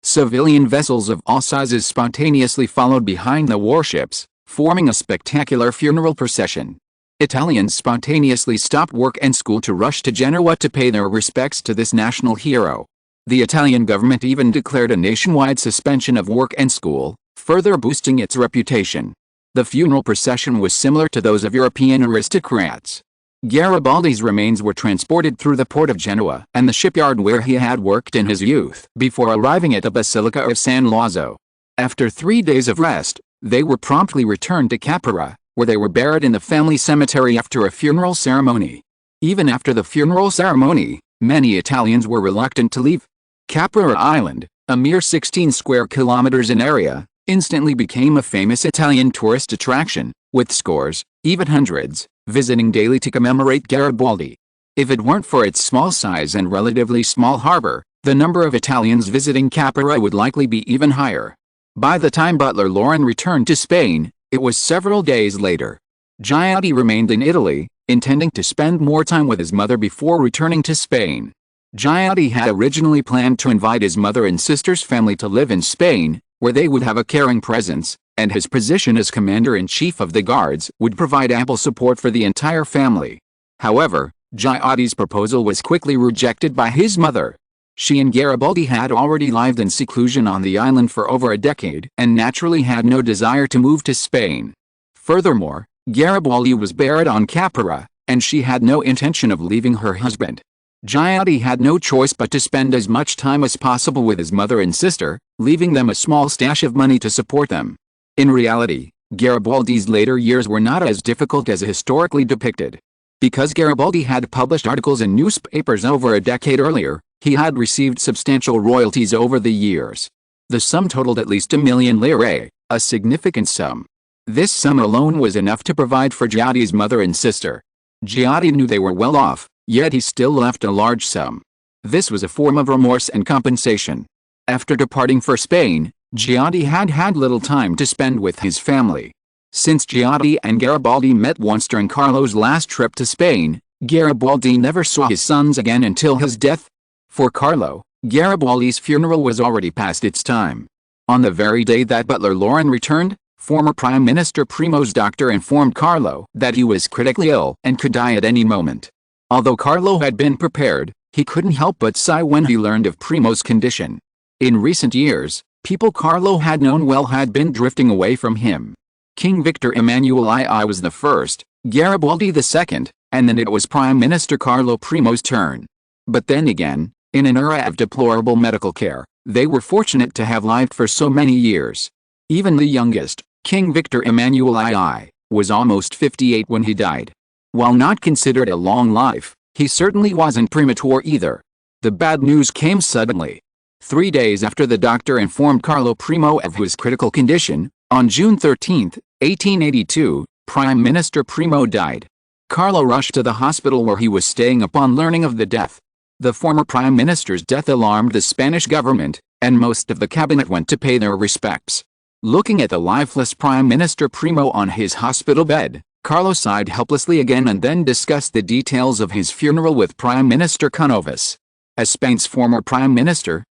Civilian vessels of all sizes spontaneously followed behind the warships, forming a spectacular funeral procession. Italians spontaneously stopped work and school to rush to Genoa to pay their respects to this national hero. The Italian government even declared a nationwide suspension of work and school, further boosting its reputation. The funeral procession was similar to those of European aristocrats. Garibaldi's remains were transported through the port of Genoa and the shipyard where he had worked in his youth before arriving at the Basilica of San Lorenzo. After 3 days of rest, they were promptly returned to Caprara, where they were buried in the family cemetery after a funeral ceremony. Even after the funeral ceremony, many Italians were reluctant to leave. Caprara Island, a mere 16 square kilometers in area, instantly became a famous Italian tourist attraction, with scores, even hundreds, visiting daily to commemorate Garibaldi. If it weren't for its small size and relatively small harbor, the number of Italians visiting Caprara would likely be even higher. By the time butler Lauren returned to Spain, it was several days later. Giotti remained in Italy, intending to spend more time with his mother before returning to Spain. Giotti had originally planned to invite his mother and sister's family to live in Spain, where they would have a caring presence, and his position as commander-in-chief of the guards would provide ample support for the entire family. However, Giotti's proposal was quickly rejected by his mother. She and Garibaldi had already lived in seclusion on the island for over a decade and naturally had no desire to move to Spain. Furthermore, Garibaldi was buried on Caprara, and she had no intention of leaving her husband. Giotti had no choice but to spend as much time as possible with his mother and sister, leaving them a small stash of money to support them. In reality, Garibaldi's later years were not as difficult as historically depicted. Because Garibaldi had published articles in newspapers over a decade earlier, he had received substantial royalties over the years. The sum totaled at least 1 million lire, a significant sum. This sum alone was enough to provide for Giotti's mother and sister. Giotti knew they were well off, yet he still left a large sum. This was a form of remorse and compensation. After departing for Spain, Giotti had had little time to spend with his family. Since Giotti and Garibaldi met once during Carlo's last trip to Spain, Garibaldi never saw his sons again until his death. For Carlo, Garibaldi's funeral was already past its time. On the very day that butler Lauren returned, former Prime Minister Primo's doctor informed Carlo that he was critically ill and could die at any moment. Although Carlo had been prepared, he couldn't help but sigh when he learned of Primo's condition. In recent years, people Carlo had known well had been drifting away from him. King Victor Emanuele II was the first, Garibaldi the second, and then it was Prime Minister Carlo Primo's turn. But then again, in an era of deplorable medical care, they were fortunate to have lived for so many years. Even the youngest, King Victor Emanuele II, was almost 58 when he died. While not considered a long life, he certainly wasn't premature either. The bad news came suddenly. 3 days after the doctor informed Carlo Primo of his critical condition, on June 13, 1882, Prime Minister Primo died. Carlo rushed to the hospital where he was staying upon learning of the death. The former Prime Minister's death alarmed the Spanish government, and most of the cabinet went to pay their respects. Looking at the lifeless Prime Minister Primo on his hospital bed, Carlo sighed helplessly again and then discussed the details of his funeral with Prime Minister Canovas. As Spain's former Prime Minister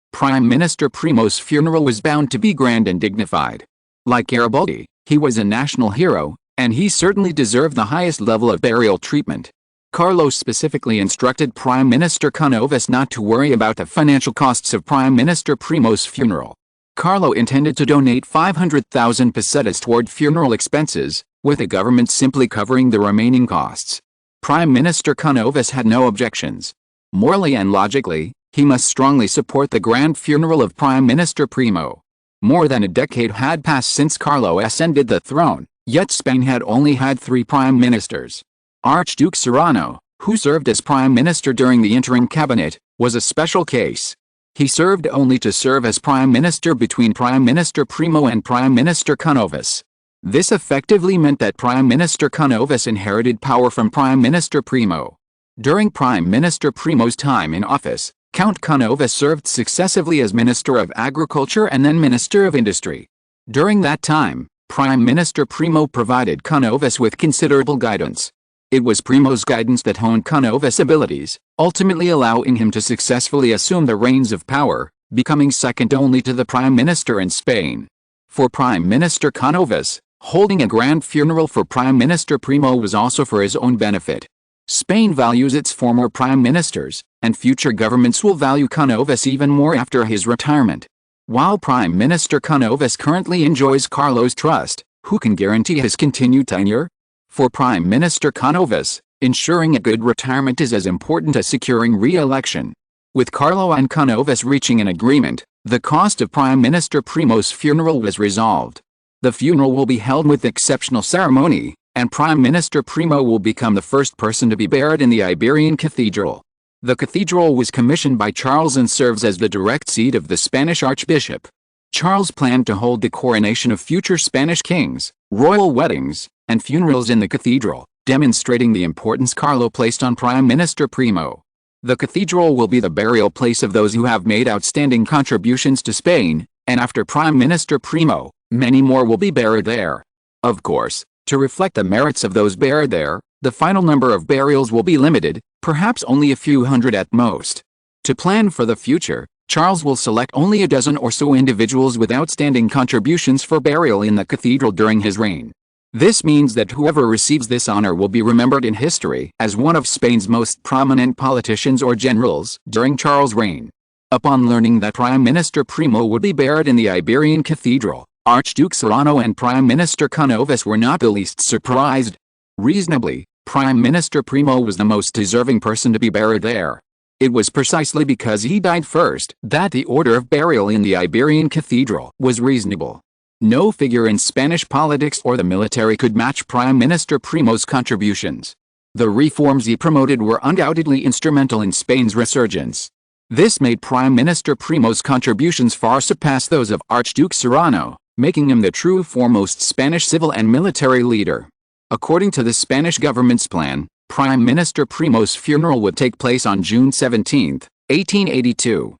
Primo's funeral was bound to be grand and dignified. Like Garibaldi, he was a national hero, and he certainly deserved the highest level of burial treatment. Carlo specifically instructed Prime Minister Canovas not to worry about the financial costs of Prime Minister Primo's funeral. Carlo intended to donate 500,000 pesetas toward funeral expenses, with the government simply covering the remaining costs. Prime Minister Canovas had no objections. Morally and logically, he must strongly support the grand funeral of Prime Minister Primo. More than a decade had passed since Carlo ascended the throne, yet Spain had only had 3 prime ministers. Archduke Serrano, who served as prime minister during the interim cabinet, was a special case. He served only to serve as prime minister between Prime Minister Primo and Prime Minister Canovas. This effectively meant that Prime Minister Canovas inherited power from Prime Minister Primo. During Prime Minister Primo's time in office, Count Canovas served successively as Minister of Agriculture and then Minister of Industry. During that time, Prime Minister Primo provided Canovas with considerable guidance. It was Primo's guidance that honed Canovas' abilities, ultimately allowing him to successfully assume the reins of power, becoming second only to the Prime Minister in Spain. For Prime Minister Canovas, holding a grand funeral for Prime Minister Primo was also for his own benefit. Spain values its former prime ministers, and future governments will value Canovas even more after his retirement. While Prime Minister Canovas currently enjoys Carlo's trust, who can guarantee his continued tenure? For Prime Minister Canovas, ensuring a good retirement is as important as securing re-election. With Carlo and Canovas reaching an agreement, the cost of Prime Minister Primo's funeral was resolved. The funeral will be held with exceptional ceremony, and Prime Minister Primo will become the first person to be buried in the Iberian Cathedral. The cathedral was commissioned by Charles and serves as the direct seat of the Spanish Archbishop. Charles planned to hold the coronation of future Spanish kings, royal weddings, and funerals in the cathedral, demonstrating the importance Carlo placed on Prime Minister Primo. The cathedral will be the burial place of those who have made outstanding contributions to Spain, and after Prime Minister Primo, many more will be buried there. Of course, to reflect the merits of those buried there, the final number of burials will be limited, perhaps only a few hundred at most. To plan for the future, Charles will select only a dozen or so individuals with outstanding contributions for burial in the cathedral during his reign. This means that whoever receives this honor will be remembered in history as one of Spain's most prominent politicians or generals during Charles' reign. Upon learning that Prime Minister Primo would be buried in the Iberian Cathedral, Archduke Serrano and Prime Minister Canovas were not the least surprised. Reasonably, Prime Minister Primo was the most deserving person to be buried there. It was precisely because he died first that the order of burial in the Iberian Cathedral was reasonable. No figure in Spanish politics or the military could match Prime Minister Primo's contributions. The reforms he promoted were undoubtedly instrumental in Spain's resurgence. This made Prime Minister Primo's contributions far surpass those of Archduke Serrano, making him the true foremost Spanish civil and military leader. According to the Spanish government's plan, Prime Minister Primo's funeral would take place on June 17, 1882.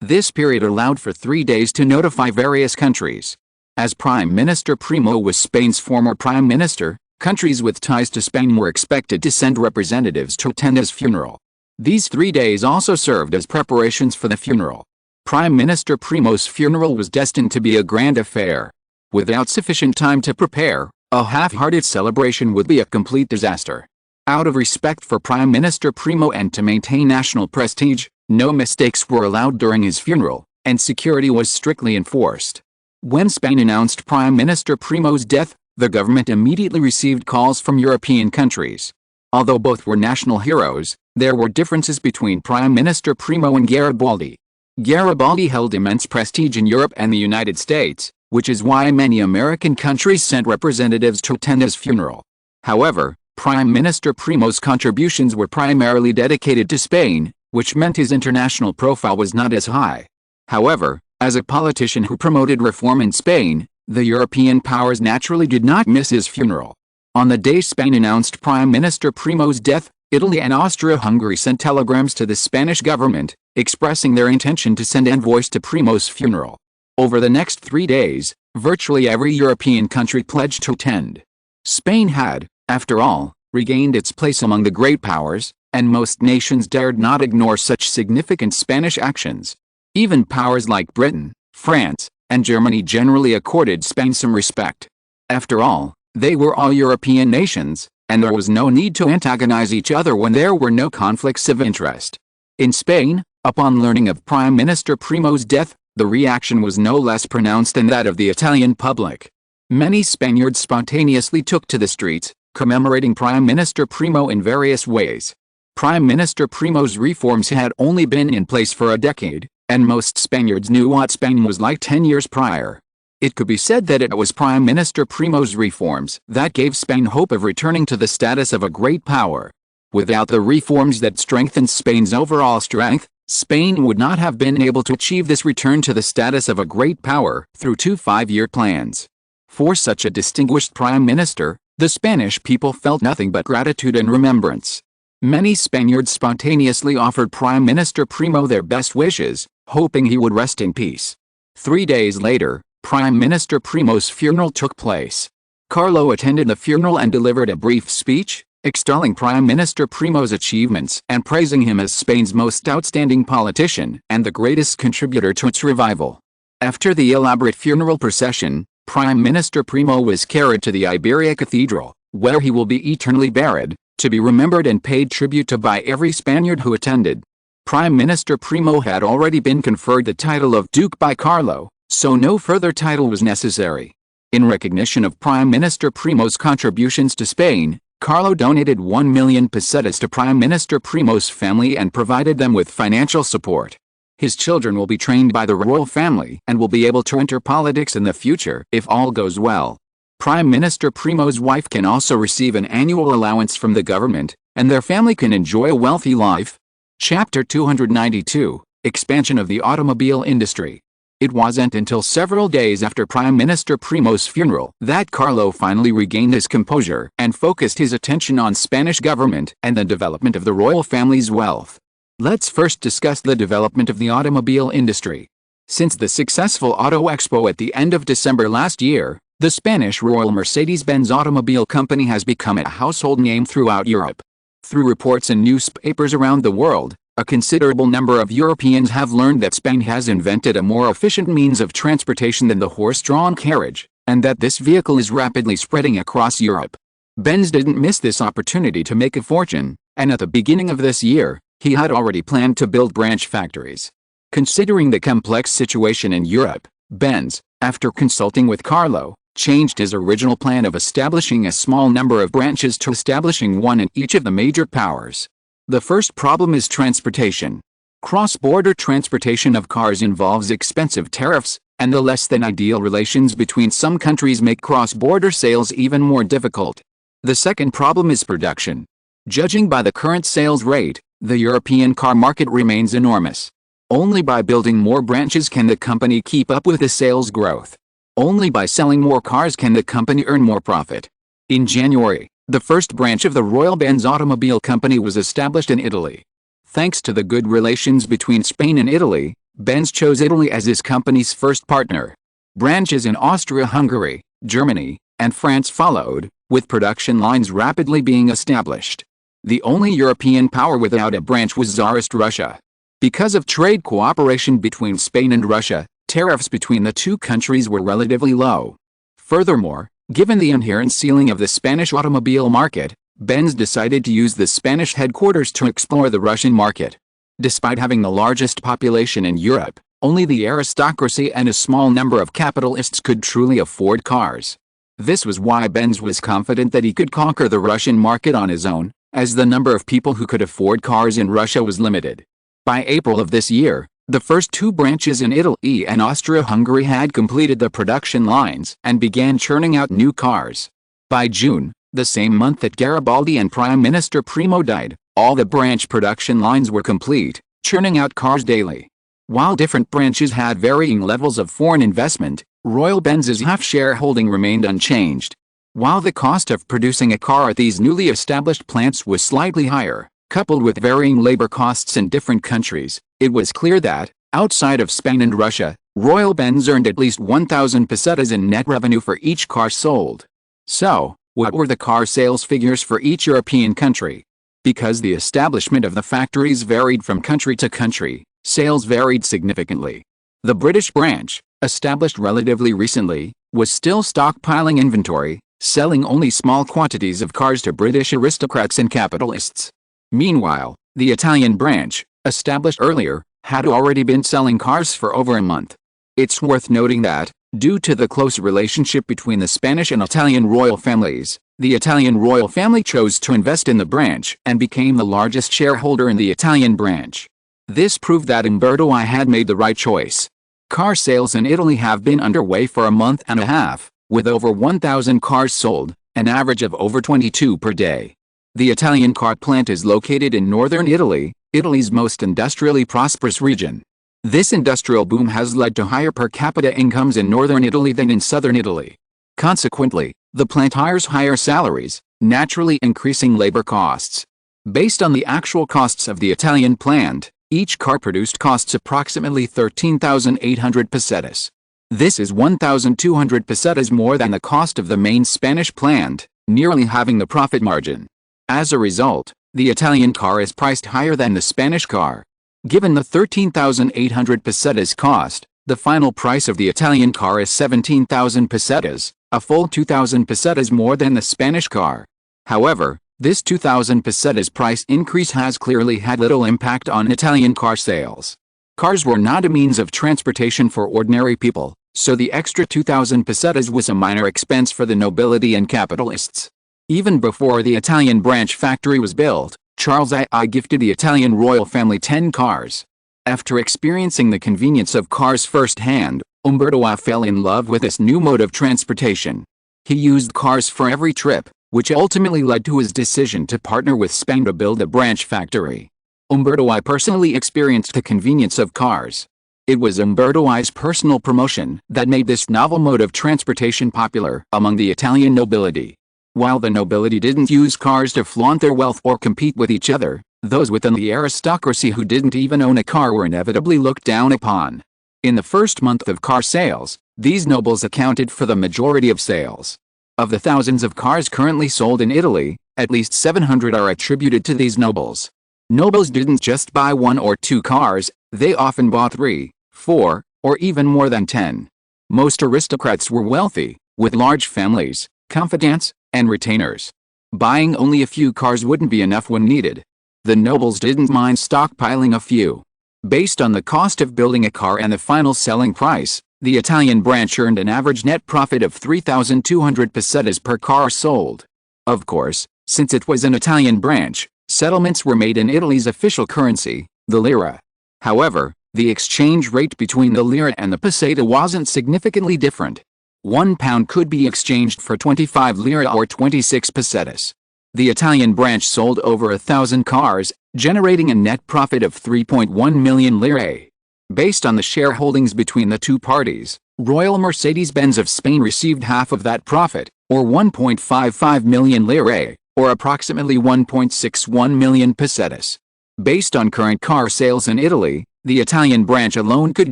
This period allowed for 3 days to notify various countries. As Prime Minister Primo was Spain's former Prime Minister, countries with ties to Spain were expected to send representatives to attend his funeral. These 3 days also served as preparations for the funeral. Prime Minister Primo's funeral was destined to be a grand affair. Without sufficient time to prepare, a half-hearted celebration would be a complete disaster. Out of respect for Prime Minister Primo and to maintain national prestige, no mistakes were allowed during his funeral, and security was strictly enforced. When Spain announced Prime Minister Primo's death, the government immediately received calls from European countries. Although both were national heroes, there were differences between Prime Minister Primo and Garibaldi. Garibaldi held immense prestige in Europe and the United States, which is why many American countries sent representatives to attend his funeral. However, Prime Minister Primo's contributions were primarily dedicated to Spain, which meant his international profile was not as high. However, as a politician who promoted reform in Spain, the European powers naturally did not miss his funeral. On the day Spain announced Prime Minister Primo's death, Italy and Austria-Hungary sent telegrams to the Spanish government, expressing their intention to send envoys to Primo's funeral. Over the next 3 days, virtually every European country pledged to attend. Spain had, after all, regained its place among the great powers, and most nations dared not ignore such significant Spanish actions. Even powers like Britain, France, and Germany generally accorded Spain some respect. After all, they were all European nations, and there was no need to antagonize each other when there were no conflicts of interest. In Spain, upon learning of Prime Minister Primo's death, the reaction was no less pronounced than that of the Italian public. Many Spaniards spontaneously took to the streets, commemorating Prime Minister Primo in various ways. Prime Minister Primo's reforms had only been in place for a decade, and most Spaniards knew what Spain was like 10 years prior. It could be said that it was Prime Minister Primo's reforms that gave Spain hope of returning to the status of a great power. Without the reforms that strengthened Spain's overall strength, Spain would not have been able to achieve this return to the status of a great power through 2 5-year plans. For such a distinguished prime minister, the Spanish people felt nothing but gratitude and remembrance. Many Spaniards spontaneously offered Prime Minister Primo their best wishes, hoping he would rest in peace. 3 days later, Prime Minister Primo's funeral took place. Carlo attended the funeral and delivered a brief speech, extolling Prime Minister Primo's achievements and praising him as Spain's most outstanding politician and the greatest contributor to its revival. After the elaborate funeral procession, Prime Minister Primo was carried to the Iberia Cathedral, where he will be eternally buried, to be remembered and paid tribute to by every Spaniard who attended. Prime Minister Primo had already been conferred the title of Duke by Carlo, so no further title was necessary. In recognition of Prime Minister Primo's contributions to Spain, Carlo donated 1 million pesetas to Prime Minister Primo's family and provided them with financial support. His children will be trained by the royal family and will be able to enter politics in the future if all goes well. Prime Minister Primo's wife can also receive an annual allowance from the government, and their family can enjoy a wealthy life. Chapter 292, Expansion of the Automobile Industry. It wasn't until several days after Prime Minister Primo's funeral that Carlo finally regained his composure and focused his attention on Spanish government and the development of the royal family's wealth. Let's first discuss the development of the automobile industry. Since the successful Auto Expo at the end of December last year, the Spanish Royal Mercedes-Benz Automobile Company has become a household name throughout Europe. Through reports in newspapers around the world, a considerable number of Europeans have learned that Spain has invented a more efficient means of transportation than the horse-drawn carriage, and that this vehicle is rapidly spreading across Europe. Benz didn't miss this opportunity to make a fortune, and at the beginning of this year, he had already planned to build branch factories. Considering the complex situation in Europe, Benz, after consulting with Carlo, changed his original plan of establishing a small number of branches to establishing one in each of the major powers. The first problem is transportation. Cross-border transportation of cars involves expensive tariffs, and the less than ideal relations between some countries make cross-border sales even more difficult. The second problem is production. Judging by the current sales rate, the European car market remains enormous. Only by building more branches can the company keep up with the sales growth. Only by selling more cars can the company earn more profit. In January, the first branch of the Royal Benz Automobile Company was established in Italy. Thanks to the good relations between Spain and Italy, Benz chose Italy as his company's first partner. Branches in Austria-Hungary, Germany, and France followed, with production lines rapidly being established. The only European power without a branch was Tsarist Russia. Because of trade cooperation between Spain and Russia, tariffs between the two countries were relatively low. Furthermore, given the inherent ceiling of the Spanish automobile market, Benz decided to use the Spanish headquarters to explore the Russian market. Despite having the largest population in Europe, only the aristocracy and a small number of capitalists could truly afford cars. This was why Benz was confident that he could conquer the Russian market on his own, as the number of people who could afford cars in Russia was limited. By April of this year, the first two branches in Italy and Austria-Hungary had completed the production lines and began churning out new cars. By June, the same month that Garibaldi and Prime Minister Primo died, all the branch production lines were complete, churning out cars daily. While different branches had varying levels of foreign investment, Royal Benz's half-shareholding remained unchanged. While the cost of producing a car at these newly established plants was slightly higher, coupled with varying labor costs in different countries, it was clear that, outside of Spain and Russia, Royal Benz earned at least 1,000 pesetas in net revenue for each car sold. So, what were the car sales figures for each European country? Because the establishment of the factories varied from country to country, sales varied significantly. The British branch, established relatively recently, was still stockpiling inventory, selling only small quantities of cars to British aristocrats and capitalists. Meanwhile, the Italian branch, established earlier, had already been selling cars for over a month. It's worth noting that, due to the close relationship between the Spanish and Italian royal families, the Italian royal family chose to invest in the branch and became the largest shareholder in the Italian branch. This proved that Umberto I had made the right choice. Car sales in Italy have been underway for a month and a half, with over 1,000 cars sold, an average of over 22 per day. The Italian car plant is located in northern Italy, Italy's most industrially prosperous region. This industrial boom has led to higher per capita incomes in northern Italy than in southern Italy. Consequently, the plant hires higher salaries, naturally increasing labor costs. Based on the actual costs of the Italian plant, each car produced costs approximately 13,800 pesetas. This is 1,200 pesetas more than the cost of the main Spanish plant, nearly halving the profit margin. As a result, the Italian car is priced higher than the Spanish car. Given the 13,800 pesetas cost, the final price of the Italian car is 17,000 pesetas, a full 2,000 pesetas more than the Spanish car. However, this 2,000 pesetas price increase has clearly had little impact on Italian car sales. Cars were not a means of transportation for ordinary people, so the extra 2,000 pesetas was a minor expense for the nobility and capitalists. Even before the Italian branch factory was built, Charles I gifted the Italian royal family 10 cars. After experiencing the convenience of cars firsthand, Umberto I fell in love with this new mode of transportation. He used cars for every trip, which ultimately led to his decision to partner with Spain to build a branch factory. Umberto I personally experienced the convenience of cars. It was Umberto I's personal promotion that made this novel mode of transportation popular among the Italian nobility. While the nobility didn't use cars to flaunt their wealth or compete with each other, those within the aristocracy who didn't even own a car were inevitably looked down upon. In the first month of car sales, these nobles accounted for the majority of sales. Of the thousands of cars currently sold in Italy, at least 700 are attributed to these nobles. Nobles didn't just buy 1 or 2 cars, they often bought 3, 4, or even more than 10. Most aristocrats were wealthy, with large families, confidants, and retainers. Buying only a few cars wouldn't be enough when needed. The nobles didn't mind stockpiling a few. Based on the cost of building a car and the final selling price, the Italian branch earned an average net profit of 3,200 pesetas per car sold. Of course, since it was an Italian branch, settlements were made in Italy's official currency, the lira. However, the exchange rate between the lira and the peseta wasn't significantly different. £1 could be exchanged for 25 lira or 26 pesetas. The Italian branch sold over 1,000 cars, generating a net profit of 3.1 million lire. Based on the shareholdings between the two parties, Royal Mercedes-Benz of Spain received half of that profit, or 1.55 million lire, or approximately 1.61 million pesetas. Based on current car sales in Italy, The Italian branch alone could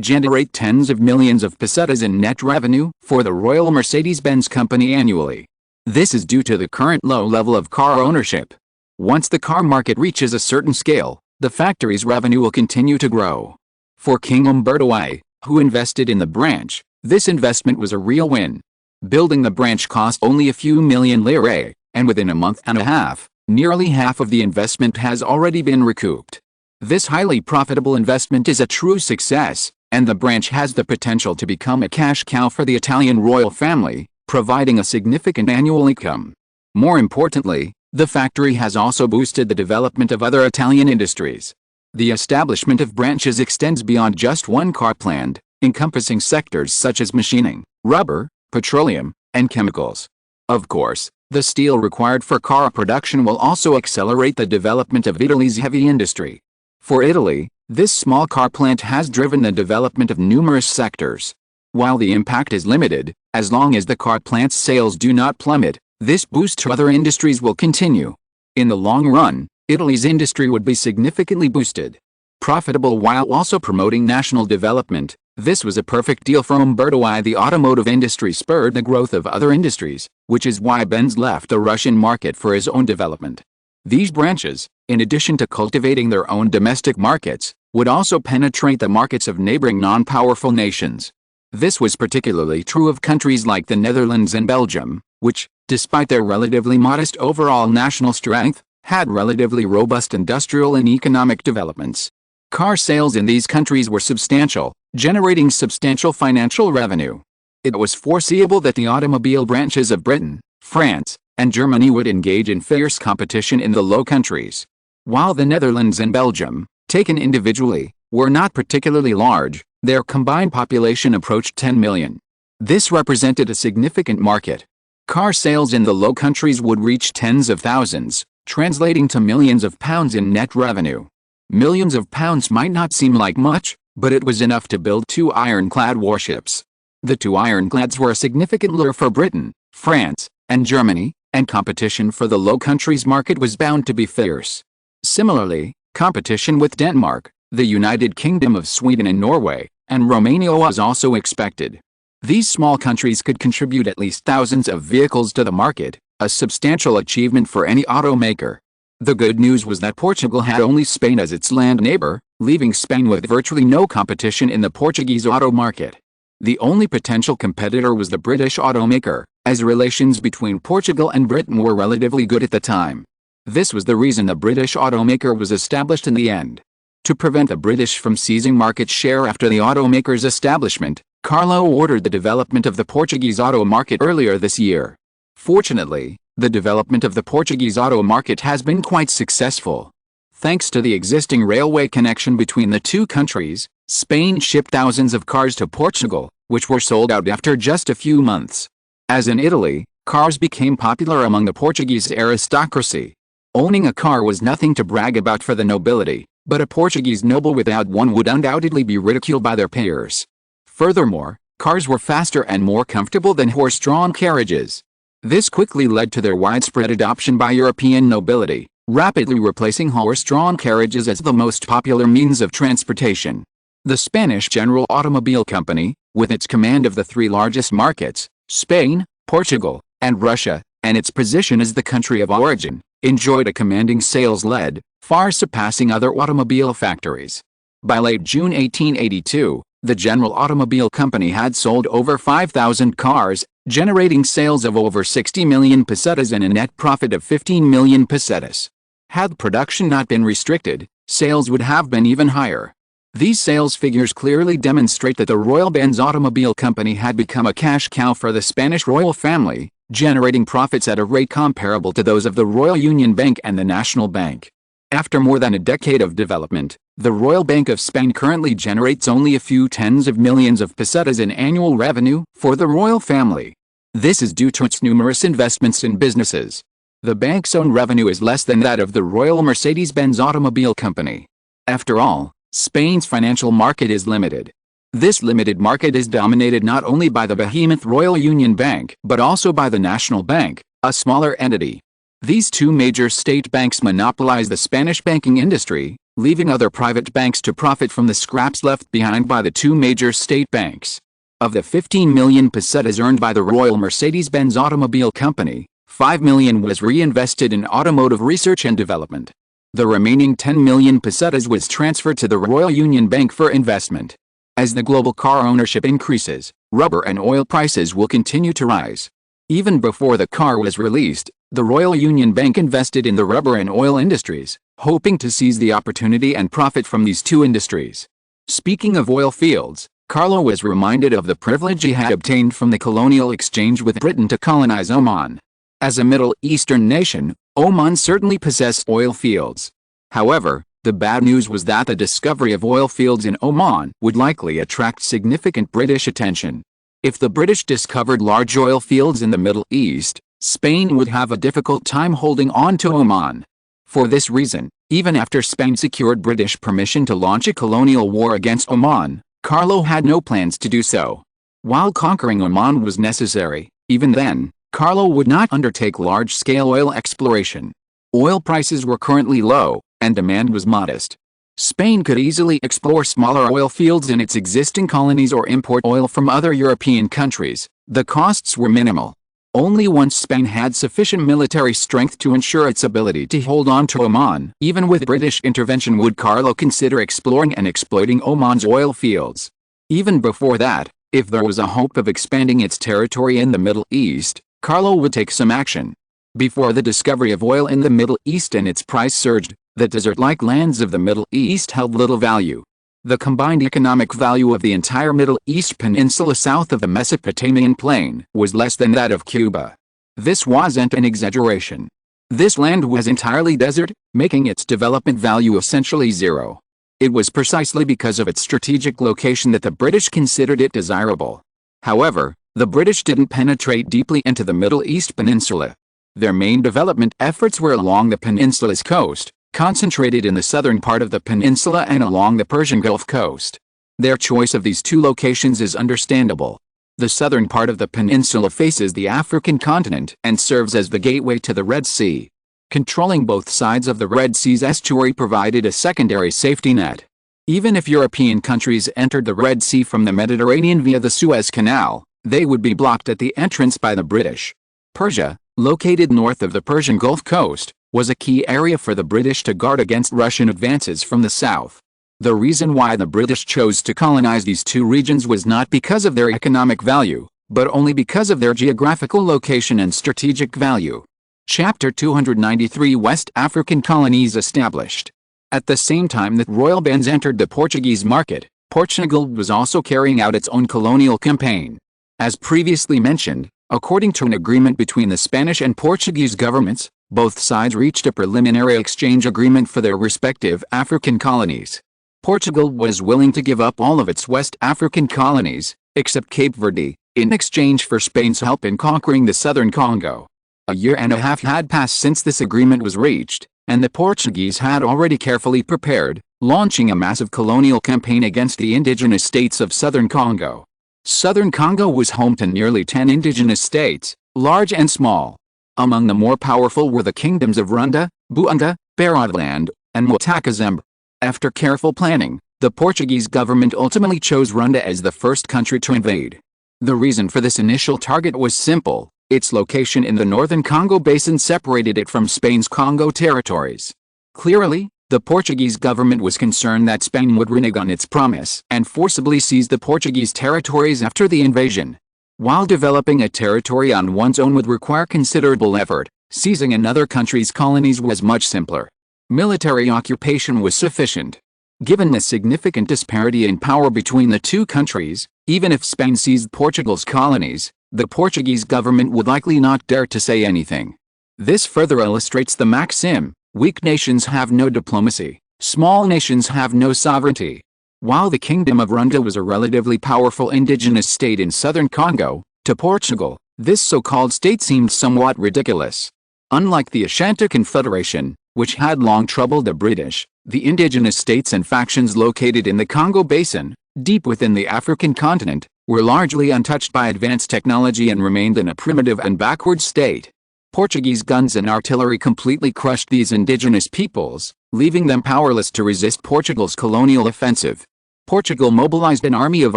generate tens of millions of pesetas in net revenue for the Royal Mercedes-Benz Company annually. This is due to the current low level of car ownership. Once the car market reaches a certain scale, the factory's revenue will continue to grow. For King Umberto I, who invested in the branch, this investment was a real win. Building the branch cost only a few million lire, and within a month and a half, nearly half of the investment has already been recouped. This highly profitable investment is a true success, and the branch has the potential to become a cash cow for the Italian royal family, providing a significant annual income. More importantly, the factory has also boosted the development of other Italian industries. The establishment of branches extends beyond just one car plant, encompassing sectors such as machining, rubber, petroleum, and chemicals. Of course, the steel required for car production will also accelerate the development of Italy's heavy industry. For Italy, this small car plant has driven the development of numerous sectors. While the impact is limited, as long as the car plant's sales do not plummet, this boost to other industries will continue. In the long run, Italy's industry would be significantly boosted. Profitable while also promoting national development, this was a perfect deal for Umberto I. The automotive industry spurred the growth of other industries, which is why Benz left the Russian market for his own development. These branches, in addition to cultivating their own domestic markets, would also penetrate the markets of neighboring non-powerful nations. This was particularly true of countries like the Netherlands and Belgium, which, despite their relatively modest overall national strength, had relatively robust industrial and economic developments. Car sales in these countries were substantial, generating substantial financial revenue. It was foreseeable that the automobile branches of Britain, France, and Germany would engage in fierce competition in the Low Countries. While the Netherlands and Belgium, taken individually, were not particularly large, their combined population approached 10 million. This represented a significant market. Car sales in the Low Countries would reach tens of thousands, translating to millions of pounds in net revenue. Millions of pounds might not seem like much, but it was enough to build 2 ironclad warships. The 2 ironclads were a significant lure for Britain, France, and Germany, and competition for the Low Countries market was bound to be fierce. Similarly, competition with Denmark, the United Kingdom of Sweden and Norway, and Romania was also expected. These small countries could contribute at least thousands of vehicles to the market, a substantial achievement for any automaker. The good news was that Portugal had only Spain as its land neighbor, leaving Spain with virtually no competition in the Portuguese auto market. The only potential competitor was the British automaker, as relations between Portugal and Britain were relatively good at the time. This was the reason the British automaker was established in the end. To prevent the British from seizing market share after the automaker's establishment, Carlo ordered the development of the Portuguese auto market earlier this year. Fortunately, the development of the Portuguese auto market has been quite successful. Thanks to the existing railway connection between the two countries, Spain shipped thousands of cars to Portugal, which were sold out after just a few months. As in Italy, cars became popular among the Portuguese aristocracy. Owning a car was nothing to brag about for the nobility, but a Portuguese noble without one would undoubtedly be ridiculed by their peers. Furthermore, cars were faster and more comfortable than horse-drawn carriages. This quickly led to their widespread adoption by European nobility, rapidly replacing horse-drawn carriages as the most popular means of transportation. The Spanish General Automobile Company, with its command of the 3 largest markets, Spain, Portugal, and Russia, and its position as the country of origin, enjoyed a commanding sales lead, far surpassing other automobile factories. By late June 1882, the General Automobile Company had sold over 5,000 cars, generating sales of over 60 million pesetas and a net profit of 15 million pesetas. Had production not been restricted, sales would have been even higher. These sales figures clearly demonstrate that the Royal Benz Automobile Company had become a cash cow for the Spanish royal family, generating profits at a rate comparable to those of the Royal Union Bank and the National Bank. After more than a decade of development, the Royal Bank of Spain currently generates only a few tens of millions of pesetas in annual revenue for the royal family. This is due to its numerous investments in businesses. The bank's own revenue is less than that of the Royal Mercedes-Benz Automobile Company. After all, Spain's financial market is limited. This limited market is dominated not only by the behemoth Royal Union Bank but also by the National Bank, a smaller entity. These two major state banks monopolized the Spanish banking industry, leaving other private banks to profit from the scraps left behind by the two major state banks. Of the 15 million pesetas earned by the Royal Mercedes-Benz Automobile Company, 5 million was reinvested in automotive research and development. The remaining 10 million pesetas was transferred to the Royal Union Bank for investment. As the global car ownership increases, rubber and oil prices will continue to rise. Even before the car was released, the Royal Union Bank invested in the rubber and oil industries, hoping to seize the opportunity and profit from these two industries. Speaking of oil fields, Carlo was reminded of the privilege he had obtained from the colonial exchange with Britain to colonize Oman. As a Middle Eastern nation, Oman certainly possessed oil fields. However, the bad news was that the discovery of oil fields in Oman would likely attract significant British attention. If the British discovered large oil fields in the Middle East, Spain would have a difficult time holding on to Oman. For this reason, even after Spain secured British permission to launch a colonial war against Oman, Carlo had no plans to do so. While conquering Oman was necessary, even then, Carlo would not undertake large-scale oil exploration. Oil prices were currently low, and demand was modest. Spain could easily explore smaller oil fields in its existing colonies or import oil from other European countries. The costs were minimal. Only once Spain had sufficient military strength to ensure its ability to hold on to Oman, even with British intervention, would Carlo consider exploring and exploiting Oman's oil fields. Even before that, if there was a hope of expanding its territory in the Middle East, Carlo would take some action. Before the discovery of oil in the Middle East and its price surged, the desert-like lands of the Middle East held little value. The combined economic value of the entire Middle East peninsula south of the Mesopotamian plain was less than that of Cuba. This wasn't an exaggeration. This land was entirely desert, making its development value essentially zero. It was precisely because of its strategic location that the British considered it desirable. However, the British didn't penetrate deeply into the Middle East peninsula. Their main development efforts were along the peninsula's coast, concentrated in the southern part of the peninsula and along the Persian Gulf coast. Their choice of these two locations is understandable. The southern part of the peninsula faces the African continent and serves as the gateway to the Red Sea. Controlling both sides of the Red Sea's estuary provided a secondary safety net. Even if European countries entered the Red Sea from the Mediterranean via the Suez Canal, they would be blocked at the entrance by the British. Persia, located north of the Persian Gulf coast, was a key area for the British to guard against Russian advances from the south. The reason why the British chose to colonize these two regions was not because of their economic value, but only because of their geographical location and strategic value. Chapter 293 West African Colonies established. At the same time that royal bands entered the Portuguese market, Portugal was also carrying out its own colonial campaign. As previously mentioned, according to an agreement between the Spanish and Portuguese governments, both sides reached a preliminary exchange agreement for their respective African colonies. Portugal was willing to give up all of its West African colonies, except Cape Verde, in exchange for Spain's help in conquering the southern Congo. A year and a half had passed since this agreement was reached, and the Portuguese had already carefully prepared, launching a massive colonial campaign against the indigenous states of southern Congo. Southern Congo was home to nearly 10 indigenous states, large and small. Among the more powerful were the kingdoms of Rwanda, Buunga, Beroland, and Mutakazembe. After careful planning, the Portuguese government ultimately chose Rwanda as the first country to invade. The reason for this initial target was simple: its location in the northern Congo basin separated it from Spain's Congo territories. Clearly, the Portuguese government was concerned that Spain would renege on its promise and forcibly seize the Portuguese territories after the invasion. While developing a territory on one's own would require considerable effort, seizing another country's colonies was much simpler. Military occupation was sufficient. Given the significant disparity in power between the two countries, even if Spain seized Portugal's colonies, the Portuguese government would likely not dare to say anything. This further illustrates the maxim, weak nations have no diplomacy, small nations have no sovereignty. While the Kingdom of Rwanda was a relatively powerful indigenous state in southern Congo, to Portugal, this so-called state seemed somewhat ridiculous. Unlike the Ashanti Confederation, which had long troubled the British, the indigenous states and factions located in the Congo Basin, deep within the African continent, were largely untouched by advanced technology and remained in a primitive and backward state. Portuguese guns and artillery completely crushed these indigenous peoples, leaving them powerless to resist Portugal's colonial offensive. Portugal mobilized an army of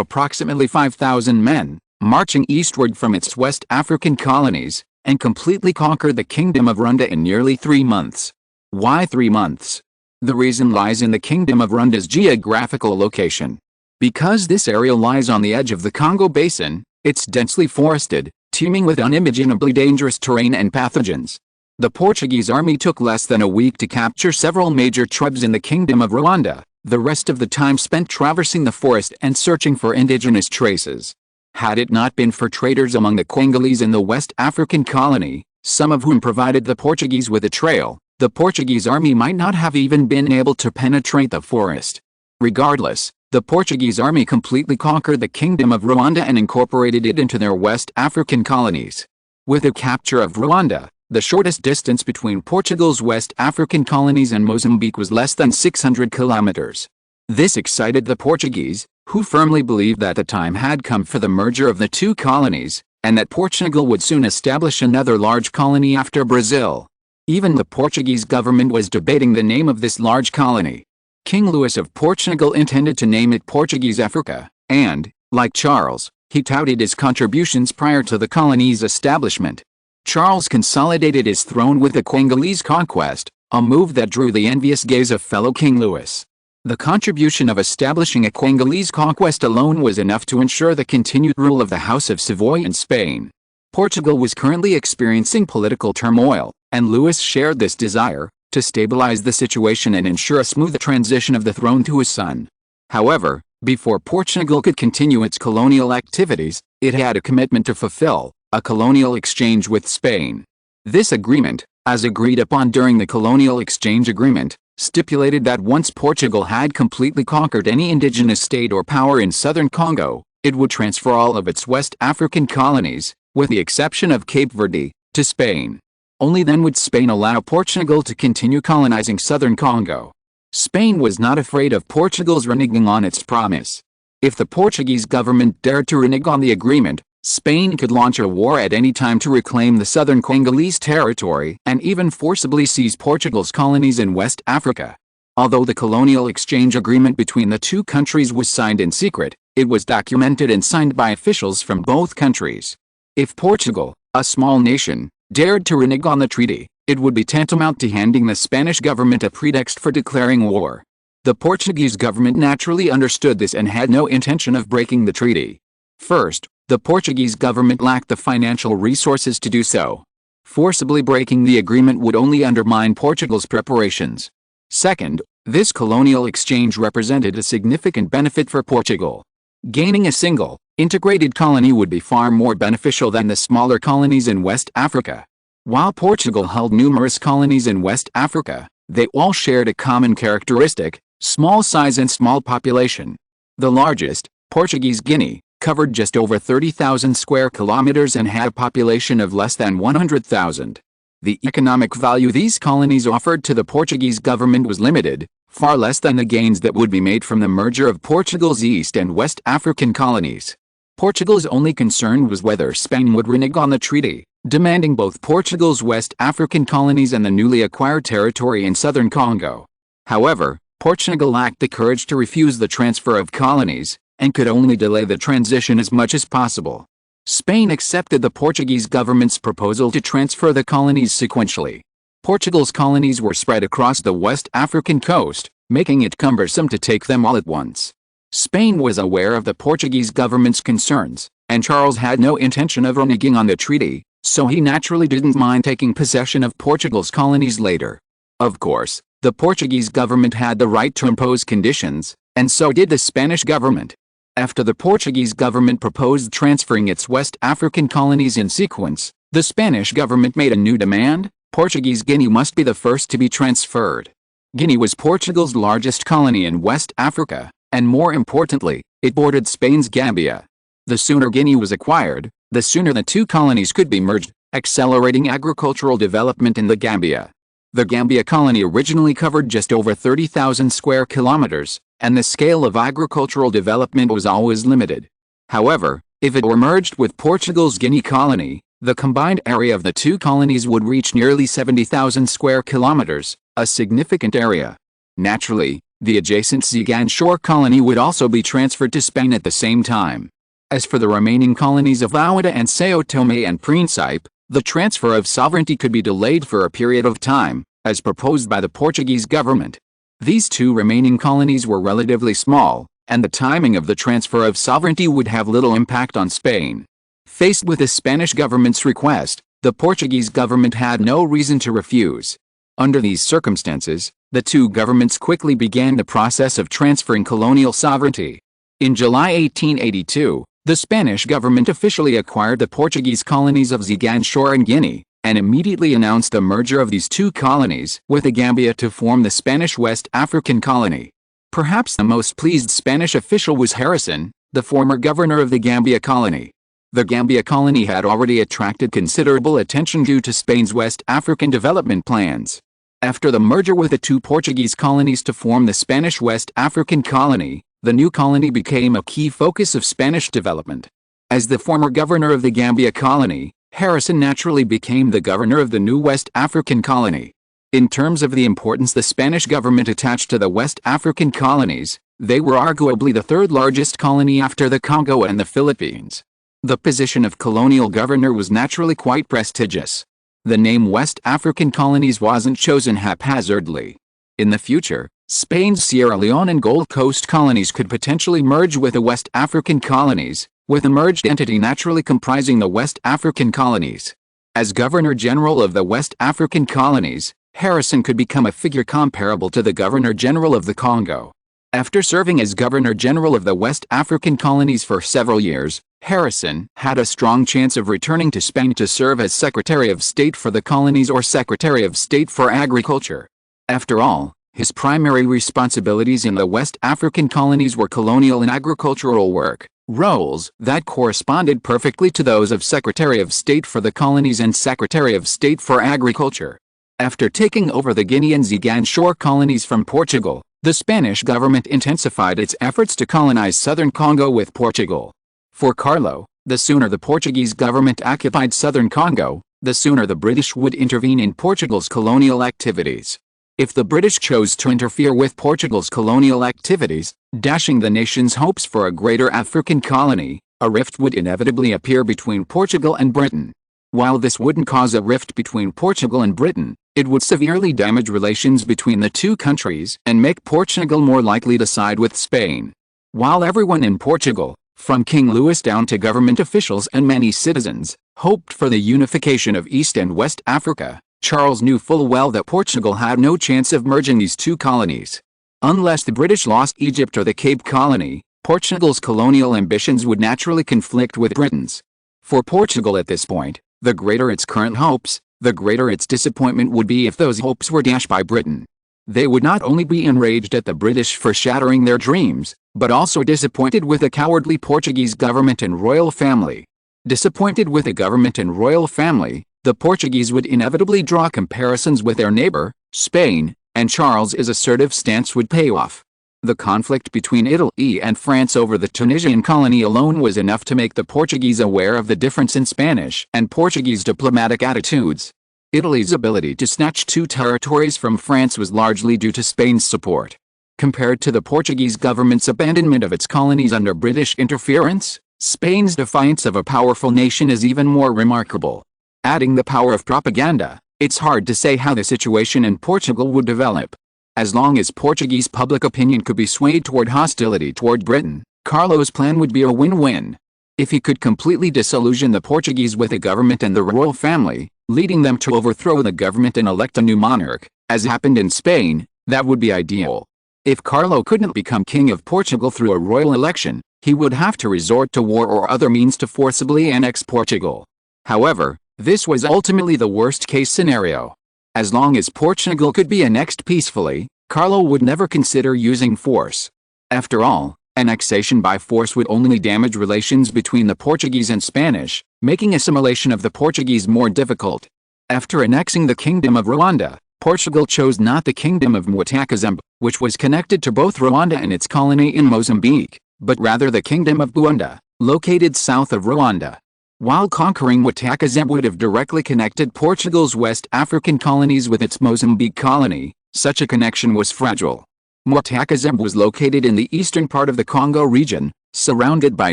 approximately 5,000 men, marching eastward from its West African colonies, and completely conquered the Kingdom of Rwanda in nearly 3 months. Why 3 months? The reason lies in the Kingdom of Rwanda's geographical location. Because this area lies on the edge of the Congo Basin, it's densely forested, teeming with unimaginably dangerous terrain and pathogens. The Portuguese army took less than a week to capture several major tribes in the Kingdom of Rwanda, the rest of the time spent traversing the forest and searching for indigenous traces. Had it not been for traders among the Congolese in the West African colony, some of whom provided the Portuguese with a trail, the Portuguese army might not have even been able to penetrate the forest. Regardless, the Portuguese army completely conquered the Kingdom of Rwanda and incorporated it into their West African colonies. With the capture of Rwanda, the shortest distance between Portugal's West African colonies and Mozambique was less than 600 kilometers. This excited the Portuguese, who firmly believed that the time had come for the merger of the two colonies, and that Portugal would soon establish another large colony after Brazil. Even the Portuguese government was debating the name of this large colony. King Louis of Portugal intended to name it Portuguese Africa, and, like Charles, he touted his contributions prior to the colony's establishment. Charles consolidated his throne with the Congolese conquest, a move that drew the envious gaze of fellow King Louis. The contribution of establishing a Congolese conquest alone was enough to ensure the continued rule of the House of Savoy in Spain. Portugal was currently experiencing political turmoil, and Louis shared this desire to stabilize the situation and ensure a smooth transition of the throne to his son. However, before Portugal could continue its colonial activities, it had a commitment to fulfill, a colonial exchange with Spain. This agreement, as agreed upon during the colonial exchange agreement, stipulated that once Portugal had completely conquered any indigenous state or power in southern Congo, it would transfer all of its West African colonies, with the exception of Cape Verde, to Spain. Only then would Spain allow Portugal to continue colonizing southern Congo. Spain was not afraid of Portugal's reneging on its promise. If the Portuguese government dared to renege on the agreement, Spain could launch a war at any time to reclaim the southern Congolese territory and even forcibly seize Portugal's colonies in West Africa. Although the colonial exchange agreement between the two countries was signed in secret, it was documented and signed by officials from both countries. If Portugal, a small nation, dared to renege on the treaty, it would be tantamount to handing the Spanish government a pretext for declaring war. The Portuguese government naturally understood this and had no intention of breaking the treaty. First, the Portuguese government lacked the financial resources to do so. Forcibly breaking the agreement would only undermine Portugal's preparations. Second, this colonial exchange represented a significant benefit for Portugal. Gaining a single, integrated colony would be far more beneficial than the smaller colonies in West Africa. While Portugal held numerous colonies in West Africa, they all shared a common characteristic: small size and small population. The largest, Portuguese Guinea, covered just over 30,000 square kilometers and had a population of less than 100,000. The economic value these colonies offered to the Portuguese government was limited, far less than the gains that would be made from the merger of Portugal's East and West African colonies. Portugal's only concern was whether Spain would renege on the treaty, demanding both Portugal's West African colonies and the newly acquired territory in southern Congo. However, Portugal lacked the courage to refuse the transfer of colonies, and could only delay the transition as much as possible. Spain accepted the Portuguese government's proposal to transfer the colonies sequentially. Portugal's colonies were spread across the West African coast, making it cumbersome to take them all at once. Spain was aware of the Portuguese government's concerns, and Charles had no intention of reneging on the treaty, so he naturally didn't mind taking possession of Portugal's colonies later. Of course, the Portuguese government had the right to impose conditions, and so did the Spanish government. After the Portuguese government proposed transferring its West African colonies in sequence, the Spanish government made a new demand: Portuguese Guinea must be the first to be transferred. Guinea was Portugal's largest colony in West Africa, and more importantly, it bordered Spain's Gambia. The sooner Guinea was acquired, the sooner the two colonies could be merged, accelerating agricultural development in the Gambia. The Gambia colony originally covered just over 30,000 square kilometers, and the scale of agricultural development was always limited. However, if it were merged with Portugal's Guinea colony, The combined area of the two colonies would reach nearly 70,000 square kilometers, a significant area. Naturally, the adjacent Zigan Shore colony would also be transferred to Spain at the same time. As for the remaining colonies of Laouda and Sao Tome and Principe, the transfer of sovereignty could be delayed for a period of time, as proposed by the Portuguese government. These two remaining colonies were relatively small, and the timing of the transfer of sovereignty would have little impact on Spain. Faced with the Spanish government's request, the Portuguese government had no reason to refuse. Under these circumstances, the two governments quickly began the process of transferring colonial sovereignty. In July 1882, the Spanish government officially acquired the Portuguese colonies of Zigan Shore and Guinea, and immediately announced the merger of these two colonies with the Gambia to form the Spanish West African colony. Perhaps the most pleased Spanish official was Harrison, the former governor of the Gambia colony. The Gambia colony had already attracted considerable attention due to Spain's West African development plans. After the merger with the two Portuguese colonies to form the Spanish West African colony, the new colony became a key focus of Spanish development. As the former governor of the Gambia colony, Harrison naturally became the governor of the new West African colony. In terms of the importance the Spanish government attached to the West African colonies, they were arguably the third largest colony after the Congo and the Philippines. The position of colonial governor was naturally quite prestigious. The name West African colonies wasn't chosen haphazardly. In the future, Spain's Sierra Leone and Gold Coast colonies could potentially merge with the West African colonies, with a merged entity naturally comprising the West African colonies. As Governor-General of the West African colonies, Harrison could become a figure comparable to the Governor-General of the Congo. After serving as Governor-General of the West African colonies for several years, Harrison had a strong chance of returning to Spain to serve as Secretary of State for the colonies or Secretary of State for Agriculture. After all, his primary responsibilities in the West African colonies were colonial and agricultural work, roles that corresponded perfectly to those of Secretary of State for the colonies and Secretary of State for Agriculture. After taking over the Guinea and Zigan Shore colonies from Portugal, the Spanish government intensified its efforts to colonize southern Congo with Portugal. For Carlo, the sooner the Portuguese government occupied southern Congo, the sooner the British would intervene in Portugal's colonial activities. If the British chose to interfere with Portugal's colonial activities, dashing the nation's hopes for a greater African colony, a rift would inevitably appear between Portugal and Britain. While this wouldn't cause a rift between Portugal and Britain, it would severely damage relations between the two countries and make Portugal more likely to side with Spain. While everyone in Portugal, from King Louis down to government officials and many citizens, hoped for the unification of East and West Africa, Charles knew full well that Portugal had no chance of merging these two colonies. Unless the British lost Egypt or the Cape Colony, Portugal's colonial ambitions would naturally conflict with Britain's. For Portugal at this point, the greater its current hopes, the greater its disappointment would be if those hopes were dashed by Britain. They would not only be enraged at the British for shattering their dreams, but also disappointed with the cowardly Portuguese government and royal family. Disappointed with the government and royal family, the Portuguese would inevitably draw comparisons with their neighbor, Spain, and Charles's assertive stance would pay off. The conflict between Italy and France over the Tunisian colony alone was enough to make the Portuguese aware of the difference in Spanish and Portuguese diplomatic attitudes. Italy's ability to snatch two territories from France was largely due to Spain's support. Compared to the Portuguese government's abandonment of its colonies under British interference, Spain's defiance of a powerful nation is even more remarkable. Adding the power of propaganda, it's hard to say how the situation in Portugal would develop. As long as Portuguese public opinion could be swayed toward hostility toward Britain, Carlo's plan would be a win-win. If he could completely disillusion the Portuguese with the government and the royal family, leading them to overthrow the government and elect a new monarch, as happened in Spain, that would be ideal. If Carlo couldn't become king of Portugal through a royal election, he would have to resort to war or other means to forcibly annex Portugal. However, this was ultimately the worst-case scenario. As long as Portugal could be annexed peacefully, Carlo would never consider using force. After all, annexation by force would only damage relations between the Portuguese and Spanish, making assimilation of the Portuguese more difficult. After annexing the Kingdom of Rwanda, Portugal chose not the Kingdom of Mutakazembe, which was connected to both Rwanda and its colony in Mozambique, but rather the Kingdom of Buunda, located south of Rwanda. While conquering Waitakazembe would have directly connected Portugal's West African colonies with its Mozambique colony, such a connection was fragile. Waitakazembe was located in the eastern part of the Congo region, surrounded by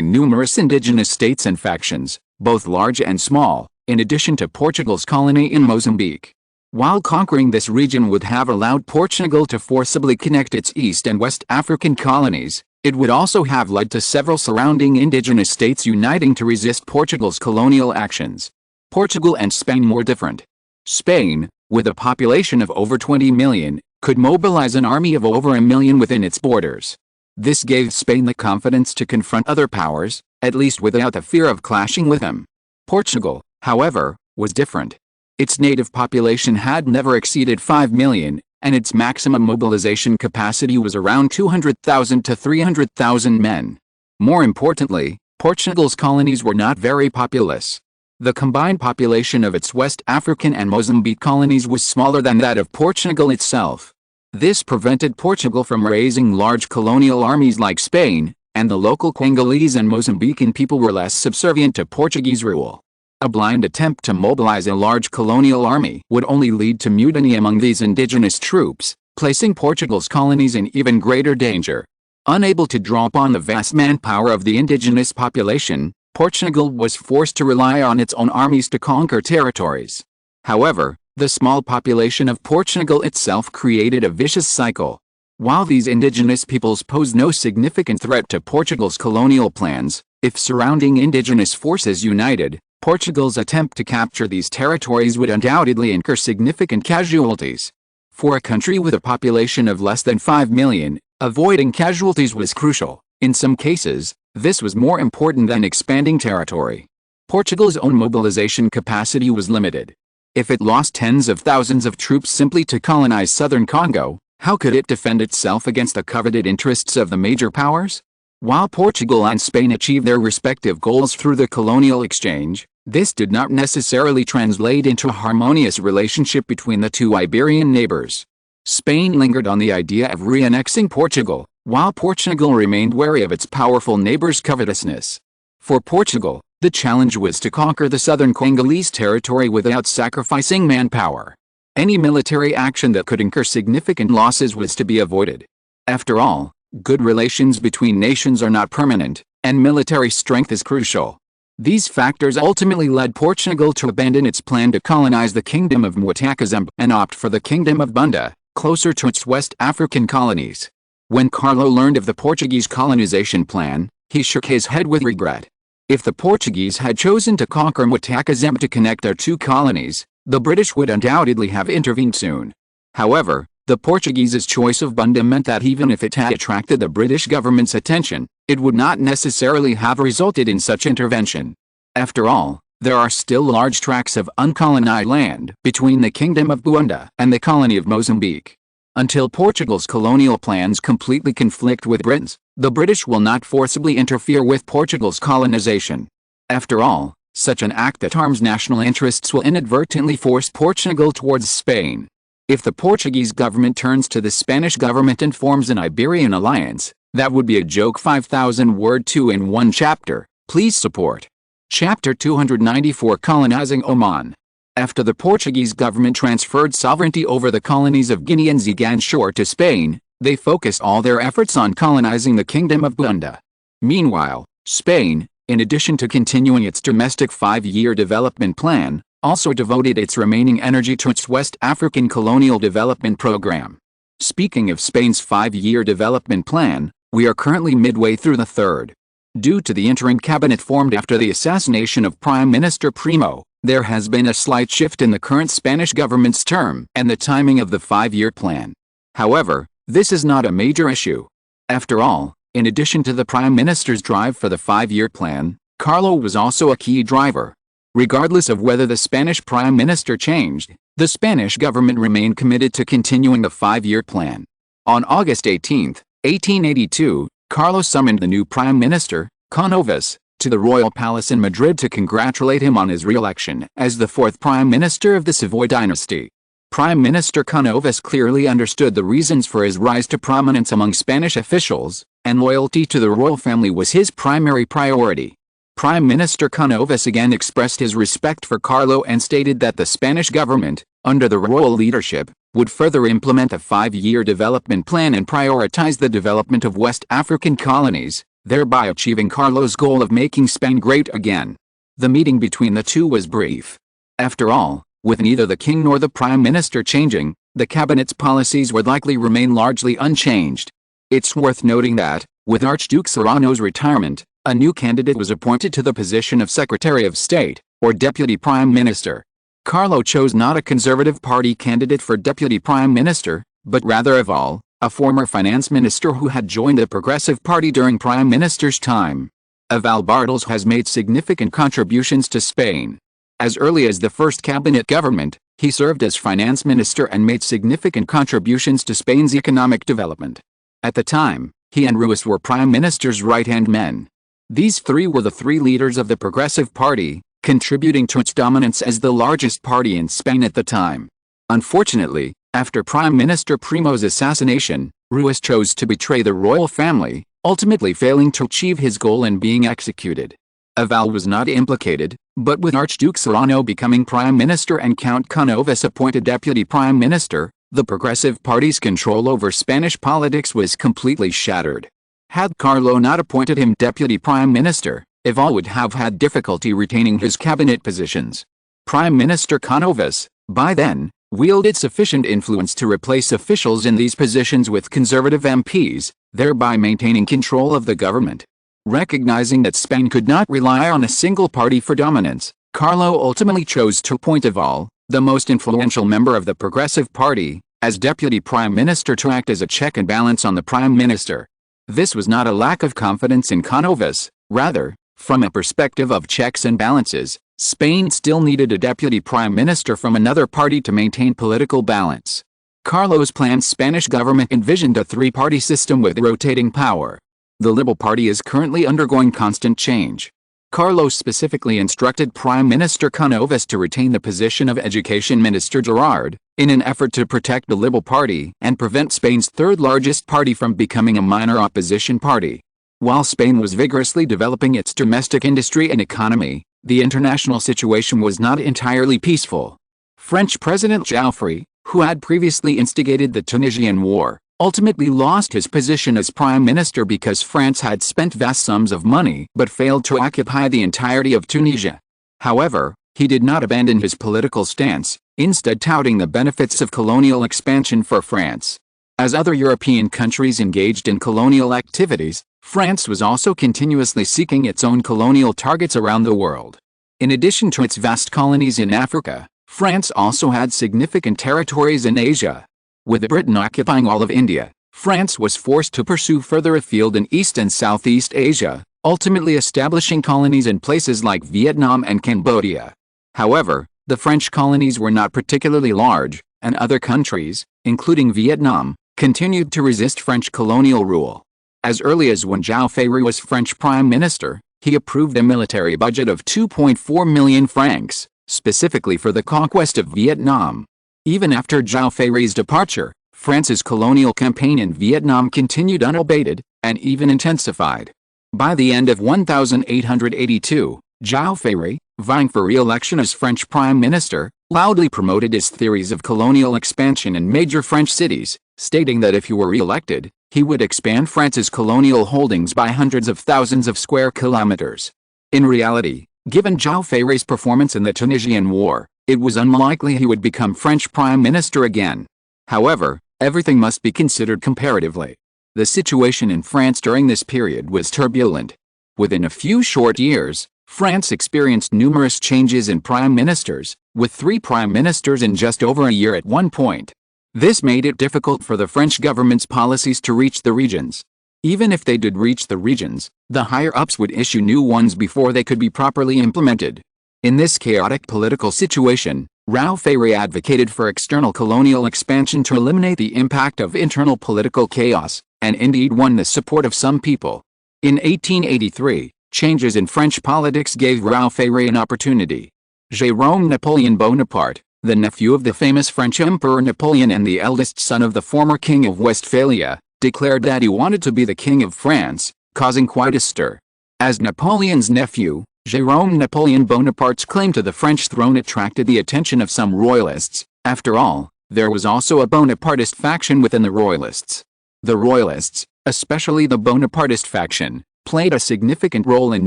numerous indigenous states and factions, both large and small, in addition to Portugal's colony in Mozambique. While conquering this region would have allowed Portugal to forcibly connect its East and West African colonies, it would also have led to several surrounding indigenous states uniting to resist Portugal's colonial actions. Portugal and Spain were different. Spain, with a population of over 20 million, could mobilize an army of over 1 million within its borders. This gave Spain the confidence to confront other powers, at least without the fear of clashing with them. Portugal, however, was different. Its native population had never exceeded 5 million, and its maximum mobilization capacity was around 200,000 to 300,000 men. More importantly, Portugal's colonies were not very populous. The combined population of its West African and Mozambique colonies was smaller than that of Portugal itself. This prevented Portugal from raising large colonial armies like Spain, and the local Congolese and Mozambican people were less subservient to Portuguese rule. A blind attempt to mobilize a large colonial army would only lead to mutiny among these indigenous troops, placing Portugal's colonies in even greater danger. Unable to draw upon the vast manpower of the indigenous population, Portugal was forced to rely on its own armies to conquer territories. However, the small population of Portugal itself created a vicious cycle. While these indigenous peoples posed no significant threat to Portugal's colonial plans, if surrounding indigenous forces united, Portugal's attempt to capture these territories would undoubtedly incur significant casualties. For a country with a population of less than 5 million, avoiding casualties was crucial. In some cases, this was more important than expanding territory. Portugal's own mobilization capacity was limited. If it lost tens of thousands of troops simply to colonize southern Congo, how could it defend itself against the coveted interests of the major powers? While Portugal and Spain achieved their respective goals through the colonial exchange, this did not necessarily translate into a harmonious relationship between the two Iberian neighbors. Spain lingered on the idea of re-annexing Portugal, while Portugal remained wary of its powerful neighbor's covetousness. For Portugal, the challenge was to conquer the southern Congolese territory without sacrificing manpower. Any military action that could incur significant losses was to be avoided. After all, good relations between nations are not permanent, and military strength is crucial. These factors ultimately led Portugal to abandon its plan to colonize the Kingdom of Waitakazembe and opt for the Kingdom of Bunda, closer to its West African colonies. When Carlo learned of the Portuguese colonization plan, he shook his head with regret. If the Portuguese had chosen to conquer Waitakazembe to connect their two colonies, the British would undoubtedly have intervened soon. However, the Portuguese's choice of Bunda meant that even if it had attracted the British government's attention, it would not necessarily have resulted in such intervention. After all, there are still large tracts of uncolonized land between the Kingdom of Bunda and the colony of Mozambique. Until Portugal's colonial plans completely conflict with Britain's, the British will not forcibly interfere with Portugal's colonization. After all, such an act that harms national interests will inadvertently force Portugal towards Spain. If the Portuguese government turns to the Spanish government and forms an Iberian alliance, that would be a joke. 5,000-word 2-in-1 chapter. Please support. Chapter 294 Colonizing Oman. After the Portuguese government transferred sovereignty over the colonies of Guinea and Ziguinchor to Spain, they focused all their efforts on colonizing the Kingdom of Bunda. Meanwhile, Spain, in addition to continuing its domestic 5-year development plan, also devoted its remaining energy to its West African colonial development program. Speaking of Spain's 5-year development plan, we are currently midway through the third. Due to the interim cabinet formed after the assassination of Prime Minister Primo, there has been a slight shift in the current Spanish government's term and the timing of the 5-year plan. However, this is not a major issue. After all, in addition to the Prime Minister's drive for the 5-year plan, Carlo was also a key driver. Regardless of whether the Spanish Prime Minister changed, the Spanish government remained committed to continuing the 5-year plan. On August 18, 1882, Carlo summoned the new Prime Minister, Canovas, to the royal palace in Madrid to congratulate him on his re-election as the 4th Prime Minister of the Savoy dynasty. Prime Minister Canovas clearly understood the reasons for his rise to prominence among Spanish officials, and loyalty to the royal family was his primary priority. Prime Minister Canovas again expressed his respect for Carlo and stated that the Spanish government, under the royal leadership, would further implement a 5-year development plan and prioritize the development of West African colonies, thereby achieving Carlo's goal of making Spain great again. The meeting between the two was brief. After all, with neither the king nor the prime minister changing, the cabinet's policies would likely remain largely unchanged. It's worth noting that, with Archduke Serrano's retirement, a new candidate was appointed to the position of Secretary of State, or Deputy Prime Minister. Carlo chose not a Conservative Party candidate for Deputy Prime Minister, but rather Aval, a former finance minister who had joined the Progressive Party during Prime Minister's time. Aval Bartels has made significant contributions to Spain. As early as the first cabinet government, he served as finance minister and made significant contributions to Spain's economic development. At the time, he and Ruiz were Prime Minister's right-hand men. These three were the three leaders of the Progressive Party, contributing to its dominance as the largest party in Spain at the time. Unfortunately, after Prime Minister Primo's assassination, Ruiz chose to betray the royal family, ultimately failing to achieve his goal and being executed. Aval was not implicated, but with Archduke Serrano becoming Prime Minister and Count Canovas appointed Deputy Prime Minister, the Progressive Party's control over Spanish politics was completely shattered. Had Carlo not appointed him Deputy Prime Minister, Aval would have had difficulty retaining his cabinet positions. Prime Minister Canovas, by then, wielded sufficient influence to replace officials in these positions with Conservative MPs, thereby maintaining control of the government. Recognizing that Spain could not rely on a single party for dominance, Carlo ultimately chose to appoint Aval, the most influential member of the Progressive Party, as Deputy Prime Minister to act as a check and balance on the Prime Minister. This was not a lack of confidence in Canovas, rather, from a perspective of checks and balances, Spain still needed a Deputy Prime Minister from another party to maintain political balance. Carlo's planned Spanish government envisioned a three-party system with rotating power. The Liberal Party is currently undergoing constant change. Carlo specifically instructed Prime Minister Canovas to retain the position of Education Minister Gerard, in an effort to protect the Liberal Party and prevent Spain's third-largest party from becoming a minor opposition party. While Spain was vigorously developing its domestic industry and economy, the international situation was not entirely peaceful. French President Joffre, who had previously instigated the Tunisian War, ultimately lost his position as prime minister because France had spent vast sums of money but failed to occupy the entirety of Tunisia. However, he did not abandon his political stance, instead touting the benefits of colonial expansion for France. As other European countries engaged in colonial activities, France was also continuously seeking its own colonial targets around the world. In addition to its vast colonies in Africa, France also had significant territories in Asia. With Britain occupying all of India, France was forced to pursue further afield in East and Southeast Asia, ultimately establishing colonies in places like Vietnam and Cambodia. However, the French colonies were not particularly large, and other countries, including Vietnam, continued to resist French colonial rule. As early as when Joffre was French Prime Minister, he approved a military budget of 2.4 million francs, specifically for the conquest of Vietnam. Even after Joffre's departure, France's colonial campaign in Vietnam continued unabated, and even intensified. By the end of 1882, Joffre, vying for re-election as French Prime Minister, loudly promoted his theories of colonial expansion in major French cities, stating that if he were re-elected, he would expand France's colonial holdings by hundreds of thousands of square kilometers. In reality, given Joffre's performance in the Tunisian War, it was unlikely he would become French Prime Minister again. However, everything must be considered comparatively. The situation in France during this period was turbulent. Within a few short years, France experienced numerous changes in prime ministers, with 3 prime ministers in just over a year at one point. This made it difficult for the French government's policies to reach the regions. Even if they did reach the regions, the higher-ups would issue new ones before they could be properly implemented. In this chaotic political situation, Joffre advocated for external colonial expansion to eliminate the impact of internal political chaos, and indeed won the support of some people. In 1883, changes in French politics gave Joffre an opportunity. Jérôme Napoleon Bonaparte, the nephew of the famous French Emperor Napoleon and the eldest son of the former King of Westphalia, declared that he wanted to be the King of France, causing quite a stir. As Napoleon's nephew, Jérôme Napoleon Bonaparte's claim to the French throne attracted the attention of some royalists. After all, there was also a Bonapartist faction within the royalists. The royalists, especially the Bonapartist faction, played a significant role in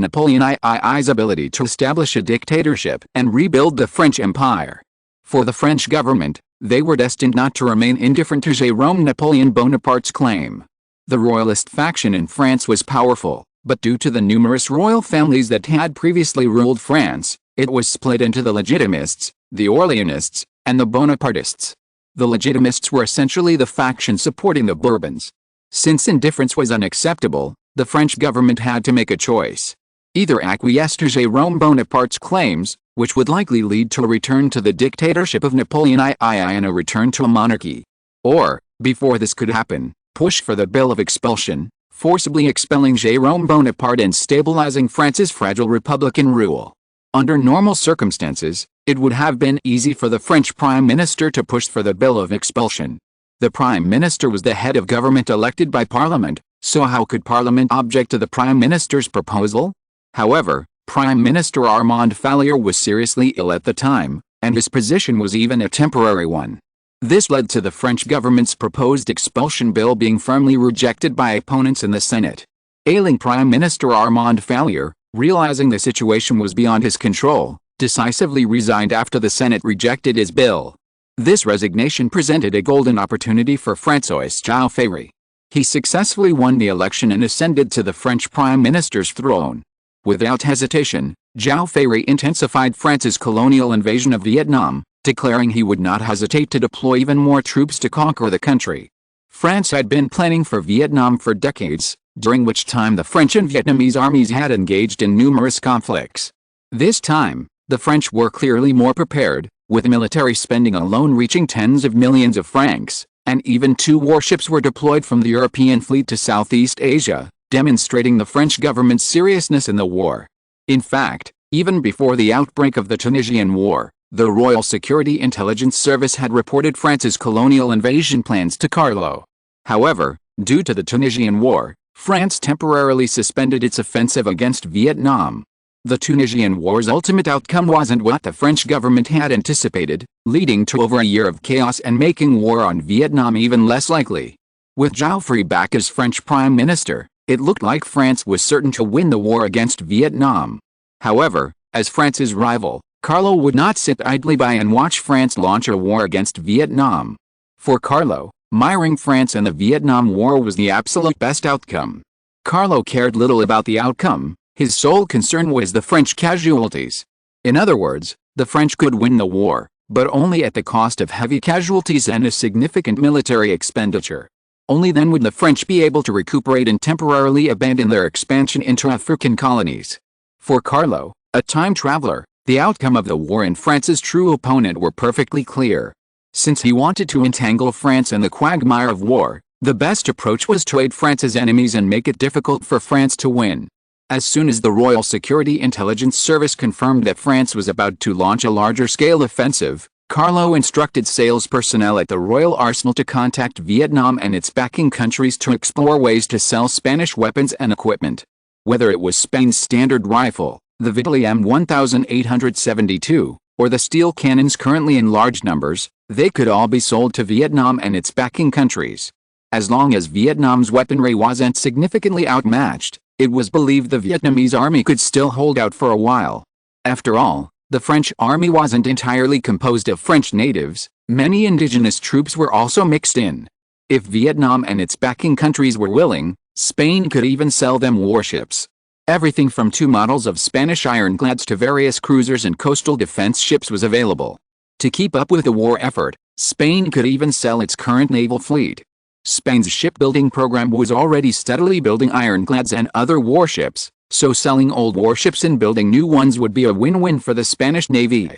Napoleon's ability to establish a dictatorship and rebuild the French Empire. For the French government, they were destined not to remain indifferent to Jérôme Napoleon Bonaparte's claim. The royalist faction in France was powerful, but due to the numerous royal families that had previously ruled France, it was split into the Legitimists, the Orleanists, and the Bonapartists. The Legitimists were essentially the faction supporting the Bourbons. Since indifference was unacceptable, the French government had to make a choice. Either acquiesce to Jérôme Bonaparte's claims, which would likely lead to a return to the dictatorship of Napoleon II and a return to a monarchy. Or, before this could happen, push for the Bill of Expulsion, forcibly expelling Jérôme Bonaparte and stabilizing France's fragile republican rule. Under normal circumstances, it would have been easy for the French Prime Minister to push for the Bill of Expulsion. The Prime Minister was the head of government elected by Parliament, so how could Parliament object to the Prime Minister's proposal? However, Prime Minister Armand Fallier was seriously ill at the time, and his position was even a temporary one. This led to the French government's proposed expulsion bill being firmly rejected by opponents in the Senate. Ailing Prime Minister Armand Fallier, realizing the situation was beyond his control, decisively resigned after the Senate rejected his bill. This resignation presented a golden opportunity for François João Ferry. He successfully won the election and ascended to the French Prime Minister's throne. Without hesitation, João Ferry intensified France's colonial invasion of Vietnam, declaring he would not hesitate to deploy even more troops to conquer the country. France had been planning for Vietnam for decades, during which time the French and Vietnamese armies had engaged in numerous conflicts. This time, the French were clearly more prepared, with military spending alone reaching tens of millions of francs, and even 2 warships were deployed from the European fleet to Southeast Asia, demonstrating the French government's seriousness in the war. In fact, even before the outbreak of the Tunisian War, the Royal Security Intelligence Service had reported France's colonial invasion plans to Carlo. However, due to the Tunisian War, France temporarily suspended its offensive against Vietnam. The Tunisian War's ultimate outcome wasn't what the French government had anticipated, leading to over a year of chaos and making war on Vietnam even less likely. With João Ferry back as French Prime Minister, it looked like France was certain to win the war against Vietnam. However, as France's rival, Carlo would not sit idly by and watch France launch a war against Vietnam. For Carlo, miring France in the Vietnam War was the absolute best outcome. Carlo cared little about the outcome. His sole concern was the French casualties. In other words, the French could win the war, but only at the cost of heavy casualties and a significant military expenditure. Only then would the French be able to recuperate and temporarily abandon their expansion into African colonies. For Carlo, a time traveler, the outcome of the war and France's true opponent were perfectly clear. Since he wanted to entangle France in the quagmire of war, the best approach was to aid France's enemies and make it difficult for France to win. As soon as the Royal Security Intelligence Service confirmed that France was about to launch a larger-scale offensive, Carlo instructed sales personnel at the Royal Arsenal to contact Vietnam and its backing countries to explore ways to sell Spanish weapons and equipment. Whether it was Spain's standard rifle, the Vittorio M1872, or the steel cannons currently in large numbers, they could all be sold to Vietnam and its backing countries. As long as Vietnam's weaponry wasn't significantly outmatched, it was believed the Vietnamese army could still hold out for a while. After all, the French army wasn't entirely composed of French natives, many indigenous troops were also mixed in. If Vietnam and its backing countries were willing, Spain could even sell them warships. Everything from 2 models of Spanish ironclads to various cruisers and coastal defense ships was available. To keep up with the war effort, Spain could even sell its current naval fleet. Spain's shipbuilding program was already steadily building ironclads and other warships, so selling old warships and building new ones would be a win-win for the Spanish Navy.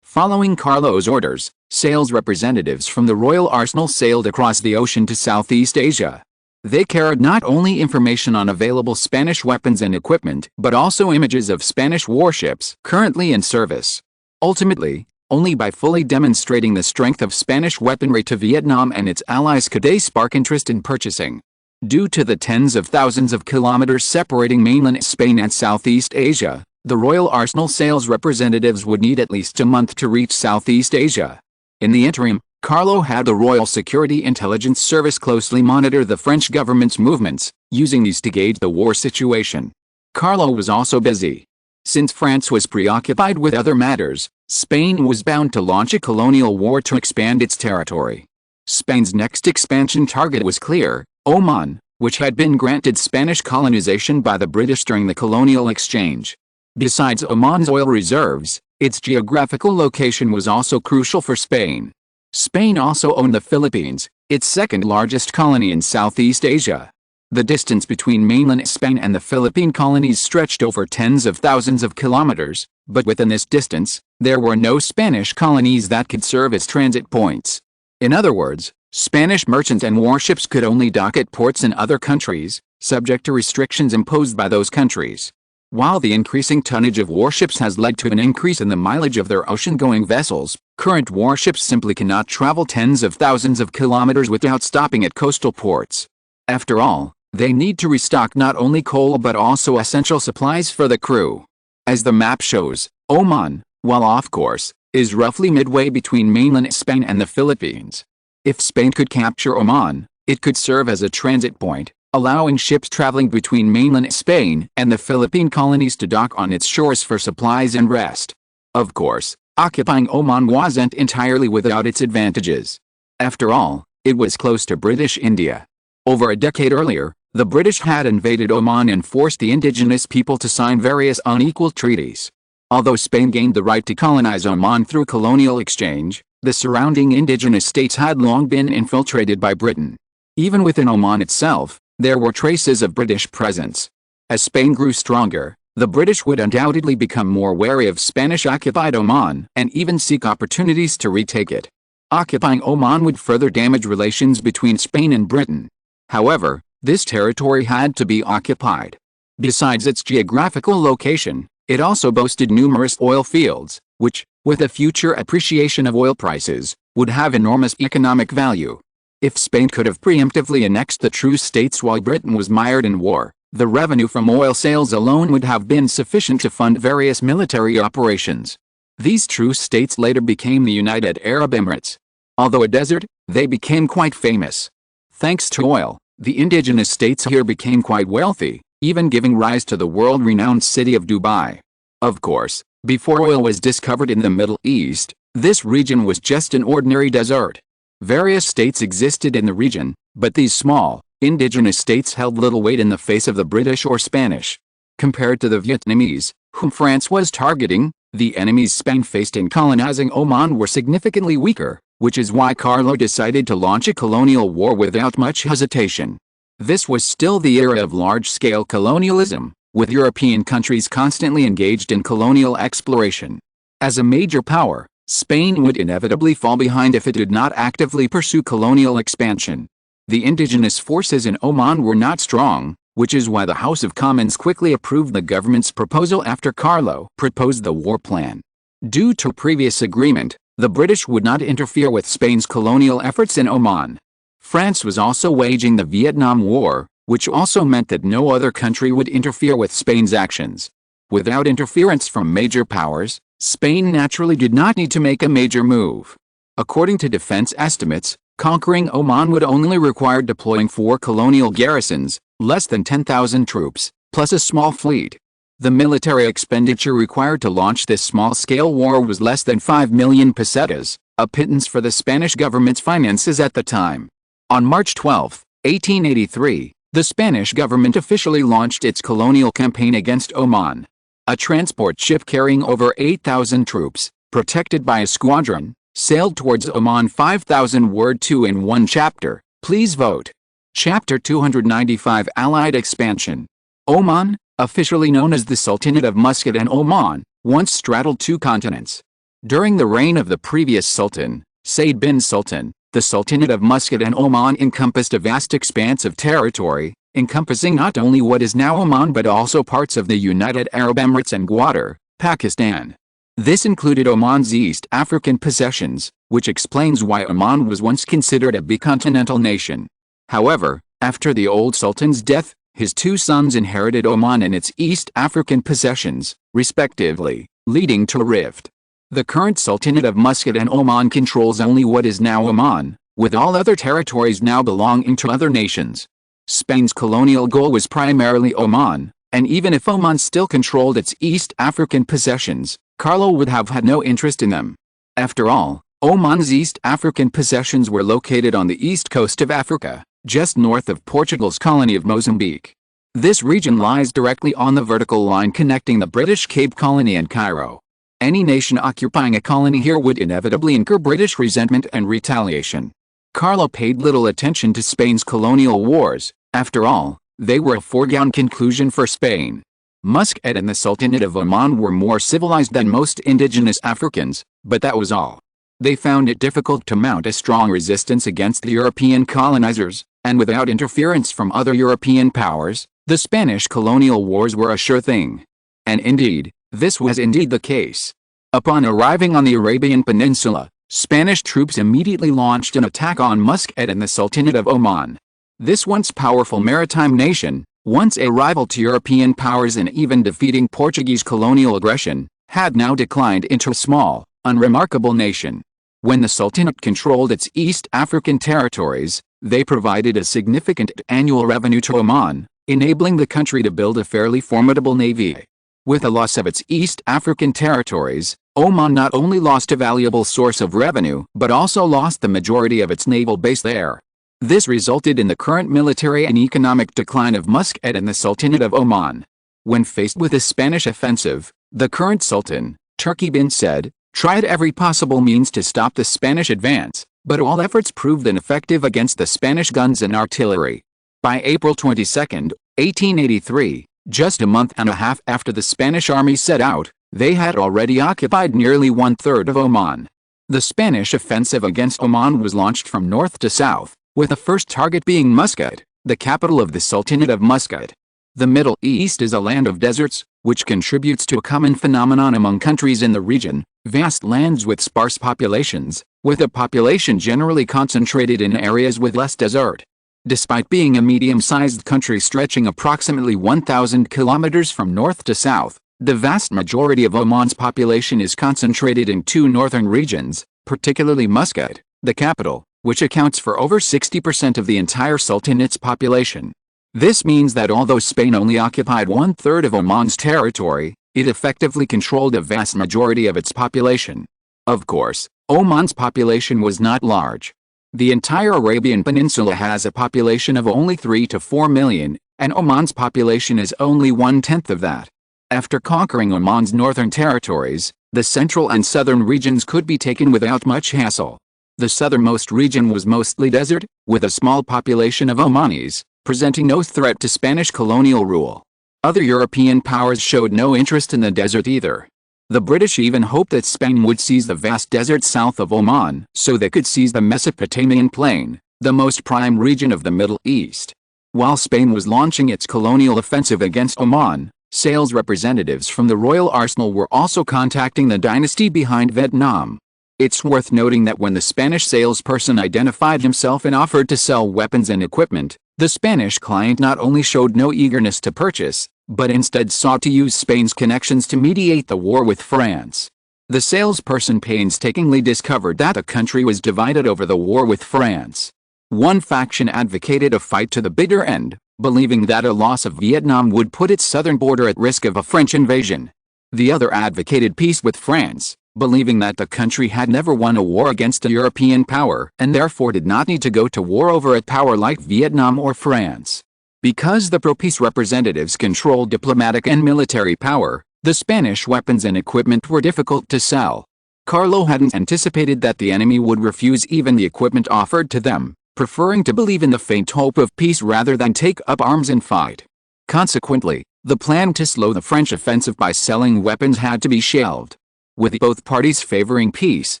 Following Carlo's orders, sales representatives from the Royal Arsenal sailed across the ocean to Southeast Asia. They carried not only information on available Spanish weapons and equipment, but also images of Spanish warships currently in service. Ultimately, only by fully demonstrating the strength of Spanish weaponry to Vietnam and its allies could they spark interest in purchasing. Due to the tens of thousands of kilometers separating mainland Spain and Southeast Asia, the Royal Arsenal sales representatives would need at least a month to reach Southeast Asia. In the interim, Carlo had the Royal Security Intelligence Service closely monitor the French government's movements, using these to gauge the war situation. Carlo was also busy. Since France was preoccupied with other matters, Spain was bound to launch a colonial war to expand its territory. Spain's next expansion target was clear: Oman, which had been granted Spanish colonization by the British during the colonial exchange. Besides Oman's oil reserves, its geographical location was also crucial for Spain. Spain also owned the Philippines, its second-largest colony in Southeast Asia. The distance between mainland Spain and the Philippine colonies stretched over tens of thousands of kilometers, but within this distance, there were no Spanish colonies that could serve as transit points. In other words, Spanish merchants and warships could only dock at ports in other countries, subject to restrictions imposed by those countries. While the increasing tonnage of warships has led to an increase in the mileage of their ocean-going vessels, current warships simply cannot travel tens of thousands of kilometers without stopping at coastal ports. After all, they need to restock not only coal but also essential supplies for the crew. As the map shows, Oman, while off course, is roughly midway between mainland Spain and the Philippines. If Spain could capture Oman, it could serve as a transit point, allowing ships traveling between mainland Spain and the Philippine colonies to dock on its shores for supplies and rest. Of course, occupying Oman wasn't entirely without its advantages. After all, it was close to British India. Over a decade earlier, the British had invaded Oman and forced the indigenous people to sign various unequal treaties. Although Spain gained the right to colonize Oman through colonial exchange, the surrounding indigenous states had long been infiltrated by Britain. Even within Oman itself, there were traces of British presence. As Spain grew stronger, the British would undoubtedly become more wary of Spanish-occupied Oman and even seek opportunities to retake it. Occupying Oman would further damage relations between Spain and Britain. However, this territory had to be occupied. Besides its geographical location, it also boasted numerous oil fields, which, with a future appreciation of oil prices, would have enormous economic value. If Spain could have preemptively annexed the true states while Britain was mired in war, the revenue from oil sales alone would have been sufficient to fund various military operations. These true states later became the United Arab Emirates. Although a desert, they became quite famous. Thanks to oil, the indigenous states here became quite wealthy, even giving rise to the world-renowned city of Dubai. Of course, before oil was discovered in the Middle East, this region was just an ordinary desert. Various states existed in the region, but these small, indigenous states held little weight in the face of the British or Spanish. Compared to the Vietnamese, whom France was targeting, the enemies Spain faced in colonizing Oman were significantly weaker, which is why Carlo decided to launch a colonial war without much hesitation. This was still the era of large-scale colonialism, with European countries constantly engaged in colonial exploration. As a major power, Spain would inevitably fall behind if it did not actively pursue colonial expansion. The indigenous forces in Oman were not strong, which is why the House of Commons quickly approved the government's proposal after Carlo proposed the war plan. Due to previous agreement, the British would not interfere with Spain's colonial efforts in Oman. France was also waging the Vietnam War, which also meant that no other country would interfere with Spain's actions. Without interference from major powers, Spain naturally did not need to make a major move. According to defense estimates, conquering Oman would only require deploying 4 colonial garrisons, less than 10,000 troops, plus a small fleet. The military expenditure required to launch this small-scale war was less than 5 million pesetas, a pittance for the Spanish government's finances at the time. On March 12, 1883, the Spanish government officially launched its colonial campaign against Oman. A transport ship carrying over 8,000 troops, protected by a squadron, sailed towards Oman. 5,000 word 2 in 1 chapter. Please vote. Chapter 295 Allied Expansion. Oman, officially known as the Sultanate of Muscat and Oman, once straddled 2 continents. During the reign of the previous Sultan, Said bin Sultan, the Sultanate of Muscat and Oman encompassed a vast expanse of territory, encompassing not only what is now Oman but also parts of the United Arab Emirates and Gwadar, Pakistan. This included Oman's East African possessions, which explains why Oman was once considered a bicontinental nation. However, After the old sultan's death, his two sons inherited Oman and its East African possessions, respectively, leading to a rift. The current Sultanate of Muscat and Oman controls only what is now Oman, with all other territories now belonging to other nations. Spain's colonial goal was primarily Oman, and even if Oman still controlled its East African possessions, Carlo would have had no interest in them. After all, Oman's East African possessions were located on the east coast of Africa, just north of Portugal's colony of Mozambique. This region lies directly on the vertical line connecting the British Cape Colony and Cairo. Any nation occupying a colony here would inevitably incur British resentment and retaliation. Carlo paid little attention to Spain's colonial wars. After all, they were a foregone conclusion for Spain. Muscat and the Sultanate of Oman were more civilized than most indigenous Africans, but that was all. They found it difficult to mount a strong resistance against the European colonizers, and without interference from other European powers, the Spanish colonial wars were a sure thing. And indeed, this was indeed the case. Upon arriving on the Arabian Peninsula, Spanish troops immediately launched an attack on Muscat and the Sultanate of Oman. This once powerful maritime nation, once a rival to European powers and even defeating Portuguese colonial aggression, had now declined into a small, unremarkable nation. When the Sultanate controlled its East African territories, they provided a significant annual revenue to Oman, enabling the country to build a fairly formidable navy. With the loss of its East African territories, Oman not only lost a valuable source of revenue but also lost the majority of its naval base there. This resulted in the current military and economic decline of Muscat and the Sultanate of Oman. When faced with a Spanish offensive, the current Sultan, Turki bin Said, tried every possible means to stop the Spanish advance, but all efforts proved ineffective against the Spanish guns and artillery. By April 22, 1883, just a month and a half after the Spanish army set out, they had already occupied nearly one-third of Oman. The Spanish offensive against Oman was launched from north to south, with the first target being Muscat, the capital of the Sultanate of Muscat. The Middle East is a land of deserts, which contributes to a common phenomenon among countries in the region: vast lands with sparse populations, with a population generally concentrated in areas with less desert. Despite being a medium-sized country stretching approximately 1,000 kilometers from north to south, the vast majority of Oman's population is concentrated in two northern regions, particularly Muscat, the capital, which accounts for over 60% of the entire Sultanate's population. This means that although Spain only occupied one-third of Oman's territory, it effectively controlled a vast majority of its population. Of course, Oman's population was not large. The entire Arabian Peninsula has a population of only 3 to 4 million, and Oman's population is only one-tenth of that. After conquering Oman's northern territories, the central and southern regions could be taken without much hassle. The southernmost region was mostly desert, with a small population of Omanis, presenting no threat to Spanish colonial rule. Other European powers showed no interest in the desert either. The British even hoped that Spain would seize the vast desert south of Oman so they could seize the Mesopotamian plain, the most prime region of the Middle East. While Spain was launching its colonial offensive against Oman, sales representatives from the royal arsenal were also contacting the dynasty behind Vietnam. It's worth noting that when the Spanish salesperson identified himself and offered to sell weapons and equipment, the Spanish client not only showed no eagerness to purchase, but instead sought to use Spain's connections to mediate the war with France. The salesperson painstakingly discovered that the country was divided over the war with France. One faction advocated a fight to the bitter end, believing that a loss of Vietnam would put its southern border at risk of a French invasion. The other advocated peace with France, believing that the country had never won a war against a European power and therefore did not need to go to war over a power like Vietnam or France. Because the pro-peace representatives controlled diplomatic and military power, the Spanish weapons and equipment were difficult to sell. Carlo hadn't anticipated that the enemy would refuse even the equipment offered to them, preferring to believe in the faint hope of peace rather than take up arms and fight. Consequently, the plan to slow the French offensive by selling weapons had to be shelved. With both parties favoring peace,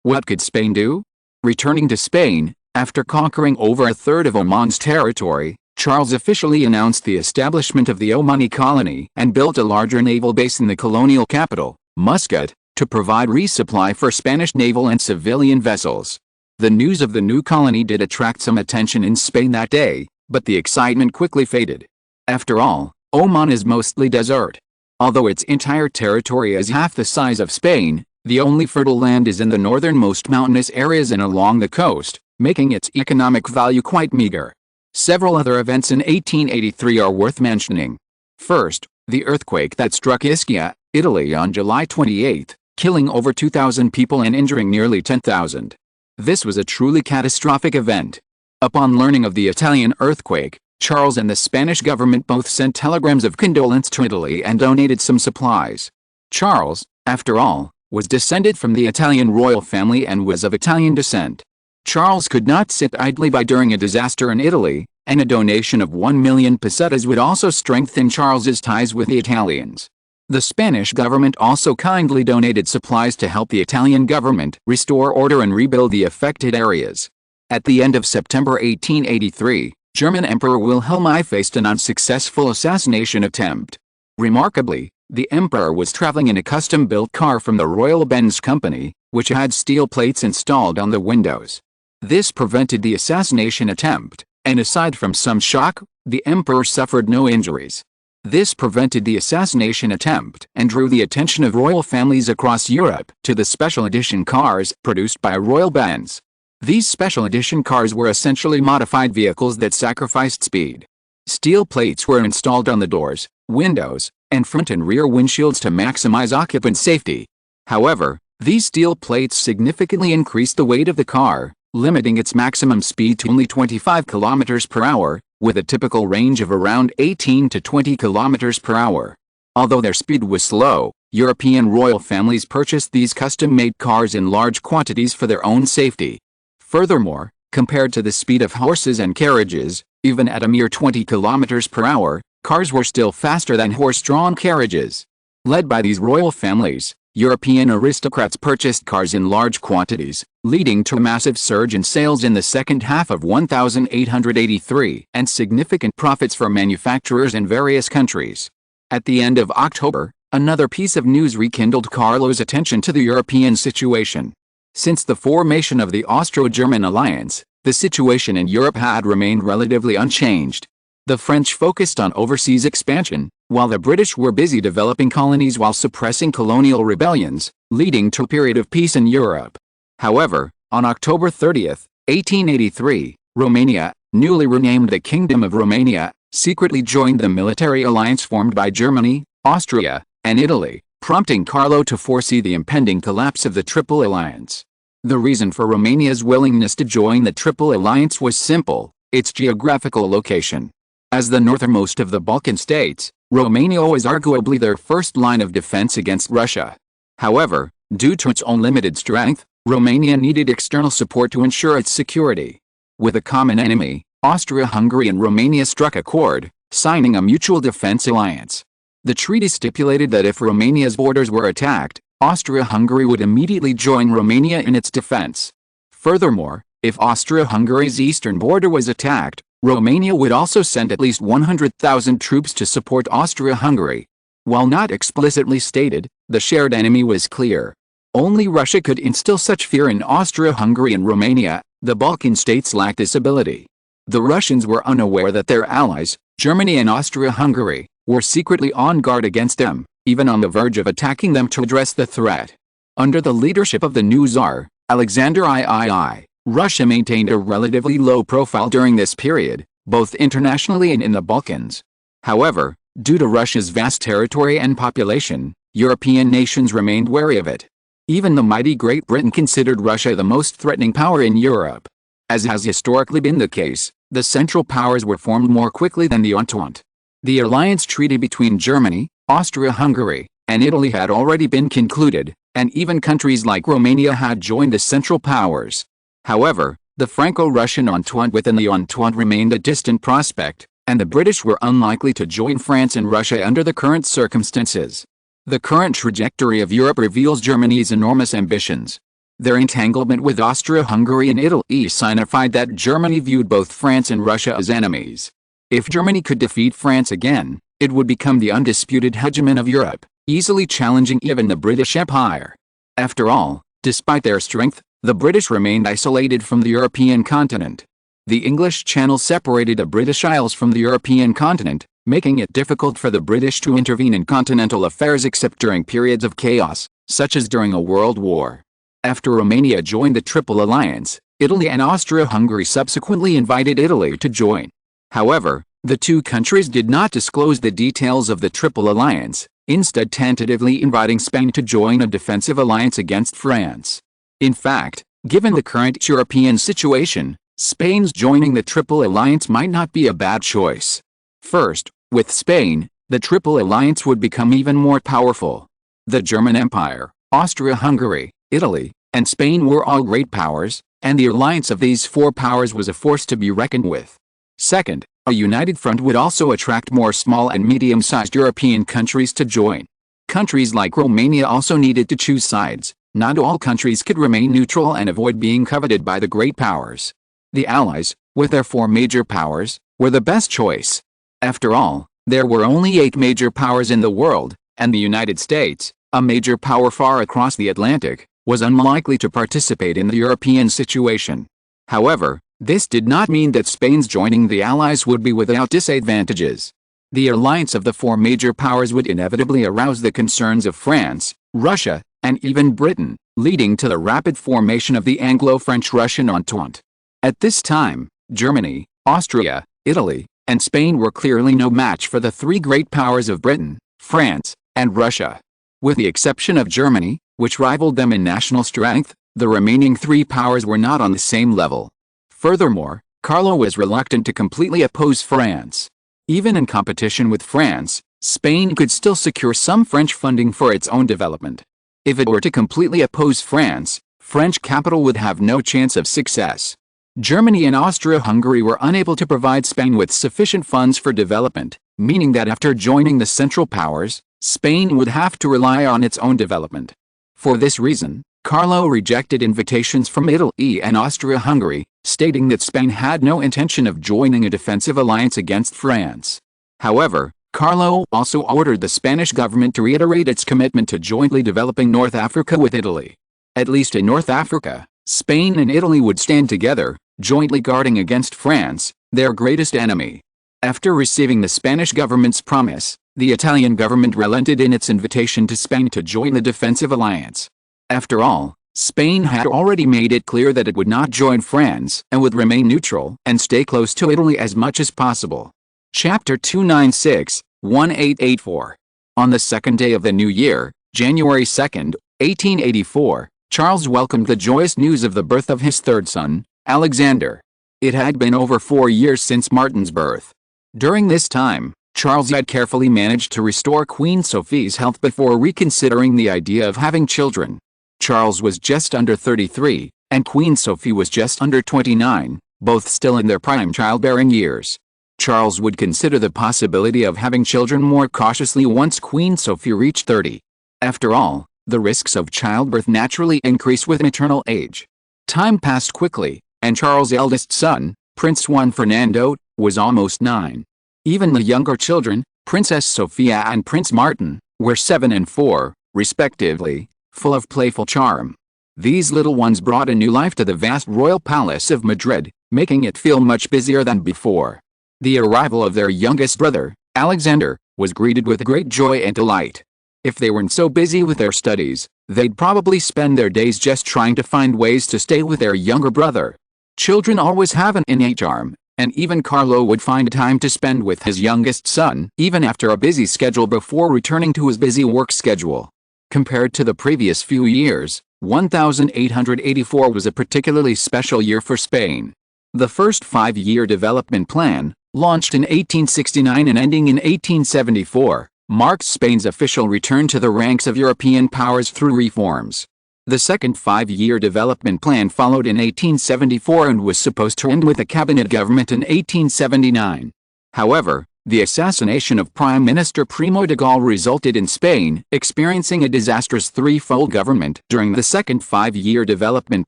what could Spain do? Returning to Spain, after conquering over a third of Oman's territory, Charles officially announced the establishment of the Omani colony and built a larger naval base in the colonial capital, Muscat, to provide resupply for Spanish naval and civilian vessels. The news of the new colony did attract some attention in Spain that day, But the excitement quickly faded. After all, Oman is mostly desert. Although its entire territory is half the size of Spain, the only fertile land is in the northernmost mountainous areas and along the coast, making its economic value quite meager. Several other events in 1883 are worth mentioning. First, the earthquake that struck Ischia, Italy on July 28, killing over 2,000 people and injuring nearly 10,000. This was a truly catastrophic event. Upon learning of the Italian earthquake, Charles and the Spanish government both sent telegrams of condolence to Italy and donated some supplies. Charles, after all, was descended from the Italian royal family and was of Italian descent. Charles could not sit idly by during a disaster in Italy, and a donation of 1 million pesetas would also strengthen Charles's ties with the Italians. The Spanish government also kindly donated supplies to help the Italian government restore order and rebuild the affected areas. At the end of September 1883, German Emperor Wilhelm I faced an unsuccessful assassination attempt. Remarkably, the emperor was traveling in a custom-built car from the Royal Benz Company, which had steel plates installed on the windows. This prevented the assassination attempt, and aside from some shock, the emperor suffered no injuries. This prevented the assassination attempt and drew the attention of royal families across Europe to the special edition cars produced by Royal Benz. These special edition cars were essentially modified vehicles that sacrificed speed. Steel plates were installed on the doors, windows, and front and rear windshields to maximize occupant safety. However, these steel plates significantly increased the weight of the car, limiting its maximum speed to only 25 km per hour, with a typical range of around 18 to 20 km per hour. Although their speed was slow, European royal families purchased these custom-made cars in large quantities for their own safety. Furthermore, compared to the speed of horses and carriages, even at a mere 20 km per hour, cars were still faster than horse-drawn carriages. Led by these royal families, European aristocrats purchased cars in large quantities, leading to a massive surge in sales in the second half of 1883 and significant profits for manufacturers in various countries. At the end of October, another piece of news rekindled Carlo's attention to the European situation. Since the formation of the Austro-German alliance, the situation in Europe had remained relatively unchanged. The French focused on overseas expansion, while the British were busy developing colonies while suppressing colonial rebellions, leading to a period of peace in Europe. However, on October 30, 1883, Romania, newly renamed the Kingdom of Romania, secretly joined the military alliance formed by Germany, Austria, and Italy, prompting Carlo to foresee the impending collapse of the Triple Alliance. The reason for Romania's willingness to join the Triple Alliance was simple: its geographical location. As the northernmost of the Balkan states, Romania was arguably their first line of defense against Russia. However, due to its own limited strength, Romania needed external support to ensure its security. With a common enemy, Austria-Hungary and Romania struck a accord, signing a mutual defense alliance. The treaty stipulated that if Romania's borders were attacked, Austria-Hungary would immediately join Romania in its defense. Furthermore, if Austria-Hungary's eastern border was attacked, Romania would also send at least 100,000 troops to support Austria-Hungary. While not explicitly stated, the shared enemy was clear. Only Russia could instill such fear in Austria-Hungary and Romania. The Balkan states lacked this ability. The Russians were unaware that their allies, Germany and Austria-Hungary, were secretly on guard against them, even on the verge of attacking them to address the threat. Under the leadership of the new Tsar, Alexander III, Russia maintained a relatively low profile during this period, both internationally and in the Balkans. However, due to Russia's vast territory and population, European nations remained wary of it. Even the mighty Great Britain considered Russia the most threatening power in Europe. As has historically been the case, the Central Powers were formed more quickly than the Entente. The alliance treaty between Germany, Austria-Hungary, and Italy had already been concluded, and even countries like Romania had joined the Central Powers. However, the Franco-Russian Entente within the Entente remained a distant prospect, and the British were unlikely to join France and Russia under the current circumstances. The current trajectory of Europe reveals Germany's enormous ambitions. Their entanglement with Austria-Hungary and Italy signified that Germany viewed both France and Russia as enemies. If Germany could defeat France again, it would become the undisputed hegemon of Europe, easily challenging even the British Empire. After all, despite their strength, the British remained isolated from the European continent. The English Channel separated the British Isles from the European continent, making it difficult for the British to intervene in continental affairs except during periods of chaos, such as during a world war. After Romania joined the Triple Alliance, Italy and Austria-Hungary subsequently invited Italy to join. However, the two countries did not disclose the details of the Triple Alliance, instead tentatively inviting Spain to join a defensive alliance against France. In fact, given the current European situation, Spain's joining the Triple Alliance might not be a bad choice. First, with Spain, the Triple Alliance would become even more powerful. The German Empire, Austria-Hungary, Italy, and Spain were all great powers, and the alliance of these four powers was a force to be reckoned with. Second, a united front would also attract more small and medium-sized European countries to join. Countries like Romania also needed to choose sides. Not all countries could remain neutral and avoid being coveted by the great powers. The Allies, with their four major powers, were the best choice. After all, there were only 8 major powers in the world, and the United States, a major power far across the Atlantic, was unlikely to participate in the European situation. However, this did not mean that Spain's joining the Allies would be without disadvantages. The alliance of the four major powers would inevitably arouse the concerns of France, Russia, and even Britain, leading to the rapid formation of the Anglo-French-Russian Entente. At this time, Germany, Austria, Italy, and Spain were clearly no match for the three great powers of Britain, France, and Russia. With the exception of Germany, which rivaled them in national strength, the remaining three powers were not on the same level. Furthermore, Carlo was reluctant to completely oppose France. Even in competition with France, Spain could still secure some French funding for its own development. If it were to completely oppose France, French capital would have no chance of success. Germany and Austria-Hungary were unable to provide Spain with sufficient funds for development, meaning that after joining the Central Powers, Spain would have to rely on its own development. For this reason, Carlo rejected invitations from Italy and Austria-Hungary, stating that Spain had no intention of joining a defensive alliance against France. However, Carlo also ordered the Spanish government to reiterate its commitment to jointly developing North Africa with Italy. At least in North Africa, Spain and Italy would stand together, jointly guarding against France, their greatest enemy. After receiving the Spanish government's promise, the Italian government relented in its invitation to Spain to join the defensive alliance. After all, Spain had already made it clear that it would not join France and would remain neutral and stay close to Italy as much as possible. Chapter 296, 1884. On the second day of the new year, January 2, 1884, Charles welcomed the joyous news of the birth of his third son, Alexander. It had been over 4 years since Martin's birth. During this time, Charles had carefully managed to restore Queen Sophie's health before reconsidering the idea of having children. Charles was just under 33, and Queen Sophie was just under 29, both still in their prime childbearing years. Charles would consider the possibility of having children more cautiously once Queen Sophie reached 30. After all, the risks of childbirth naturally increase with maternal age. Time passed quickly, and Charles' eldest son, Prince Juan Fernando, was almost 9. Even the younger children, Princess Sophia and Prince Martin, were 7 and 4, respectively, full of playful charm. These little ones brought a new life to the vast royal palace of Madrid, making it feel much busier than before. The arrival of their youngest brother, Alexander, was greeted with great joy and delight. If they weren't so busy with their studies, they'd probably spend their days just trying to find ways to stay with their younger brother. Children always have an innate charm, and even Carlo would find time to spend with his youngest son, even after a busy schedule before returning to his busy work schedule. Compared to the previous few years, 1884 was a particularly special year for Spain. The first 5-year development plan, launched in 1869 and ending in 1874, marked Spain's official return to the ranks of European powers through reforms. The second 5-year development plan followed in 1874 and was supposed to end with a cabinet government in 1879. However, the assassination of Prime Minister Primo de Gaulle resulted in Spain experiencing a disastrous threefold government during the second 5-year development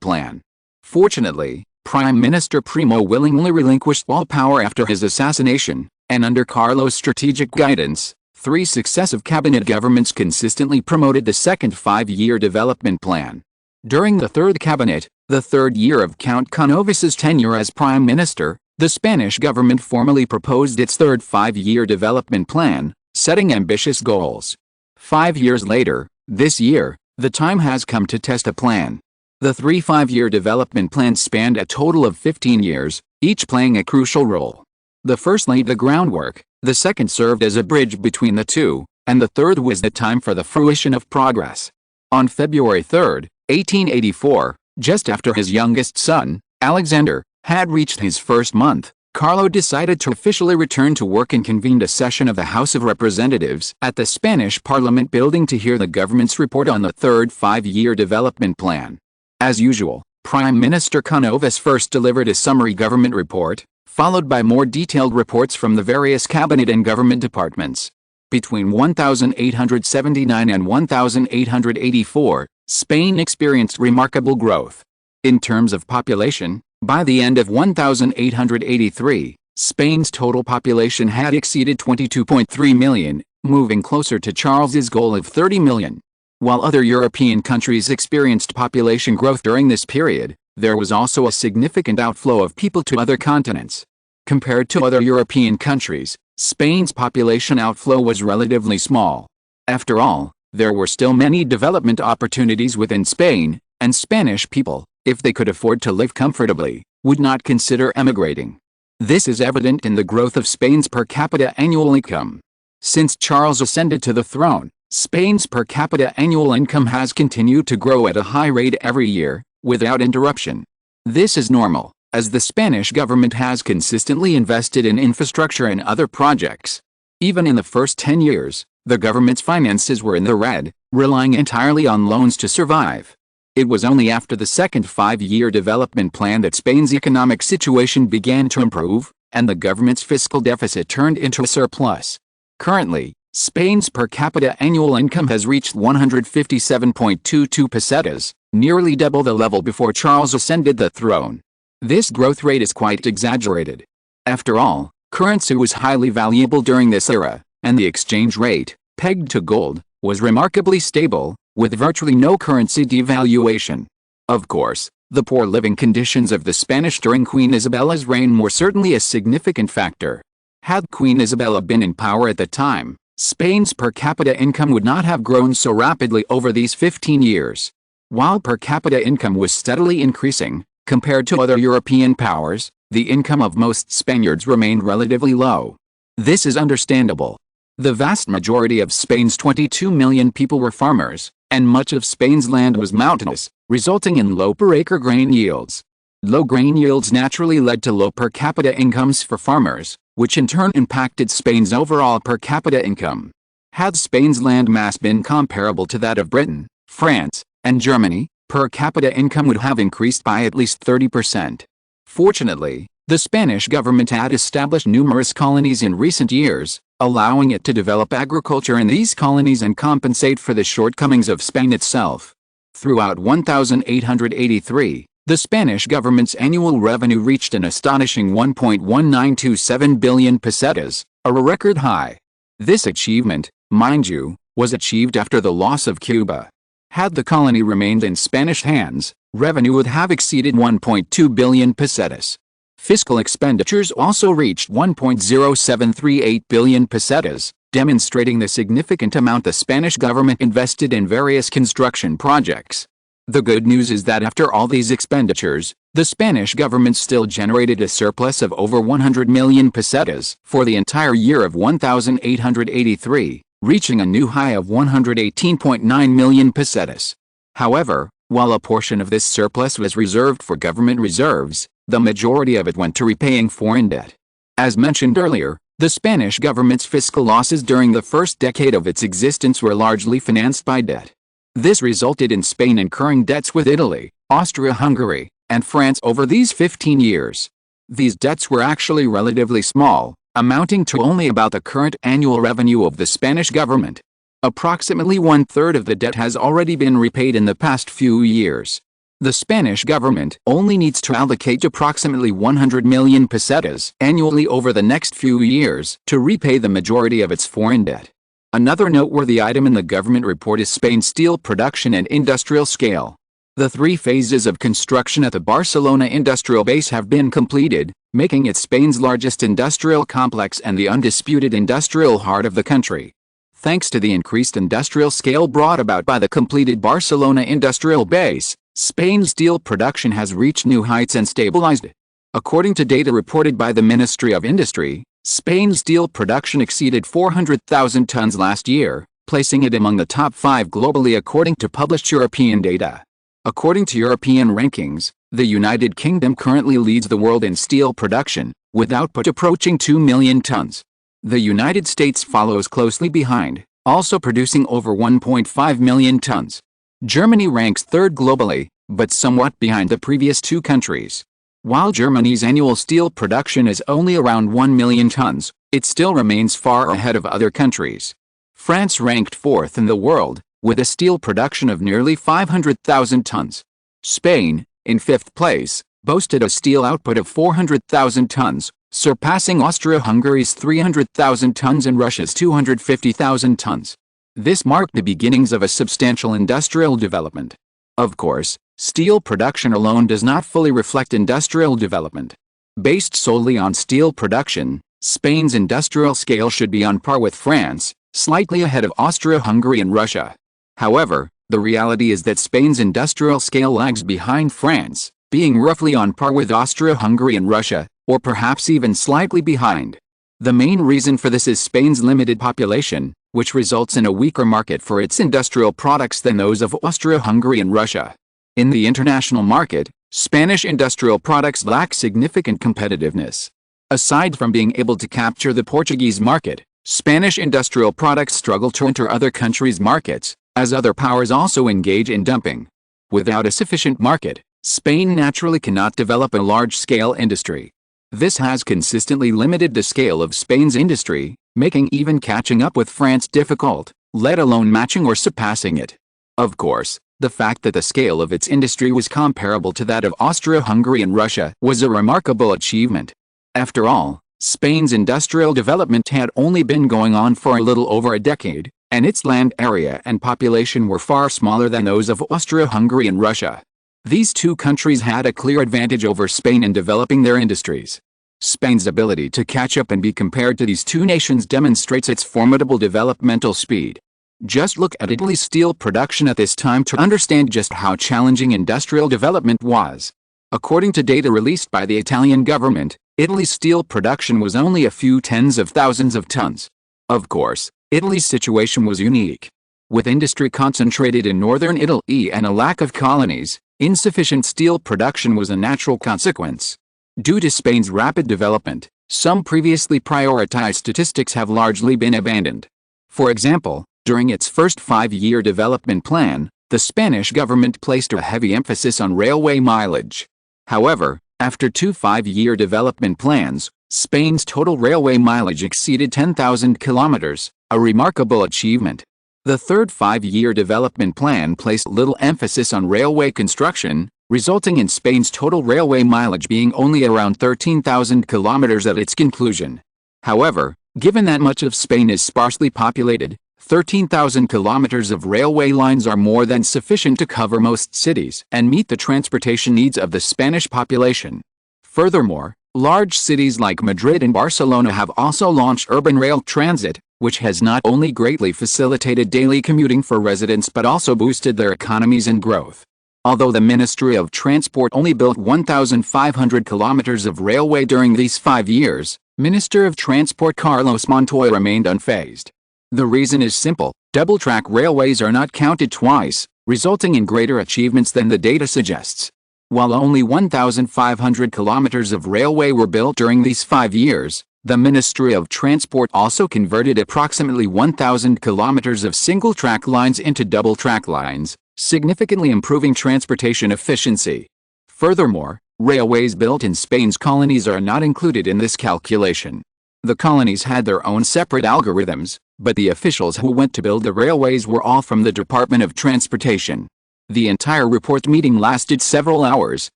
plan. Fortunately, Prime Minister Primo willingly relinquished all power after his assassination, and under Carlo's strategic guidance, 3 successive cabinet governments consistently promoted the second 5-year development plan. During the third cabinet, The third year of Count Canovas's tenure as Prime Minister, the Spanish government formally proposed its third five-year development plan, setting ambitious goals. 5 years later, this year, the time has come to test a plan. The three five-year development plans spanned a total of 15 years, each playing a crucial role. The first laid the groundwork, the second served as a bridge between the two, and the third was the time for the fruition of progress. On February 3, 1884, just after his youngest son, Alexander, had reached his first month, Carlo decided to officially return to work and convened a session of the House of Representatives at the Spanish Parliament building to hear the government's report on the third five-year development plan. As usual, Prime Minister Canovas first delivered a summary government report, followed by more detailed reports from the various cabinet and government departments. Between 1879 and 1884, Spain experienced remarkable growth. In terms of population, by the end of 1883, Spain's total population had exceeded 22.3 million, moving closer to Charles's goal of 30 million. While other European countries experienced population growth during this period, there was also a significant outflow of people to other continents. Compared to other European countries, Spain's population outflow was relatively small. After all, there were still many development opportunities within Spain, and Spanish people, if they could afford to live comfortably, would not consider emigrating. This is evident in the growth of Spain's per capita annual income. Since Charles ascended to the throne, Spain's per capita annual income has continued to grow at a high rate every year, without interruption. This is normal, as the Spanish government has consistently invested in infrastructure and other projects. Even in the first 10 years, the government's finances were in the red, relying entirely on loans to survive. It was only after the second five-year development plan that Spain's economic situation began to improve, and the government's fiscal deficit turned into a surplus. Currently, Spain's per capita annual income has reached 157.22 pesetas, nearly double the level before Charles ascended the throne. This growth rate is quite exaggerated. After all, currency was highly valuable during this era, and the exchange rate, pegged to gold, was remarkably stable, with virtually no currency devaluation. Of course, the poor living conditions of the Spanish during Queen Isabella's reign were certainly a significant factor. Had Queen Isabella been in power at the time, Spain's per capita income would not have grown so rapidly over these 15 years. While per capita income was steadily increasing, compared to other European powers, the income of most Spaniards remained relatively low. This is understandable. The vast majority of Spain's 22 million people were farmers, and much of Spain's land was mountainous, resulting in low per-acre grain yields. Low grain yields naturally led to low per capita incomes for farmers, which in turn impacted Spain's overall per capita income. Had Spain's land mass been comparable to that of Britain, France, and Germany, per capita income would have increased by at least 30%. Fortunately, the Spanish government had established numerous colonies in recent years, allowing it to develop agriculture in these colonies and compensate for the shortcomings of Spain itself. Throughout 1883, the Spanish government's annual revenue reached an astonishing 1.1927 billion pesetas, a record high. This achievement, mind you, was achieved after the loss of Cuba. Had the colony remained in Spanish hands, revenue would have exceeded 1.2 billion pesetas. Fiscal expenditures also reached 1.0738 billion pesetas, demonstrating the significant amount the Spanish government invested in various construction projects. The good news is that after all these expenditures, the Spanish government still generated a surplus of over 100 million pesetas for the entire year of 1883, reaching a new high of 118.9 million pesetas. However, while a portion of this surplus was reserved for government reserves, the majority of it went to repaying foreign debt. As mentioned earlier, the Spanish government's fiscal losses during the first decade of its existence were largely financed by debt. This resulted in Spain incurring debts with Italy, Austria-Hungary, and France over these 15 years. These debts were actually relatively small, amounting to only about the current annual revenue of the Spanish government. Approximately one-third of the debt has already been repaid in the past few years. The Spanish government only needs to allocate approximately 100 million pesetas annually over the next few years to repay the majority of its foreign debt. Another noteworthy item in the government report is Spain's steel production and industrial scale. The 3 phases of construction at the Barcelona industrial base have been completed, making it Spain's largest industrial complex and the undisputed industrial heart of the country. Thanks to the increased industrial scale brought about by the completed Barcelona industrial base, Spain's steel production has reached new heights and stabilized. According to data reported by the Ministry of Industry, Spain's steel production exceeded 400,000 tons last year, placing it among the top 5 globally according to published European data. According to European rankings, the United Kingdom currently leads the world in steel production, with output approaching 2 million tons. The United States follows closely behind, also producing over 1.5 million tons. Germany ranks 3rd globally, but somewhat behind the previous 2 countries. While Germany's annual steel production is only around 1 million tons, it still remains far ahead of other countries. France ranked 4th in the world, with a steel production of nearly 500,000 tons. Spain, in 5th place, boasted a steel output of 400,000 tons, surpassing Austria-Hungary's 300,000 tons and Russia's 250,000 tons. This marked the beginnings of a substantial industrial development. Of course, steel production alone does not fully reflect industrial development. Based solely on steel production, Spain's industrial scale should be on par with France, slightly ahead of Austria-Hungary and Russia. However, the reality is that Spain's industrial scale lags behind France, being roughly on par with Austria-Hungary and Russia, or perhaps even slightly behind. The main reason for this is Spain's limited population, which results in a weaker market for its industrial products than those of Austria-Hungary and Russia. In the international market, Spanish industrial products lack significant competitiveness. Aside from being able to capture the Portuguese market, Spanish industrial products struggle to enter other countries' markets, as other powers also engage in dumping. Without a sufficient market, Spain naturally cannot develop a large-scale industry. This has consistently limited the scale of Spain's industry, making even catching up with France difficult, let alone matching or surpassing it. Of course, the fact that the scale of its industry was comparable to that of Austria-Hungary and Russia was a remarkable achievement. After all, Spain's industrial development had only been going on for a little over a decade, and its land area and population were far smaller than those of Austria-Hungary and Russia. These 2 countries had a clear advantage over Spain in developing their industries. Spain's ability to catch up and be compared to these 2 nations demonstrates its formidable developmental speed. Just look at Italy's steel production at this time to understand just how challenging industrial development was. According to data released by the Italian government, Italy's steel production was only a few tens of thousands of tons. Of course, Italy's situation was unique. With industry concentrated in northern Italy and a lack of colonies, insufficient steel production was a natural consequence. Due to Spain's rapid development, some previously prioritized statistics have largely been abandoned. For example, during its first 5-year development plan, the Spanish government placed a heavy emphasis on railway mileage. However, after 2 5-year development plans, Spain's total railway mileage exceeded 10,000 kilometers, a remarkable achievement. The third 5-year development plan placed little emphasis on railway construction, resulting in Spain's total railway mileage being only around 13,000 kilometers at its conclusion. However, given that much of Spain is sparsely populated, 13,000 kilometers of railway lines are more than sufficient to cover most cities and meet the transportation needs of the Spanish population. Furthermore, large cities like Madrid and Barcelona have also launched urban rail transit, which has not only greatly facilitated daily commuting for residents but also boosted their economies and growth. Although the Ministry of Transport only built 1,500 kilometers of railway during these 5 years, Minister of Transport Carlo remained unfazed. The reason is simple: double-track railways are not counted twice, resulting in greater achievements than the data suggests. While only 1,500 kilometers of railway were built during these 5 years, the Ministry of Transport also converted approximately 1,000 kilometers of single-track lines into double-track lines, significantly improving transportation efficiency. Furthermore, railways built in Spain's colonies are not included in this calculation. The colonies had their own separate algorithms, but the officials who went to build the railways were all from the Department of Transportation. The entire report meeting lasted several hours,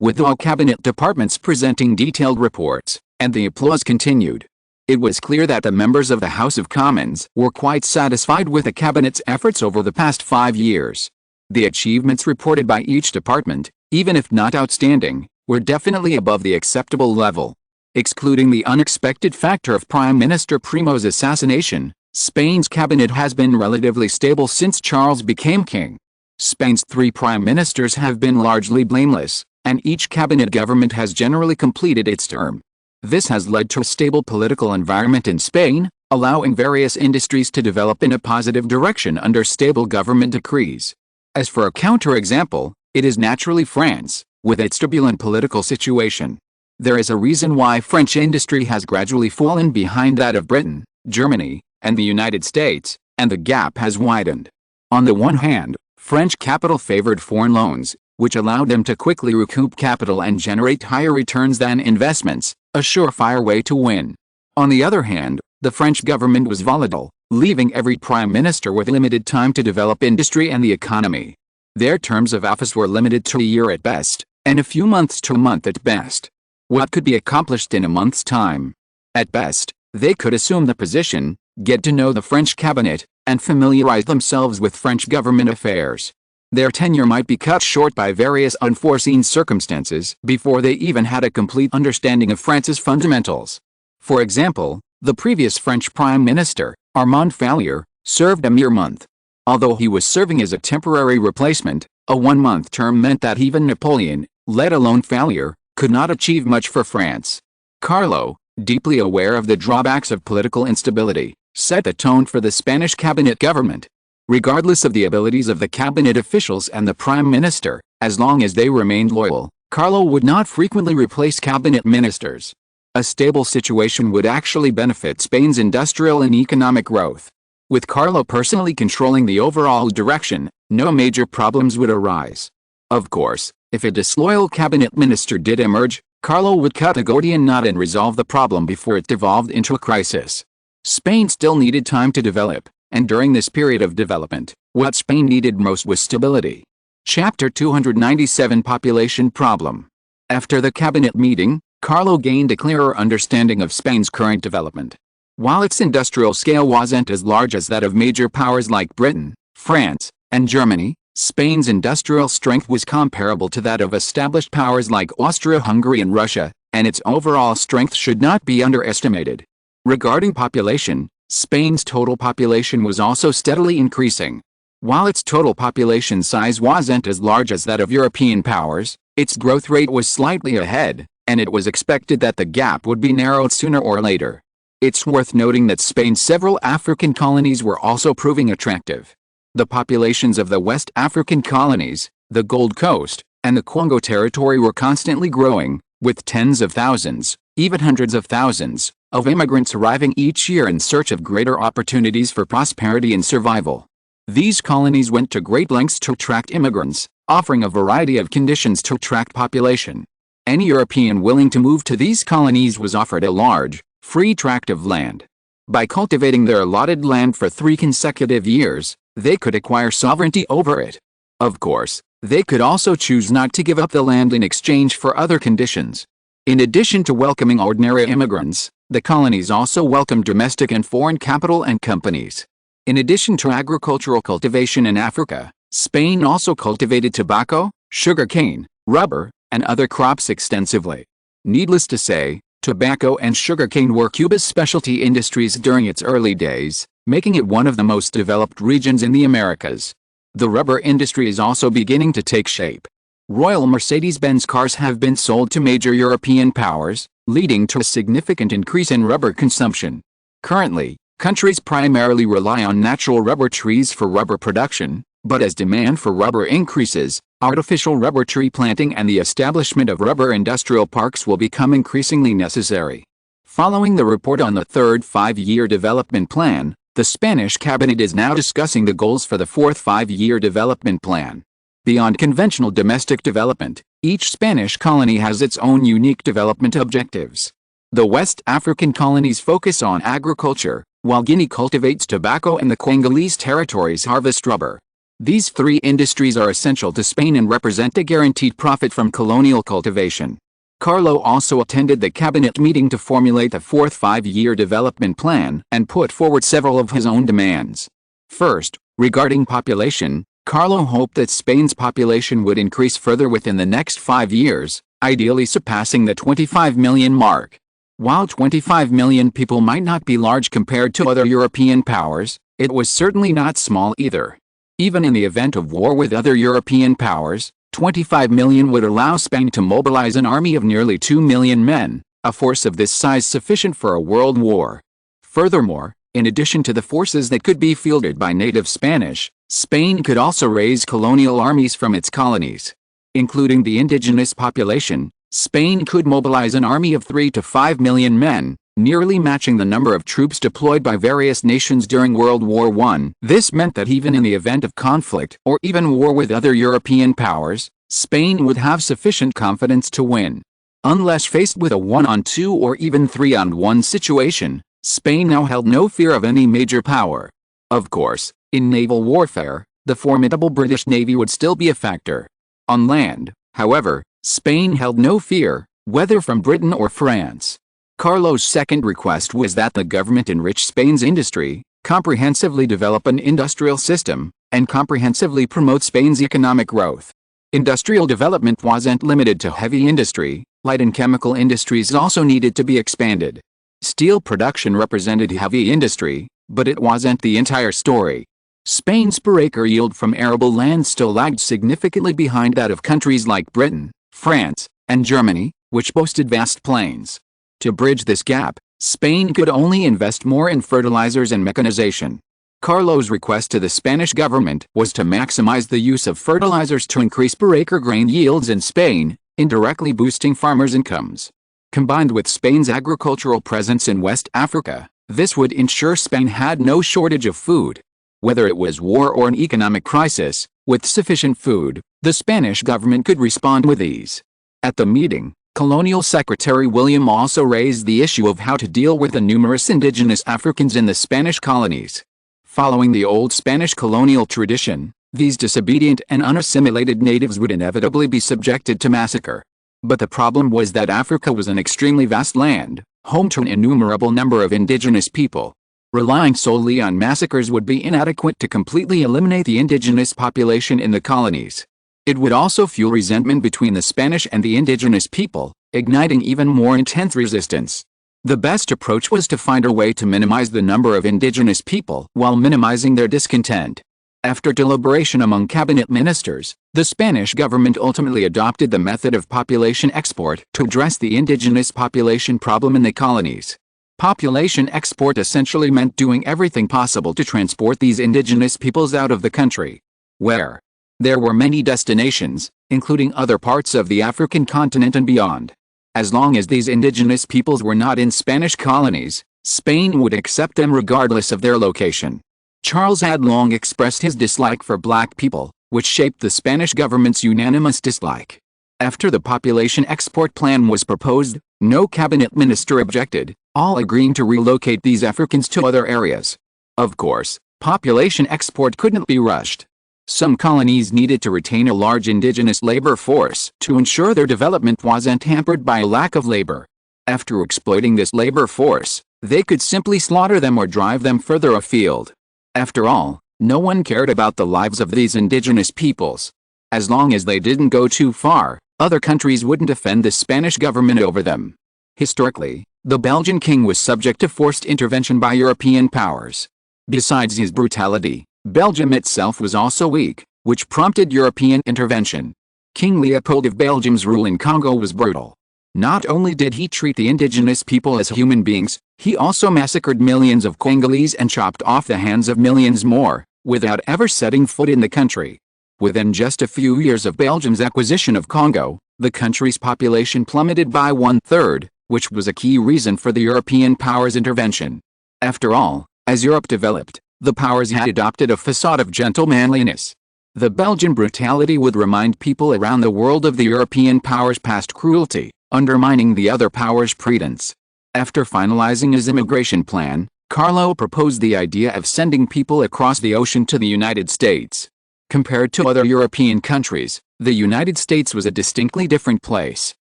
with all cabinet departments presenting detailed reports, and the applause continued. It was clear that the members of the House of Commons were quite satisfied with the cabinet's efforts over the past 5 years. The achievements reported by each department, even if not outstanding, were definitely above the acceptable level. Excluding the unexpected factor of Prime Minister Primo's assassination, Spain's cabinet has been relatively stable since Charles became king. Spain's 3 prime ministers have been largely blameless, and each cabinet government has generally completed its term. This has led to a stable political environment in Spain, allowing various industries to develop in a positive direction under stable government decrees. As for a counterexample, it is naturally France, with its turbulent political situation. There is a reason why French industry has gradually fallen behind that of Britain, Germany, and the United States, and the gap has widened. On the one hand, French capital favored foreign loans, which allowed them to quickly recoup capital and generate higher returns than investments, a surefire way to win. On the other hand, the French government was volatile, leaving every prime minister with limited time to develop industry and the economy. Their terms of office were limited to a year at best, and a few months to a month at best. What could be accomplished in a month's time? At best, they could assume the position, get to know the French cabinet, and familiarize themselves with French government affairs. Their tenure might be cut short by various unforeseen circumstances before they even had a complete understanding of France's fundamentals. For example, the previous French Prime Minister, Armand Fallier, served a mere month. Although he was serving as a temporary replacement, a one-month term meant that even Napoleon, let alone Fallier, could not achieve much for France. Carlo, deeply aware of the drawbacks of political instability, set the tone for the Spanish cabinet government. Regardless of the abilities of the cabinet officials and the prime minister, as long as they remained loyal, Carlo would not frequently replace cabinet ministers. A stable situation would actually benefit Spain's industrial and economic growth. With Carlo personally controlling the overall direction, no major problems would arise. Of course, if a disloyal cabinet minister did emerge, Carlo would cut a Gordian knot and resolve the problem before it devolved into a crisis. Spain still needed time to develop, and during this period of development, what Spain needed most was stability. Chapter 297 Population Problem. After the cabinet meeting, Carlo gained a clearer understanding of Spain's current development. While its industrial scale wasn't as large as that of major powers like Britain, France, and Germany, Spain's industrial strength was comparable to that of established powers like Austria-Hungary and Russia, and its overall strength should not be underestimated. Regarding population, Spain's total population was also steadily increasing. While its total population size wasn't as large as that of European powers, its growth rate was slightly ahead, and it was expected that the gap would be narrowed sooner or later. It's worth noting that Spain's several African colonies were also proving attractive. The populations of the West African colonies, the Gold Coast, and the Congo territory were constantly growing, with tens of thousands, even hundreds of thousands, of immigrants arriving each year in search of greater opportunities for prosperity and survival. These colonies went to great lengths to attract immigrants, offering a variety of conditions to attract population. Any European willing to move to these colonies was offered a large, free tract of land. By cultivating their allotted land for 3 consecutive years, they could acquire sovereignty over it. Of course, they could also choose not to give up the land in exchange for other conditions. In addition to welcoming ordinary immigrants, the colonies also welcomed domestic and foreign capital and companies. In addition to agricultural cultivation in Africa, Spain also cultivated tobacco, sugarcane, rubber, and other crops extensively. Needless to say, tobacco and sugarcane were Cuba's specialty industries during its early days, making it one of the most developed regions in the Americas. The rubber industry is also beginning to take shape. Royal Mercedes-Benz cars have been sold to major European powers, leading to a significant increase in rubber consumption. Currently, countries primarily rely on natural rubber trees for rubber production, but as demand for rubber increases, artificial rubber tree planting and the establishment of rubber industrial parks will become increasingly necessary. Following the report on the third 5-year development plan, the Spanish cabinet is now discussing the goals for the fourth 5-year development plan. Beyond conventional domestic development, each Spanish colony has its own unique development objectives. The West African colonies focus on agriculture, while Guinea cultivates tobacco and the Congolese territories harvest rubber. These 3 industries are essential to Spain and represent a guaranteed profit from colonial cultivation. Carlo also attended the cabinet meeting to formulate the fourth 5-year development plan and put forward several of his own demands. First, regarding population, Carlo hoped that Spain's population would increase further within the next 5 years, ideally surpassing the 25 million mark. While 25 million people might not be large compared to other European powers, it was certainly not small either. Even in the event of war with other European powers, 25 million would allow Spain to mobilize an army of nearly 2 million men, a force of this size sufficient for a world war. Furthermore, in addition to the forces that could be fielded by native Spanish, Spain could also raise colonial armies from its colonies. Including the indigenous population, Spain could mobilize an army of 3 to 5 million men, nearly matching the number of troops deployed by various nations during World War I. This meant that even in the event of conflict or even war with other European powers, Spain would have sufficient confidence to win. Unless faced with a 1-on-2 or even 3-on-1 situation, Spain now held no fear of any major power. Of course, in naval warfare, the formidable British Navy would still be a factor. On land, however, Spain held no fear, whether from Britain or France. Carlo's second request was that the government enrich Spain's industry, comprehensively develop an industrial system, and comprehensively promote Spain's economic growth. Industrial development wasn't limited to heavy industry, light and chemical industries also needed to be expanded. Steel production represented heavy industry, but it wasn't the entire story. Spain's per acre yield from arable land still lagged significantly behind that of countries like Britain, France, and Germany, which boasted vast plains. To bridge this gap, Spain could only invest more in fertilizers and mechanization. Carlo's request to the Spanish government was to maximize the use of fertilizers to increase per acre grain yields in Spain, indirectly boosting farmers' incomes. Combined with Spain's agricultural presence in West Africa, this would ensure Spain had no shortage of food. Whether it was war or an economic crisis, with sufficient food, the Spanish government could respond with ease. At the meeting, Colonial Secretary William also raised the issue of how to deal with the numerous indigenous Africans in the Spanish colonies. Following the old Spanish colonial tradition, these disobedient and unassimilated natives would inevitably be subjected to massacre. But the problem was that Africa was an extremely vast land, home to an innumerable number of indigenous people. Relying solely on massacres would be inadequate to completely eliminate the indigenous population in the colonies. It would also fuel resentment between the Spanish and the indigenous people, igniting even more intense resistance. The best approach was to find a way to minimize the number of indigenous people while minimizing their discontent. After deliberation among cabinet ministers, the Spanish government ultimately adopted the method of population export to address the indigenous population problem in the colonies. Population export essentially meant doing everything possible to transport these indigenous peoples out of the country. Where? There were many destinations, including other parts of the African continent and beyond. As long as these indigenous peoples were not in Spanish colonies, Spain would accept them regardless of their location. Charles had long expressed his dislike for black people, which shaped the Spanish government's unanimous dislike. After the population export plan was proposed, no cabinet minister objected, all agreeing to relocate these Africans to other areas. Of course, population export couldn't be rushed. Some colonies needed to retain a large indigenous labor force to ensure their development wasn't hampered by a lack of labor. After exploiting this labor force, they could simply slaughter them or drive them further afield. After all, no one cared about the lives of these indigenous peoples. As long as they didn't go too far, other countries wouldn't offend the Spanish government over them. Historically, the Belgian king was subject to forced intervention by European powers. Besides his brutality, Belgium itself was also weak, which prompted European intervention. King Leopold of Belgium's rule in Congo was brutal. Not only did he treat the indigenous people as human beings, he also massacred millions of Congolese and chopped off the hands of millions more, without ever setting foot in the country. Within just a few years of Belgium's acquisition of Congo, the country's population plummeted by 1/3, which was a key reason for the European powers' intervention. After all, as Europe developed, the powers had adopted a facade of gentlemanliness. The Belgian brutality would remind people around the world of the European powers' past cruelty, undermining the other powers' credence. After finalizing his immigration plan, Carlo proposed the idea of sending people across the ocean to the United States. Compared to other European countries, the United States was a distinctly different place.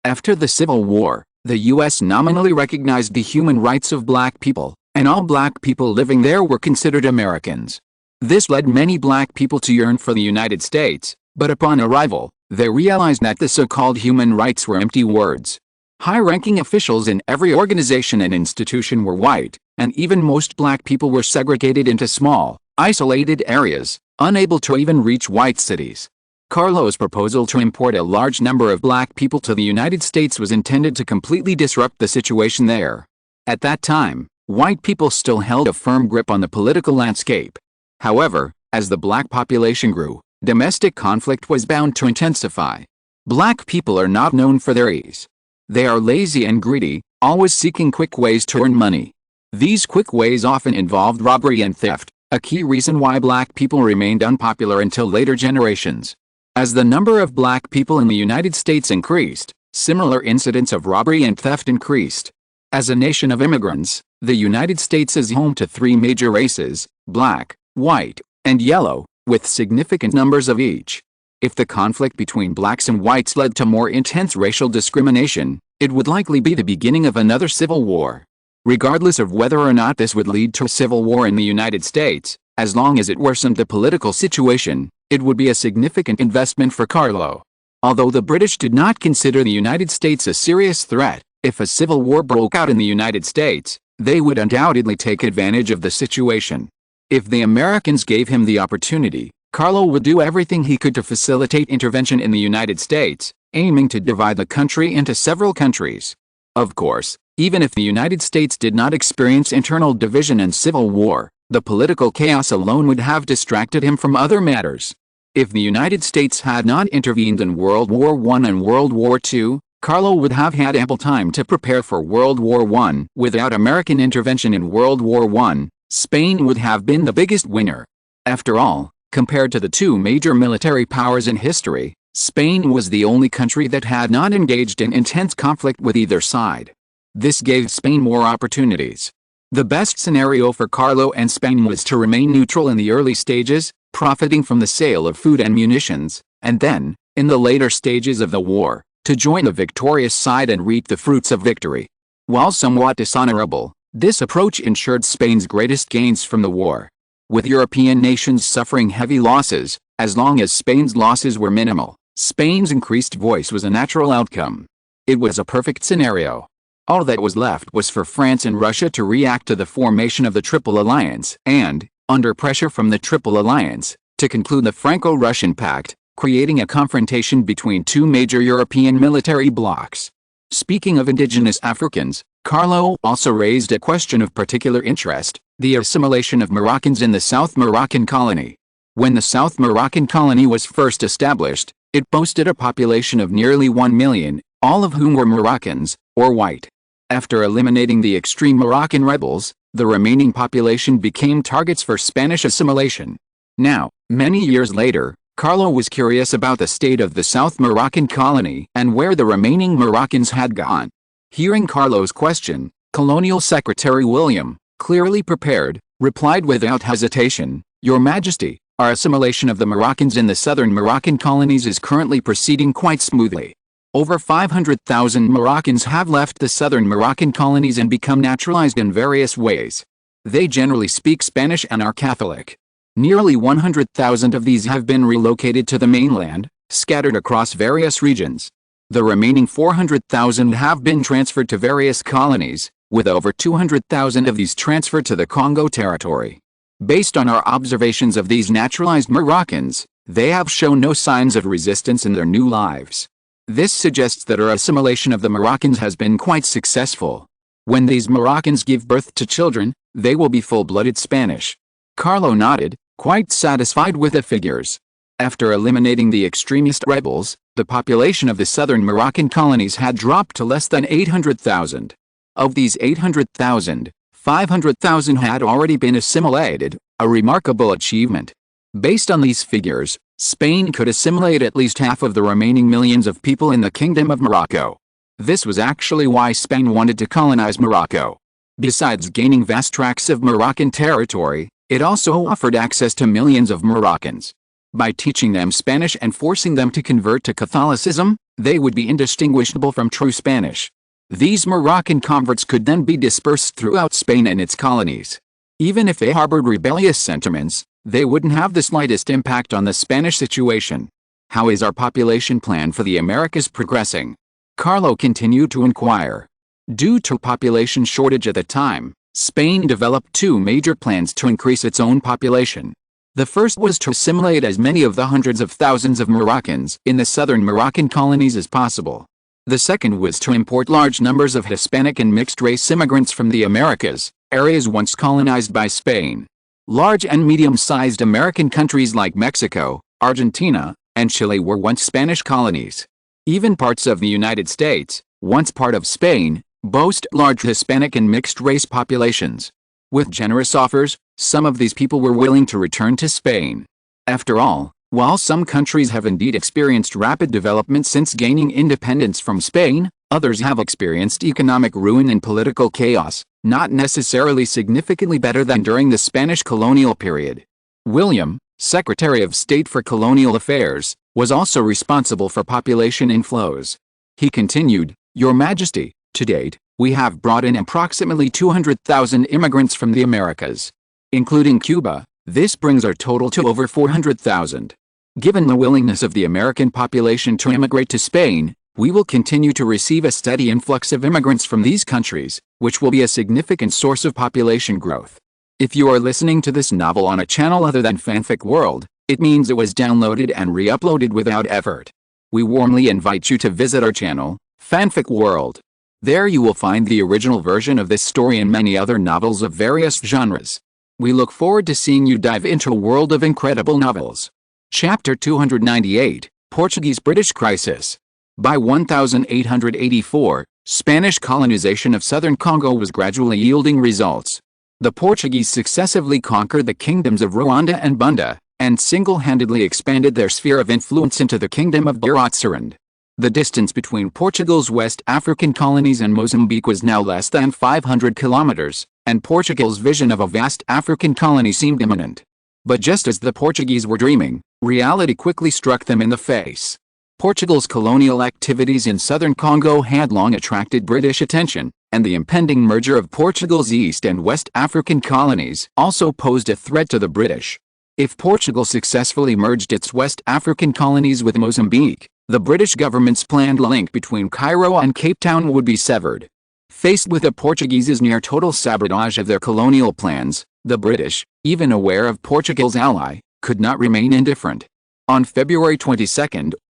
After the Civil War, the U.S. nominally recognized the human rights of black people, and all black people living there were considered Americans. This led many black people to yearn for the United States, but upon arrival, they realized that the so-called human rights were empty words. High-ranking officials in every organization and institution were white, and even most black people were segregated into small, isolated areas, unable to even reach white cities. Carlo's proposal to import a large number of black people to the United States was intended to completely disrupt the situation there. At that time, white people still held a firm grip on the political landscape. However, as the black population grew, domestic conflict was bound to intensify. Black people are not known for their ease. They are lazy and greedy, always seeking quick ways to earn money. These quick ways often involved robbery and theft, a key reason why black people remained unpopular until later generations. As the number of black people in the United States increased, similar incidents of robbery and theft increased. As a nation of immigrants, the United States is home to three major races: black, white, and yellow, with significant numbers of each. If the conflict between blacks and whites led to more intense racial discrimination, it would likely be the beginning of another civil war. Regardless of whether or not this would lead to a civil war in the United States, as long as it worsened the political situation, it would be a significant investment for Carlo. Although the British did not consider the United States a serious threat, if a civil war broke out in the United States, they would undoubtedly take advantage of the situation. If the Americans gave him the opportunity, Carlo would do everything he could to facilitate intervention in the United States, aiming to divide the country into several countries. Of course, even if the United States did not experience internal division and civil war, the political chaos alone would have distracted him from other matters. If the United States had not intervened in World War I and World War II, Carlo would have had ample time to prepare for World War I. Without American intervention in World War I, Spain would have been the biggest winner. After all, compared to the two major military powers in history, Spain was the only country that had not engaged in intense conflict with either side. This gave Spain more opportunities. The best scenario for Carlo and Spain was to remain neutral in the early stages, profiting from the sale of food and munitions, and then, in the later stages of the war, to join the victorious side and reap the fruits of victory. While somewhat dishonorable, this approach ensured Spain's greatest gains from the war. With European nations suffering heavy losses, as long as Spain's losses were minimal, Spain's increased voice was a natural outcome. It was a perfect scenario. All that was left was for France and Russia to react to the formation of the Triple Alliance and, under pressure from the Triple Alliance, to conclude the Franco-Russian Pact, creating a confrontation between two major European military blocs. Speaking of indigenous Africans, Carlo also raised a question of particular interest: the assimilation of Moroccans in the South Moroccan colony. When the South Moroccan colony was first established, it boasted a population of nearly 1 million, all of whom were Moroccans, or white. After eliminating the extreme Moroccan rebels, the remaining population became targets for Spanish assimilation. Now, many years later, Carlo was curious about the state of the South Moroccan colony and where the remaining Moroccans had gone. Hearing Carlo's question, Colonial Secretary William, clearly prepared, replied without hesitation, "Your Majesty, our assimilation of the Moroccans in the southern Moroccan colonies is currently proceeding quite smoothly. Over 500,000 Moroccans have left the southern Moroccan colonies and become naturalized in various ways. They generally speak Spanish and are Catholic. Nearly 100,000 of these have been relocated to the mainland, scattered across various regions. The remaining 400,000 have been transferred to various colonies, with over 200,000 of these transferred to the Congo territory. Based on our observations of these naturalized Moroccans, they have shown no signs of resistance in their new lives. This suggests that our assimilation of the Moroccans has been quite successful. When these Moroccans give birth to children, they will be full-blooded Spanish." Carlo nodded, quite satisfied with the figures. After eliminating the extremist rebels, the population of the southern Moroccan colonies had dropped to less than 800,000. Of these 800,000, 500,000 had already been assimilated, a remarkable achievement. Based on these figures, Spain could assimilate at least half of the remaining millions of people in the Kingdom of Morocco. This was actually why Spain wanted to colonize Morocco. Besides gaining vast tracts of Moroccan territory, it also offered access to millions of Moroccans. By teaching them Spanish and forcing them to convert to Catholicism, they would be indistinguishable from true Spanish. These Moroccan converts could then be dispersed throughout Spain and its colonies. Even if they harbored rebellious sentiments, they wouldn't have the slightest impact on the Spanish situation. How is our population plan for the Americas progressing? Carlo continued to inquire. Due to population shortage at the time, Spain developed two major plans to increase its own population. The first was to assimilate as many of the hundreds of thousands of Moroccans in the southern Moroccan colonies as possible. The second was to import large numbers of Hispanic and mixed-race immigrants from the Americas, areas once colonized by Spain. Large and medium-sized American countries like Mexico, Argentina, and Chile were once Spanish colonies. Even parts of the United States, once part of Spain, boast large Hispanic and mixed-race populations. With generous offers, some of these people were willing to return to Spain. After all, while some countries have indeed experienced rapid development since gaining independence from Spain, others have experienced economic ruin and political chaos, not necessarily significantly better than during the Spanish colonial period. William, Secretary of State for Colonial Affairs, was also responsible for population inflows. He continued, "Your Majesty, to date, we have brought in approximately 200,000 immigrants from the Americas. Including Cuba, this brings our total to over 400,000. Given the willingness of the American population to immigrate to Spain, we will continue to receive a steady influx of immigrants from these countries, which will be a significant source of population growth. If you are listening to this novel on a channel other than Fanfic World, it means it was downloaded and re-uploaded without effort. We warmly invite you to visit our channel, Fanfic World. There you will find the original version of this story and many other novels of various genres. We look forward to seeing you dive into a world of incredible novels. Chapter 298, Portuguese-British Crisis. By 1884, Spanish colonization of southern Congo was gradually yielding results. The Portuguese successively conquered the kingdoms of Rwanda and Bunda, and single-handedly expanded their sphere of influence into the kingdom of Baratsarand. The distance between Portugal's West African colonies and Mozambique was now less than 500 kilometers, and Portugal's vision of a vast African colony seemed imminent. But just as the Portuguese were dreaming, reality quickly struck them in the face. Portugal's colonial activities in southern Congo had long attracted British attention, and the impending merger of Portugal's East and West African colonies also posed a threat to the British. If Portugal successfully merged its West African colonies with Mozambique, the British government's planned link between Cairo and Cape Town would be severed. Faced with the Portuguese's near-total sabotage of their colonial plans, the British, even aware of Portugal's ally, could not remain indifferent. On February 22,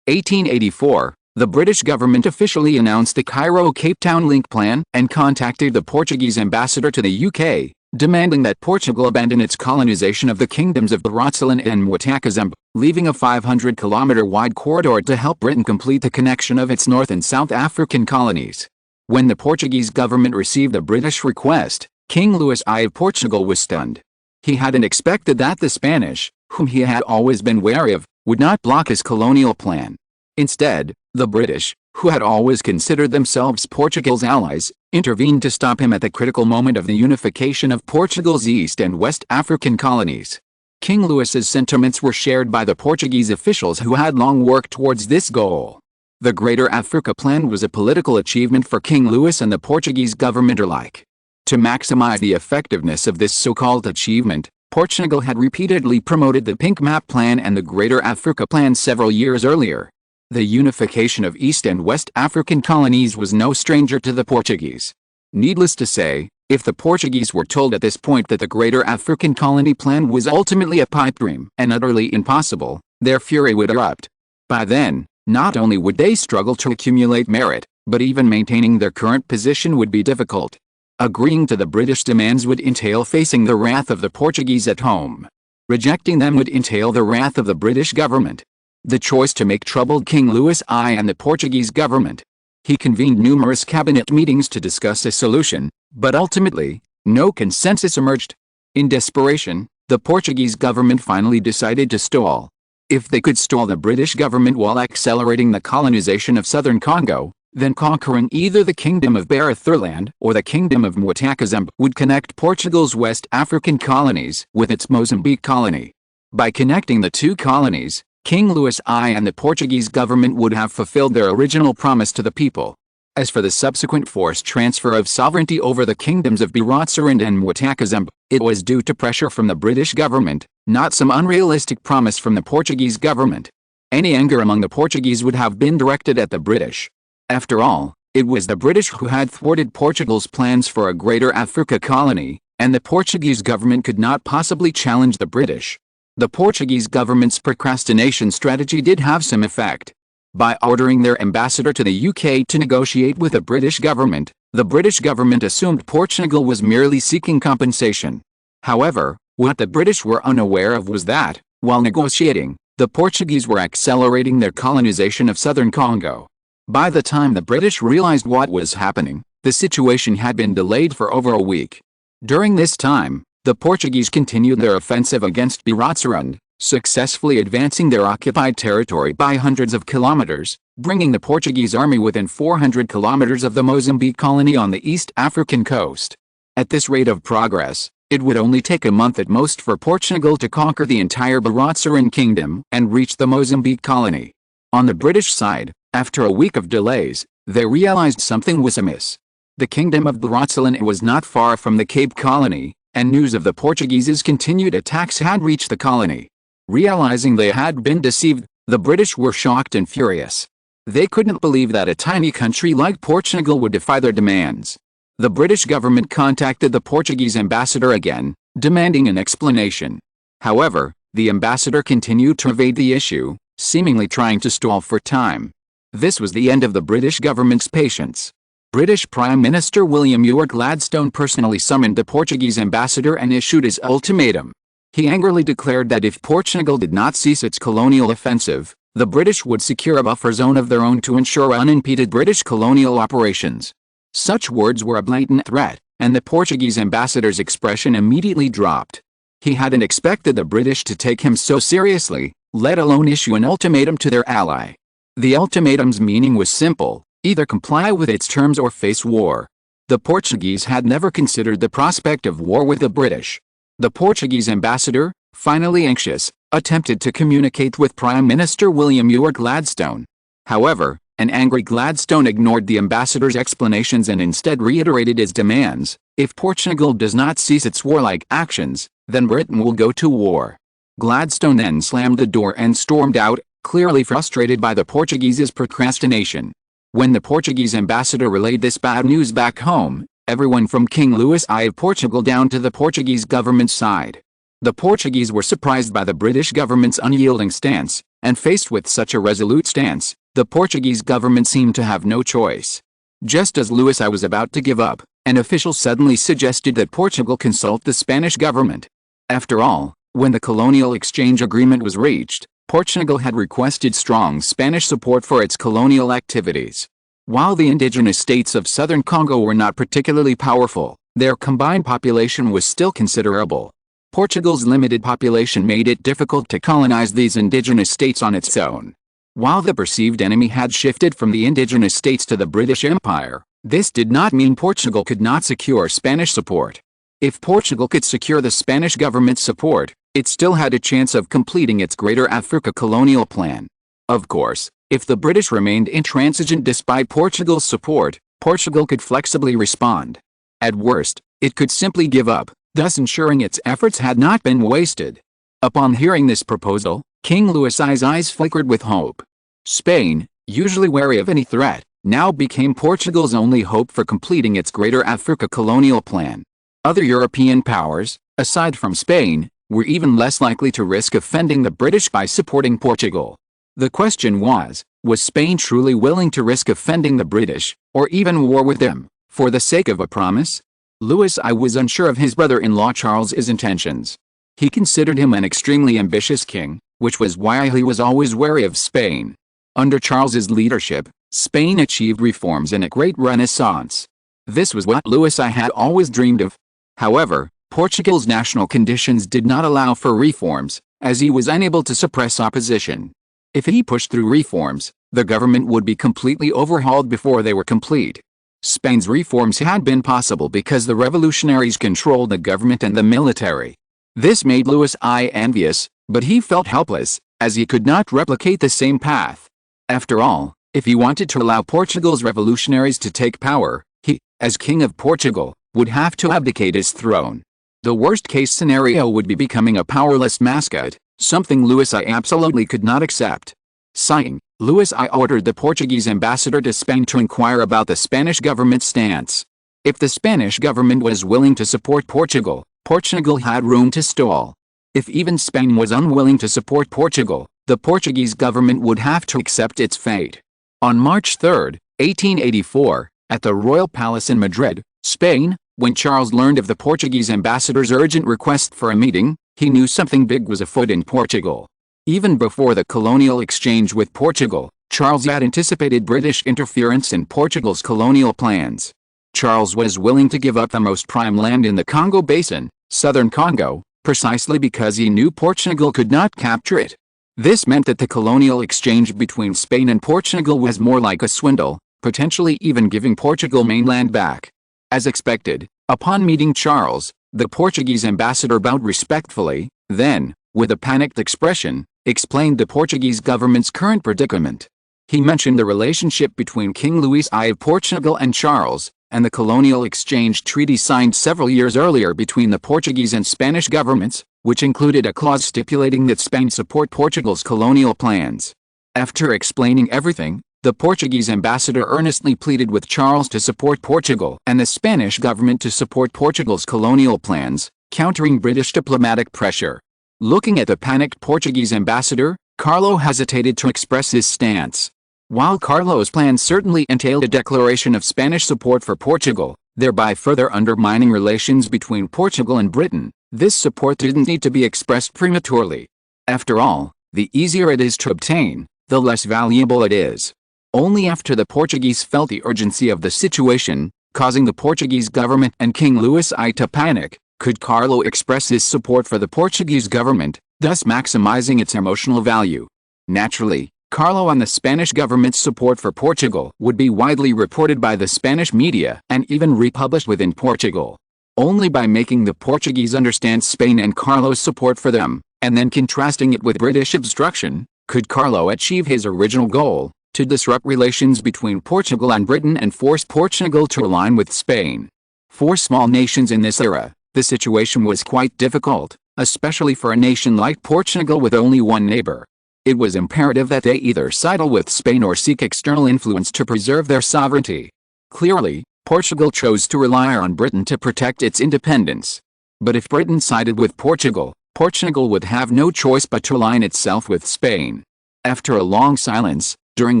1884, the British government officially announced the Cairo-Cape Town link plan and contacted the Portuguese ambassador to the UK, demanding that Portugal abandon its colonization of the kingdoms of Baratsarand and Muatakazembe, leaving a 500-kilometer-wide corridor to help Britain complete the connection of its North and South African colonies. When the Portuguese government received the British request, King Louis I of Portugal was stunned. He hadn't expected that the Spanish, whom he had always been wary of, would not block his colonial plan. Instead, the British, who had always considered themselves Portugal's allies, intervened to stop him at the critical moment of the unification of Portugal's East and West African colonies. King Louis's sentiments were shared by the Portuguese officials who had long worked towards this goal. The Greater Africa Plan was a political achievement for King Louis and the Portuguese government alike. To maximize the effectiveness of this so-called achievement, Portugal had repeatedly promoted the Pink Map Plan and the Greater Africa Plan several years earlier. The unification of East and West African colonies was no stranger to the Portuguese. Needless to say, if the Portuguese were told at this point that the Greater African Colony Plan was ultimately a pipe dream and utterly impossible, their fury would erupt. By then, not only would they struggle to accumulate merit, but even maintaining their current position would be difficult. Agreeing to the British demands would entail facing the wrath of the Portuguese at home. Rejecting them would entail the wrath of the British government. The choice to make troubled King Louis I and the Portuguese government. He convened numerous cabinet meetings to discuss a solution, but ultimately, no consensus emerged. In desperation, the Portuguese government finally decided to stall. If they could stall the British government while accelerating the colonization of southern Congo, then conquering either the Kingdom of Baratsarand or the Kingdom of Muatakazembe would connect Portugal's West African colonies with its Mozambique colony. By connecting the two colonies, King Louis I and the Portuguese government would have fulfilled their original promise to the people. As for the subsequent forced transfer of sovereignty over the kingdoms of Biratsarand and Watakazembe, it was due to pressure from the British government, not some unrealistic promise from the Portuguese government. Any anger among the Portuguese would have been directed at the British. After all, it was the British who had thwarted Portugal's plans for a Greater Africa colony, and the Portuguese government could not possibly challenge the British. The Portuguese government's procrastination strategy did have some effect. By ordering their ambassador to the UK to negotiate with the British government, the British government assumed Portugal was merely seeking compensation. However, what the British were unaware of was that, while negotiating, the Portuguese were accelerating their colonization of southern Congo. By the time the British realized what was happening, the situation had been delayed for over a week. During this time, the Portuguese continued their offensive against Biratsarand, successfully advancing their occupied territory by hundreds of kilometers, bringing the Portuguese army within 400 kilometers of the Mozambique colony on the East African coast. At this rate of progress, it would only take a month at most for Portugal to conquer the entire Biratsarand kingdom and reach the Mozambique colony. On the British side, after a week of delays, they realized something was amiss. The kingdom of Biratsarand was not far from the Cape Colony, and news of the Portuguese's continued attacks had reached the colony. Realizing they had been deceived, the British were shocked and furious. They couldn't believe that a tiny country like Portugal would defy their demands. The British government contacted the Portuguese ambassador again, demanding an explanation. However, the ambassador continued to evade the issue, seemingly trying to stall for time. This was the end of the British government's patience. British Prime Minister William Ewart Gladstone personally summoned the Portuguese ambassador and issued his ultimatum. He angrily declared that if Portugal did not cease its colonial offensive, the British would secure a buffer zone of their own to ensure unimpeded British colonial operations. Such words were a blatant threat, and the Portuguese ambassador's expression immediately dropped. He hadn't expected the British to take him so seriously, let alone issue an ultimatum to their ally. The ultimatum's meaning was simple: either comply with its terms or face war. The Portuguese had never considered the prospect of war with the British. The Portuguese ambassador, finally anxious, attempted to communicate with Prime Minister William Ewart Gladstone. However, an angry Gladstone ignored the ambassador's explanations and instead reiterated his demands: if Portugal does not cease its warlike actions, then Britain will go to war. Gladstone then slammed the door and stormed out, clearly frustrated by the Portuguese's procrastination. When the Portuguese ambassador relayed this bad news back home, everyone from King Louis I of Portugal down to the Portuguese government sighed. The Portuguese were surprised by the British government's unyielding stance, and faced with such a resolute stance, the Portuguese government seemed to have no choice. Just as Louis I was about to give up, an official suddenly suggested that Portugal consult the Spanish government. After all, when the colonial exchange agreement was reached, Portugal had requested strong Spanish support for its colonial activities. While the indigenous states of southern Congo were not particularly powerful, their combined population was still considerable. Portugal's limited population made it difficult to colonize these indigenous states on its own. While the perceived enemy had shifted from the indigenous states to the British Empire, this did not mean Portugal could not secure Spanish support. If Portugal could secure the Spanish government's support, it still had a chance of completing its Greater Africa colonial plan. Of course, if the British remained intransigent despite Portugal's support, Portugal could flexibly respond. At worst, it could simply give up, thus ensuring its efforts had not been wasted. Upon hearing this proposal, King Louis I's eyes flickered with hope. Spain, usually wary of any threat, now became Portugal's only hope for completing its Greater Africa colonial plan. Other European powers, aside from Spain, were even less likely to risk offending the British by supporting Portugal. The question was Spain truly willing to risk offending the British, or even war with them, for the sake of a promise? Louis I was unsure of his brother-in-law Charles's intentions. He considered him an extremely ambitious king, which was why he was always wary of Spain. Under Charles's leadership, Spain achieved reforms and a great renaissance. This was what Louis I had always dreamed of. However, Portugal's national conditions did not allow for reforms, as he was unable to suppress opposition. If he pushed through reforms, the government would be completely overhauled before they were complete. Spain's reforms had been possible because the revolutionaries controlled the government and the military. This made Louis I envious, but he felt helpless, as he could not replicate the same path. After all, If he wanted to allow Portugal's revolutionaries to take power, he, as King of Portugal, would have to abdicate his throne. The worst-case scenario would be becoming a powerless mascot, something Louis I absolutely could not accept. Sighing, Louis I ordered the Portuguese ambassador to Spain to inquire about the Spanish government's stance. If the Spanish government was willing to support Portugal, Portugal had room to stall. If even Spain was unwilling to support Portugal, the Portuguese government would have to accept its fate. On March 3, 1884, at the Royal Palace in Madrid, Spain, when Charles learned of the Portuguese ambassador's urgent request for a meeting, he knew something big was afoot in Portugal. Even before the colonial exchange with Portugal, Charles had anticipated British interference in Portugal's colonial plans. Charles was willing to give up the most prime land in the Congo Basin, southern Congo, precisely because he knew Portugal could not capture it. This meant that the colonial exchange between Spain and Portugal was more like a swindle, potentially even giving Portugal mainland back. As expected, upon meeting Charles, the Portuguese ambassador bowed respectfully, then, with a panicked expression, explained the Portuguese government's current predicament. He mentioned the relationship between King Louis I of Portugal and Charles, and the colonial exchange treaty signed several years earlier between the Portuguese and Spanish governments, which included a clause stipulating that Spain support Portugal's colonial plans. After explaining everything, the Portuguese ambassador earnestly pleaded with Charles to support Portugal and the Spanish government to support Portugal's colonial plans, countering British diplomatic pressure. Looking at the panicked Portuguese ambassador, Carlo hesitated to express his stance. While Carlo's plan certainly entailed a declaration of Spanish support for Portugal, thereby further undermining relations between Portugal and Britain, this support didn't need to be expressed prematurely. After all, the easier it is to obtain, the less valuable it is. Only after the Portuguese felt the urgency of the situation, causing the Portuguese government and King Louis I to panic, could Carlo express his support for the Portuguese government, thus maximizing its emotional value. Naturally, Carlo and the Spanish government's support for Portugal would be widely reported by the Spanish media and even republished within Portugal. Only by making the Portuguese understand Spain and Carlo's support for them, and then contrasting it with British obstruction, could Carlo achieve his original goal, to disrupt relations between Portugal and Britain and force Portugal to align with Spain. For small nations in this era, the situation was quite difficult, especially for a nation like Portugal with only one neighbor. It was imperative that they either sidle with Spain or seek external influence to preserve their sovereignty. Clearly, Portugal chose to rely on Britain to protect its independence. But if Britain sided with Portugal, Portugal would have no choice but to align itself with Spain. After a long silence, during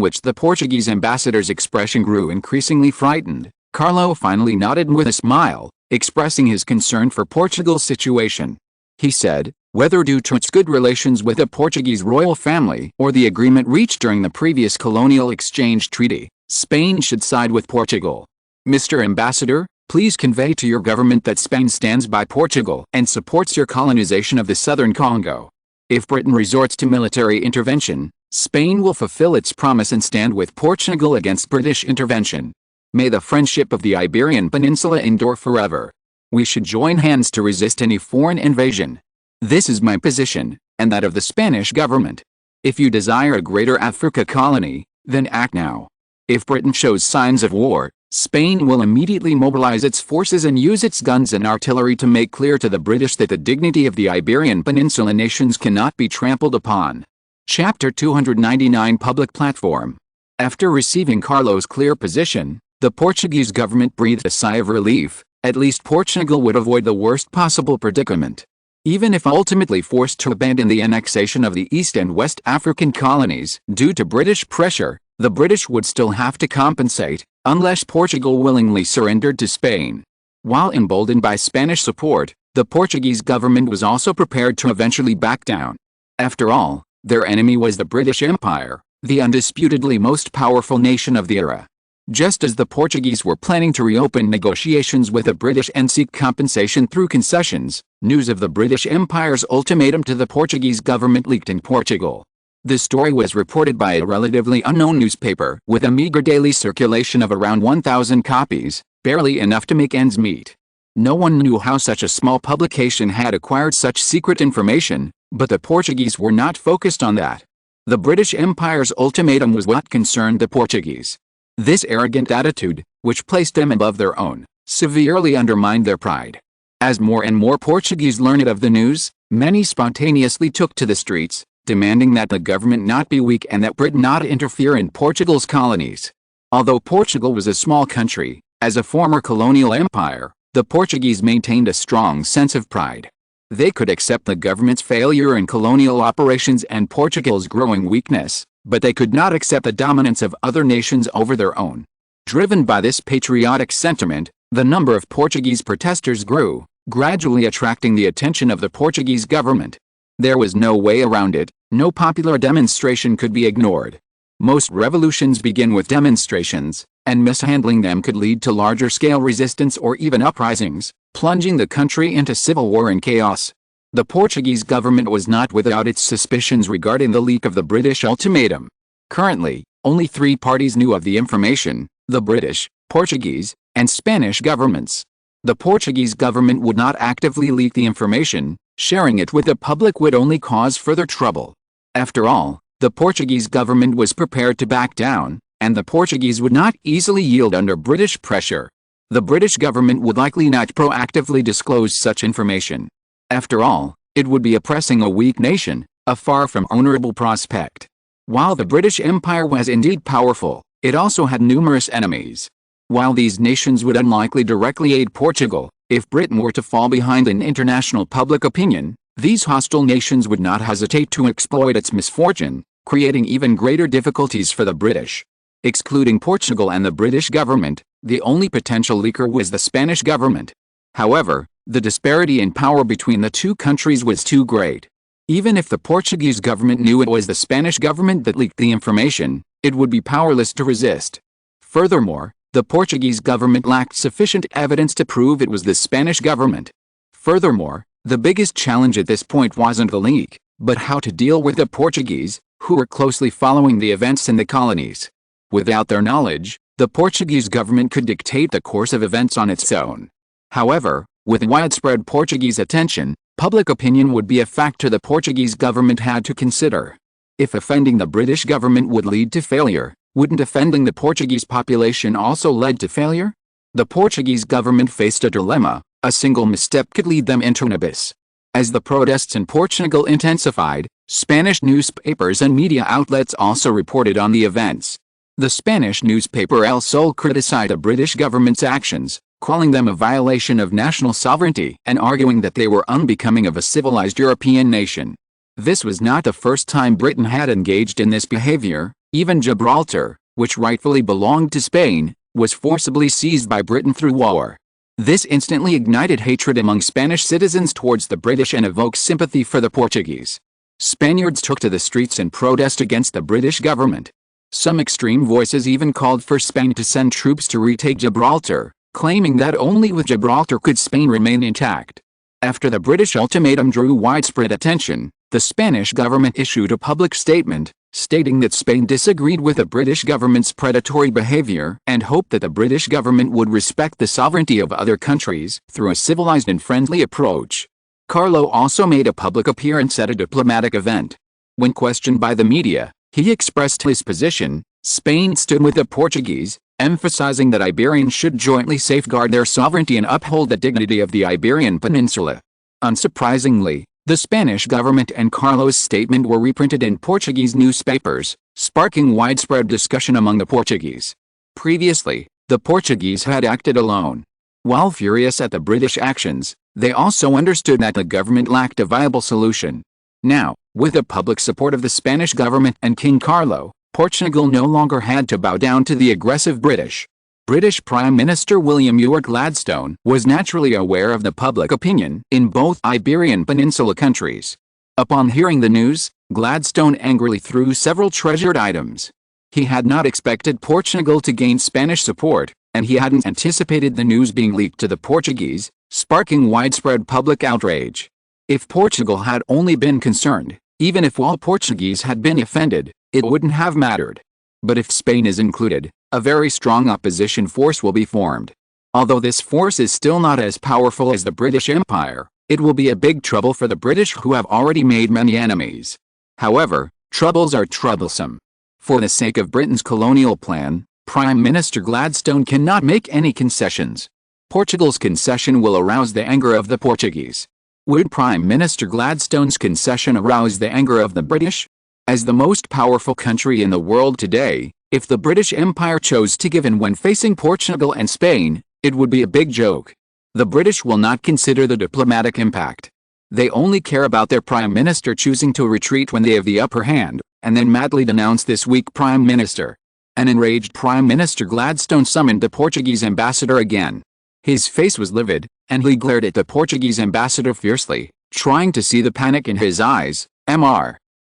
which the Portuguese ambassador's expression grew increasingly frightened, Carlo finally nodded with a smile, expressing his concern for Portugal's situation. He said, whether due to its good relations with the Portuguese royal family or the agreement reached during the previous colonial exchange treaty, Spain should side with Portugal. Mr. Ambassador, please convey to your government that Spain stands by Portugal and supports your colonization of the southern Congo. If Britain resorts to military intervention, Spain will fulfill its promise and stand with Portugal against British intervention. May the friendship of the Iberian Peninsula endure forever. We should join hands to resist any foreign invasion. This is my position, and that of the Spanish government. If you desire a greater Africa colony, then act now. If Britain shows signs of war, Spain will immediately mobilize its forces and use its guns and artillery to make clear to the British that the dignity of the Iberian Peninsula nations cannot be trampled upon. Chapter 299 Public Platform. After receiving Carlo's clear position, the Portuguese government breathed a sigh of relief. At least Portugal would avoid the worst possible predicament. Even if ultimately forced to abandon the annexation of the East and West African colonies due to British pressure, the British would still have to compensate, unless Portugal willingly surrendered to Spain. While emboldened by Spanish support, the Portuguese government was also prepared to eventually back down. After all, their enemy was the British Empire, the undisputedly most powerful nation of the era. Just as the Portuguese were planning to reopen negotiations with the British and seek compensation through concessions, news of the British Empire's ultimatum to the Portuguese government leaked in Portugal. The story was reported by a relatively unknown newspaper with a meager daily circulation of around 1,000 copies, barely enough to make ends meet. No one knew how such a small publication had acquired such secret information, but the Portuguese were not focused on that. The British Empire's ultimatum was what concerned the Portuguese. This arrogant attitude, which placed them above their own, severely undermined their pride. As more and more Portuguese learned of the news, many spontaneously took to the streets, demanding that the government not be weak and that Britain not interfere in Portugal's colonies. Although Portugal was a small country, as a former colonial empire, the Portuguese maintained a strong sense of pride. They could accept the government's failure in colonial operations and Portugal's growing weakness, but they could not accept the dominance of other nations over their own. Driven by this patriotic sentiment, the number of Portuguese protesters grew, gradually attracting the attention of the Portuguese government. There was no way around it. No popular demonstration could be ignored. Most revolutions begin with demonstrations, and mishandling them could lead to larger-scale resistance or even uprisings, plunging the country into civil war and chaos. The Portuguese government was not without its suspicions regarding the leak of the British ultimatum. Currently, only 3 parties knew of the information: the British, Portuguese, and Spanish governments. The Portuguese government would not actively leak the information. Sharing it with the public would only cause further trouble. After all, the Portuguese government was prepared to back down, and the Portuguese would not easily yield under British pressure. The British government would likely not proactively disclose such information. After all, it would be oppressing a weak nation, a far from honorable prospect. While the British Empire was indeed powerful, it also had numerous enemies. While these nations would unlikely directly aid Portugal, if Britain were to fall behind in international public opinion, these hostile nations would not hesitate to exploit its misfortune, creating even greater difficulties for the British. Excluding Portugal and the British government, the only potential leaker was the Spanish government. However, the disparity in power between the two countries was too great. Even if the Portuguese government knew it was the Spanish government that leaked the information, it would be powerless to resist. Furthermore, the Portuguese government lacked sufficient evidence to prove it was the Spanish government. Furthermore, the biggest challenge at this point wasn't the leak, but how to deal with the Portuguese, who were closely following the events in the colonies. Without their knowledge, the Portuguese government could dictate the course of events on its own. However, with widespread Portuguese attention, public opinion would be a factor the Portuguese government had to consider. If offending the British government would lead to failure, wouldn't offending the Portuguese population also lead to failure? The Portuguese government faced a dilemma. A single misstep could lead them into an abyss. As the protests in Portugal intensified, Spanish newspapers and media outlets also reported on the events. The Spanish newspaper El Sol criticized the British government's actions, calling them a violation of national sovereignty and arguing that they were unbecoming of a civilized European nation. This was not the first time Britain had engaged in this behavior. Even Gibraltar, which rightfully belonged to Spain, was forcibly seized by Britain through war. This instantly ignited hatred among Spanish citizens towards the British and evoked sympathy for the Portuguese. Spaniards took to the streets in protest against the British government. Some extreme voices even called for Spain to send troops to retake Gibraltar, claiming that only with Gibraltar could Spain remain intact. After the British ultimatum drew widespread attention, the Spanish government issued a public statement, stating that Spain disagreed with the British government's predatory behavior and hoped that the British government would respect the sovereignty of other countries through a civilized and friendly approach. Carlo also made a public appearance at a diplomatic event. When questioned by the media, he expressed his position: Spain stood with the Portuguese, emphasizing that Iberians should jointly safeguard their sovereignty and uphold the dignity of the Iberian Peninsula. Unsurprisingly, the Spanish government and Carlo's statement were reprinted in Portuguese newspapers, sparking widespread discussion among the Portuguese. Previously, the Portuguese had acted alone. While furious at the British actions, they also understood that the government lacked a viable solution. Now, with the public support of the Spanish government and King Carlo, Portugal no longer had to bow down to the aggressive British. British Prime Minister William Ewart Gladstone was naturally aware of the public opinion in both Iberian Peninsula countries. Upon hearing the news, Gladstone angrily threw several treasured items. He had not expected Portugal to gain Spanish support, and he hadn't anticipated the news being leaked to the Portuguese, sparking widespread public outrage. If Portugal had only been concerned, even if all Portuguese had been offended, it wouldn't have mattered. But if Spain is included, a very strong opposition force will be formed. Although this force is still not as powerful as the British Empire, it will be a big trouble for the British, who have already made many enemies. However, Troubles are troublesome. For the sake of Britain's colonial plan, Prime Minister Gladstone cannot make any concessions. Portugal's concession will arouse the anger of the Portuguese. Would Prime Minister Gladstone's concession arouse the anger of the British? As the most powerful country in the world today, if the British Empire chose to give in when facing Portugal and Spain, it would be a big joke. The British will not consider the diplomatic impact. They only care about their Prime Minister choosing to retreat when they have the upper hand, and then madly denounce this weak Prime Minister. An enraged Prime Minister Gladstone summoned the Portuguese ambassador again. His face was livid, and he glared at the Portuguese ambassador fiercely, trying to see the panic in his eyes.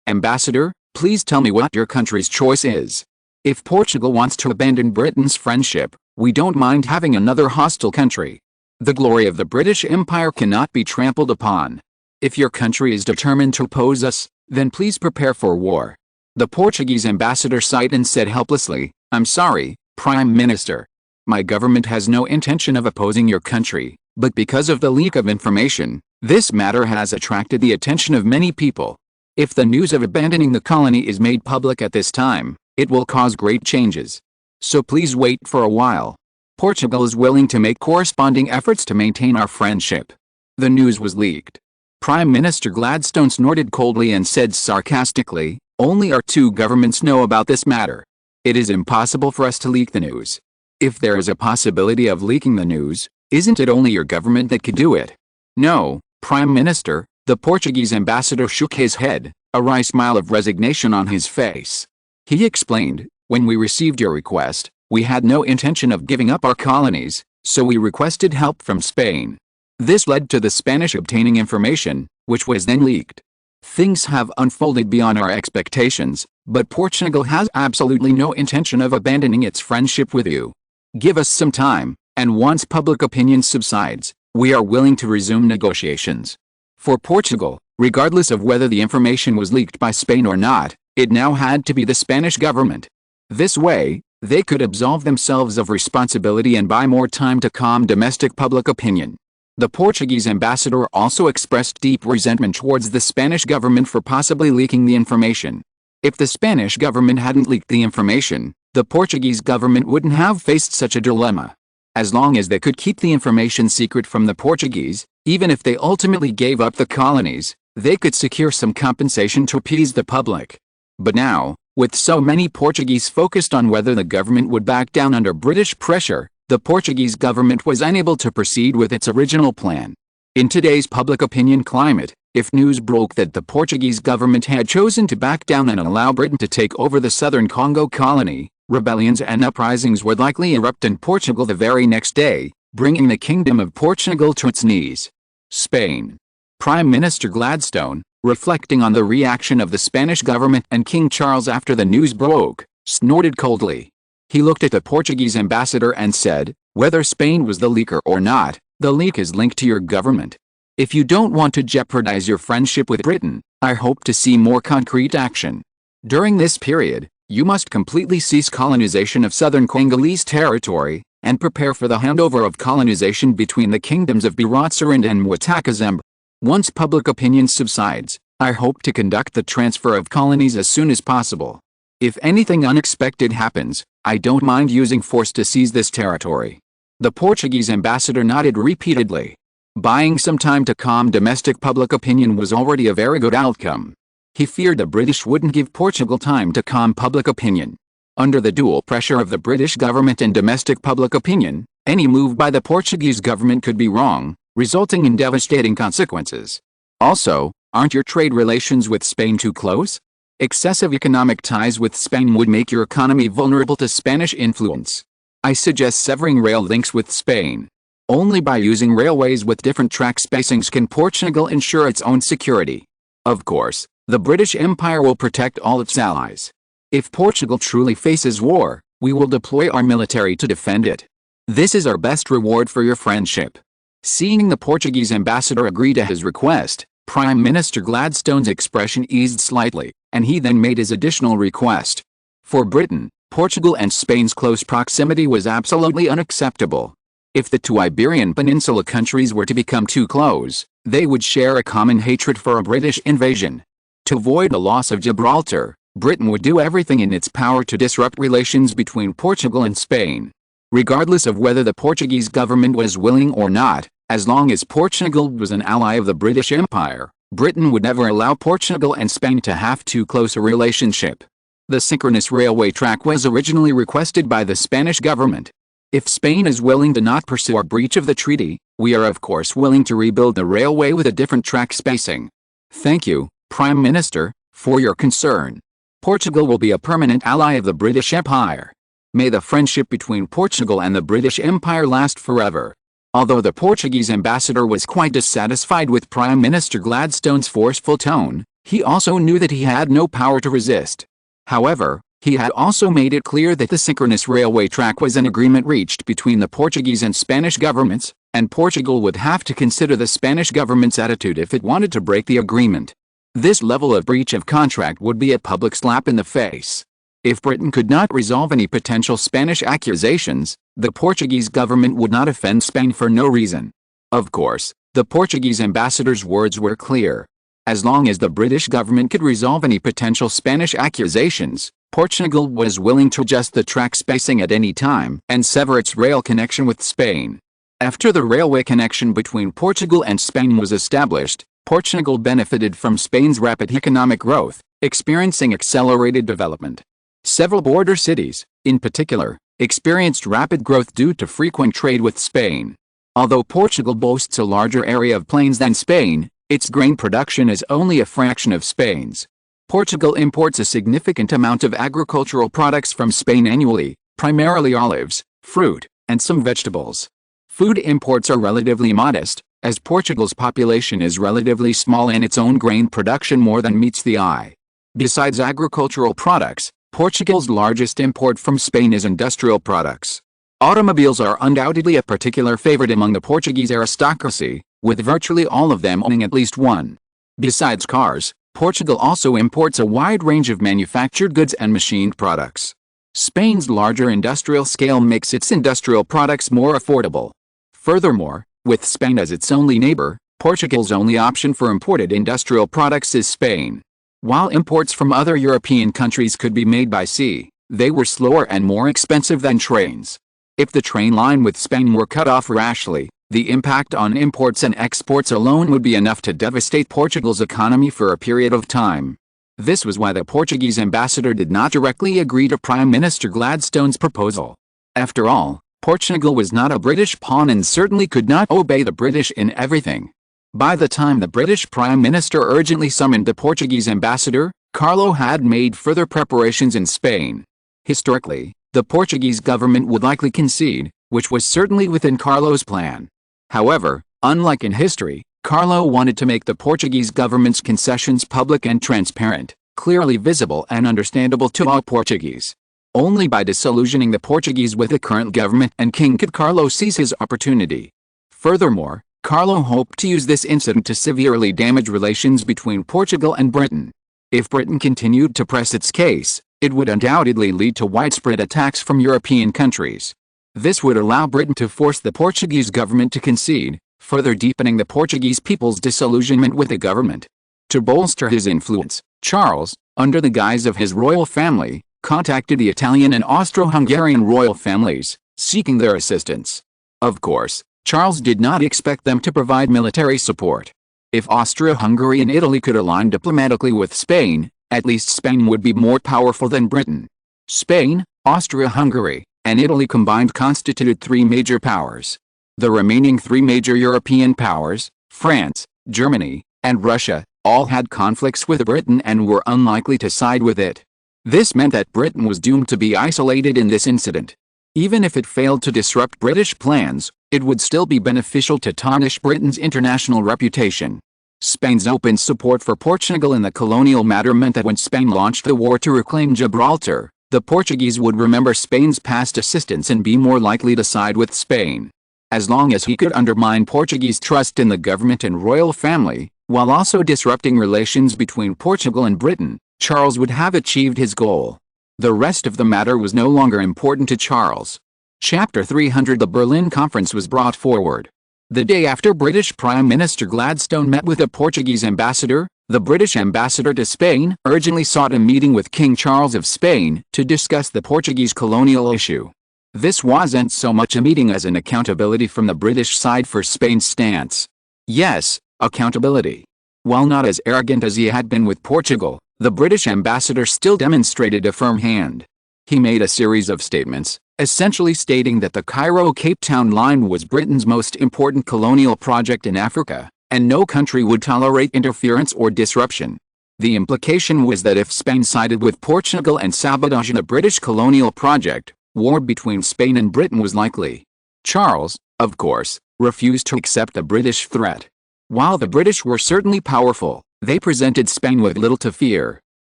Ambassador, please tell me what your country's choice is. If Portugal wants to abandon Britain's friendship, we don't mind having another hostile country. The glory of the British Empire cannot be trampled upon. If your country is determined to oppose us, then please prepare for war. The Portuguese ambassador sighed and said helplessly, I'm sorry, Prime Minister. My government has no intention of opposing your country, but because of the leak of information, this matter has attracted the attention of many people. If the news of abandoning the colony is made public at this time, it will cause great changes. So please wait for a while. Portugal is willing to make corresponding efforts to maintain our friendship. The news was leaked. Prime Minister Gladstone snorted coldly and said sarcastically, only our two governments know about this matter. It is impossible for us to leak the news. If there is a possibility of leaking the news, isn't it only your government that could do it? No, Prime Minister, the Portuguese ambassador shook his head, a wry smile of resignation on his face. He explained, when we received your request, we had no intention of giving up our colonies, so we requested help from Spain. This led to the Spanish obtaining information, which was then leaked. Things have unfolded beyond our expectations, but Portugal has absolutely no intention of abandoning its friendship with you. Give us some time, and once public opinion subsides, we are willing to resume negotiations. For Portugal, regardless of whether the information was leaked by Spain or not, it now had to be the Spanish government. This way, they could absolve themselves of responsibility and buy more time to calm domestic public opinion. The Portuguese ambassador also expressed deep resentment towards the Spanish government for possibly leaking the information. If the Spanish government hadn't leaked the information, the Portuguese government wouldn't have faced such a dilemma. As long as they could keep the information secret from the Portuguese, even if they ultimately gave up the colonies, they could secure some compensation to appease the public. But now, with so many Portuguese focused on whether the government would back down under British pressure, the Portuguese government was unable to proceed with its original plan. In today's public opinion climate, if news broke that the Portuguese government had chosen to back down and allow Britain to take over the southern Congo colony, rebellions and uprisings would likely erupt in Portugal the very next day, bringing the Kingdom of Portugal to its knees. Spain. Prime Minister Gladstone, reflecting on the reaction of the Spanish government and King Charles after the news broke, snorted coldly. He looked at the Portuguese ambassador and said, whether Spain was the leaker or not, the leak is linked to your government. If you don't want to jeopardize your friendship with Britain, I hope to see more concrete action. During this period, you must completely cease colonization of southern Congolese territory, and prepare for the handover of colonization between the kingdoms of Biratsaland and Mwatakazembe. Once public opinion subsides, I hope to conduct the transfer of colonies as soon as possible. If anything unexpected happens, I don't mind using force to seize this territory. The Portuguese ambassador nodded repeatedly. Buying some time to calm domestic public opinion was already a very good outcome. He feared the British wouldn't give Portugal time to calm public opinion. Under the dual pressure of the British government and domestic public opinion, any move by the Portuguese government could be wrong, resulting in devastating consequences. Also, aren't your trade relations with Spain too close? Excessive economic ties with Spain would make your economy vulnerable to Spanish influence. I suggest severing rail links with Spain. Only by using railways with different track spacings can Portugal ensure its own security. Of course, the British Empire will protect all its allies. If Portugal truly faces war, we will deploy our military to defend it. This is our best reward for your friendship. Seeing the Portuguese ambassador agree to his request, Prime Minister Gladstone's expression eased slightly, and he then made his additional request. For Britain, Portugal and Spain's close proximity was absolutely unacceptable. If the two Iberian Peninsula countries were to become too close, they would share a common hatred for a British invasion. To avoid the loss of Gibraltar, Britain would do everything in its power to disrupt relations between Portugal and Spain. Regardless of whether the Portuguese government was willing or not, as long as Portugal was an ally of the British Empire, Britain would never allow Portugal and Spain to have too close a relationship. The synchronous railway track was originally requested by the Spanish government. If Spain is willing to not pursue our breach of the treaty, we are of course willing to rebuild the railway with a different track spacing. Thank you, Prime Minister, for your concern. Portugal will be a permanent ally of the British Empire. May the friendship between Portugal and the British Empire last forever. Although the Portuguese ambassador was quite dissatisfied with Prime Minister Gladstone's forceful tone, he also knew that he had no power to resist. However, he had also made it clear that the synchronous railway track was an agreement reached between the Portuguese and Spanish governments, and Portugal would have to consider the Spanish government's attitude if it wanted to break the agreement. This level of breach of contract would be a public slap in the face. If Britain could not resolve any potential Spanish accusations, the Portuguese government would not offend Spain for no reason. Of course, the Portuguese ambassador's words were clear. As long as the British government could resolve any potential Spanish accusations, Portugal was willing to adjust the track spacing at any time and sever its rail connection with Spain. After the railway connection between Portugal and Spain was established, Portugal benefited from Spain's rapid economic growth, experiencing accelerated development. Several border cities, in particular, experienced rapid growth due to frequent trade with Spain. Although Portugal boasts a larger area of plains than Spain, its grain production is only a fraction of Spain's. Portugal imports a significant amount of agricultural products from Spain annually, primarily olives, fruit, and some vegetables. Food imports are relatively modest, as Portugal's population is relatively small and its own grain production more than meets the eye. Besides agricultural products, Portugal's largest import from Spain is industrial products. Automobiles are undoubtedly a particular favorite among the Portuguese aristocracy, with virtually all of them owning at least one. Besides cars, Portugal also imports a wide range of manufactured goods and machined products. Spain's larger industrial scale makes its industrial products more affordable. Furthermore, with Spain as its only neighbor, Portugal's only option for imported industrial products is Spain. While imports from other European countries could be made by sea, they were slower and more expensive than trains. If the train line with Spain were cut off rashly, the impact on imports and exports alone would be enough to devastate Portugal's economy for a period of time. This was why the Portuguese ambassador did not directly agree to Prime Minister Gladstone's proposal. After all, Portugal was not a British pawn and certainly could not obey the British in everything. By the time the British Prime Minister urgently summoned the Portuguese ambassador, Carlo had made further preparations in Spain. Historically, the Portuguese government would likely concede, which was certainly within Carlo's plan. However, unlike in history, Carlo wanted to make the Portuguese government's concessions public and transparent, clearly visible and understandable to all Portuguese. Only by disillusioning the Portuguese with the current government and king could Carlo seize his opportunity. Furthermore, Carlo hoped to use this incident to severely damage relations between Portugal and Britain. If Britain continued to press its case, it would undoubtedly lead to widespread attacks from European countries. This would allow Britain to force the Portuguese government to concede, further deepening the Portuguese people's disillusionment with the government. To bolster his influence, Charles, under the guise of his royal family, contacted the Italian and Austro-Hungarian royal families, seeking their assistance. Of course, Charles did not expect them to provide military support. If Austria-Hungary and Italy could align diplomatically with Spain, at least Spain would be more powerful than Britain. Spain, Austria-Hungary, and Italy combined constituted three major powers. The remaining three major European powers, France, Germany, and Russia, all had conflicts with Britain and were unlikely to side with it. This meant that Britain was doomed to be isolated in this incident. Even if it failed to disrupt British plans, it would still be beneficial to tarnish Britain's international reputation. Spain's open support for Portugal in the colonial matter meant that when Spain launched the war to reclaim Gibraltar, the Portuguese would remember Spain's past assistance and be more likely to side with Spain. As long as he could undermine Portuguese trust in the government and royal family, while also disrupting relations between Portugal and Britain, Charles would have achieved his goal. The rest of the matter was no longer important to Charles. Chapter 300 The Berlin Conference was brought forward. The day after British Prime Minister Gladstone met with the Portuguese ambassador, The British ambassador to Spain urgently sought a meeting with King Charles of Spain to discuss the Portuguese colonial issue. This wasn't so much a meeting as an accountability from the British side for Spain's stance. Yes, accountability. While not as arrogant as he had been with Portugal, the British ambassador still demonstrated a firm hand. He made a series of statements, essentially stating that the Cairo-Cape Town line was Britain's most important colonial project in Africa, and no country would tolerate interference or disruption. The implication was that if Spain sided with Portugal and sabotaged the British colonial project, war between Spain and Britain was likely. Charles, of course, refused to accept the British threat. While the British were certainly powerful, they presented Spain with little to fear.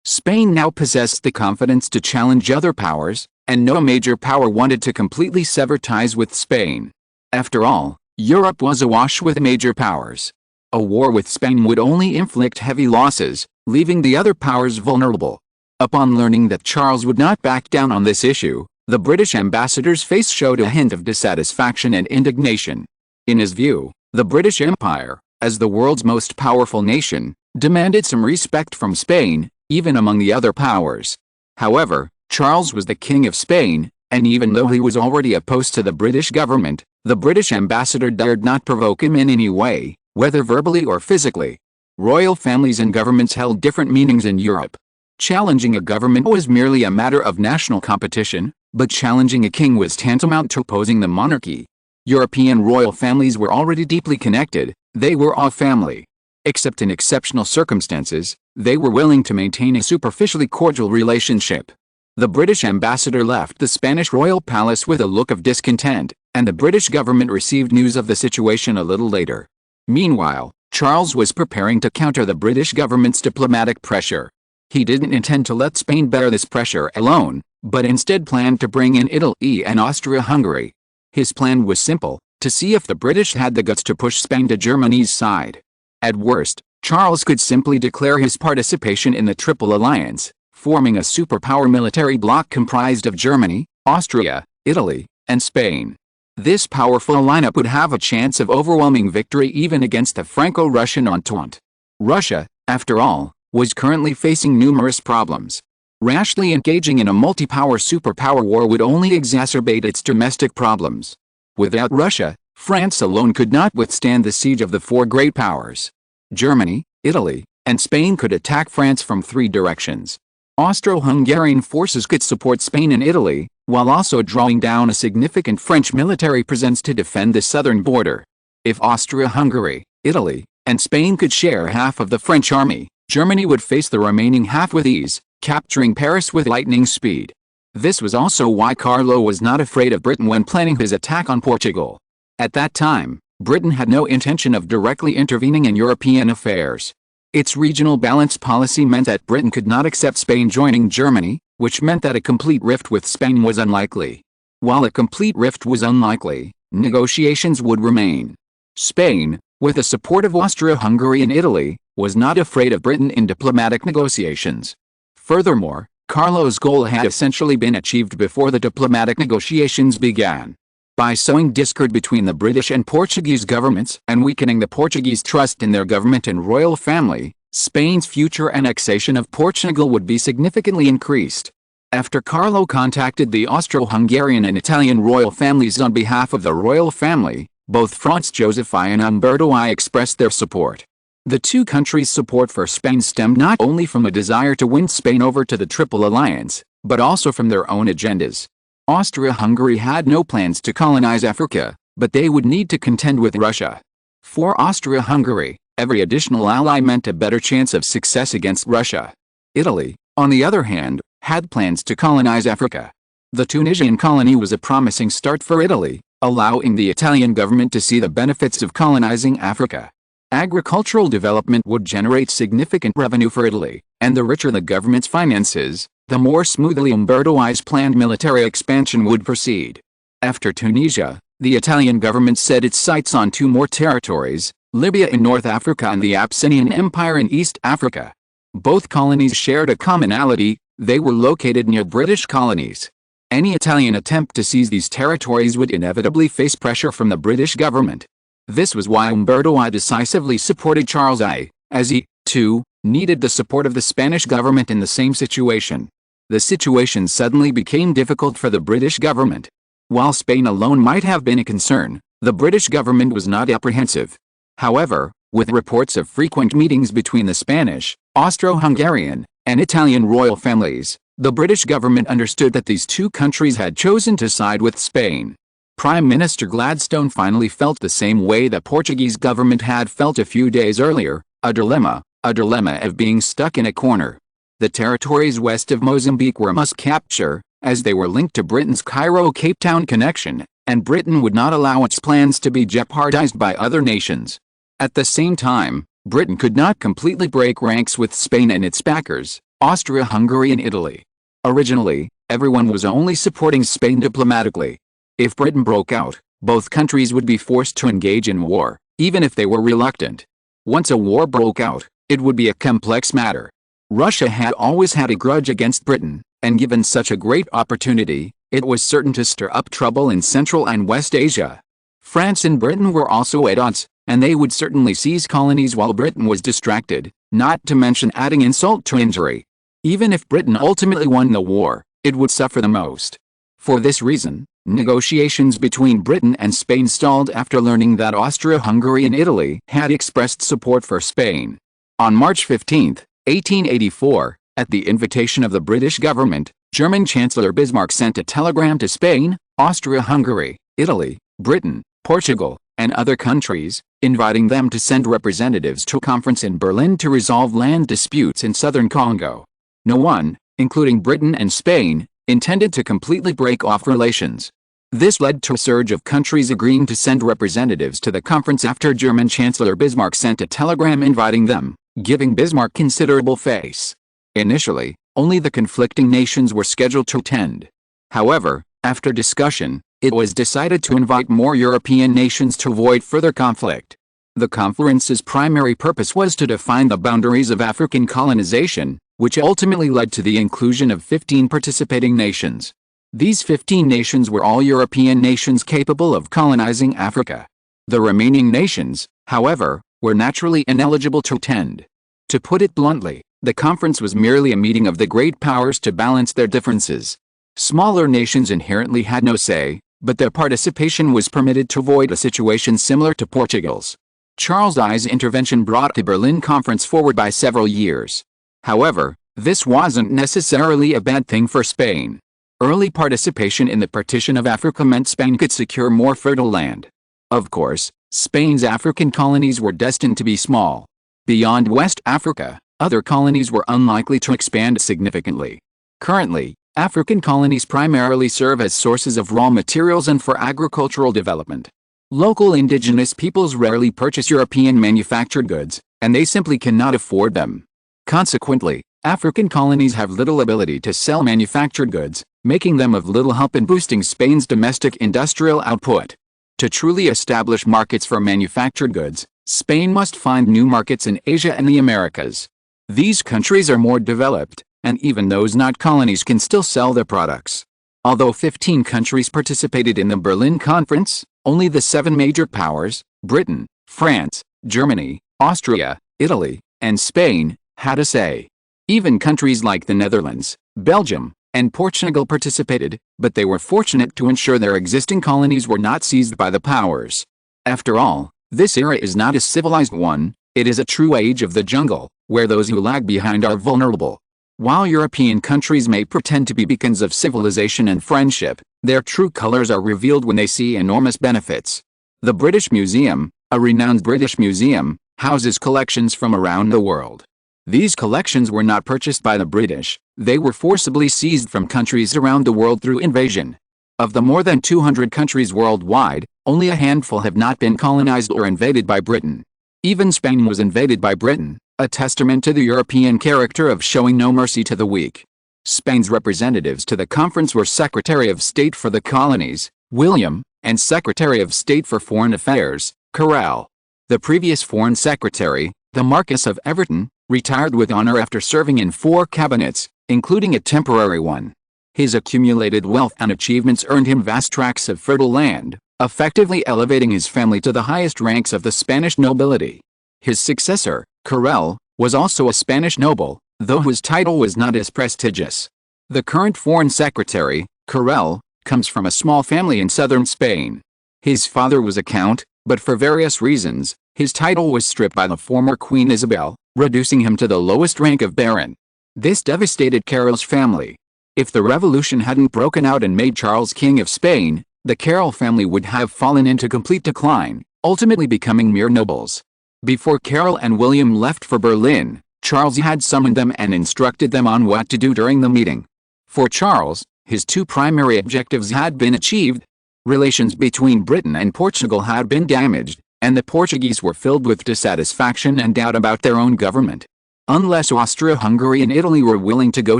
Spain now possessed the confidence to challenge other powers, and no major power wanted to completely sever ties with Spain. After all, Europe was awash with major powers. A war with Spain would only inflict heavy losses, leaving the other powers vulnerable. Upon learning that Charles would not back down on this issue, the British ambassador's face showed a hint of dissatisfaction and indignation. In his view, the British Empire, as the world's most powerful nation, demanded some respect from Spain, even among the other powers. However, Charles was the King of Spain, and even though he was already opposed to the British government, the British ambassador dared not provoke him in any way, whether verbally or physically. Royal families and governments held different meanings in Europe. Challenging a government was merely a matter of national competition, but challenging a king was tantamount to opposing the monarchy. European royal families were already deeply connected, they were all family. Except in exceptional circumstances, they were willing to maintain a superficially cordial relationship. The British ambassador left the Spanish royal palace with a look of discontent, and the British government received news of the situation a little later. Meanwhile, Charles was preparing to counter the British government's diplomatic pressure. He didn't intend to let Spain bear this pressure alone, but instead planned to bring in Italy and Austria-Hungary. His plan was simple: to see if the British had the guts to push Spain to Germany's side. At worst, Charles could simply declare his participation in the Triple Alliance, forming a superpower military bloc comprised of Germany, Austria, Italy, and Spain. This powerful lineup would have a chance of overwhelming victory even against the Franco-Russian Entente. Russia, after all, was currently facing numerous problems. Rashly engaging in a multi-power superpower war would only exacerbate its domestic problems. Without Russia, France alone could not withstand the siege of the four great powers. Germany, Italy, and Spain could attack France from three directions. Austro-Hungarian forces could support Spain and Italy, while also drawing down a significant French military presence to defend the southern border. If Austria-Hungary, Italy, and Spain could share half of the French army, Germany would face the remaining half with ease, capturing Paris with lightning speed. This was also why Carlo was not afraid of Britain when planning his attack on Portugal. At that time, Britain had no intention of directly intervening in European affairs. Its regional balance policy meant that Britain could not accept Spain joining Germany, which meant that a complete rift with Spain was unlikely. While a complete rift was unlikely, negotiations would remain. Spain, with the support of Austria-Hungary and Italy, was not afraid of Britain in diplomatic negotiations. Furthermore, Carlo's goal had essentially been achieved before the diplomatic negotiations began. By sowing discord between the British and Portuguese governments and weakening the Portuguese trust in their government and royal family, Spain's future annexation of Portugal would be significantly increased. After Carlo contacted the Austro-Hungarian and Italian royal families on behalf of the royal family, both Franz Joseph I and Umberto I expressed their support. The two countries' support for Spain stemmed not only from a desire to win Spain over to the Triple Alliance, but also from their own agendas. Austria-Hungary had no plans to colonize Africa, but they would need to contend with Russia. For Austria-Hungary, every additional ally meant a better chance of success against Russia. Italy, on the other hand, had plans to colonize Africa. The Tunisian colony was a promising start for Italy, allowing the Italian government to see the benefits of colonizing Africa. Agricultural development would generate significant revenue for Italy, and the richer the government's finances, the more smoothly Umberto I's planned military expansion would proceed. After Tunisia, the Italian government set its sights on two more territories, Libya in North Africa and the Abyssinian Empire in East Africa. Both colonies shared a commonality: they were located near British colonies. Any Italian attempt to seize these territories would inevitably face pressure from the British government. This was why Umberto I decisively supported Charles I, as he, too, needed the support of the Spanish government in the same situation. The situation suddenly became difficult for the British government. While Spain alone might have been a concern, the British government was not apprehensive. However, with reports of frequent meetings between the Spanish, Austro-Hungarian, and Italian royal families, the British government understood that these two countries had chosen to side with Spain. Prime Minister Gladstone finally felt the same way the Portuguese government had felt a few days earlier, a dilemma of being stuck in a corner. The territories west of Mozambique were must capture, as they were linked to Britain's Cairo-Cape Town connection, and Britain would not allow its plans to be jeopardized by other nations. At the same time, Britain could not completely break ranks with Spain and its backers, Austria-Hungary and Italy. Originally, everyone was only supporting Spain diplomatically. If Britain broke out, both countries would be forced to engage in war, even if they were reluctant. Once a war broke out, it would be a complex matter. Russia had always had a grudge against Britain, and given such a great opportunity, it was certain to stir up trouble in Central and West Asia. France and Britain were also at odds, and they would certainly seize colonies while Britain was distracted, not to mention adding insult to injury. Even if Britain ultimately won the war, it would suffer the most. For this reason, negotiations between Britain and Spain stalled after learning that Austria-Hungary and Italy had expressed support for Spain. On March 15, 1884, at the invitation of the British government, German Chancellor Bismarck sent a telegram to Spain, Austria-Hungary, Italy, Britain, Portugal, and other countries, inviting them to send representatives to a conference in Berlin to resolve land disputes in southern Congo. No one, including Britain and Spain, intended to completely break off relations. This led to a surge of countries agreeing to send representatives to the conference after German Chancellor Bismarck sent a telegram inviting them, giving Bismarck considerable face. Initially, only the conflicting nations were scheduled to attend. However, after discussion, it was decided to invite more European nations to avoid further conflict. The conference's primary purpose was to define the boundaries of African colonization, which ultimately led to the inclusion of 15 participating nations. These 15 nations were all European nations capable of colonizing Africa. The remaining nations, however, were naturally ineligible to attend. To put it bluntly, the conference was merely a meeting of the great powers to balance their differences. Smaller nations inherently had no say, but their participation was permitted to avoid a situation similar to Portugal's. Charles I's intervention brought the Berlin Conference forward by several years. However, this wasn't necessarily a bad thing for Spain. Early participation in the partition of Africa meant Spain could secure more fertile land. Of course, Spain's African colonies were destined to be small. Beyond West Africa, other colonies were unlikely to expand significantly. Currently, African colonies primarily serve as sources of raw materials and for agricultural development. Local indigenous peoples rarely purchase European manufactured goods, and they simply cannot afford them. Consequently, African colonies have little ability to sell manufactured goods, making them of little help in boosting Spain's domestic industrial output. To truly establish markets for manufactured goods, Spain must find new markets in Asia and the Americas. These countries are more developed, and even those not colonies can still sell their products. Although 15 countries participated in the Berlin Conference, only the 7 major powers, Britain, France, Germany, Austria, Italy, and Spain, had a say. Even countries like the Netherlands, Belgium, and Portugal participated, but they were fortunate to ensure their existing colonies were not seized by the powers. After all, this era is not a civilized one, it is a true age of the jungle, where those who lag behind are vulnerable. While European countries may pretend to be beacons of civilization and friendship, their true colors are revealed when they see enormous benefits. The British Museum, a renowned British museum, houses collections from around the world. These collections were not purchased by the British, they were forcibly seized from countries around the world through invasion. Of the more than 200 countries worldwide, only a handful have not been colonized or invaded by Britain. Even Spain was invaded by Britain, a testament to the European character of showing no mercy to the weak. Spain's representatives to the conference were Secretary of State for the Colonies, William, and Secretary of State for Foreign Affairs, Carlo. The previous Foreign Secretary, the Marquess of Everton, retired with honor after serving in 4 cabinets, including a temporary one. His accumulated wealth and achievements earned him vast tracts of fertile land, effectively elevating his family to the highest ranks of the Spanish nobility. His successor, Carlo, was also a Spanish noble, though his title was not as prestigious. The current Foreign Secretary, Carlo, comes from a small family in southern Spain. His father was a count, but for various reasons, his title was stripped by the former Queen Isabel, reducing him to the lowest rank of baron. This devastated Carlo's family. If the revolution hadn't broken out and made Charles King of Spain, the Carlo family would have fallen into complete decline, ultimately becoming mere nobles. Before Carlo and William left for Berlin, Charles had summoned them and instructed them on what to do during the meeting. For Charles, his two primary objectives had been achieved. Relations between Britain and Portugal had been damaged, and the Portuguese were filled with dissatisfaction and doubt about their own government. Unless Austria-Hungary and Italy were willing to go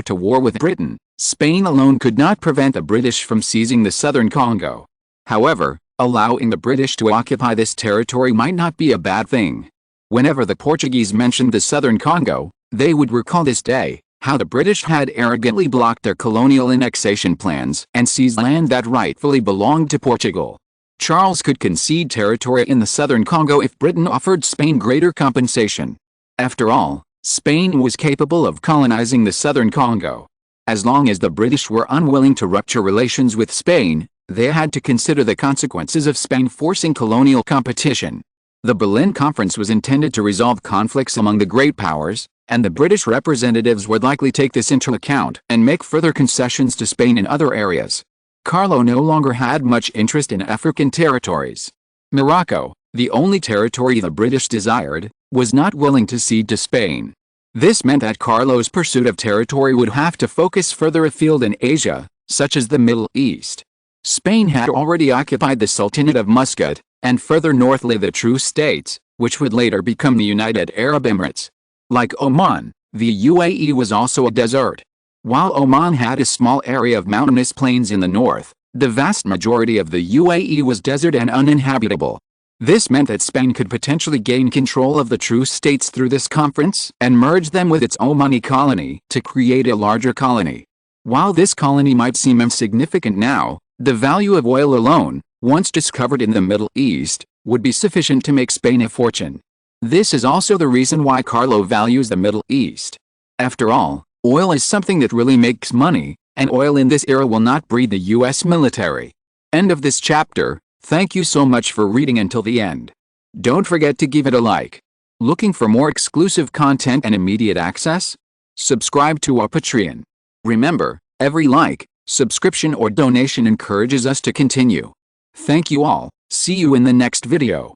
to war with Britain, Spain alone could not prevent the British from seizing the southern Congo. However, allowing the British to occupy this territory might not be a bad thing. Whenever the Portuguese mentioned the southern Congo, they would recall this day, how the British had arrogantly blocked their colonial annexation plans and seized land that rightfully belonged to Portugal. Charles could concede territory in the southern Congo if Britain offered Spain greater compensation. After all, Spain was capable of colonizing the southern Congo. As long as the British were unwilling to rupture relations with Spain, they had to consider the consequences of Spain forcing colonial competition. The Berlin Conference was intended to resolve conflicts among the great powers, and the British representatives would likely take this into account and make further concessions to Spain in other areas. Carlo no longer had much interest in African territories. Morocco, the only territory the British desired, was not willing to cede to Spain. This meant that Carlo's pursuit of territory would have to focus further afield in Asia, such as the Middle East. Spain had already occupied the Sultanate of Muscat, and further north lay the True States, which would later become the United Arab Emirates. Like Oman, the UAE was also a desert. While Oman had a small area of mountainous plains in the north, the vast majority of the UAE was desert and uninhabitable. This meant that Spain could potentially gain control of the True States through this conference and merge them with its Omani colony to create a larger colony. While this colony might seem insignificant now, the value of oil alone, once discovered in the Middle East, would be sufficient to make Spain a fortune. This is also the reason why Carlo values the Middle East. After all, oil is something that really makes money, and oil in this era will not breed the US military. End of this chapter. Thank you so much for reading until the end. Don't forget to give it a like. Looking for more exclusive content and immediate access? Subscribe to our Patreon. Remember, every like, subscription or donation encourages us to continue. Thank you all. See you in the next video.